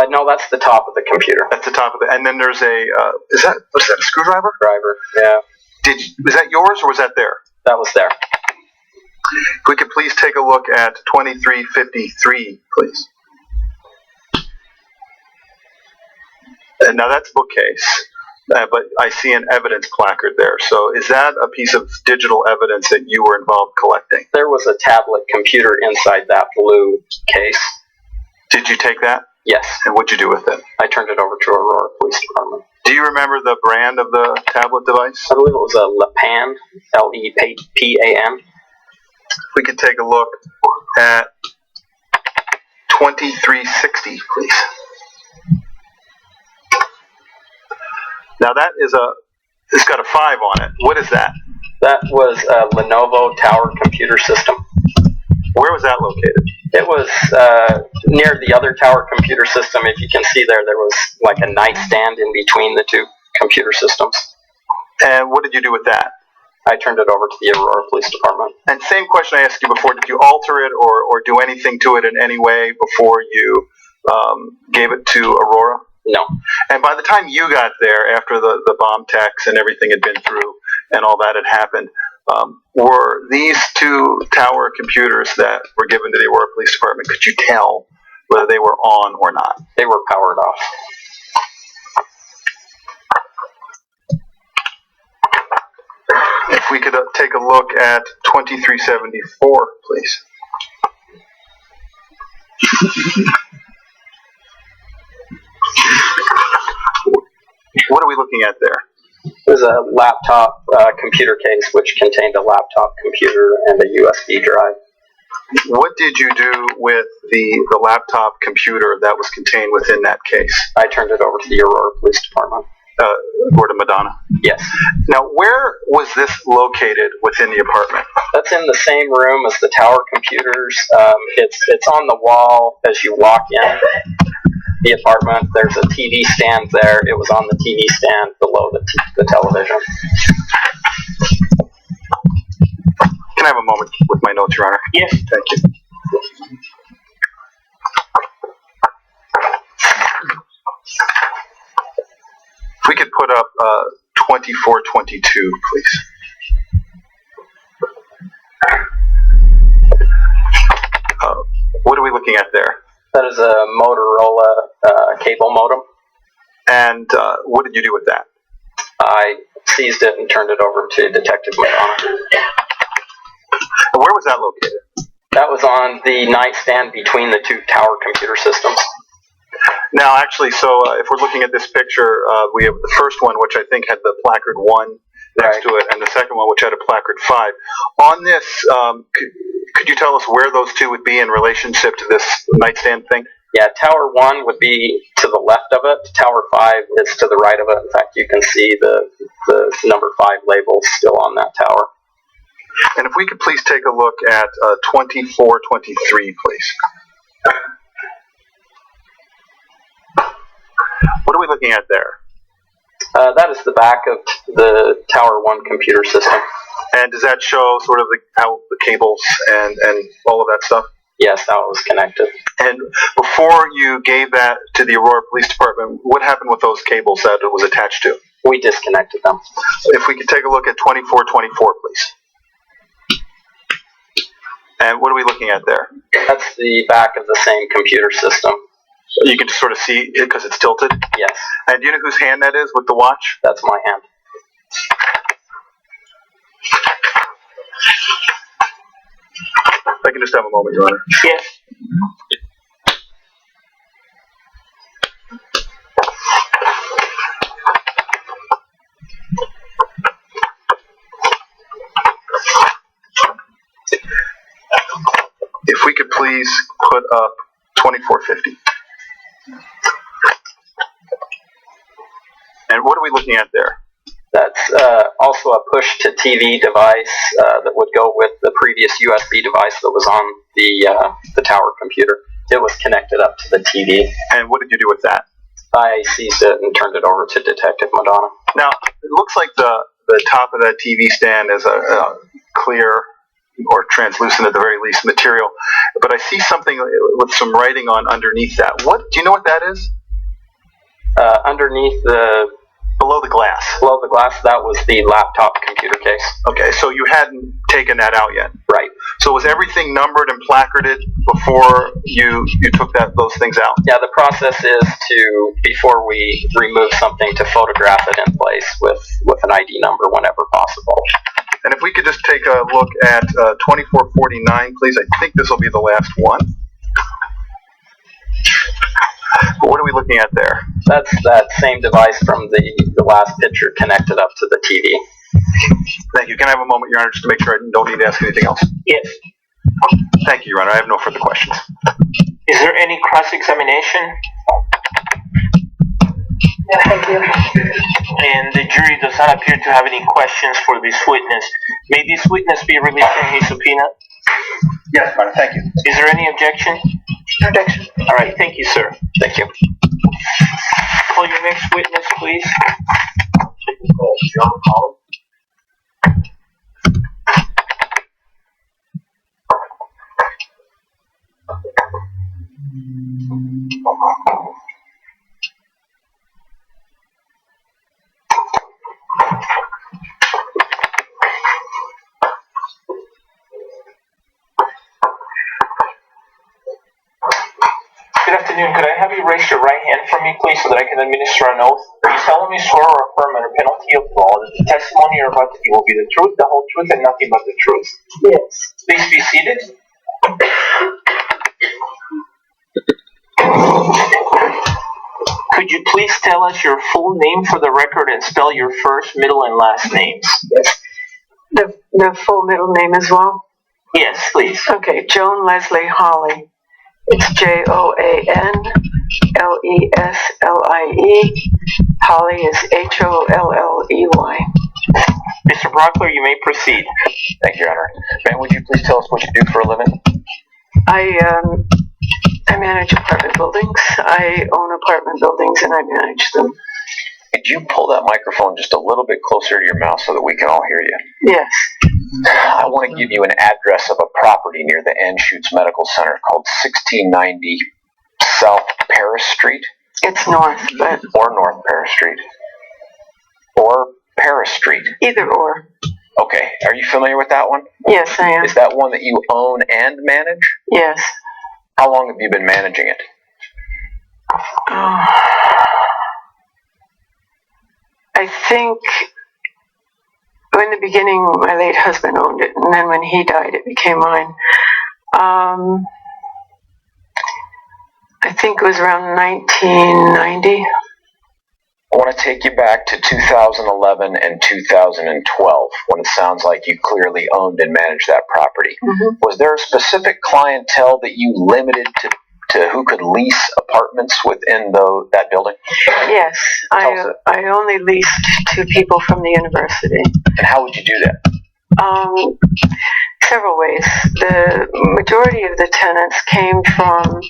No, that's the top of the computer. That's the top of it. And then there's a, what is that, a screwdriver? Driver, yeah. Was that yours or was that there? That was there. If we could please take a look at 2353, please. And now that's bookcase, but I see an evidence placard there. So is that a piece of digital evidence that you were involved collecting? There was a tablet computer inside that blue case. Did you take that? Yes. And what'd you do with it? I turned it over to Aurora Police Department. Do you remember the brand of the tablet device? I believe it was a Lepan, Lepan. We could take a look at 2360, please. Now that is it's got a 5 on it. What is that? That was a Lenovo Tower computer system. Where was that located? It was near the other tower computer system. If you can see there was like a nightstand in between the two computer systems. And what did you do with that? I turned it over to the Aurora Police Department. And same question I asked you before, did you alter it or do anything to it in any way before you gave it to Aurora? No. And by the time you got there, after the bomb techs and everything had been through and all that had happened, were these two tower computers that were given to the Aurora Police Department, could you tell whether they were on or not? They were powered off. we could take a look at 2374, please. What are we looking at there? It was a laptop computer case which contained a laptop computer and a USB drive. What did you do with the laptop computer that was contained within that case? I turned it over to the Aurora Police Department. Or to Madonna? Yes. Now, where was this located within the apartment? That's in the same room as the tower computers. It's on the wall as you walk in the apartment. There's a TV stand there. It was on the TV stand below the television. Can I have a moment with my notes, Your Honor? Yes. Thank you. If we could put up 2422, please. What are we looking at there? That is a Motorola cable modem. And what did you do with that? I seized it and turned it over to Detective Madonna. Where was that located? That was on the nightstand between the two tower computer systems. Now, actually, so if we're looking at this picture, we have the first one, which I think had the placard 1 next to it, and the second one, which had a placard 5. On this, could you tell us where those two would be in relationship to this nightstand thing? Yeah, Tower 1 would be to the left of it. Tower 5 is to the right of it. In fact, you can see the number 5 label still on that tower. And if we could please take a look at 2423, please. What are we looking at there? That is the back of the Tower 1 computer system. And does that show sort of how the cables and all of that stuff? Yes, how it was connected. And before you gave that to the Aurora Police Department, what happened with those cables that it was attached to? We disconnected them. If we could take a look at 2424, please. And what are we looking at there? That's the back of the same computer system. You can just sort of see it because it's tilted? Yes. And do you know whose hand that is with the watch? That's my hand. If I can just have a moment, Your Honor. Yes. If we could please put up 2450. And what are we looking at there? That's also a push-to-TV device that would go with the previous USB device that was on the tower computer. It was connected up to the TV. And what did you do with that? I seized it and turned it over to Detective Madonna. Now, it looks like the top of that TV stand is a clear or translucent at the very least material, but I see something with some writing on underneath that. What do you know what that is? Underneath below the glass. Below the glass, that was the laptop computer case. Okay, so you hadn't taken that out yet. Right. So was everything numbered and placarded before you took those things out? Yeah, the process is to, before we remove something, to photograph it in place with an ID number whenever possible. And if we could just take a look at 2449, please. I think this will be the last one. But what are we looking at there? That's that same device from the last picture connected up to the TV. Thank you. Can I have a moment, Your Honor, just to make sure I don't need to ask anything else? Yes. Thank you, Your Honor. I have no further questions. Is there any cross-examination? Thank you. And the jury does not appear to have any questions for this witness. May this witness be released from his subpoena? Yes, Your Honor. Thank you. Is there any objection? Objection. All right. Thank you, sir. Thank you. Call your next witness, please. John Holmes. Good afternoon. Could I have you raise your right hand for me, please, so that I can administer an oath? Are you solemnly swear or affirm under penalty of law that the testimony you're about to give will be the truth, the whole truth, and nothing but the truth? Yes. Please be seated. Could you please tell us your full name for the record and spell your first, middle, and last names? The full middle name as well? Yes, please. Okay, Joan Leslie Holly. It's Joanlesleye. Holly is Holley. Mr. Brockler, you may proceed. Thank you, Your Honor. Ma'am, would you please tell us what you do for a living? I manage apartment buildings. I own apartment buildings and I manage them. Could you pull that microphone just a little bit closer to your mouth so that we can all hear you? Yes. I want to give you an address of a property near the Anschutz Medical Center called 1690 South Paris Street. It's north, but... Or North Paris Street. Or Paris Street. Either or. Okay. Are you familiar with that one? Yes, I am. Is that one that you own and manage? Yes. How long have you been managing it? I think in the beginning my late husband owned it, and then when he died it became mine. I think it was around 1990. I want to take you back to 2011 and 2012, when it sounds like you clearly owned and managed that property. Mm-hmm. Was there a specific clientele that you limited to who could lease apartments within that building? Yes, I only leased to people from the university. And how would you do that? Several ways. The majority of the tenants came from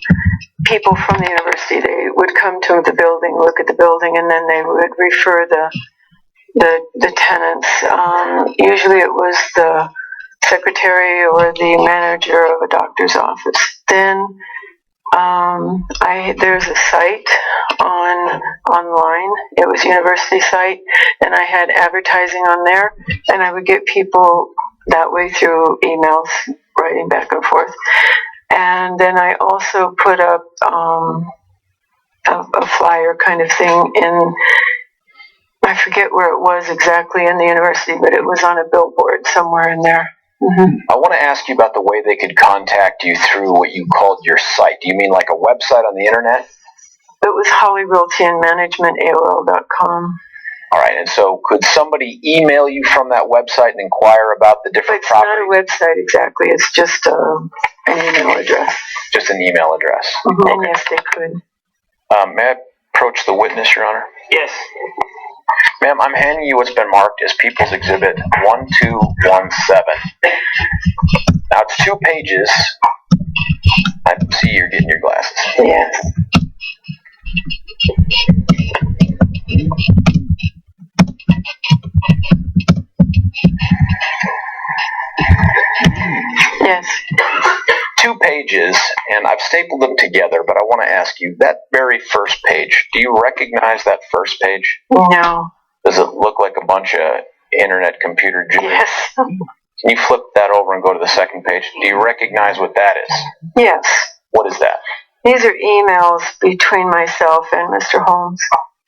people from the university. They would come to the building, look at the building, and then they would refer the tenants. Usually it was the secretary or the manager of a doctor's office. Then there's a site online. It was a university site, and I had advertising on there, and I would get people that way through emails, writing back and forth. And then I also put up a flyer kind of thing in, I forget where it was exactly in the university, but it was on a billboard somewhere in there. Mm-hmm. I want to ask you about the way they could contact you through what you called your site. Do you mean like a website on the internet? It was Holly Realty and Management, AOL.com. All right, and so could somebody email you from that website and inquire about the different properties? It's not a website exactly. It's just an email address. Just an email address. Mm-hmm. Okay. And yes, they could. May I approach the witness, Your Honor? Yes. Ma'am, I'm handing you what's been marked as People's Exhibit 1217. Now, it's 2 pages. I see you're getting your glasses. Yes. Yes. 2 pages, and I've stapled them together, but I want to ask you, that very first page, do you recognize that first page? No. Does it look like a bunch of internet computer gibberish? Yes. Can you flip that over and go to the second page? Do you recognize what that is? Yes. What is that? These are emails between myself and Mr. Holmes.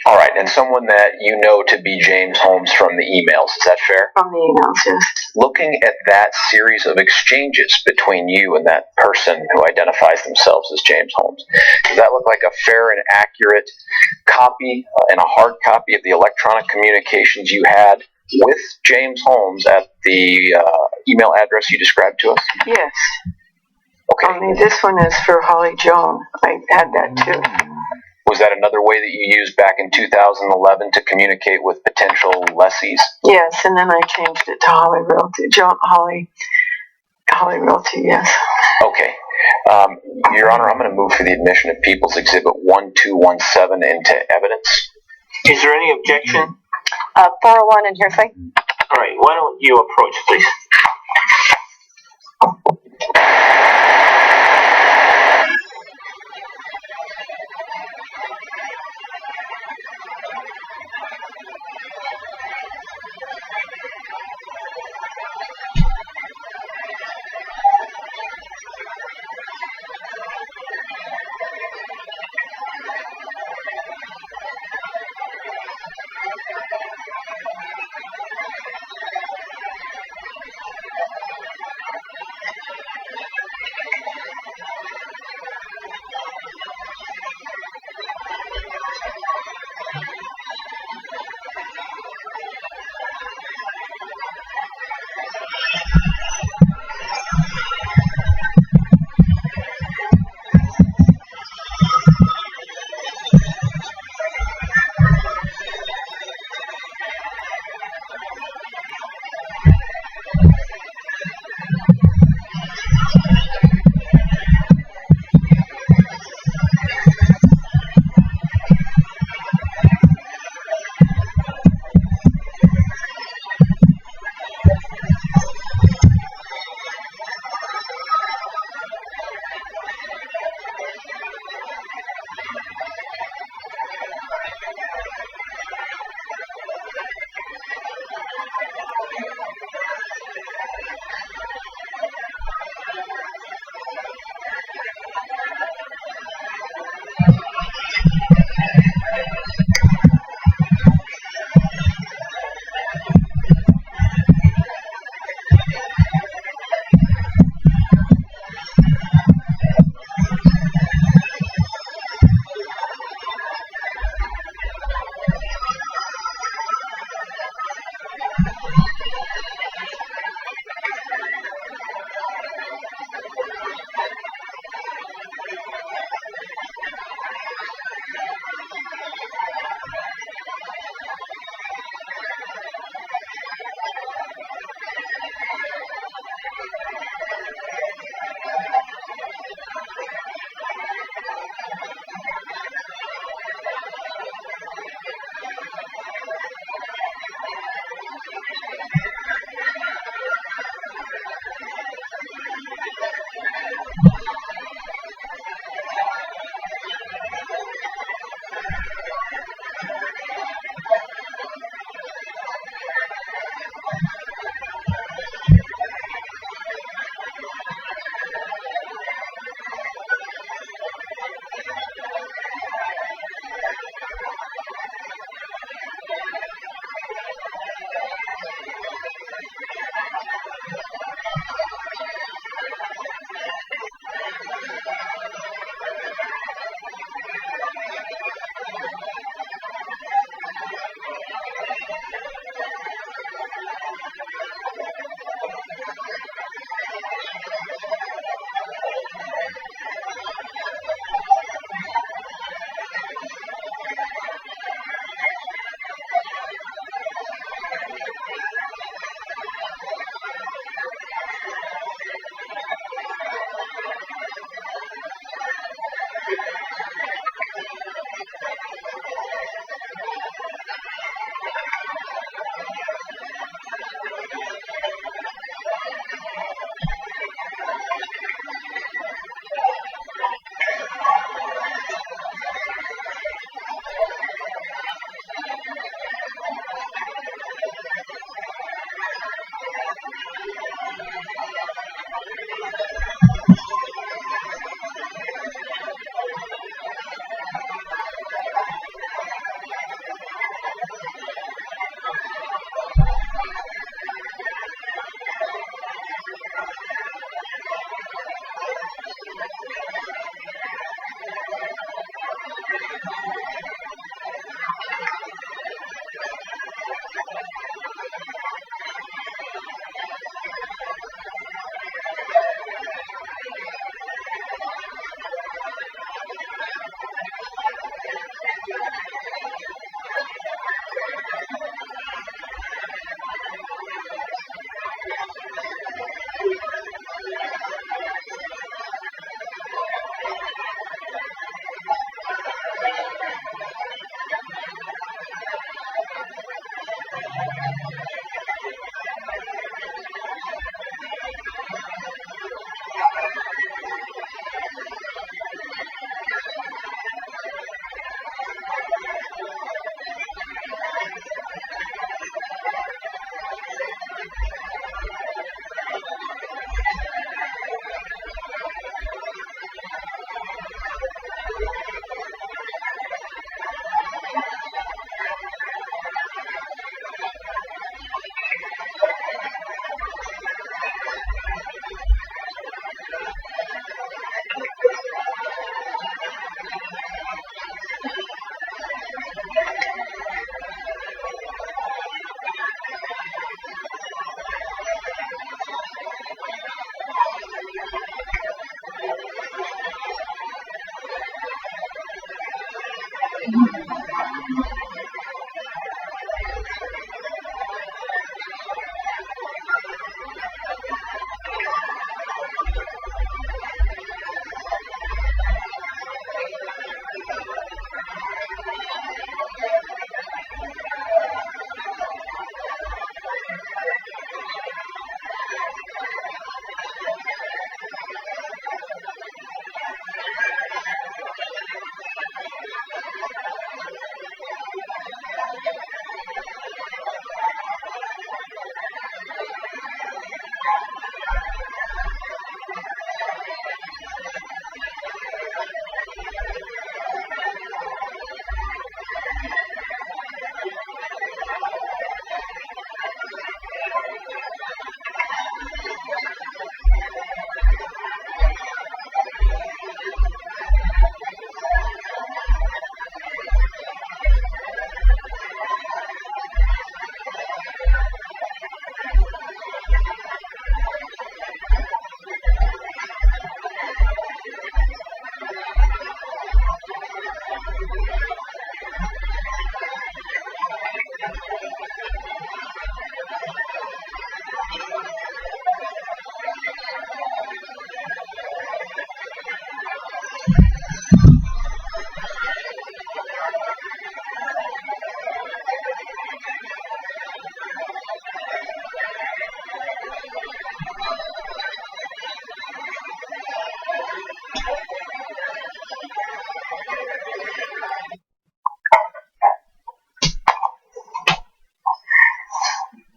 All right, and someone that you know to be James Holmes from the emails, is that fair? From the emails, yes. Looking at that series of exchanges between you and that person who identifies themselves as James Holmes, does that look like a fair and accurate copy and a hard copy of the electronic communications you had with James Holmes at the email address you described to us? Yes. Okay. Only this one is for Holly Joan. I had that too. Was that another way that you used back in 2011 to communicate with potential lessees? Yes, and then I changed it to Holly Realty. Holly Realty, yes. Okay. Your Honor, I'm going to move for the admission of People's Exhibit 1217 into evidence. Is there any objection? 401 and hearsay. All right, why don't you approach, please?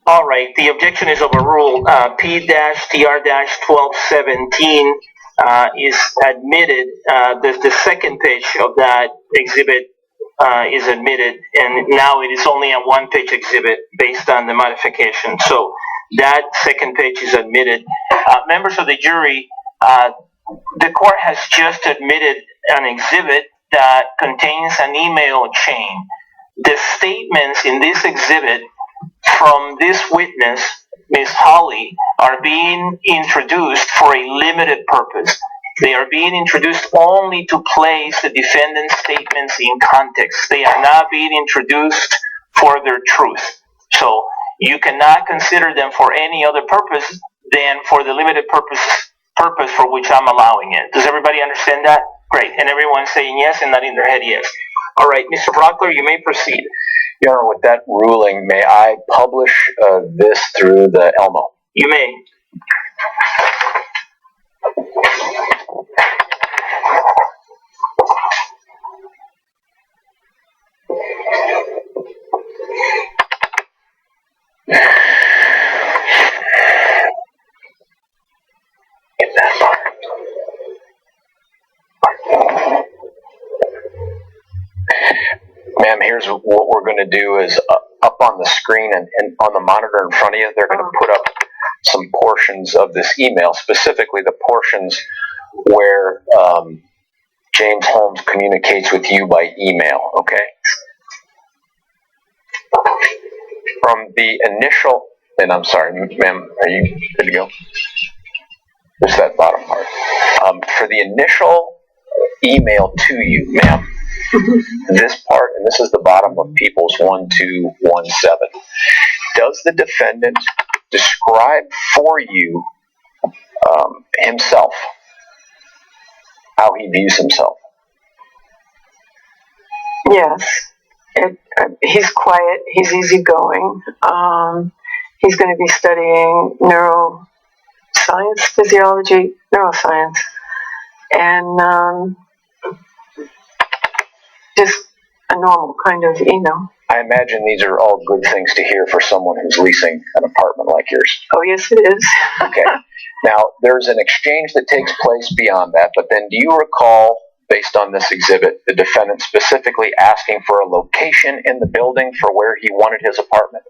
All right, the objection is overruled. P-TR-1217 is admitted. The second page of that exhibit is admitted, and now it is only a one-page exhibit based on the modification. So that second page is admitted. Members of the jury, the court has just admitted an exhibit that contains an email chain. The statements in this exhibit from this witness, Ms. Holly, are being introduced for a limited purpose. They are being introduced only to place the defendant's statements in context. They are not being introduced for their truth. So you cannot consider them for any other purpose than for the limited purpose for which I'm allowing it. Does everybody understand that? Great. And everyone's saying yes and nodding their head yes. All right, Mr. Brockler, you may proceed. Your Honor, with that ruling, may I publish this through the Elmo? You may. Get that part. Ma'am, here's what we're going to do is up on the screen and on the monitor in front of you, they're going to put up some portions of this email, specifically the portions where James Holmes communicates with you by email, okay? From the initial, and I'm sorry, ma'am, are you good to go? Just that bottom part. For the initial email to you, ma'am, this part, and this is the bottom of People's 1217. Does the defendant describe for you himself, how he views himself? Yes. He's quiet. He's easygoing. He's going to be studying neuroscience, physiology, neuroscience, and just a normal kind of, I imagine these are all good things to hear for someone who's leasing an apartment like yours. Oh, yes, it is. Okay. Now, there's an exchange that takes place beyond that, but then do you recall, based on this exhibit, the defendant specifically asking for a location in the building for where he wanted his apartment?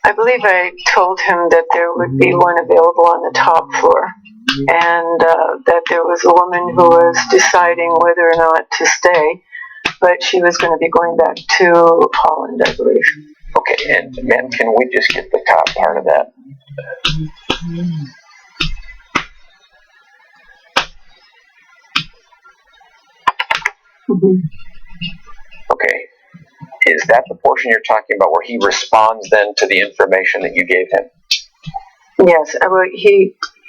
I believe I told him that there would be one available on the top floor, and that there was a woman who was deciding whether or not to stay, but she was going to be going back to Holland, I believe. Okay, and ma'am, can we just get the top part of that? Okay. Is that the portion you're talking about where he responds then to the information that you gave him?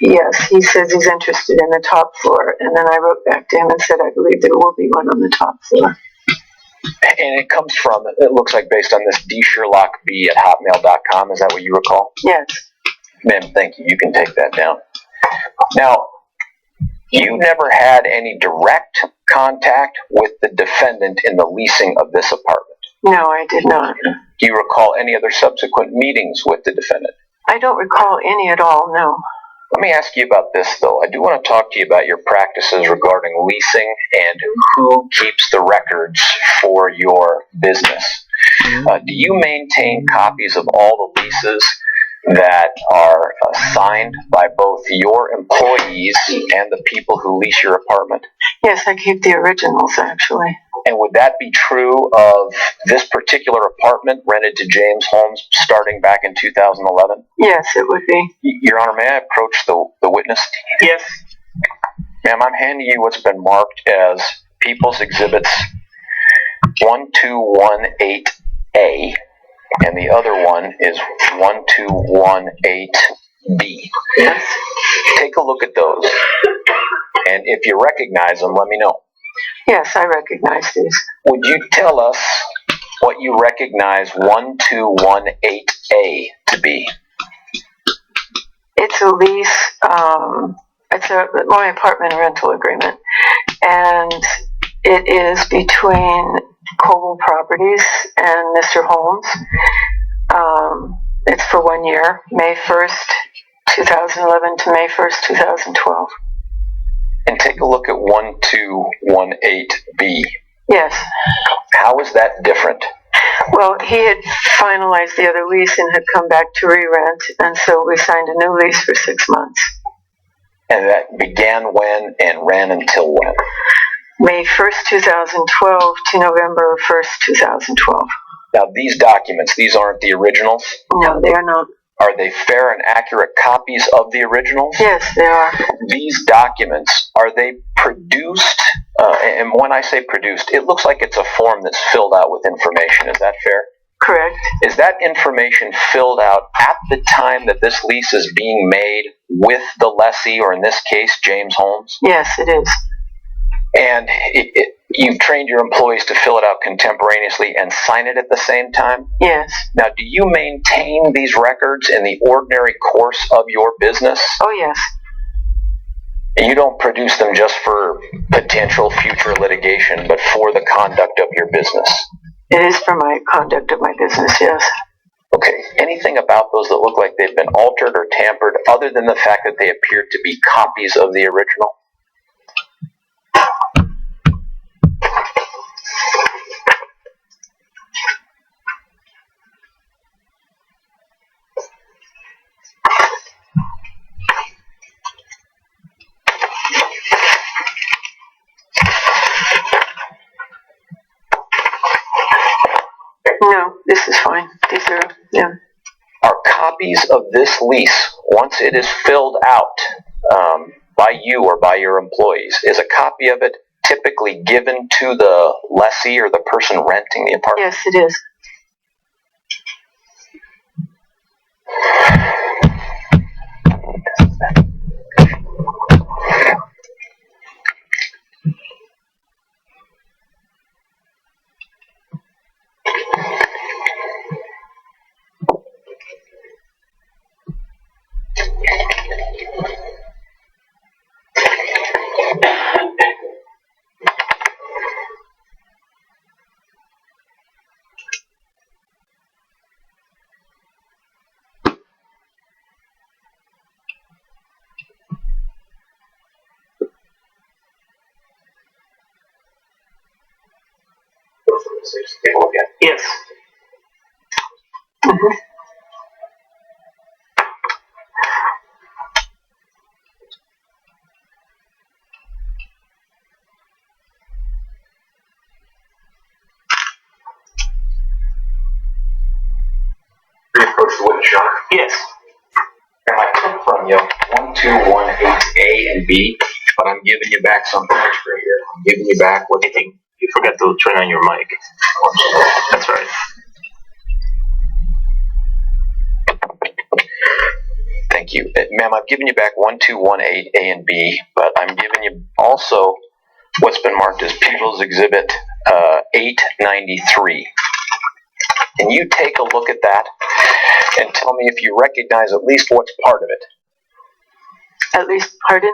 Yes, he says he's interested in the top floor, and then I wrote back to him and said I believe there will be one on the top floor. And it comes from, it looks like based on this dsherlockb@hotmail.com. Is that what you recall? Yes. Ma'am, thank you. You can take that down. Now, you never had any direct contact with the defendant in the leasing of this apartment? No, I did not. Do you recall any other subsequent meetings with the defendant? I don't recall any at all, no. Let me ask you about this, though. I do want to talk to you about your practices regarding leasing and who keeps the records for your business. Do you maintain copies of all the leases that are signed by both your employees and the people who lease your apartment? Yes, I keep the originals, actually. And would that be true of this particular apartment rented to James Holmes starting back in 2011? Yes, it would be. Your Honor, may I approach the witness? Yes. Ma'am, I'm handing you what's been marked as People's Exhibits 1218A, and the other one is 1218B. Yes. Take a look at those, and if you recognize them, let me know. Yes, I recognize these. Would you tell us what you recognize 1218A to be? It's a lease, it's my apartment rental agreement, and it is between Coble Properties and Mr. Holmes. It's for 1 year, May 1st, 2011 to May 1st, 2012. And take a look at 1218B. Yes. How is that different? Well, he had finalized the other lease and had come back to re-rent, and so we signed a new lease for 6 months. And that began when and ran until when? May 1st, 2012 to November 1st, 2012. Now, these documents, these aren't the originals? No, they are not. Are they fair and accurate copies of the originals? Yes, they are. These documents, are they produced? And when I say produced, it looks like it's a form that's filled out with information. Is that fair? Correct. Is that information filled out at the time that this lease is being made with the lessee, or in this case, James Holmes? Yes, it is. And you've trained your employees to fill it out contemporaneously and sign it at the same time? Yes. Now, do you maintain these records in the ordinary course of your business? Oh, yes. And you don't produce them just for potential future litigation, but for the conduct of your business? It is for my conduct of my business, yes. Okay. Anything about those that look like they've been altered or tampered, other than the fact that they appear to be copies of the original? No, this is fine. These are, yeah. Are copies of this lease, once it is filled out by you or by your employees, is a copy of it typically given to the lessee or the person renting the apartment? Yes, it is. Take a look at. Yes. Mm-hmm. Reapproach the witness, Your Honor. Yes. And I took from you 1218A and B, but I'm giving you back something extra here. I'm giving you back what I think you forgot to turn on your mic. That's right. Thank you. Ma'am, I've given you back 1218 A and B, but I'm giving you also what's been marked as People's Exhibit 893. Can you take a look at that and tell me if you recognize at least what's part of it? At least, pardon?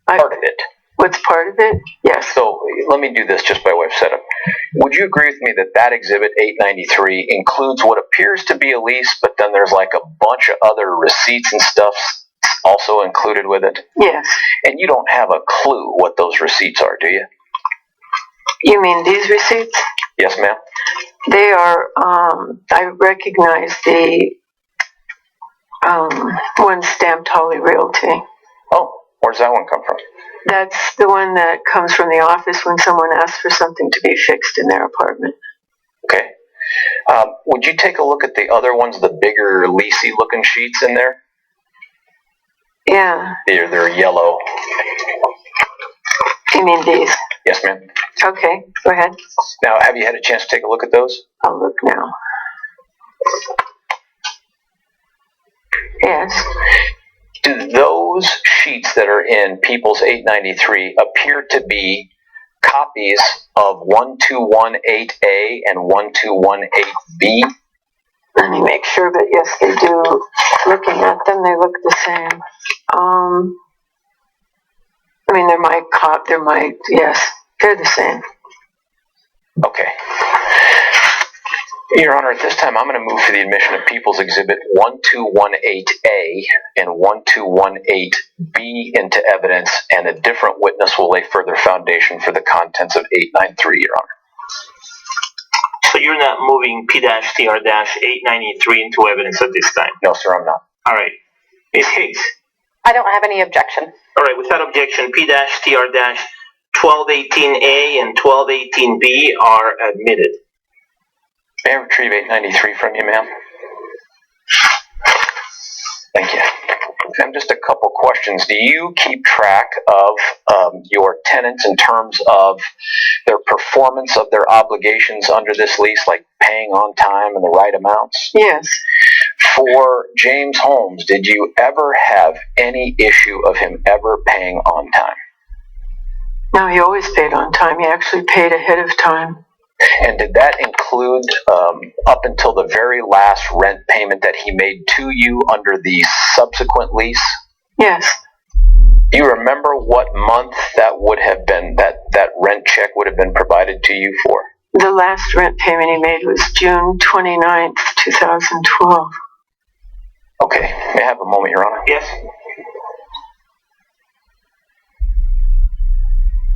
Part of it. What's part of it? Yes. So let me do this just by way of setup. Would you agree with me that that Exhibit 893 includes what appears to be a lease, but then there's like a bunch of other receipts and stuff also included with it? Yes. And you don't have a clue what those receipts are, do you? You mean these receipts? Yes, ma'am. They are, I recognize the one stamped Holly Realty. Oh, where's that one come from? That's the one that comes from the office when someone asks for something to be fixed in their apartment. Okay. Would you take a look at the other ones, the bigger leasey looking sheets in there? Yeah. They're yellow. You mean these? Yes, ma'am. Okay, go ahead. Now, have you had a chance to take a look at those? I'll look now. Yes. Do those sheets that are in People's 893 appear to be copies of 1218A and 1218B? Let me make sure, but yes, they do. Looking at them, they look the same. I mean, yes, they're the same. Okay. Your Honor, at this time, I'm going to move for the admission of People's Exhibit 1218A and 1218B into evidence, and a different witness will lay further foundation for the contents of 893, Your Honor. So you're not moving P-TR-893 into evidence at this time? No, sir, I'm not. All right. Ms. Higgs? I don't have any objection. All right, without objection, P-TR-1218A and 1218B are admitted. May I retrieve 893 from you, ma'am? Thank you. Ma'am, just a couple questions. Do you keep track of your tenants in terms of their performance of their obligations under this lease, like paying on time and the right amounts? Yes. For James Holmes, did you ever have any issue of him ever paying on time? No, he always paid on time. He actually paid ahead of time. And did that include up until the very last rent payment that he made to you under the subsequent lease? Yes. Do you remember what month that would have been, that rent check would have been provided to you for? The last rent payment he made was June 29th, 2012. Okay. May I have a moment, Your Honor? Yes.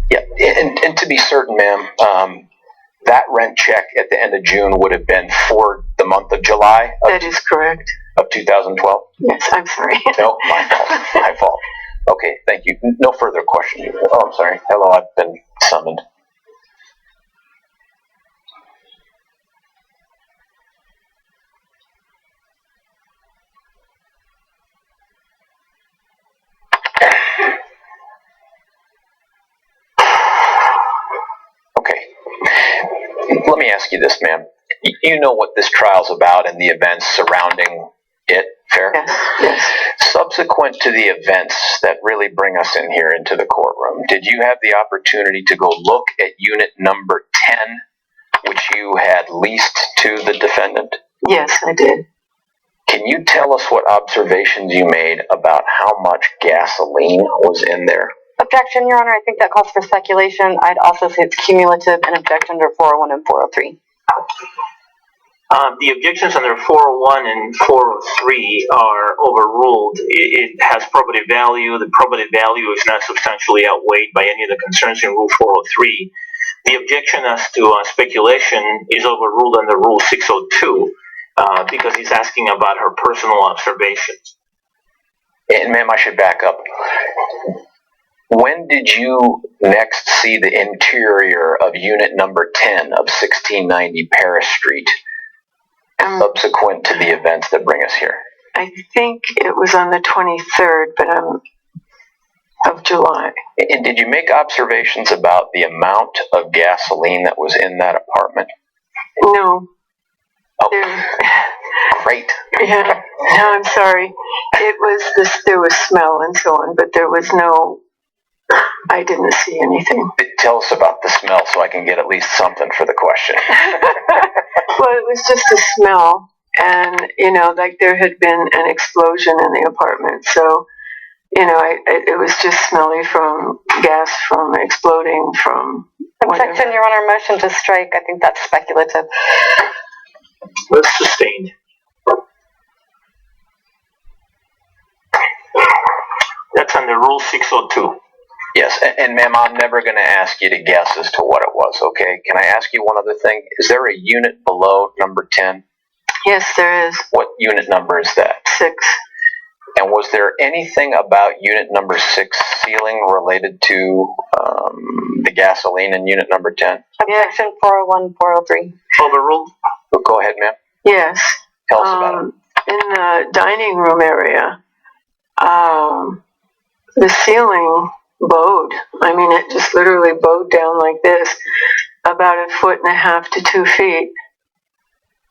Yeah, and to be certain, ma'am, that rent check at the end of June would have been for the month of July? That is correct. Of 2012? Yes, I'm sorry. No, my fault. My fault. Okay, thank you. No further questions. Oh, I'm sorry. Hello, I've been summoned. Let me ask you this, ma'am. You know what this trial's about and the events surrounding it, fair? Yes. Subsequent to the events that really bring us in here into the courtroom, did you have the opportunity to go look at unit number 10, which you had leased to the defendant? Yes, I did. Can you tell us what observations you made about how much gasoline was in there? Objection, Your Honor. I think that calls for speculation. I'd also say it's cumulative and object under 401 and 403. The objections under 401 and 403 are overruled. It has probative value. The probative value is not substantially outweighed by any of the concerns in Rule 403. The objection as to speculation is overruled under Rule 602 because he's asking about her personal observations. And ma'am, I should back up. When did you next see the interior of unit number 10 of 1690 Paris Street, subsequent to the events that bring us here? I think it was on the 23rd, of July. And did you make observations about the amount of gasoline that was in that apartment? No. Great. Yeah. No, I'm sorry. It was this. There was smell and so on, but there was no. I didn't see anything. Tell us about the smell so I can get at least something for the question. Well, it was just a smell, and like there had been an explosion in the apartment. So, it was just smelly from gas from exploding from. Objection, Your Honor. Motion to strike. I think that's speculative. That's sustained. That's under Rule 602. Yes, and ma'am, I'm never going to ask you to guess as to what it was, okay? Can I ask you one other thing? Is there a unit below number 10? Yes, there is. What unit number is that? 6. And was there anything about unit number 6 ceiling related to the gasoline in unit number 10? Objection 401, 403. Overruled. Go ahead, ma'am. Yes. Tell us about it. In the dining room area, the ceiling bowed. I mean, it just literally bowed down like this, about 1.5 to 2 feet.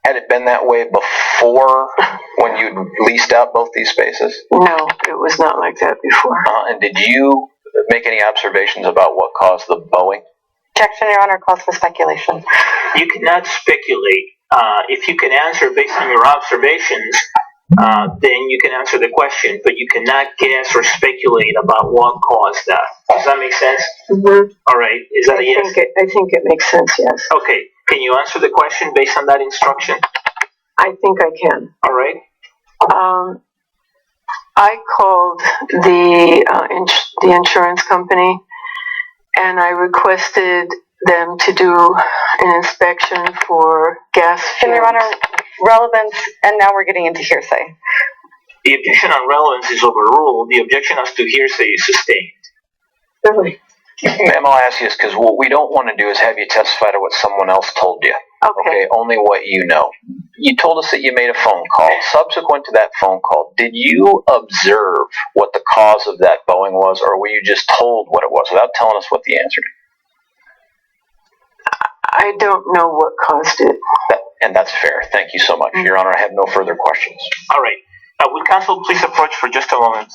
Had it been that way before when you leased out both these spaces? No, it was not like that before. And did you make any observations about what caused the bowing? Objection, Your Honor, calls for speculation. You cannot speculate. If you can answer based on your observations, then you can answer the question, but you cannot guess or speculate about what caused that. Does that make sense? Mm-hmm. All right. Is that a yes? I think it makes sense, yes. Okay. Can you answer the question based on that instruction? I think I can. All right. I called the insurance company, and I requested them to do an inspection for gas fumes. Your Honor, relevance, and now we're getting into hearsay. The objection on relevance is overruled. The objection as to hearsay is sustained. Really? Ma'am, I'll ask you this, because what we don't want to do is have you testify to what someone else told you. Okay. Only what you know. You told us that you made a phone call. Subsequent to that phone call, did you observe what the cause of that bowing was, or were you just told what it was without telling us what the answer is? I don't know what caused it. And that's fair. Thank you so much. Your Honor, I have no further questions. All right. Will counsel please approach for just a moment?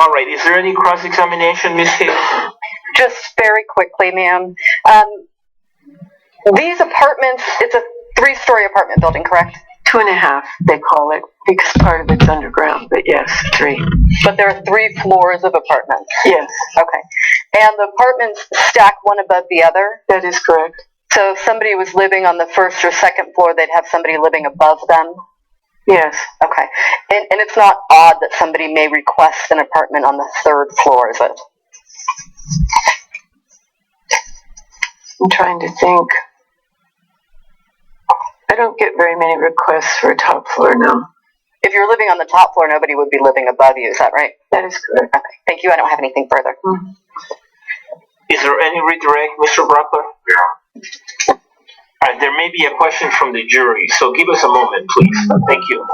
All right. Is there any cross-examination, Ms. Hill? Just very quickly, ma'am. These apartments, it's a 3-story apartment building, correct? 2.5, they call it, because part of it's underground, but yes, 3. But there are 3 floors of apartments? Yes. Okay. And the apartments stack one above the other? That is correct. So if somebody was living on the 1st or 2nd floor, they'd have somebody living above them? Yes. Okay. And it's not odd that somebody may request an apartment on the 3rd floor, is it? I'm trying to think. I don't get very many requests for a top floor now. If you're living on the top floor, nobody would be living above you. Is that right? That is correct. Okay. Thank you. I don't have anything further. Mm-hmm. Is there any redirect, Mr. Brockler? Yeah. There may be a question from the jury, so give us a moment, please. Thank you.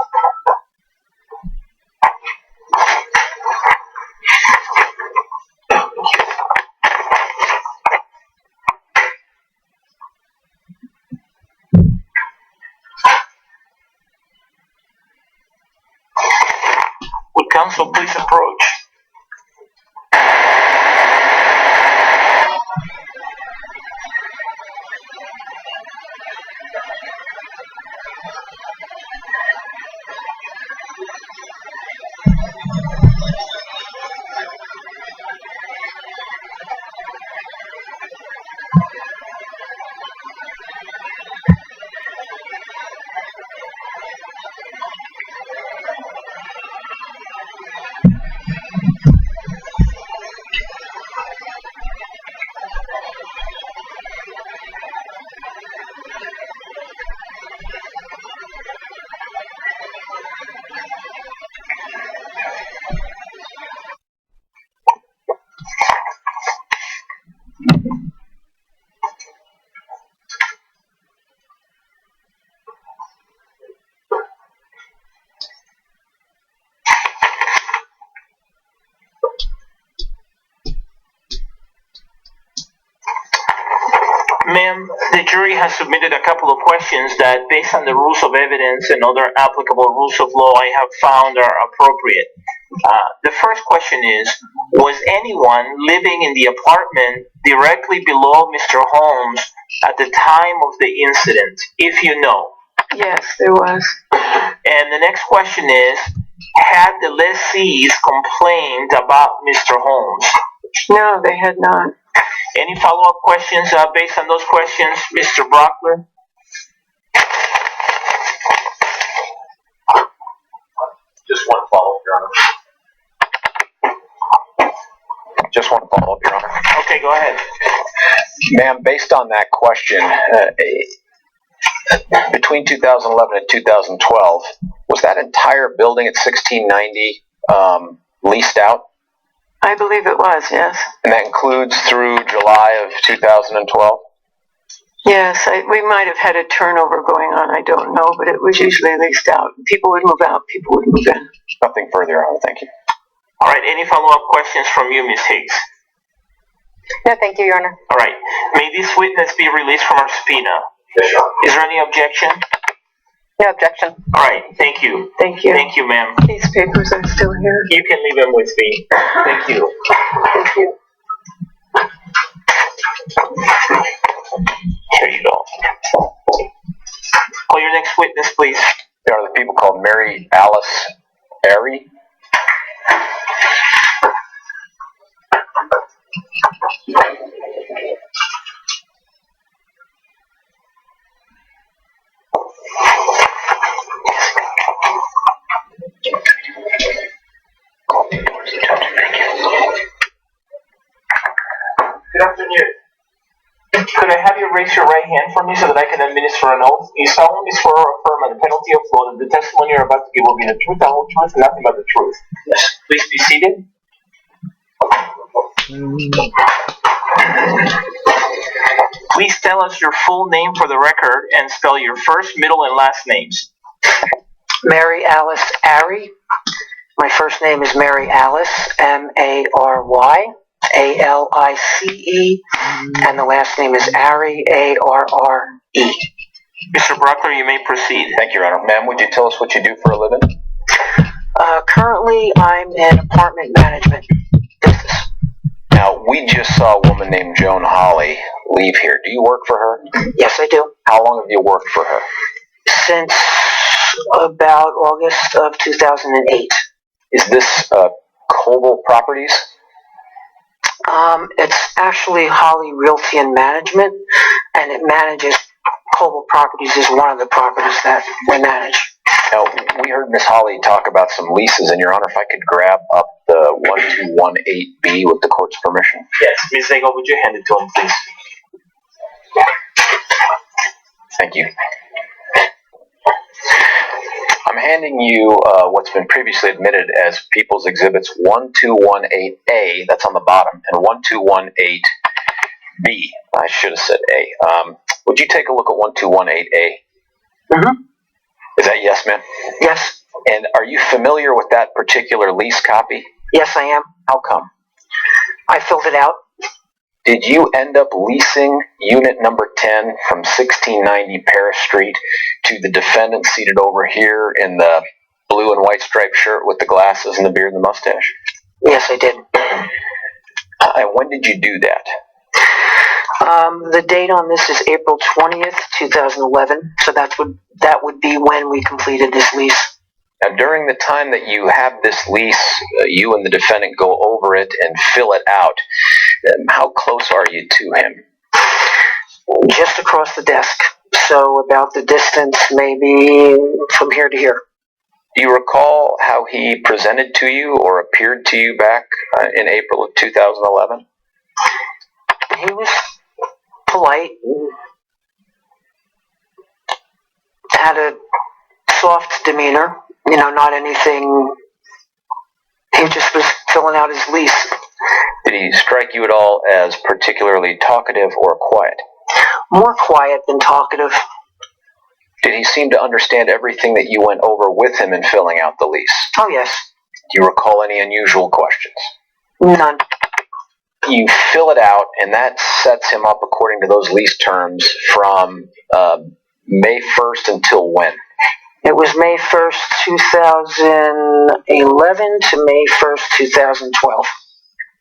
Would counsel please approach? Ma'am, the jury has submitted a couple of questions that, based on the rules of evidence and other applicable rules of law, I have found are appropriate. The first question is, was anyone living in the apartment directly below Mr. Holmes at the time of the incident, if you know? Yes, there was. And the next question is, had the lessees complained about Mr. Holmes? No, they had not. Any follow-up questions based on those questions, Mr. Brockler? Just one follow-up, Your Honor. Just one follow-up, Your Honor. Okay, go ahead. Ma'am, based on that question, between 2011 and 2012, was that entire building at 1690 leased out? I believe it was, yes. And that includes through July of 2012? Yes, we might have had a turnover going on, I don't know, but it was usually leased out. People would move out, people would move in. Nothing further, Your Honor, thank you. All right, any follow-up questions from you, Ms. Higgs? No, thank you, Your Honor. All right, may this witness be released from our subpoena? Yes, Your Honor. Is there any objection? No objection. All right, thank you. Thank you. Thank you, ma'am. These papers are still here. You can leave them with me. Thank you. Thank you. Here you go. Call your next witness, please. There are the people called Mary Alice Airy. Good afternoon. Could I have you raise your right hand for me so that I can administer an oath? You solemnly swear or affirm on the penalty of law that the testimony you're about to give will be the truth, the whole truth, and nothing but the truth. Yes. Please be seated. Please tell us your full name for the record and spell your first, middle, and last names. Mary Alice Airy. My first name is Mary Alice, Mary Alice, and the last name is Arre, Arre. Mr. Brockler, you may proceed. Thank you, Your Honor. Ma'am, would you tell us what you do for a living? Currently, I'm in apartment management business. Now, we just saw a woman named Joan Holly leave here. Do you work for her? Yes, I do. How long have you worked for her? Since about August of 2008. Is this Coble Properties? It's actually Holly Realty and Management, and it manages Coble Properties is one of the properties that we manage. Now, we heard Miss Holly talk about some leases, and Your Honor, if I could grab up the 1218B with the court's permission. Yes, Ms. Nagel, would you hand it to him, please? Thank you. I'm handing you what's been previously admitted as People's Exhibits 1218A, that's on the bottom, and 1218B. I should have said A. Would you take a look at 1218A? Mm-hmm. Is that yes, ma'am? Yes. And are you familiar with that particular lease copy? Yes, I am. How come? I filled it out. Did you end up leasing unit number 10 from 1690 Paris Street to the defendant seated over here in the blue and white striped shirt with the glasses and the beard and the mustache? Yes, I did. And when did you do that? The date on this is April 20th, 2011. So that would be when we completed this lease. Now, during the time that you have this lease, you and the defendant go over it and fill it out. How close are you to him? Just across the desk. So about the distance maybe from here to here. Do you recall how he presented to you or appeared to you back in April of 2011? He was polite and had a soft demeanor. You know, not anything. He just was filling out his lease. Did he strike you at all as particularly talkative or quiet? More quiet than talkative. Did he seem to understand everything that you went over with him in filling out the lease? Oh, yes. Do you recall any unusual questions? None. You fill it out, and that sets him up according to those lease terms from May 1st until when? It was May 1st, 2011 to May 1st, 2012.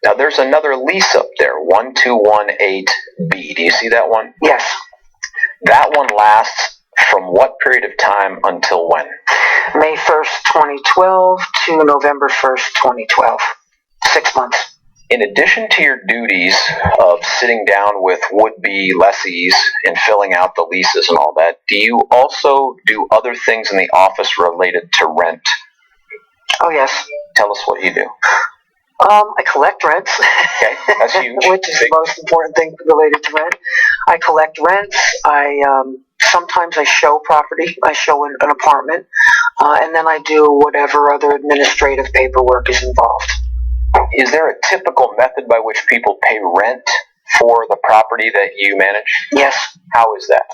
Now, there's another lease up there, 1218B. Do you see that one? Yes. That one lasts from what period of time until when? May 1st, 2012 to November 1st, 2012. 6 months. In addition to your duties of sitting down with would-be lessees and filling out the leases and all that, do you also do other things in the office related to rent? Oh, yes. Tell us what you do. I collect rents. Okay, that's huge. Which is the most important thing related to rent. I collect rents. Sometimes I show property. I show an apartment. And then I do whatever other administrative paperwork is involved. Is there a typical method by which people pay rent for the property that you manage? Yes. How is that?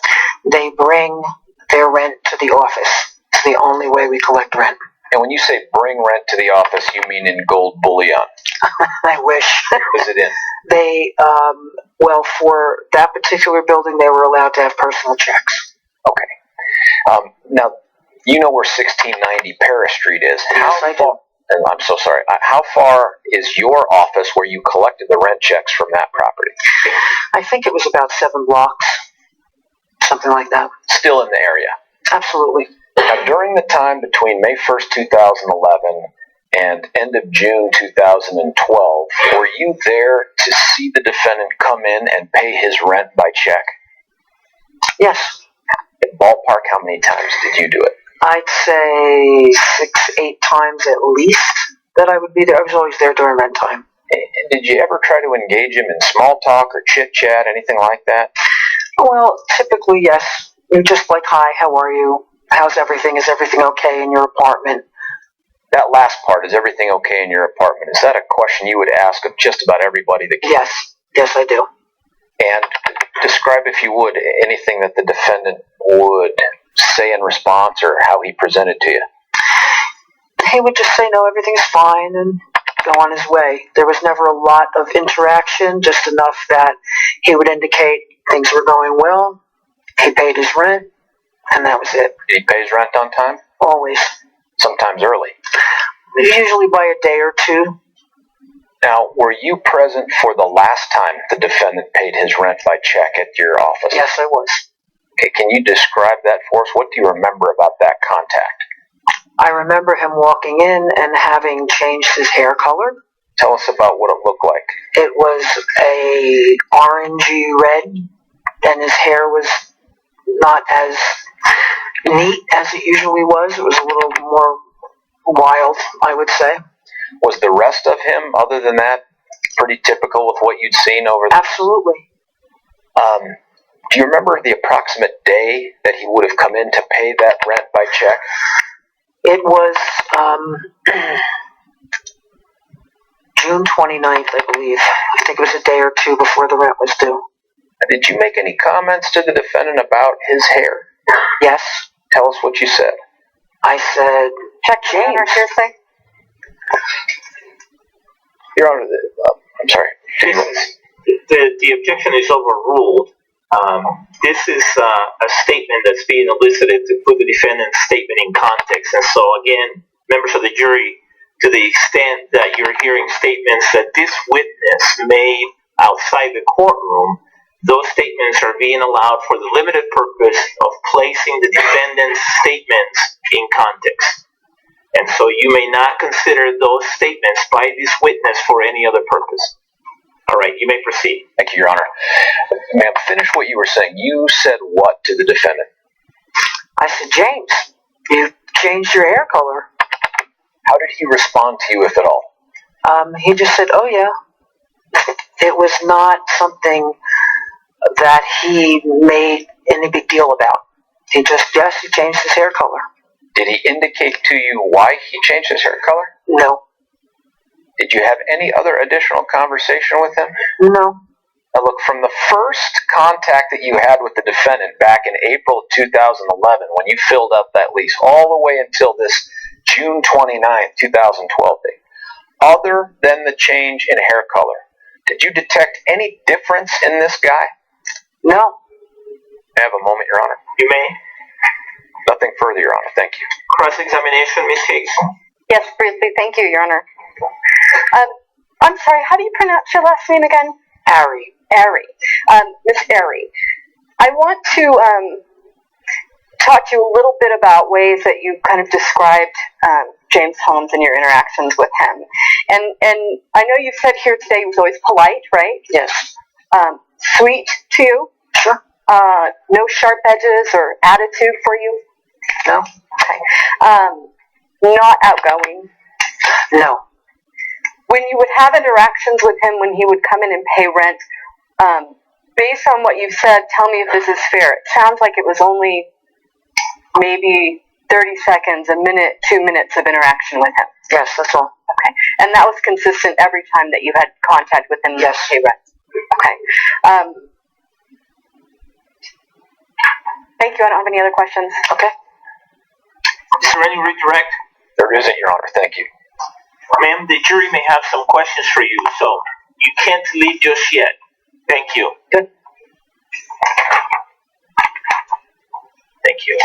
They bring their rent to the office. It's the only way we collect rent. And when you say bring rent to the office, you mean in gold bullion? I wish. Is it in? They, well, for that particular building, they were allowed to have personal checks. Okay. Now, you know where 1690 Paris Street is. Yes, I do. I'm so sorry. How far is your office where you collected the rent checks from that property? I think it was about 7 blocks. Something like that. Still in the area? Absolutely. Now, during the time between May 1st, 2011 and end of June 2012, were you there to see the defendant come in and pay his rent by check? Yes. Ballpark, how many times did you do it? I'd say 6-8 times at least that I would be there. I was always there during rent time. And did you ever try to engage him in small talk or chit chat, anything like that? Well, typically, yes. You're just like, hi, how are you? How's everything? Is everything okay in your apartment? That last part, is everything okay in your apartment? Is that a question you would ask of just about everybody that Yes. Yes, I do. And describe, if you would, anything that the defendant would say in response or how he presented to you. He would just say, no, everything's fine and go on his way. There was never a lot of interaction, just enough that he would indicate things were going well. He paid his rent, and that was it. Did he pay his rent on time? Always. Sometimes early. Usually by a day or two. Now, were you present for the last time the defendant paid his rent by check at your office? Yes, I was. Okay, can you describe that for us? What do you remember about that contact? I remember him walking in and having changed his hair color. Tell us about what it looked like. It was a orangey red, and his hair was not as neat as it usually was. It was a little more wild, I would say. Was the rest of him, other than that, pretty typical with what you'd seen over there? Absolutely. Do you remember the approximate day that he would have come in to pay that rent by check? It was June 29th, I believe. I think it was a day or two before the rent was due. Did you make any comments to the defendant about his hair? Yes. Tell us what you said. I said, Check James. hearsay. Your Honor, I'm sorry. The objection is overruled. This is a statement that's being elicited to put the defendant's statement in context. And so, again, members of the jury, to the extent that you're hearing statements that this witness made outside the courtroom, those statements are being allowed for the limited purpose of placing the defendant's statements in context. And so you may not consider those statements by this witness for any other purpose. All right, you may proceed. Thank you, Your Honor. Ma'am, finish what you were saying. You said what to the defendant? I said, James, you changed your hair color. How did he respond to you, if at all? He just said, oh yeah. It was not something that he made any big deal about. He just, yes, he changed his hair color. Did he indicate to you why he changed his hair color? No. Did you have any other additional conversation with him? No. Now look, from the first contact that you had with the defendant back in April of 2011, when you filled up that lease, all the way until this June 29th, 2012 date, other than the change in hair color, did you detect any difference in this guy? No. I have a moment, Your Honor. You may. Nothing further, Your Honor. Thank you. Cross-examination, Ms. Higgs. Yes, briefly. Thank you, Your Honor. I'm sorry, how do you pronounce your last name again? Ari. Ari. Miss Ari, I want to talk to you a little bit about ways that you kind of described James Holmes and your interactions with him. And I know you said here today he was always polite, right? Yes. Sweet to you? Sure. No sharp edges or attitude for you? No. Okay. Not outgoing? No. When you would have interactions with him when he would come in and pay rent, based on what you've said, tell me if this is fair. It sounds like it was only maybe 30 seconds, a minute, 2 minutes of interaction with him. Yes, that's all. Okay. And that was consistent every time that you had contact with him? Yes. To pay rent. Okay. Thank you. I don't have any other questions. Okay. Is there any redirect? There isn't, Your Honor. Thank you. Ma'am, the jury may have some questions for you, so you can't leave just yet. Thank you. Good. Thank you.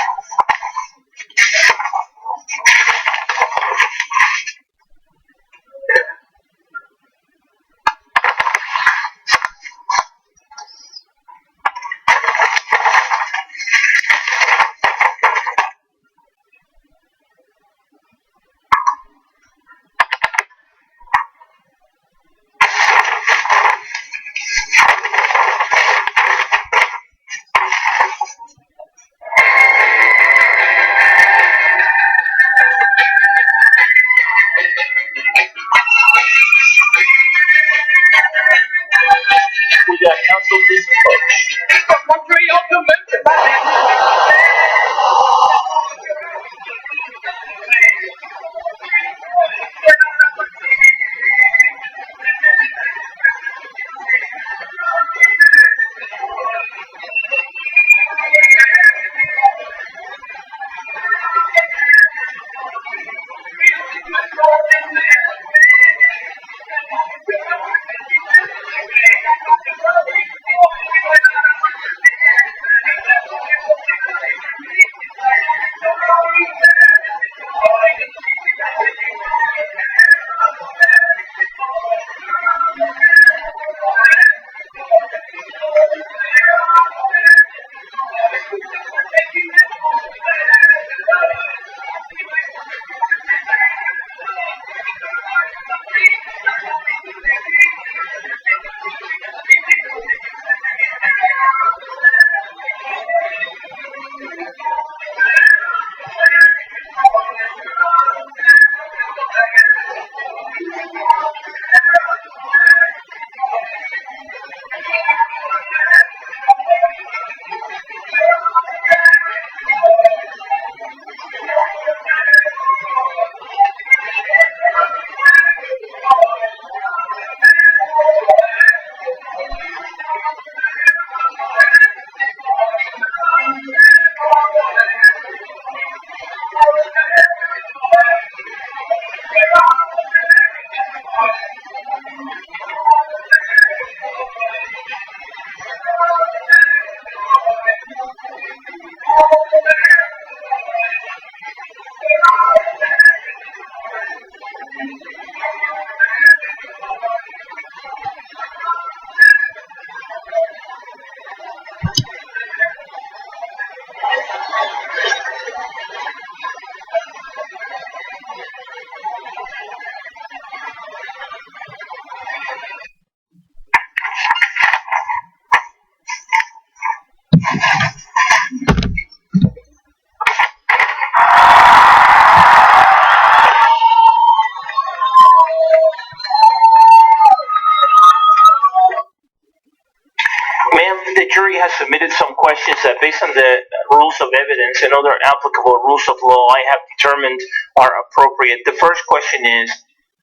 Ma'am, the jury has submitted some questions that, based on the rules of evidence and other applicable rules of law, I have determined are appropriate. The first question is,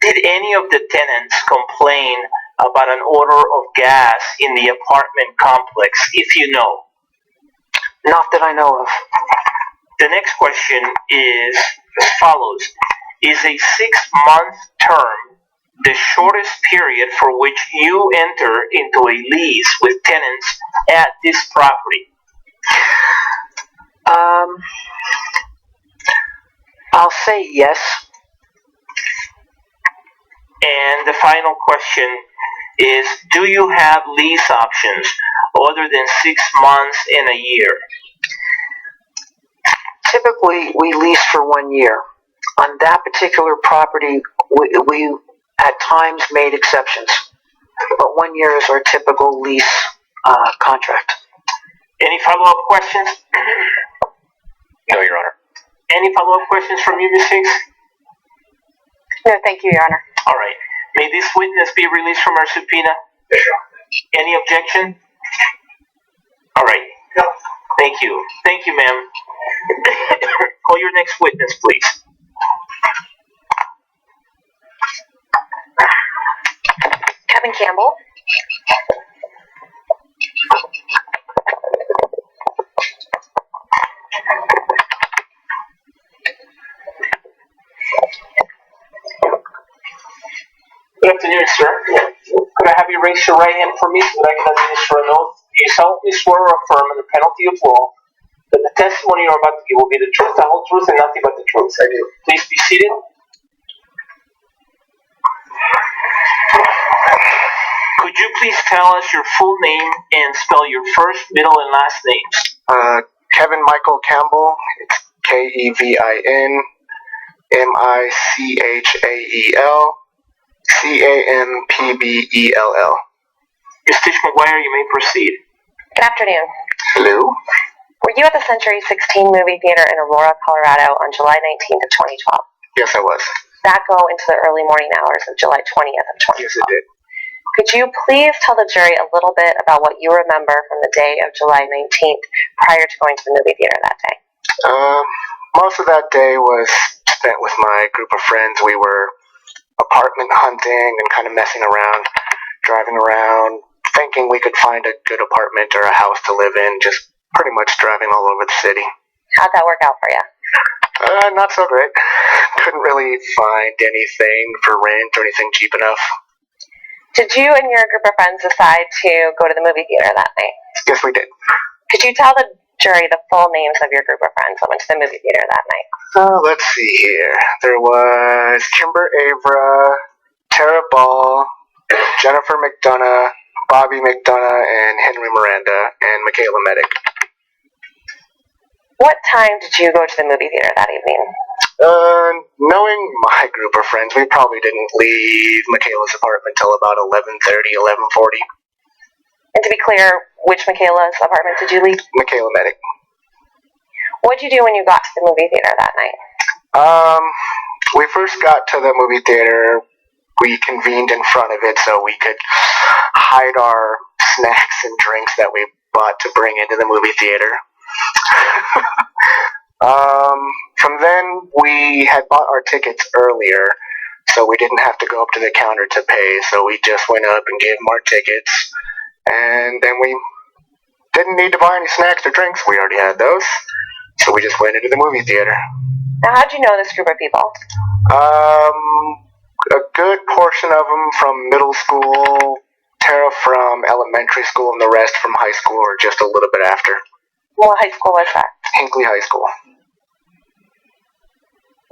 did any of the tenants complain about an odor of gas in the apartment complex, if you know? Not that I know of. The next question is as follows. Is a 6-month term the shortest period for which you enter into a lease with tenants at this property? I'll say yes. And the final question is, do you have lease options other than 6 months and a year? Typically, we lease for 1 year. On that particular property, we at times made exceptions, but 1 year is our typical lease contract. Any follow-up questions? No, Your Honor. Any follow-up questions from you, Ms. Hicks? No, thank you, Your Honor. All right. May this witness be released from our subpoena? Yes, Your Honor. Any objection? All right. Thank you. Thank you, ma'am. Call your next witness, please. Kevin Campbell. Good afternoon, sir. Could I have you raise your right hand for me so that I can administer an oath? Do you solemnly swear or affirm under penalty of law that the testimony you're about to give will be the truth, the whole truth, and nothing but the truth? I do. Please be seated. Could you please tell us your full name and spell your first, middle, and last names? Kevin Michael Campbell. It's KEVIN MICHAEL CAMPBELL. Ms. Tish McGuire, you may proceed. Good afternoon. Hello. Were you at the Century 16 movie theater in Aurora, Colorado on July 19th of 2012? Yes, I was. Did that go into the early morning hours of July 20th of 2012? Yes, it did. Could you please tell the jury a little bit about what you remember from the day of July 19th prior to going to the movie theater that day? Most of that day was spent with my group of friends. We were apartment hunting and kind of messing around, driving around, thinking we could find a good apartment or a house to live in, just pretty much driving all over the city. How'd that work out for you? Not so great. Couldn't really find anything for rent or anything cheap enough. Did you and your group of friends decide to go to the movie theater that night? Yes, we did. Could you tell the jury the full names of your group of friends that went to the movie theater that night? Let's see here. There was Kimber Avra, Tara Ball, Jennifer McDonough, Bobby McDonough, and Henry Miranda, and Michaela Medic. What time did you go to the movie theater that evening? Knowing my group of friends, we probably didn't leave Michaela's apartment till about 11:30, 11:40. And to be clear, which Michaela's apartment did you leave? Michaela Medic. What did you do when you got to the movie theater that night? We first got to the movie theater. We convened in front of it so we could hide our snacks and drinks that we bought to bring into the movie theater. From then, we had bought our tickets earlier, so we didn't have to go up to the counter to pay, so we just went up and gave them our tickets, and then we didn't need to buy any snacks or drinks. We already had those, so we just went into the movie theater. Now, how'd you know this group of people? A good portion of them from middle school, Tara from elementary school, and the rest from high school or just a little bit after. What high school was that? Hinckley High School.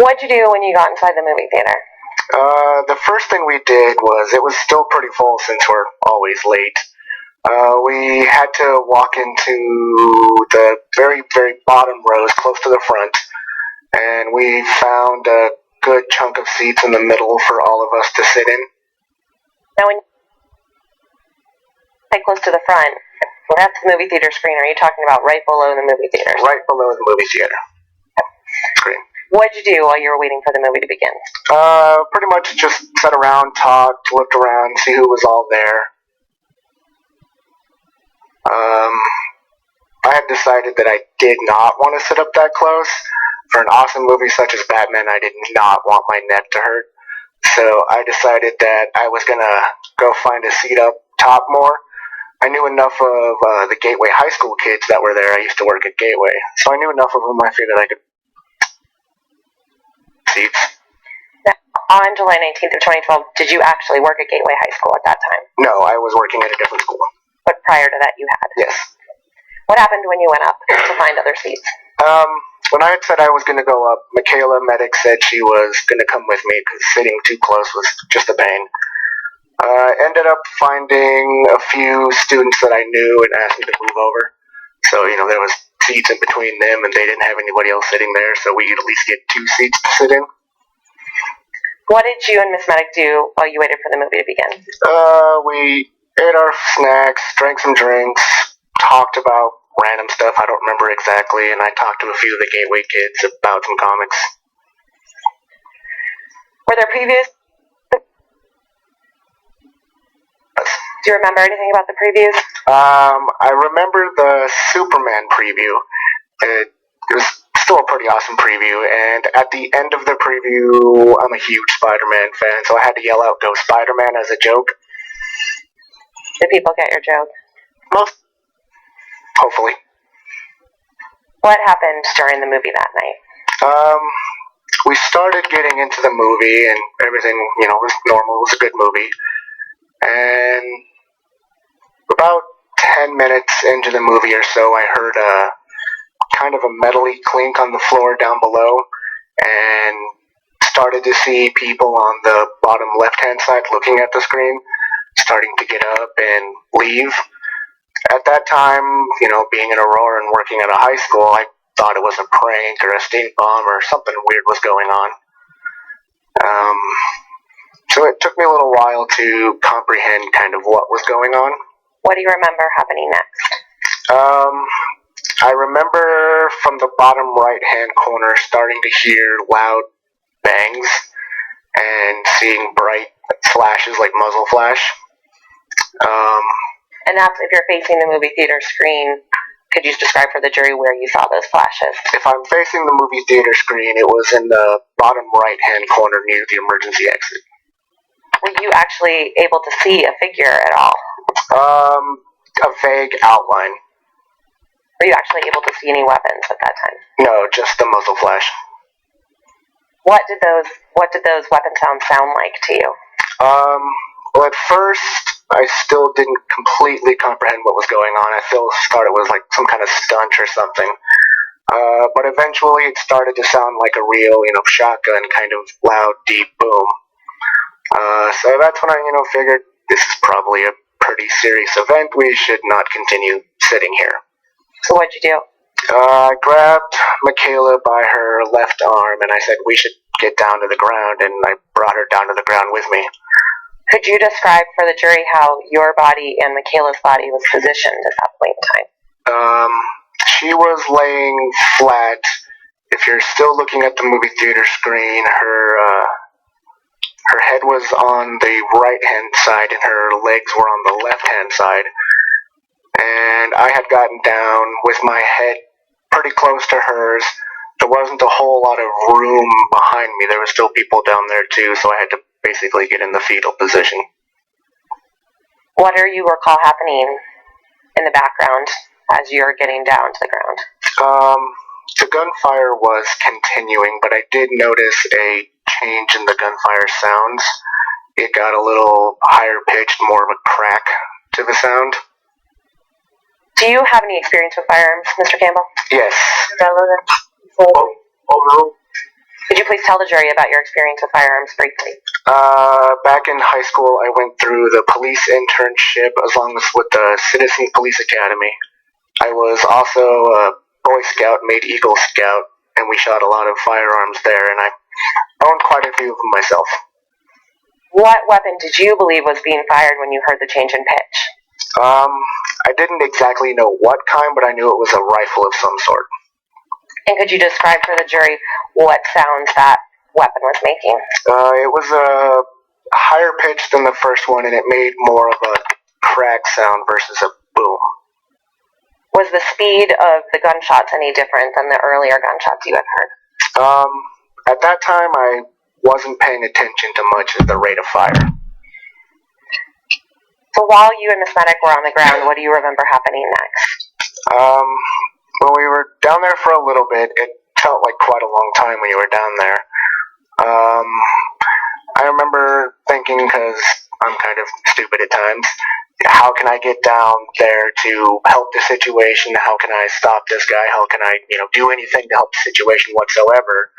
What'd you do when you got inside the movie theater? The first thing we did was, it was still pretty full since we're always late. We had to walk into the very, very bottom rows close to the front, and we found a good chunk of seats in the middle for all of us to sit in. Now, when you say close to the front, that's the movie theater screen. Are you talking about right below the movie theater? Right below the movie theater screen. What'd you do while you were waiting for the movie to begin? Pretty much just sat around, talked, looked around, see who was all there. I had decided that I did not want to sit up that close. For an awesome movie such as Batman, I did not want my neck to hurt. So I decided that I was going to go find a seat up top more. I knew enough of the Gateway High School kids that were there. I used to work at Gateway. So I knew enough of them, I figured I could seats. On July 19th of 2012, did you actually work at Gateway High School at that time? No, I was working at a different school. But prior to that, you had? Yes. What happened when you went up to find other seats? When I had said I was going to go up, Michaela Medic said she was going to come with me because sitting too close was just a pain. Ended up finding a few students that I knew and asked me to move over. So, you know, there was seats in between them and they didn't have anybody else sitting there, so we could at least get 2 seats to sit in. What did you and Miss Medic do while you waited for the movie to begin? We ate our snacks, drank some drinks, talked about random stuff I don't remember exactly, and I talked to a few of the Gateway kids about some comics. Were there previous... Do you remember anything about the previews? I remember the Superman preview. It was still a pretty awesome preview, and at the end of the preview, I'm a huge Spider-Man fan, so I had to yell out, "Go Spider-Man," as a joke. Did people get your joke? Most. Hopefully. What happened during the movie that night? We started getting into the movie, and everything, you know, was normal. It was a good movie. And about 10 minutes into the movie or so, I heard a kind of a metally clink on the floor down below, and started to see people on the bottom left-hand side looking at the screen, starting to get up and leave. At that time, you know, being in Aurora and working at a high school, I thought it was a prank or a stink bomb or something weird was going on. So it took me a little while to comprehend kind of what was going on. What do you remember happening next? I remember from the bottom right-hand corner starting to hear loud bangs and seeing bright flashes like muzzle flash. And that's if you're facing the movie theater screen. Could you describe for the jury where you saw those flashes? If I'm facing the movie theater screen, it was in the bottom right-hand corner near the emergency exit. Were you actually able to see a figure at all? A vague outline. Were you actually able to see any weapons at that time? No, just the muzzle flash. What did those weapon sounds sound like to you? Well, at first, I still didn't completely comprehend what was going on. I still thought it was like some kind of stunt or something. But eventually it started to sound like a real, you know, shotgun kind of loud, deep boom. So that's when I, you know, figured this is probably a pretty serious event. We should not continue sitting here. So what'd you do? I grabbed Michaela by her left arm and I said we should get down to the ground, and I brought her down to the ground with me. Could you describe for the jury how your body and Michaela's body was positioned at that point in time? She was laying flat. If you're still looking at the movie theater screen, her head was on the right-hand side and her legs were on the left-hand side. And I had gotten down with my head pretty close to hers. There wasn't a whole lot of room behind me. There were still people down there too, so I had to basically get in the fetal position. What do you recall happening in the background as you're getting down to the ground? The gunfire was continuing, but I did notice a change in the gunfire sounds. It got a little higher pitched, more of a crack to the sound. Do you have any experience with firearms, Mr. Campbell? Yes. Could you please tell the jury about your experience with firearms briefly? Back in high school, I went through the police internship along with the Citizen Police Academy. I was also a Boy Scout, made Eagle Scout, and we shot a lot of firearms there, and I owned quite a few of them myself. What weapon did you believe was being fired when you heard the change in pitch? I didn't exactly know what kind, but I knew it was a rifle of some sort. And could you describe for the jury what sounds that weapon was making? It was a higher pitch than the first one, and it made more of a crack sound versus a boom. Was the speed of the gunshots any different than the earlier gunshots you had heard? At that time, I wasn't paying attention to much of the rate of fire. So while you and Miss Medic were on the ground, what do you remember happening next? When we were down there for a little bit, it felt like quite a long time when you were down there. I remember thinking, because I'm kind of stupid at times, how can I get down there to help the situation? How can I stop this guy? How can I, do anything to help the situation whatsoever?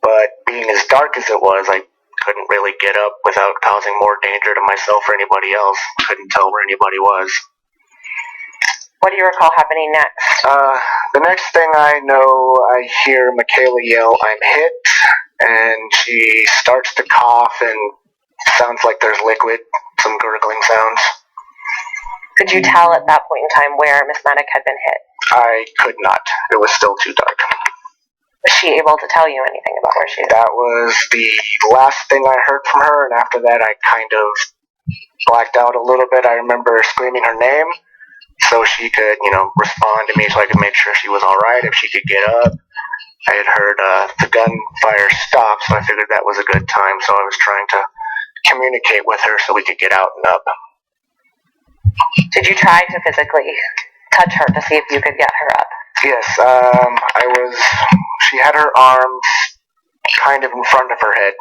But being as dark as it was, I couldn't really get up without causing more danger to myself or anybody else. Couldn't tell where anybody was. What do you recall happening next? The next thing I know, I hear Michaela yell, "I'm hit," and she starts to cough and sounds like there's liquid, some gurgling sounds. Could you tell at that point in time where Miss Medic had been hit? I could not. It was still too dark. Was she able to tell you anything about where she is? That was the last thing I heard from her, and after that I kind of blacked out a little bit. I remember screaming her name so she could, respond to me so I could make sure she was alright, if she could get up. I had heard the gunfire stop, so I figured that was a good time, so I was trying to communicate with her so we could get out and up. Did you try to physically touch her to see if you could get her up? Yes, she had her arms kind of in front of her head,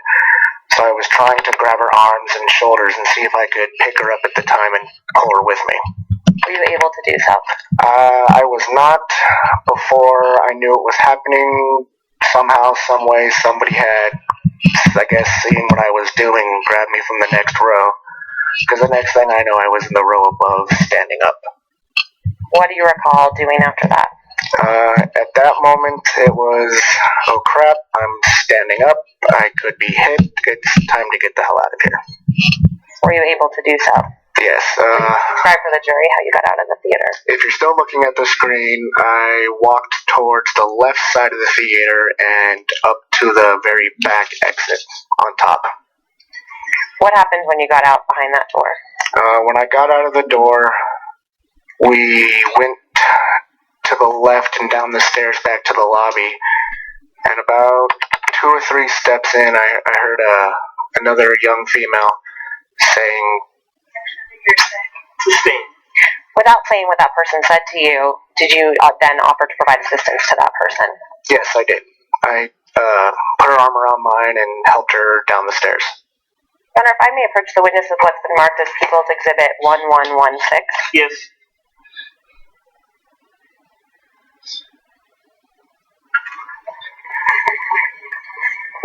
so I was trying to grab her arms and shoulders and see if I could pick her up at the time and pull her with me. Were you able to do so? I was not. Before I knew it was happening, somehow, some way, somebody had, I guess, seen what I was doing and grabbed me from the next row. Because the next thing I know, I was in the row above, standing up. What do you recall doing after that? At that moment, it was, oh crap, I'm standing up, I could be hit, it's time to get the hell out of here. Were you able to do so? Yes. Describe for the jury how you got out of the theater. If you're still looking at the screen, I walked towards the left side of the theater and up to the very back exit on top. What happened when you got out behind that door? When I got out of the door, we went to the left and down the stairs back to the lobby, and about 2 or 3 steps in, I heard another young female saying, "Sustain." Without saying what that person said to you, did you then offer to provide assistance to that person? Yes, I did. I put her arm around mine and helped her down the stairs. Your Honor, if I may approach the witness with what's been marked as People's Exhibit 1116. Yes.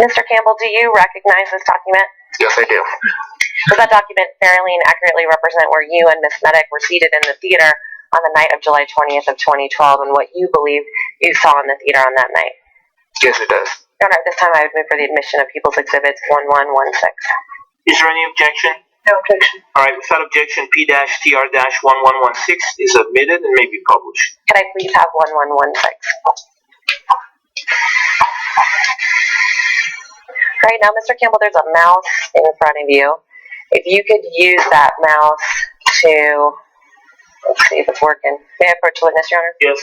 Mr. Campbell, do you recognize this document? Yes, I do. Does that document fairly and accurately represent where you and Miss Medic were seated in the theater on the night of July 20th of 2012 and what you believe you saw in the theater on that night? Yes, it does. Your Honor, at this time I would move for the admission of People's Exhibits 1116. Is there any objection? No objection. All right, without objection, P-TR-1116 is admitted and may be published. Can I please have 1116? All right, now, Mr. Campbell, there's a mouse in front of you. If you could use that mouse to, let's see if it's working. May I approach the witness, Your Honor? Yes.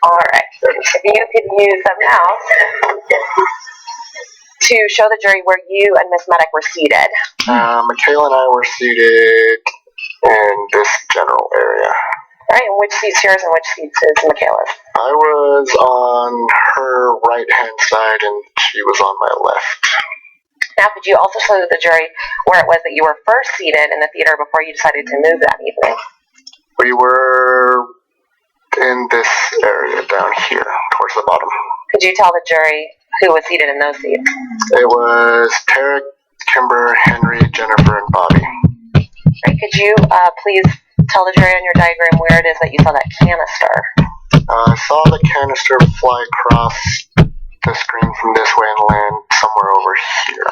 All right, if you could use the mouse to show the jury where you and Miss Medic were seated. Michaela and I were seated in this general area. All right, and which seat's yours and which seat's is Michaela's? I was on her right-hand side and she was on my left. Now, could you also show the jury where it was that you were first seated in the theater before you decided to move that evening? We were in this area down here, towards the bottom. Could you tell the jury who was seated in those seats? It was Tarek, Kimber, Henry, Jennifer, and Bobby. Right, could you please tell the jury on your diagram where it is that you saw that canister? I saw the canister fly across the screen from this way and land somewhere over here.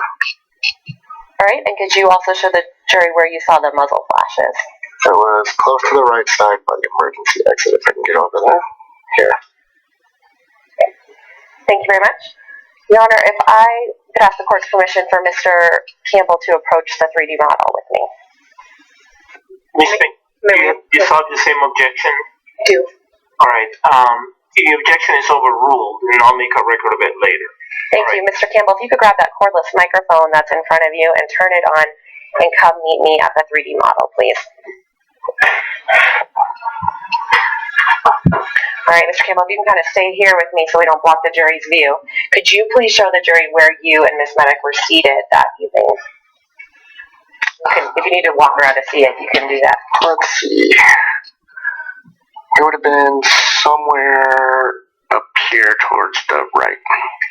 Alright, and could you also show the jury where you saw the muzzle flashes? It was close to the right side by the emergency exit, if I can get over there. Here. Thank you very much. Your Honor, if I could ask the court's permission for Mr. Campbell to approach the 3D model with me. Ms. Spengler, you saw the same objection? I do. Alright, the objection is overruled, and I'll make a record of it later. Thank you. Mr. Campbell, if you could grab that cordless microphone that's in front of you and turn it on and come meet me at the 3D model, please. Alright, Mr. Campbell, if you can kind of stay here with me so we don't block the jury's view. Could you please show the jury where you and Miss Medic were seated that evening? If you need to walk around to see it, you can do that. Let's see. It would have been somewhere up here towards the right.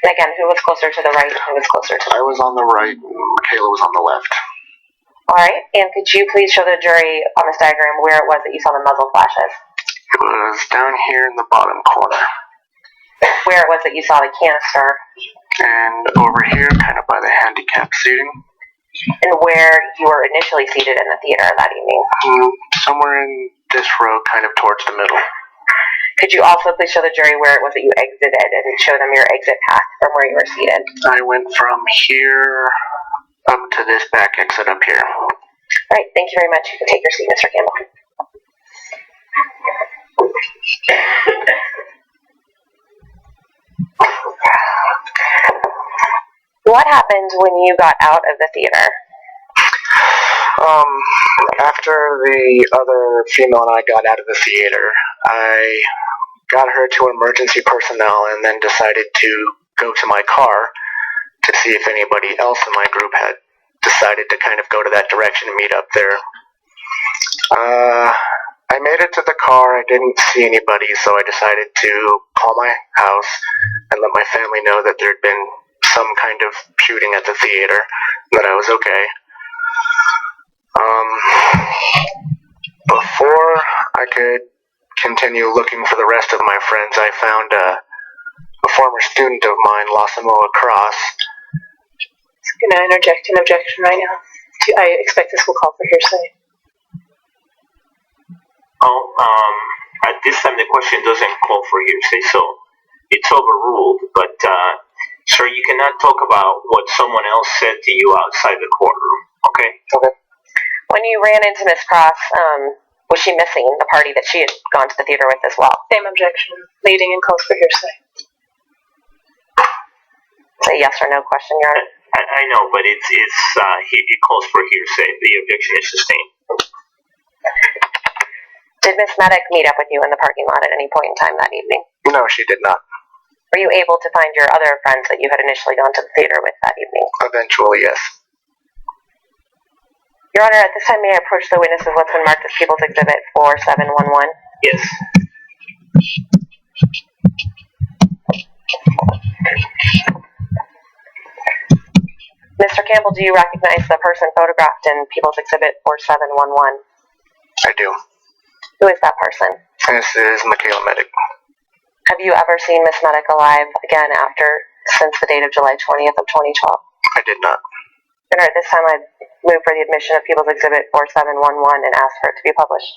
And again, who was closer to the right and who was closer to the I was on the right, and Michaela was on the left. Alright, and could you please show the jury on this diagram where it was that you saw the muzzle flashes? It was down here in the bottom corner. Where it was that you saw the canister? And over here, kind of by the handicap seating. And where you were initially seated in the theater that evening? Somewhere in this row, kind of towards the middle. Could you also please show the jury where it was that you exited and show them your exit path from where you were seated? I went from here up to this back exit up here. Alright, thank you very much. You can take your seat, Mr. Campbell. What happened when you got out of the theater? After the other female and I got out of the theater, I got her to emergency personnel and then decided to go to my car to see if anybody else in my group had decided to kind of go to that direction and meet up there. I made it to the car. I didn't see anybody, so I decided to call my house and let my family know that there had been some kind of shooting at the theater, that I was okay. Before I could continue looking for the rest of my friends, I found a former student of mine, Lasamoa Cross. I'm going to interject an objection right now. I expect this will call for hearsay. At this time the question doesn't call for hearsay, so it's overruled, but sir, you cannot talk about what someone else said to you outside the courtroom, okay? Okay. When you ran into Miss Cross, was she missing the party that she had gone to the theater with as well? Same objection. Leading and calls for hearsay. It's a yes or no question, Your Honor. I know, but it calls for hearsay. The objection is sustained. Did Miss Medic meet up with you in the parking lot at any point in time that evening? No, she did not. Were you able to find your other friends that you had initially gone to the theater with that evening? Eventually, yes. Your Honor, at this time, may I approach the witness of what's been marked as People's Exhibit 4711? Yes. Mr. Campbell, do you recognize the person photographed in People's Exhibit 4711? I do. Who is that person? This is Michaela Medic. Have you ever seen Miss Medic alive again since the date of July 20th of 2012? I did not. Your Honor, at this time, I move for the admission of People's Exhibit 4711 and ask for it to be published.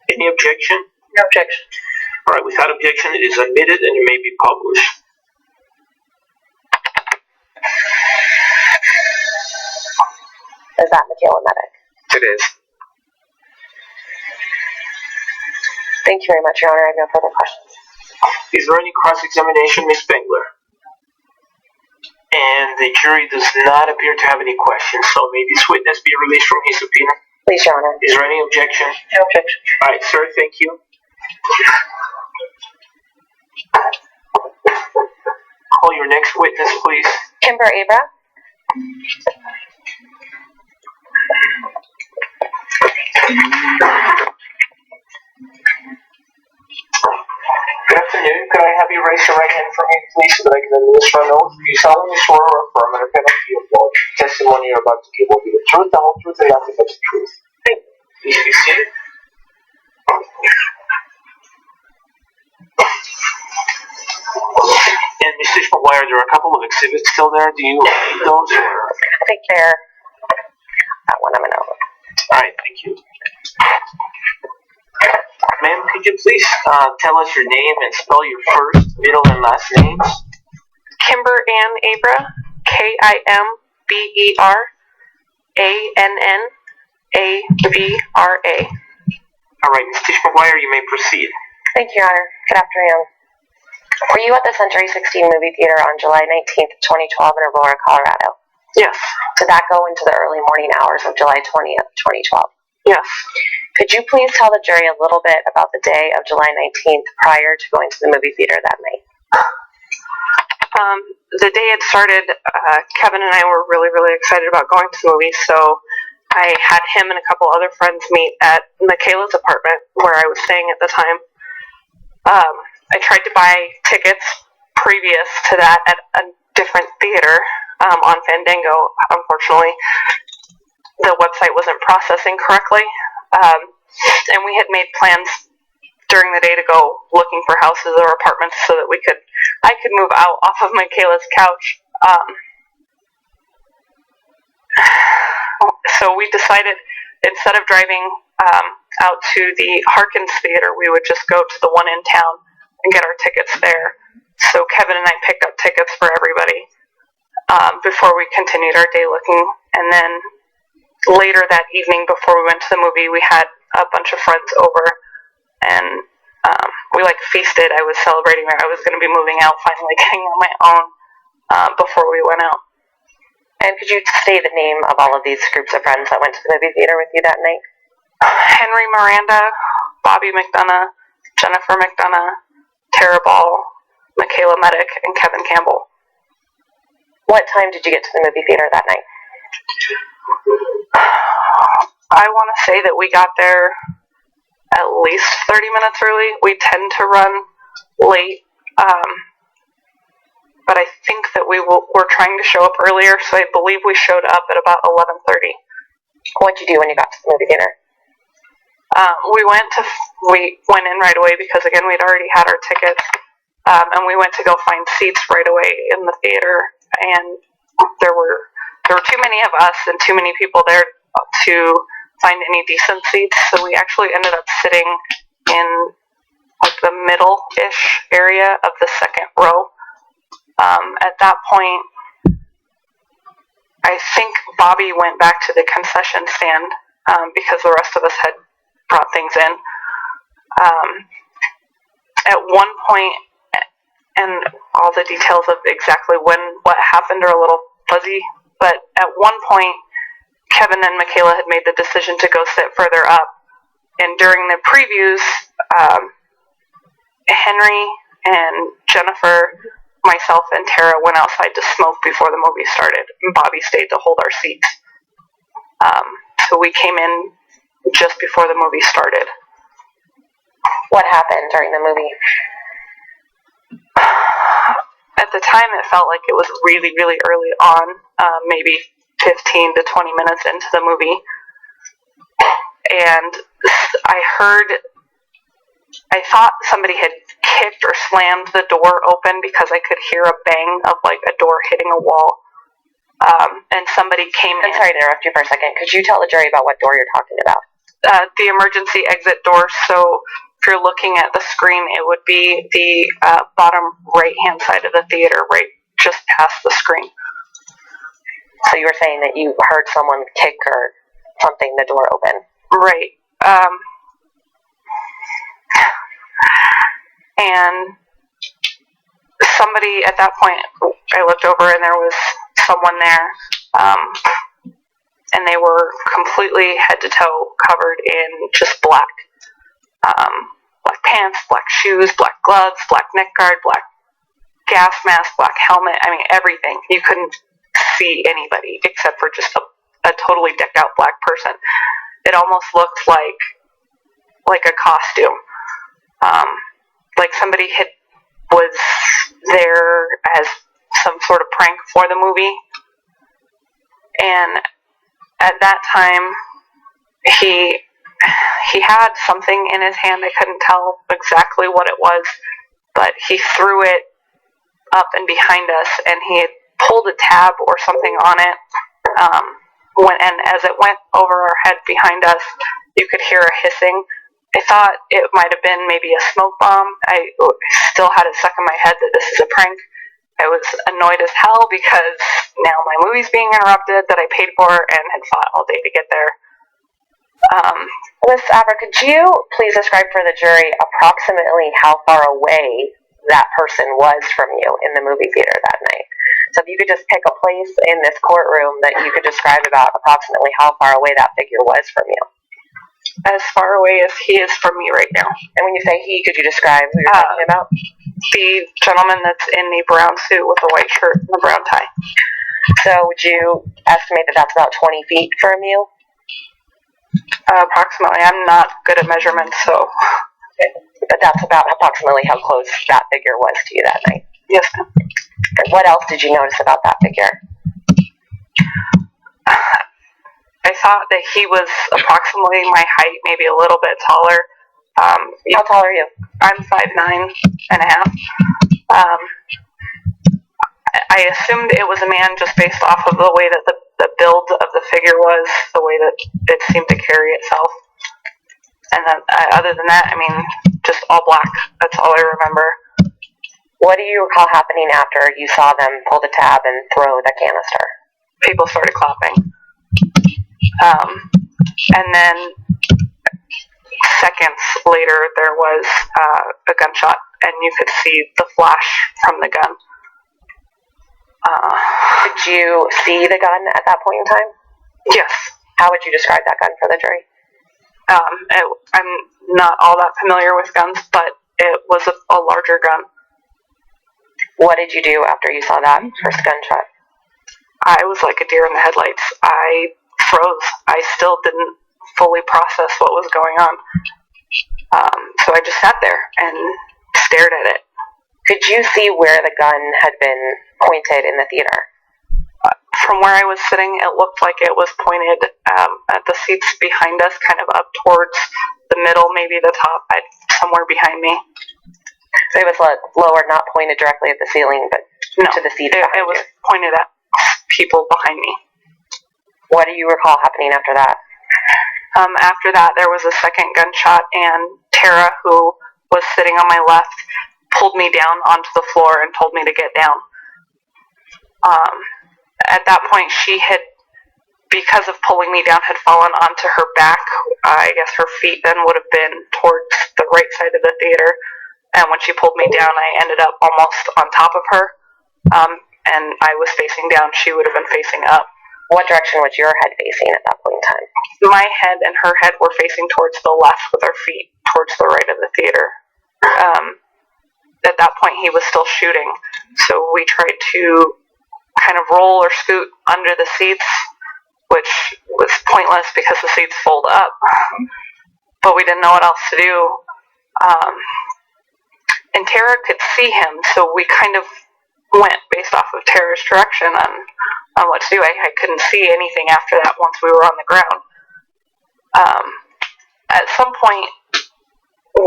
Any objection? No objection. All right, without objection, it is admitted and it may be published. Is that Michaela Medic? It is. Thank you very much, Your Honor. I have no further questions. Is there any cross-examination, Ms. Spengler? And the jury does not appear to have any questions, so may this witness be released from his subpoena? Please, Your Honor. Is there any objection? No objection. All right, sir, thank you. Call your next witness, please. Kimber Abra. Good afternoon. Could I have you raise your right hand for me, please, so that I can administer an oath? Do you solemnly swear or affirm under penalty of law that the testimony you're about to give will be the truth, the whole truth, and nothing but the truth? Please be seated. And Mr. McGuire, there are a couple of exhibits still there. Do you need those? Or? I think they're that one. I'm gonna. All right, thank you. Ma'am, could you please tell us your name and spell your first, middle, and last names? Kimber Ann Abra, KimberAnnAvra. All right, Ms. Tish McGuire, you may proceed. Thank you, Your Honor. Good afternoon. Were you at the Century 16 movie theater on July 19th, 2012 in Aurora, Colorado? Yes. Did that go into the early morning hours of July 20th, 2012? Yes. Could you please tell the jury a little bit about the day of July 19th prior to going to the movie theater that night? The day it started, Kevin and I were really, really excited about going to the movie, so I had him and a couple other friends meet at Michaela's apartment where I was staying at the time. I tried to buy tickets previous to that at a different theater on Fandango. Unfortunately, the website wasn't processing correctly, and we had made plans during the day to go looking for houses or apartments so that I could move out off of Michaela's couch. So we decided instead of driving out to the Harkins Theater, we would just go to the one in town and get our tickets there. So Kevin and I picked up tickets for everybody before we continued our day looking. And then later that evening before we went to the movie, we had a bunch of friends over and we feasted. I was celebrating that I was going to be moving out, finally getting on my own before we went out. And could you state the name of all of these groups of friends that went to the movie theater with you that night? Henry Miranda, Bobby McDonough, Jennifer McDonough, Tara Ball, Michaela Medic, and Kevin Campbell. What time did you get to the movie theater that night? I want to say that we got there at least 30 minutes early. We tend to run late, but I think that we were trying to show up earlier, so I believe we showed up at about 11:30. What'd you do when you got to the movie theater? We went in right away because, again, we'd already had our tickets, and we went to go find seats right away in the theater, and there were too many of us and too many people there to find any decent seats, so we actually ended up sitting in the middle-ish area of the second row. At that point, I think Bobby went back to the concession stand because the rest of us had brought things in. At one point, and all the details of exactly what happened are a little fuzzy, but at one point, Kevin and Michaela had made the decision to go sit further up, and during the previews, Henry and Jennifer, myself, and Tara went outside to smoke before the movie started, and Bobby stayed to hold our seats. So we came in just before the movie started. What happened during the movie? At the time, it felt like it was really, really early on, maybe 15 to 20 minutes into the movie. And I thought somebody had kicked or slammed the door open because I could hear a bang of a door hitting a wall. And somebody came in. I'm sorry to interrupt you for a second. Could you tell the jury about what door you're talking about? The emergency exit door. So if you're looking at the screen, it would be the bottom right-hand side of the theater, right just past the screen. So you were saying that you heard someone kick or something the door open. Right. And somebody at that point, I looked over and there was someone there, and they were completely head to toe covered in just black. Black pants, black shoes, black gloves, black neck guard, black gas mask, black helmet. I mean, everything. You couldn't see anybody except for just a totally decked out black person. It almost looked like a costume. Like somebody was there as some sort of prank for the movie. And at that time, he had something in his hand. I couldn't tell exactly what it was, but he threw it up and behind us, and he had pulled a tab or something on it. And as it went over our head behind us, you could hear a hissing. I thought it might have been maybe a smoke bomb. I still had it stuck in my head that this is a prank. I was annoyed as hell because now my movie's being interrupted that I paid for and had fought all day to get there. Miss Abra, could you please describe for the jury approximately how far away that person was from you in the movie theater that night? So if you could just pick a place in this courtroom that you could describe about approximately how far away that figure was from you. As far away as he is from me right now. And when you say he, could you describe who you're talking about? The gentleman that's in the brown suit with the white shirt and the brown tie. So would you estimate that that's about 20 feet from you? Approximately. I'm not good at measurements, so. Okay. But that's about approximately how close that figure was to you that night? Yes, ma'am. And what else did you notice about that figure? I thought that he was approximately my height, maybe a little bit taller. How tall are you? I'm 5'9" and a half. I assumed it was a man just based off of the way that the build of the figure was, the way that it seemed to carry itself. And then, other than that, I mean, just all black. That's all I remember. What do you recall happening after you saw them pull the tab and throw the canister? People started clapping. And then seconds later, there was a gunshot, and you could see the flash from the gun. Did you see the gun at that point in time? Yes. How would you describe that gun for the jury? I'm not all that familiar with guns, but it was a larger gun. What did you do after you saw that first gunshot? I was like a deer in the headlights. I froze. I still didn't fully process what was going on. So I just sat there and stared at it. Could you see where the gun had been pointed in the theater? From where I was sitting, it looked like it was pointed at the seats behind us, kind of up towards the middle, maybe the top, somewhere behind me. So it was lower, not pointed directly at the ceiling, but to the seats behind you? It was pointed at people behind me. What do you recall happening after that? After that, there was a second gunshot, and Tara, who was sitting on my left, pulled me down onto the floor and told me to get down. At that point, she had, because of pulling me down, had fallen onto her back. I guess her feet then would have been towards the right side of the theater. And when she pulled me down, I ended up almost on top of her. And I was facing down. She would have been facing up. What direction was your head facing at that point in time? My head and her head were facing towards the left with our feet towards the right of the theater. At that point, he was still shooting. So we tried to kind of roll or scoot under the seats, which was pointless because the seats fold up. But we didn't know what else to do. And Tara could see him, so we kind of went based off of Tara's direction on what to do. I couldn't see anything after that once we were on the ground. At some point,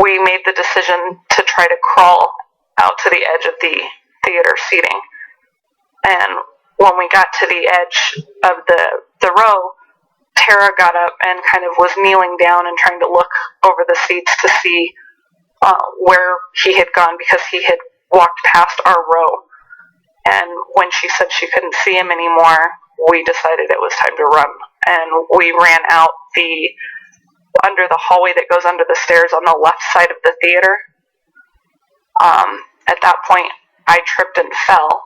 we made the decision to try to crawl out to the edge of the theater seating. And when we got to the edge of the row, Tara got up and kind of was kneeling down and trying to look over the seats to see where he had gone, because he had walked past our row. And when she said she couldn't see him anymore, we decided it was time to run. And we ran out under the hallway that goes under the stairs on the left side of the theater. At that point, I tripped and fell,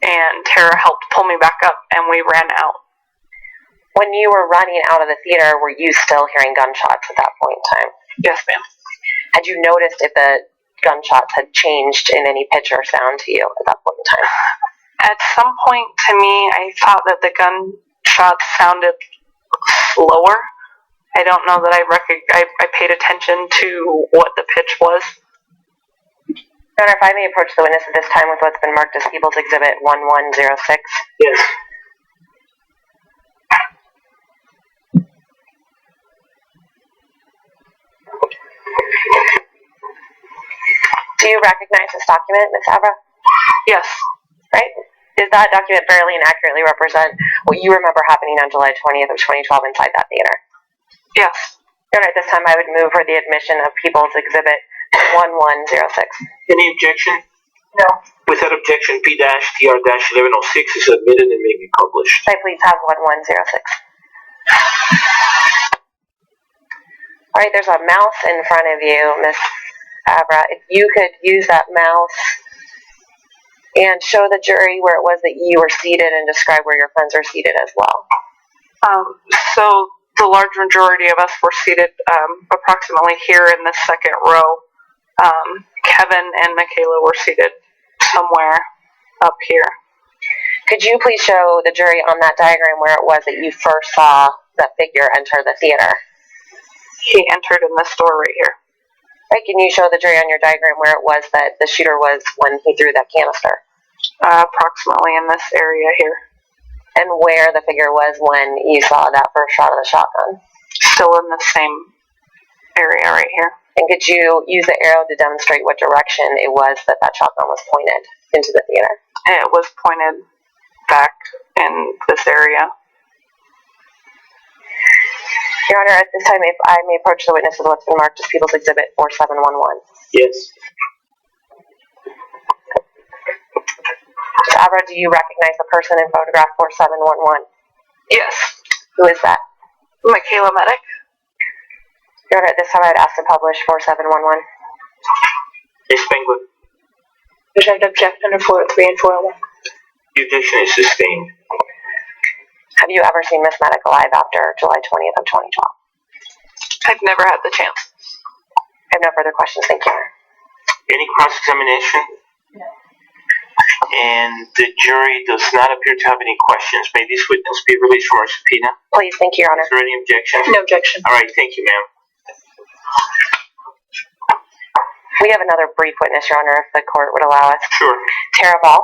and Tara helped pull me back up, and we ran out. When you were running out of the theater, were you still hearing gunshots at that point in time? Yes, ma'am. Had you noticed if the gunshots had changed in any pitch or sound to you at that point in time? At some point, to me, I thought that the gunshots sounded slower. I don't know that I paid attention to what the pitch was. Your Honor, if I may approach the witness at this time with what's been marked as People's Exhibit 1106. Yes. Do you recognize this document, Ms. Abra? Yes. Right? Does that document fairly and accurately represent what you remember happening on July 20th of 2012 inside that theater? Yes. Your Honor, at this time I would move for the admission of People's Exhibit 1106. Any objection? No. Without objection, P-TR-1106 is admitted and may be published. I please have 1106. All right, there's a mouse in front of you, Ms. Abra. If you could use that mouse and show the jury where it was that you were seated and describe where your friends are seated as well. So the large majority of us were seated approximately here in the second row. Kevin and Michaela were seated somewhere up here. Could you please show the jury on that diagram where it was that you first saw that figure enter the theater? He entered in this door right here. Right, can you show the jury on your diagram where it was that the shooter was when he threw that canister? Approximately in this area here. And where the figure was when you saw that first shot of the shotgun? Still in the same area right here. And could you use the arrow to demonstrate what direction it was that that shotgun was pointed into the theater? It was pointed back in this area. Your Honor, at this time, if I may approach the witness with what's been marked as People's Exhibit 4711. Yes. Ms. Abra, do you recognize the person in photograph 4711? Yes. Who is that? Michaela Medic. Your Honor, at this time, I'd ask to publish 4711. Ms. Penguin. There's an objection under 403 and 401. The objection is sustained. Have you ever seen Miss Medic alive after July 20th of 2012? I've never had the chance. I have no further questions. Thank you. Any cross-examination? No. And the jury does not appear to have any questions. May this witness be released from our subpoena? Please, thank you, Your Honor. Is there any objection? No objection. All right, thank you, ma'am. We have another brief witness, Your Honor, if the court would allow us. Sure. Tara Ball.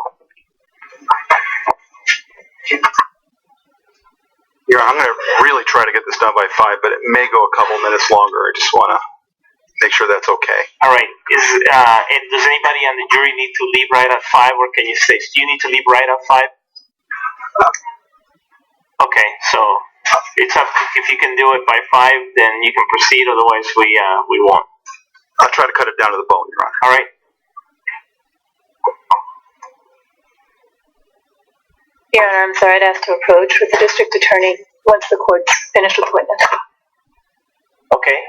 Yeah, I'm going to really try to get this done by 5, but it may go a couple minutes longer. I just want to make sure that's okay. All right. Does anybody on the jury need to leave right at 5, or can you stay? Do you need to leave right at 5? Okay, so it's up. If you can do it by 5, then you can proceed. Otherwise, we won't. I'll try to cut it down to the bone, Your Honor. All right. Your Honor, I'm sorry, I'd ask to approach with the district attorney once the court's finished with the witness. Okay.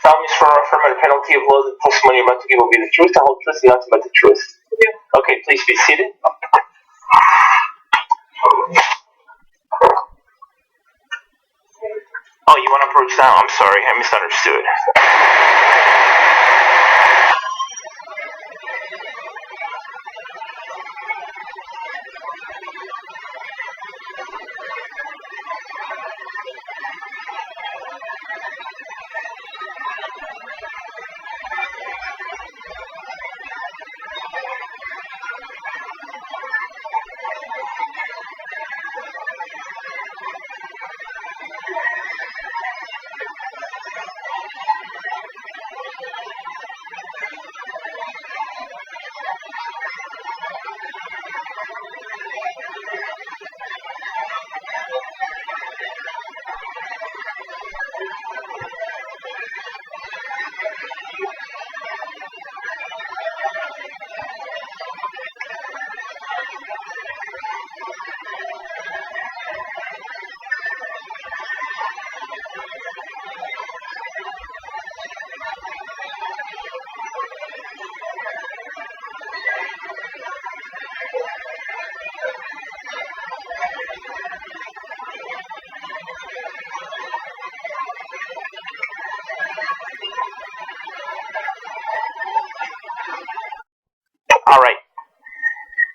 Felonies for affirmative penalty of law. The testimony you're about to give will be the truth, the whole truth, and nothing but the truth. Yeah. Okay, please be seated. Oh, you want to approach now? I'm sorry, I misunderstood.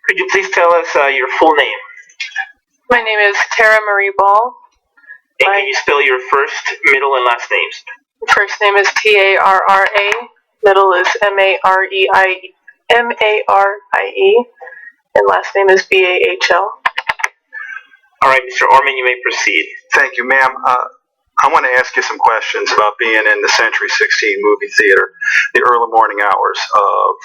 Could you please tell us your full name? My name is Tara Marie Ball. And can you spell your first, middle, and last names? First name is Tarra. Middle is Marie. And last name is Bahl. All right, Mr. Orman, you may proceed. Thank you, ma'am. I want to ask you some questions about being in the Century 16 movie theater, the early morning hours of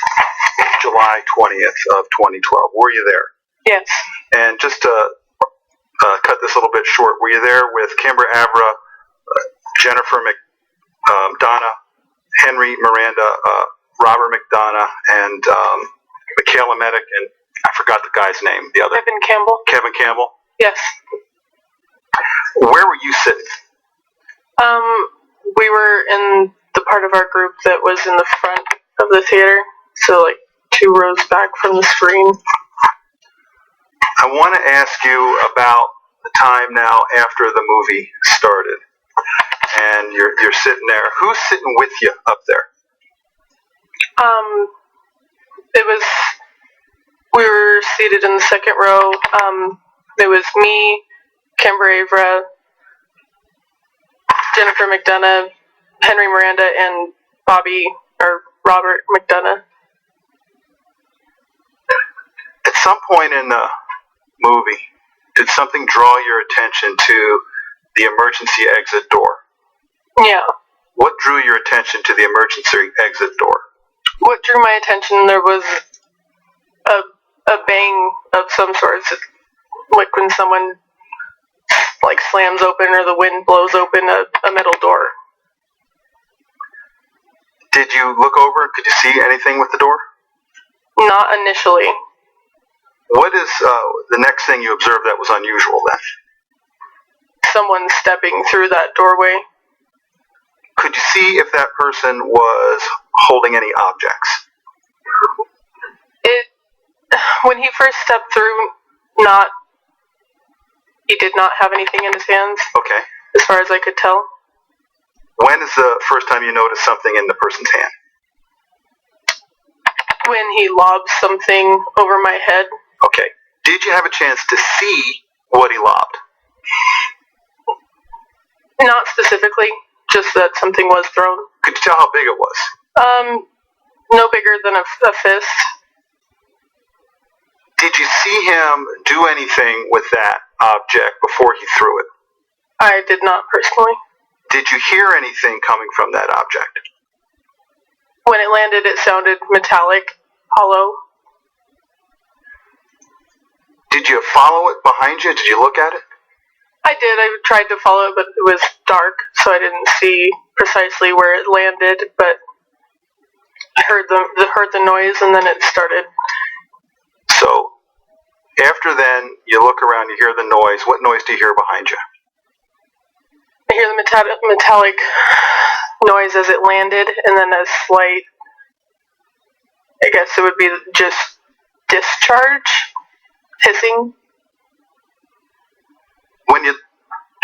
July 20th of 2012. Were you there? Yes. And just to cut this a little bit short, were you there with Kimber Avra, Jennifer McDonough, Henry Miranda, Robert McDonough, and Michaela Medic, and I forgot the guy's name, the other. Kevin Campbell. Kevin Campbell? Yes. Where were you sitting? We were in the part of our group that was in the front of the theater, so like 2 rows back from the screen. I want to ask you about the time now after the movie started, and you're sitting there. Who's sitting with you up there? We were seated in the second row. It was me, Kimber Avra, Jennifer McDonough, Henry Miranda, and Robert McDonough. At some point in the movie, did something draw your attention to the emergency exit door? Yeah. What drew your attention to the emergency exit door? What drew my attention, there was a bang of some sort. It's like when someone like slams open or the wind blows open a metal door. Did you look over? Could you see anything with the door? Not initially. What is the next thing you observed that was unusual then? Someone stepping through that doorway. Could you see if that person was holding any objects? When he first stepped through, he did not have anything in his hands. Okay. As far as I could tell. When is the first time you noticed something in the person's hand? When he lobbed something over my head. Okay. Did you have a chance to see what he lobbed? Not specifically, just that something was thrown. Could you tell how big it was? No bigger than a fist. Did you see him do anything with that object before he threw it? I did not personally. Did you hear anything coming from that object? When it landed, it sounded metallic, hollow. Did you follow it behind you? Did you look at it? I did. I tried to follow it, but it was dark, so I didn't see precisely where it landed, but I heard the noise, and then it started. So, after then, you look around, you hear the noise. What noise do you hear behind you? I hear the metallic noise as it landed, and then a slight, I guess it would be just discharge, hissing. When you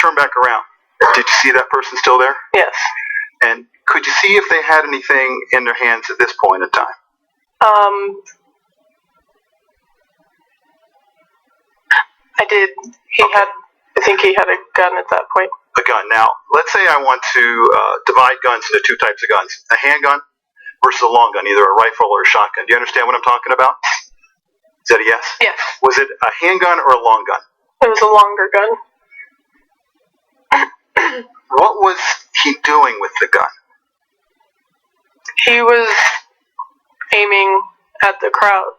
turn back around, did you see that person still there? Yes. And could you see if they had anything in their hands at this point in time? I did. I think he had a gun at that point. A gun. Now, let's say I want to divide guns into 2 types of guns. A handgun versus a long gun, either a rifle or a shotgun. Do you understand what I'm talking about? Is that a yes? Yes. Was it a handgun or a long gun? It was a longer gun. What was he doing with the gun? He was aiming at the crowd.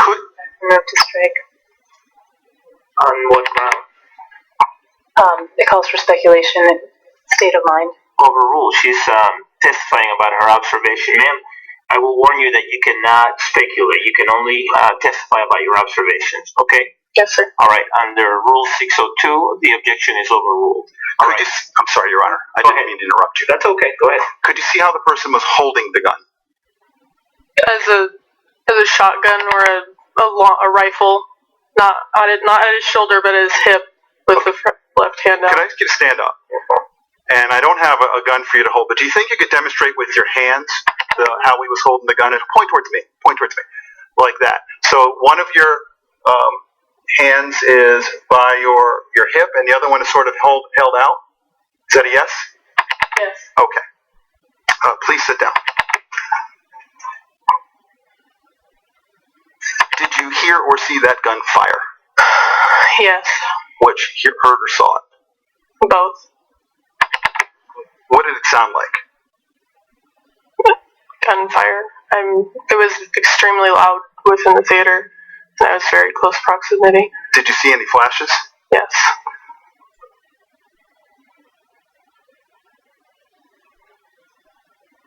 Move to strike. On what ground? It calls for speculation and state of mind. Overruled. She's testifying about her observation. Ma'am, I will warn you that you cannot speculate. You can only testify about your observations, okay? Yes, sir. All right. Under Rule 602, the objection is overruled. I'm sorry, Your Honor. I didn't mean to interrupt you. That's okay. Go ahead. Could you see how the person was holding the gun? As a shotgun or a rifle, not at his shoulder, but at his hip with the left hand out. Can I ask you to stand up? And I don't have a gun for you to hold, but do you think you could demonstrate with your hands how he was holding the gun? And point towards me. Point towards me. like that. So one of your hands is by your hip, and the other one is sort of held out. Is that a yes? Yes. Okay. Please sit down. Did you hear or see that gun fire? Yes. Which heard or saw it? Both. What did it sound like? Gunfire. It was extremely loud within the theater, and I was very close proximity. Did you see any flashes? Yes.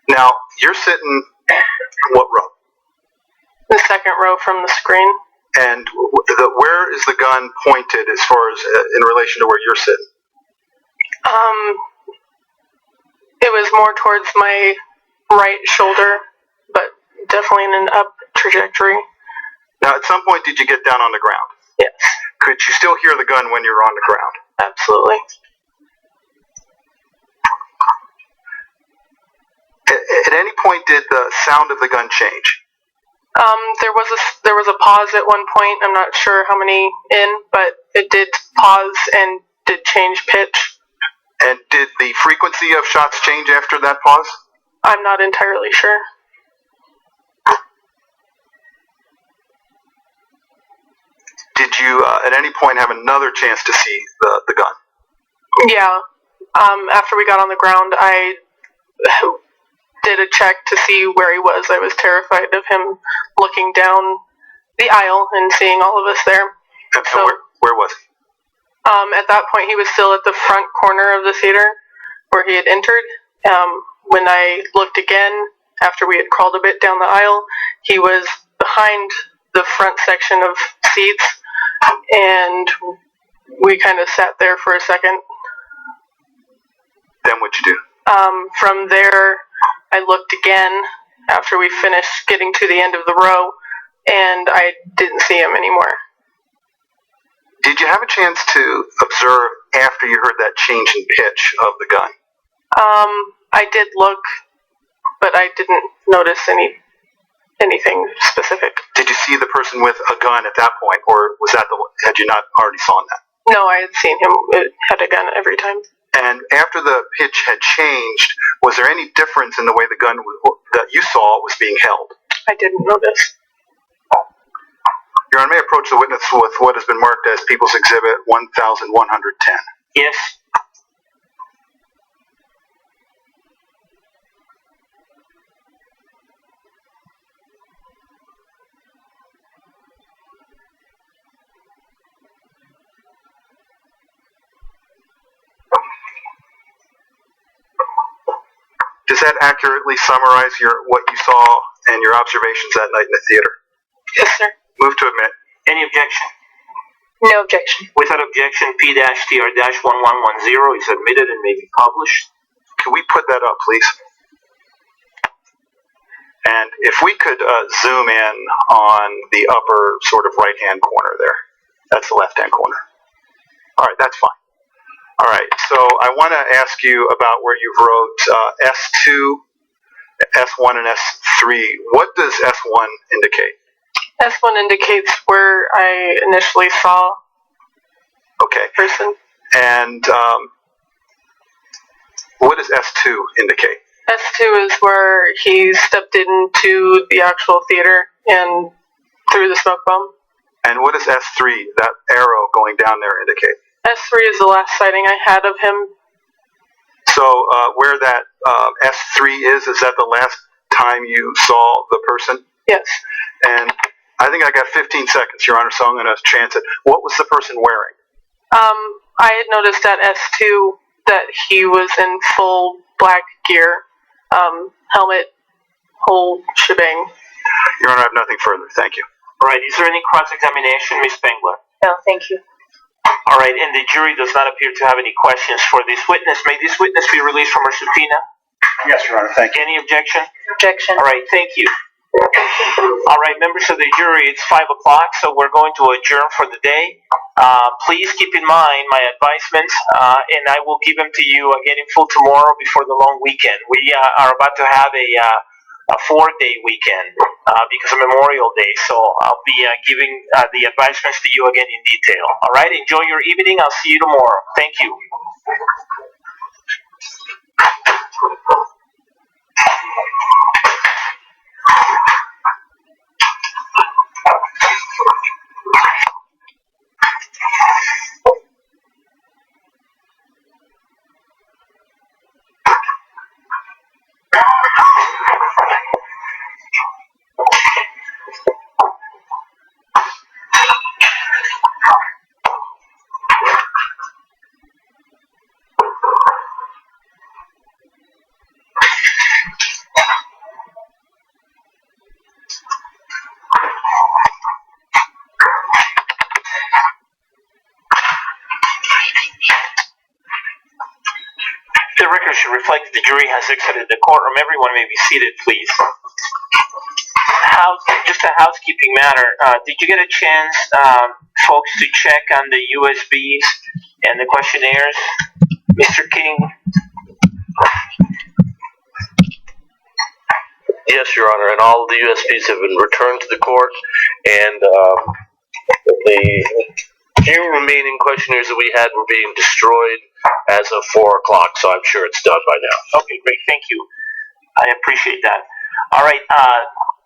Now, you're sitting what row? The second row from the screen. And where is the gun pointed as far as in relation to where you're sitting? It was more towards my right shoulder, but definitely in an up trajectory. Now, at some point, did you get down on the ground? Yes. Could you still hear the gun when you were on the ground? Absolutely. At any point, did the sound of the gun change? There was a pause at one point. I'm not sure how many in, but it did pause and did change pitch. And did the frequency of shots change after that pause? I'm not entirely sure. Did you at any point have another chance to see the gun? Yeah. After we got on the ground, I did a check to see where he was. I was terrified of him looking down the aisle and seeing all of us there. And so where was he? At that point, he was still at the front corner of the theater where he had entered. When I looked again, after we had crawled a bit down the aisle, he was behind the front section of seats, and we kind of sat there for a second. Then what'd you do? From there, I looked again after we finished getting to the end of the row, and I didn't see him anymore. Did you have a chance to observe after you heard that change in pitch of the gun? I did look, but I didn't notice anything specific. Did you see the person with a gun at that point, or had you not already saw that? No, I had seen him. It had a gun every time. And after the pitch had changed, was there any difference in the way the gun that you saw was being held? I didn't notice. Your Honor, may I approach the witness with what has been marked as People's Exhibit 1110? Yes. Does that accurately summarize what you saw and your observations that night in the theater? Yes, sir. Move to admit. Any objection? No objection. Without objection, P-TR-1110 is admitted and may be published. Can we put that up, please? And if we could zoom in on the upper sort of right-hand corner there. That's the left-hand corner. All right, that's fine. All right, so I want to ask you about where you wrote S2, S1, and S3. What does S1 indicate? S1 indicates where I initially saw the person. And what does S2 indicate? S2 is where he stepped into the actual theater and threw the smoke bomb. And what does S3, that arrow going down there, indicate? S3 is the last sighting I had of him. So where that S3 is that the last time you saw the person? Yes. And I think I got 15 seconds, Your Honor, so I'm going to chance it. What was the person wearing? I had noticed at S2 that he was in full black gear, helmet, whole shebang. Your Honor, I have nothing further. Thank you. All right, is there any cross-examination, Ms. Spengler? No, thank you. All right, and the jury does not appear to have any questions for this witness. May this witness be released from her subpoena? Yes, Your Honor, thank you. Any objection? Objection. All right, thank you. All right, members of the jury, it's 5 o'clock, so we're going to adjourn for the day. Please keep in mind my advisements, and I will give them to you again in full tomorrow before the long weekend. We are about to have a 4-day weekend because of Memorial Day. So I'll be giving the advisements to you again in detail. All right, enjoy your evening. I'll see you tomorrow. Thank you. The record should reflect that the jury has exited the courtroom. Everyone may be seated, please. Just a housekeeping matter. Did you get a chance, folks, to check on the USBs and the questionnaires, Mr. King? Yes, Your Honor, and all of the USBs have been returned to the court, and the few remaining questionnaires that we had were being destroyed as of 4 o'clock, so I'm sure it's done by now. Okay, great. Thank you. I appreciate that. All right.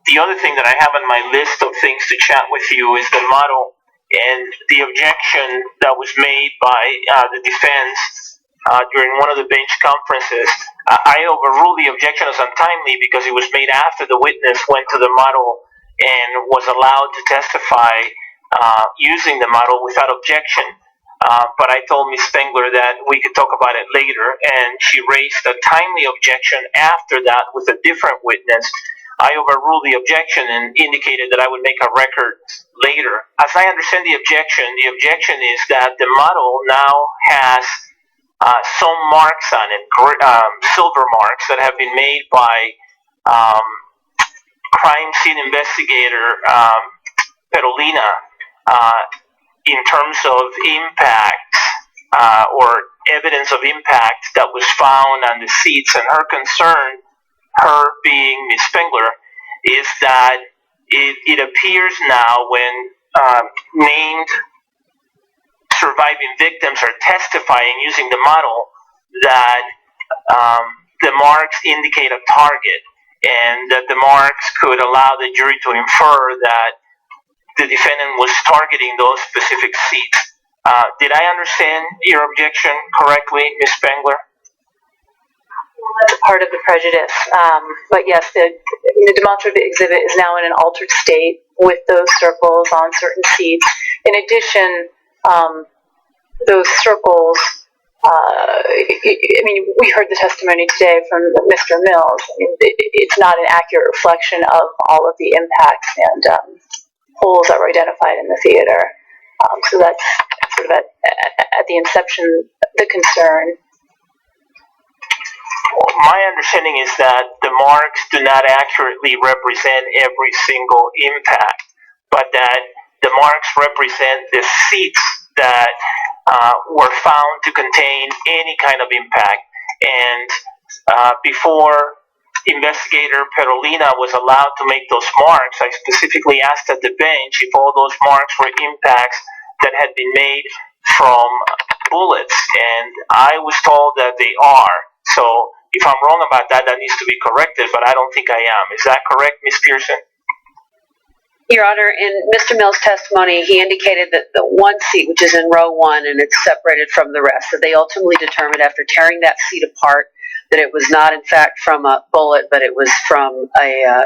The other thing that I have on my list of things to chat with you is the model and the objection that was made by the defense during one of the bench conferences. I overruled the objection as untimely because it was made after the witness went to the model and was allowed to testify using the model without objection. But I told Ms. Spengler that we could talk about it later, and she raised a timely objection after that with a different witness. I overruled the objection and indicated that I would make a record later. As I understand the objection is that the model now has some marks on it, silver marks that have been made by crime scene investigator Perolina in terms of impact or evidence of impact that was found on the seats. And her concern, her being Ms. Spengler, is that it appears now when named surviving victims are testifying using the model that the marks indicate a target, and that the marks could allow the jury to infer that the defendant was targeting those specific seats. Did I understand your objection correctly, Ms. Spengler? That's part of the prejudice. But yes, the demonstrative exhibit is now in an altered state with those circles on certain seats. In addition, those circles, we heard the testimony today from Mr. Mills. It's not an accurate reflection of all of the impacts and holes that were identified in the theater. So that's sort of at the inception the concern. My understanding is that the marks do not accurately represent every single impact, but that the marks represent the seats that were found to contain any kind of impact. And before investigator Perolina was allowed to make those marks, I specifically asked at the bench if all those marks were impacts that had been made from bullets, and I was told that they are. So if I'm wrong about that, that needs to be corrected, but I don't think I am. Is that correct, Ms. Pearson? Your Honor, in Mr. Mills' testimony, he indicated that the one seat, which is in row 1, and it's separated from the rest, that they ultimately determined after tearing that seat apart that it was not, in fact, from a bullet, but it was from a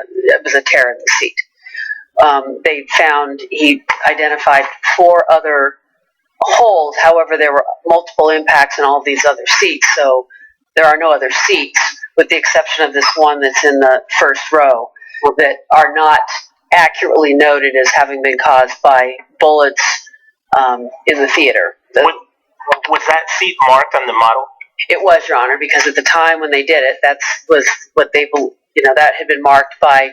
tear in the seat. They found, he identified 4 other holes. However, there were multiple impacts in all of these other seats, so there are no other seats, with the exception of this one that's in the first row, that are not accurately noted as having been caused by bullets in the theater. Was that seat marked on the model? It was, Your Honor, because at the time when they did it, that was what they, that had been marked by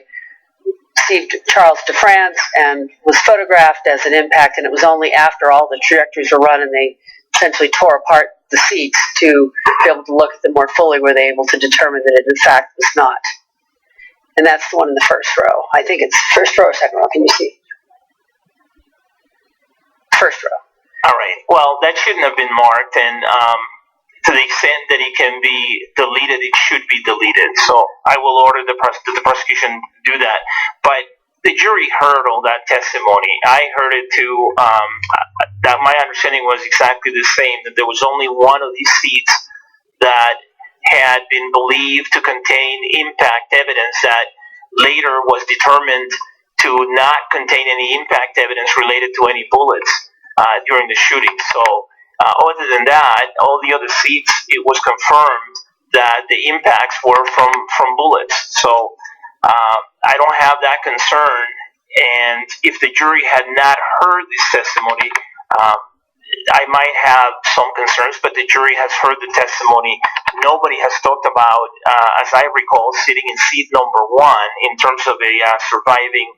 Steve Charles DeFrance and was photographed as an impact, and it was only after all the trajectories were run and they essentially tore apart the seats to be able to look at them more fully were they able to determine that it in fact was not. And that's the one in the first row. I think it's first row or second row. Can you see? First row. All right. Well, that shouldn't have been marked, and to the extent that it can be deleted, it should be deleted. So I will order the prosecution do that. But the jury heard all that testimony. I heard it too. That my understanding was exactly the same. That there was only one of these seats that had been believed to contain impact evidence that later was determined to not contain any impact evidence related to any bullets during the shooting. So other than that, all the other seats, it was confirmed that the impacts were from bullets. So I don't have that concern. And if the jury had not heard this testimony, I might have some concerns, but the jury has heard the testimony. Nobody has talked about, as I recall, sitting in seat number 1 in terms of a surviving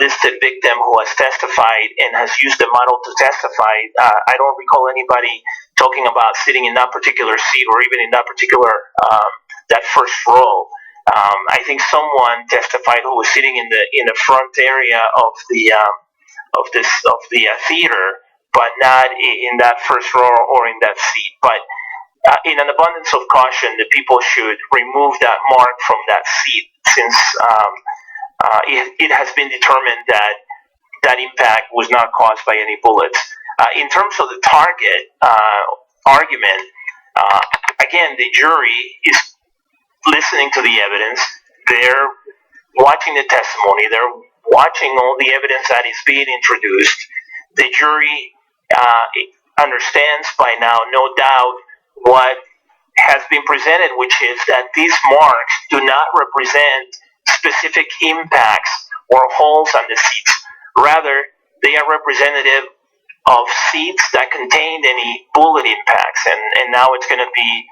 listed victim who has testified and has used the model to testify. I don't recall anybody talking about sitting in that particular seat or even in that particular that first row. I think someone testified who was sitting in the front area of the theater, but not in that first row or in that seat. But in an abundance of caution, the people should remove that mark from that seat, since it has been determined that that impact was not caused by any bullets. In terms of the target argument, again, the jury is listening to the evidence. They're watching the testimony. They're watching all the evidence that is being introduced. The jury understands by now, no doubt, what has been presented, which is that these marks do not represent specific impacts or holes on the seats. Rather, they are representative of seats that contained any bullet impacts, and now it's going to be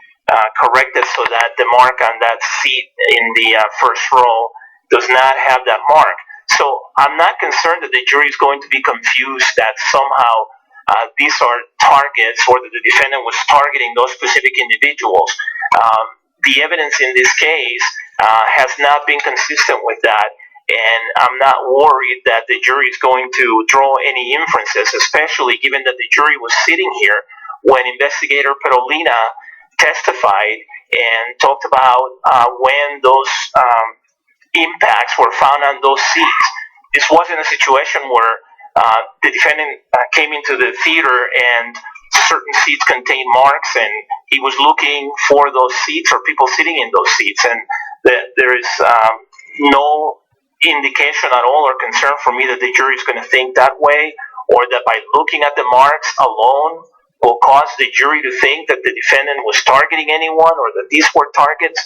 corrected so that the mark on that seat in the first row does not have that mark. So I'm not concerned that the jury is going to be confused that somehow these are targets, or that the defendant was targeting those specific individuals. The evidence in this case has not been consistent with that, and I'm not worried that the jury is going to draw any inferences, especially given that the jury was sitting here when Investigator Perolina testified and talked about when those impacts were found on those seats. This wasn't a situation where the defendant came into the theater and certain seats contained marks, and he was looking for those seats or people sitting in those seats. And there is no indication at all or concern for me that the jury is going to think that way, or that by looking at the marks alone will cause the jury to think that the defendant was targeting anyone or that these were targets.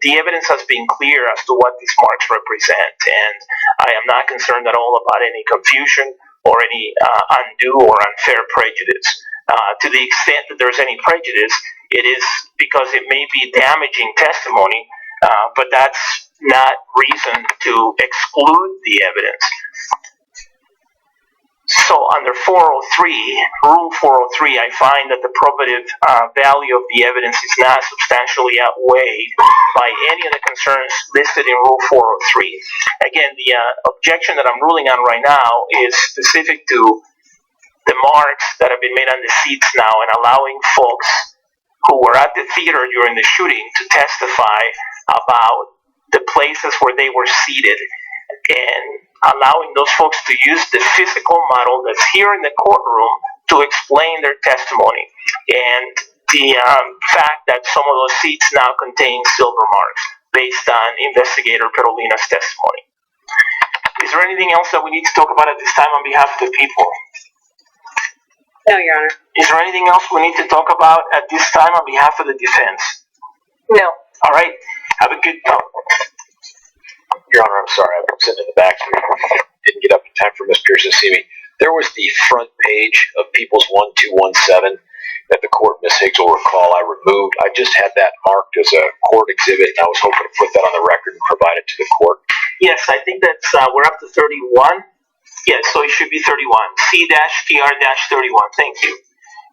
The evidence has been clear as to what these marks represent, and I am not concerned at all about any confusion or any undue or unfair prejudice. To the extent that there's any prejudice, it is because it may be damaging testimony, but that's not reason to exclude the evidence. So under 403, Rule 403, I find that the probative value of the evidence is not substantially outweighed by any of the concerns listed in Rule 403. Again, the objection that I'm ruling on right now is specific to the marks that have been made on the seats now, and allowing folks who were at the theater during the shooting to testify about the places where they were seated, and allowing those folks to use the physical model that's here in the courtroom to explain their testimony, and the fact that some of those seats now contain silver marks based on Investigator Perolina's testimony. Is there anything else that we need to talk about at this time on behalf of the people? No, Your Honor. Is there anything else we need to talk about at this time on behalf of the defense? No. All right. Have a good time. Your Honor, I'm sorry. I'm sitting in the back here. Didn't get up in time for Ms. Pierce to see me. There was the front page of People's 1217 that the court, Ms. Higgs will recall, I removed. I just had that marked as a court exhibit, and I was hoping to put that on the record and provide it to the court. Yes, I think that's, we're up to 31. Yes, so it should be 31. C-TR-31. Thank you.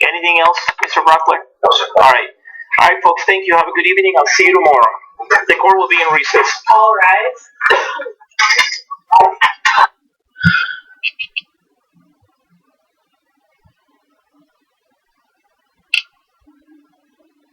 Anything else, Mr. Brockler? No, sir. All right. All right, folks, thank you. Have a good evening. I'll see you tomorrow. The court will be in recess. All rise.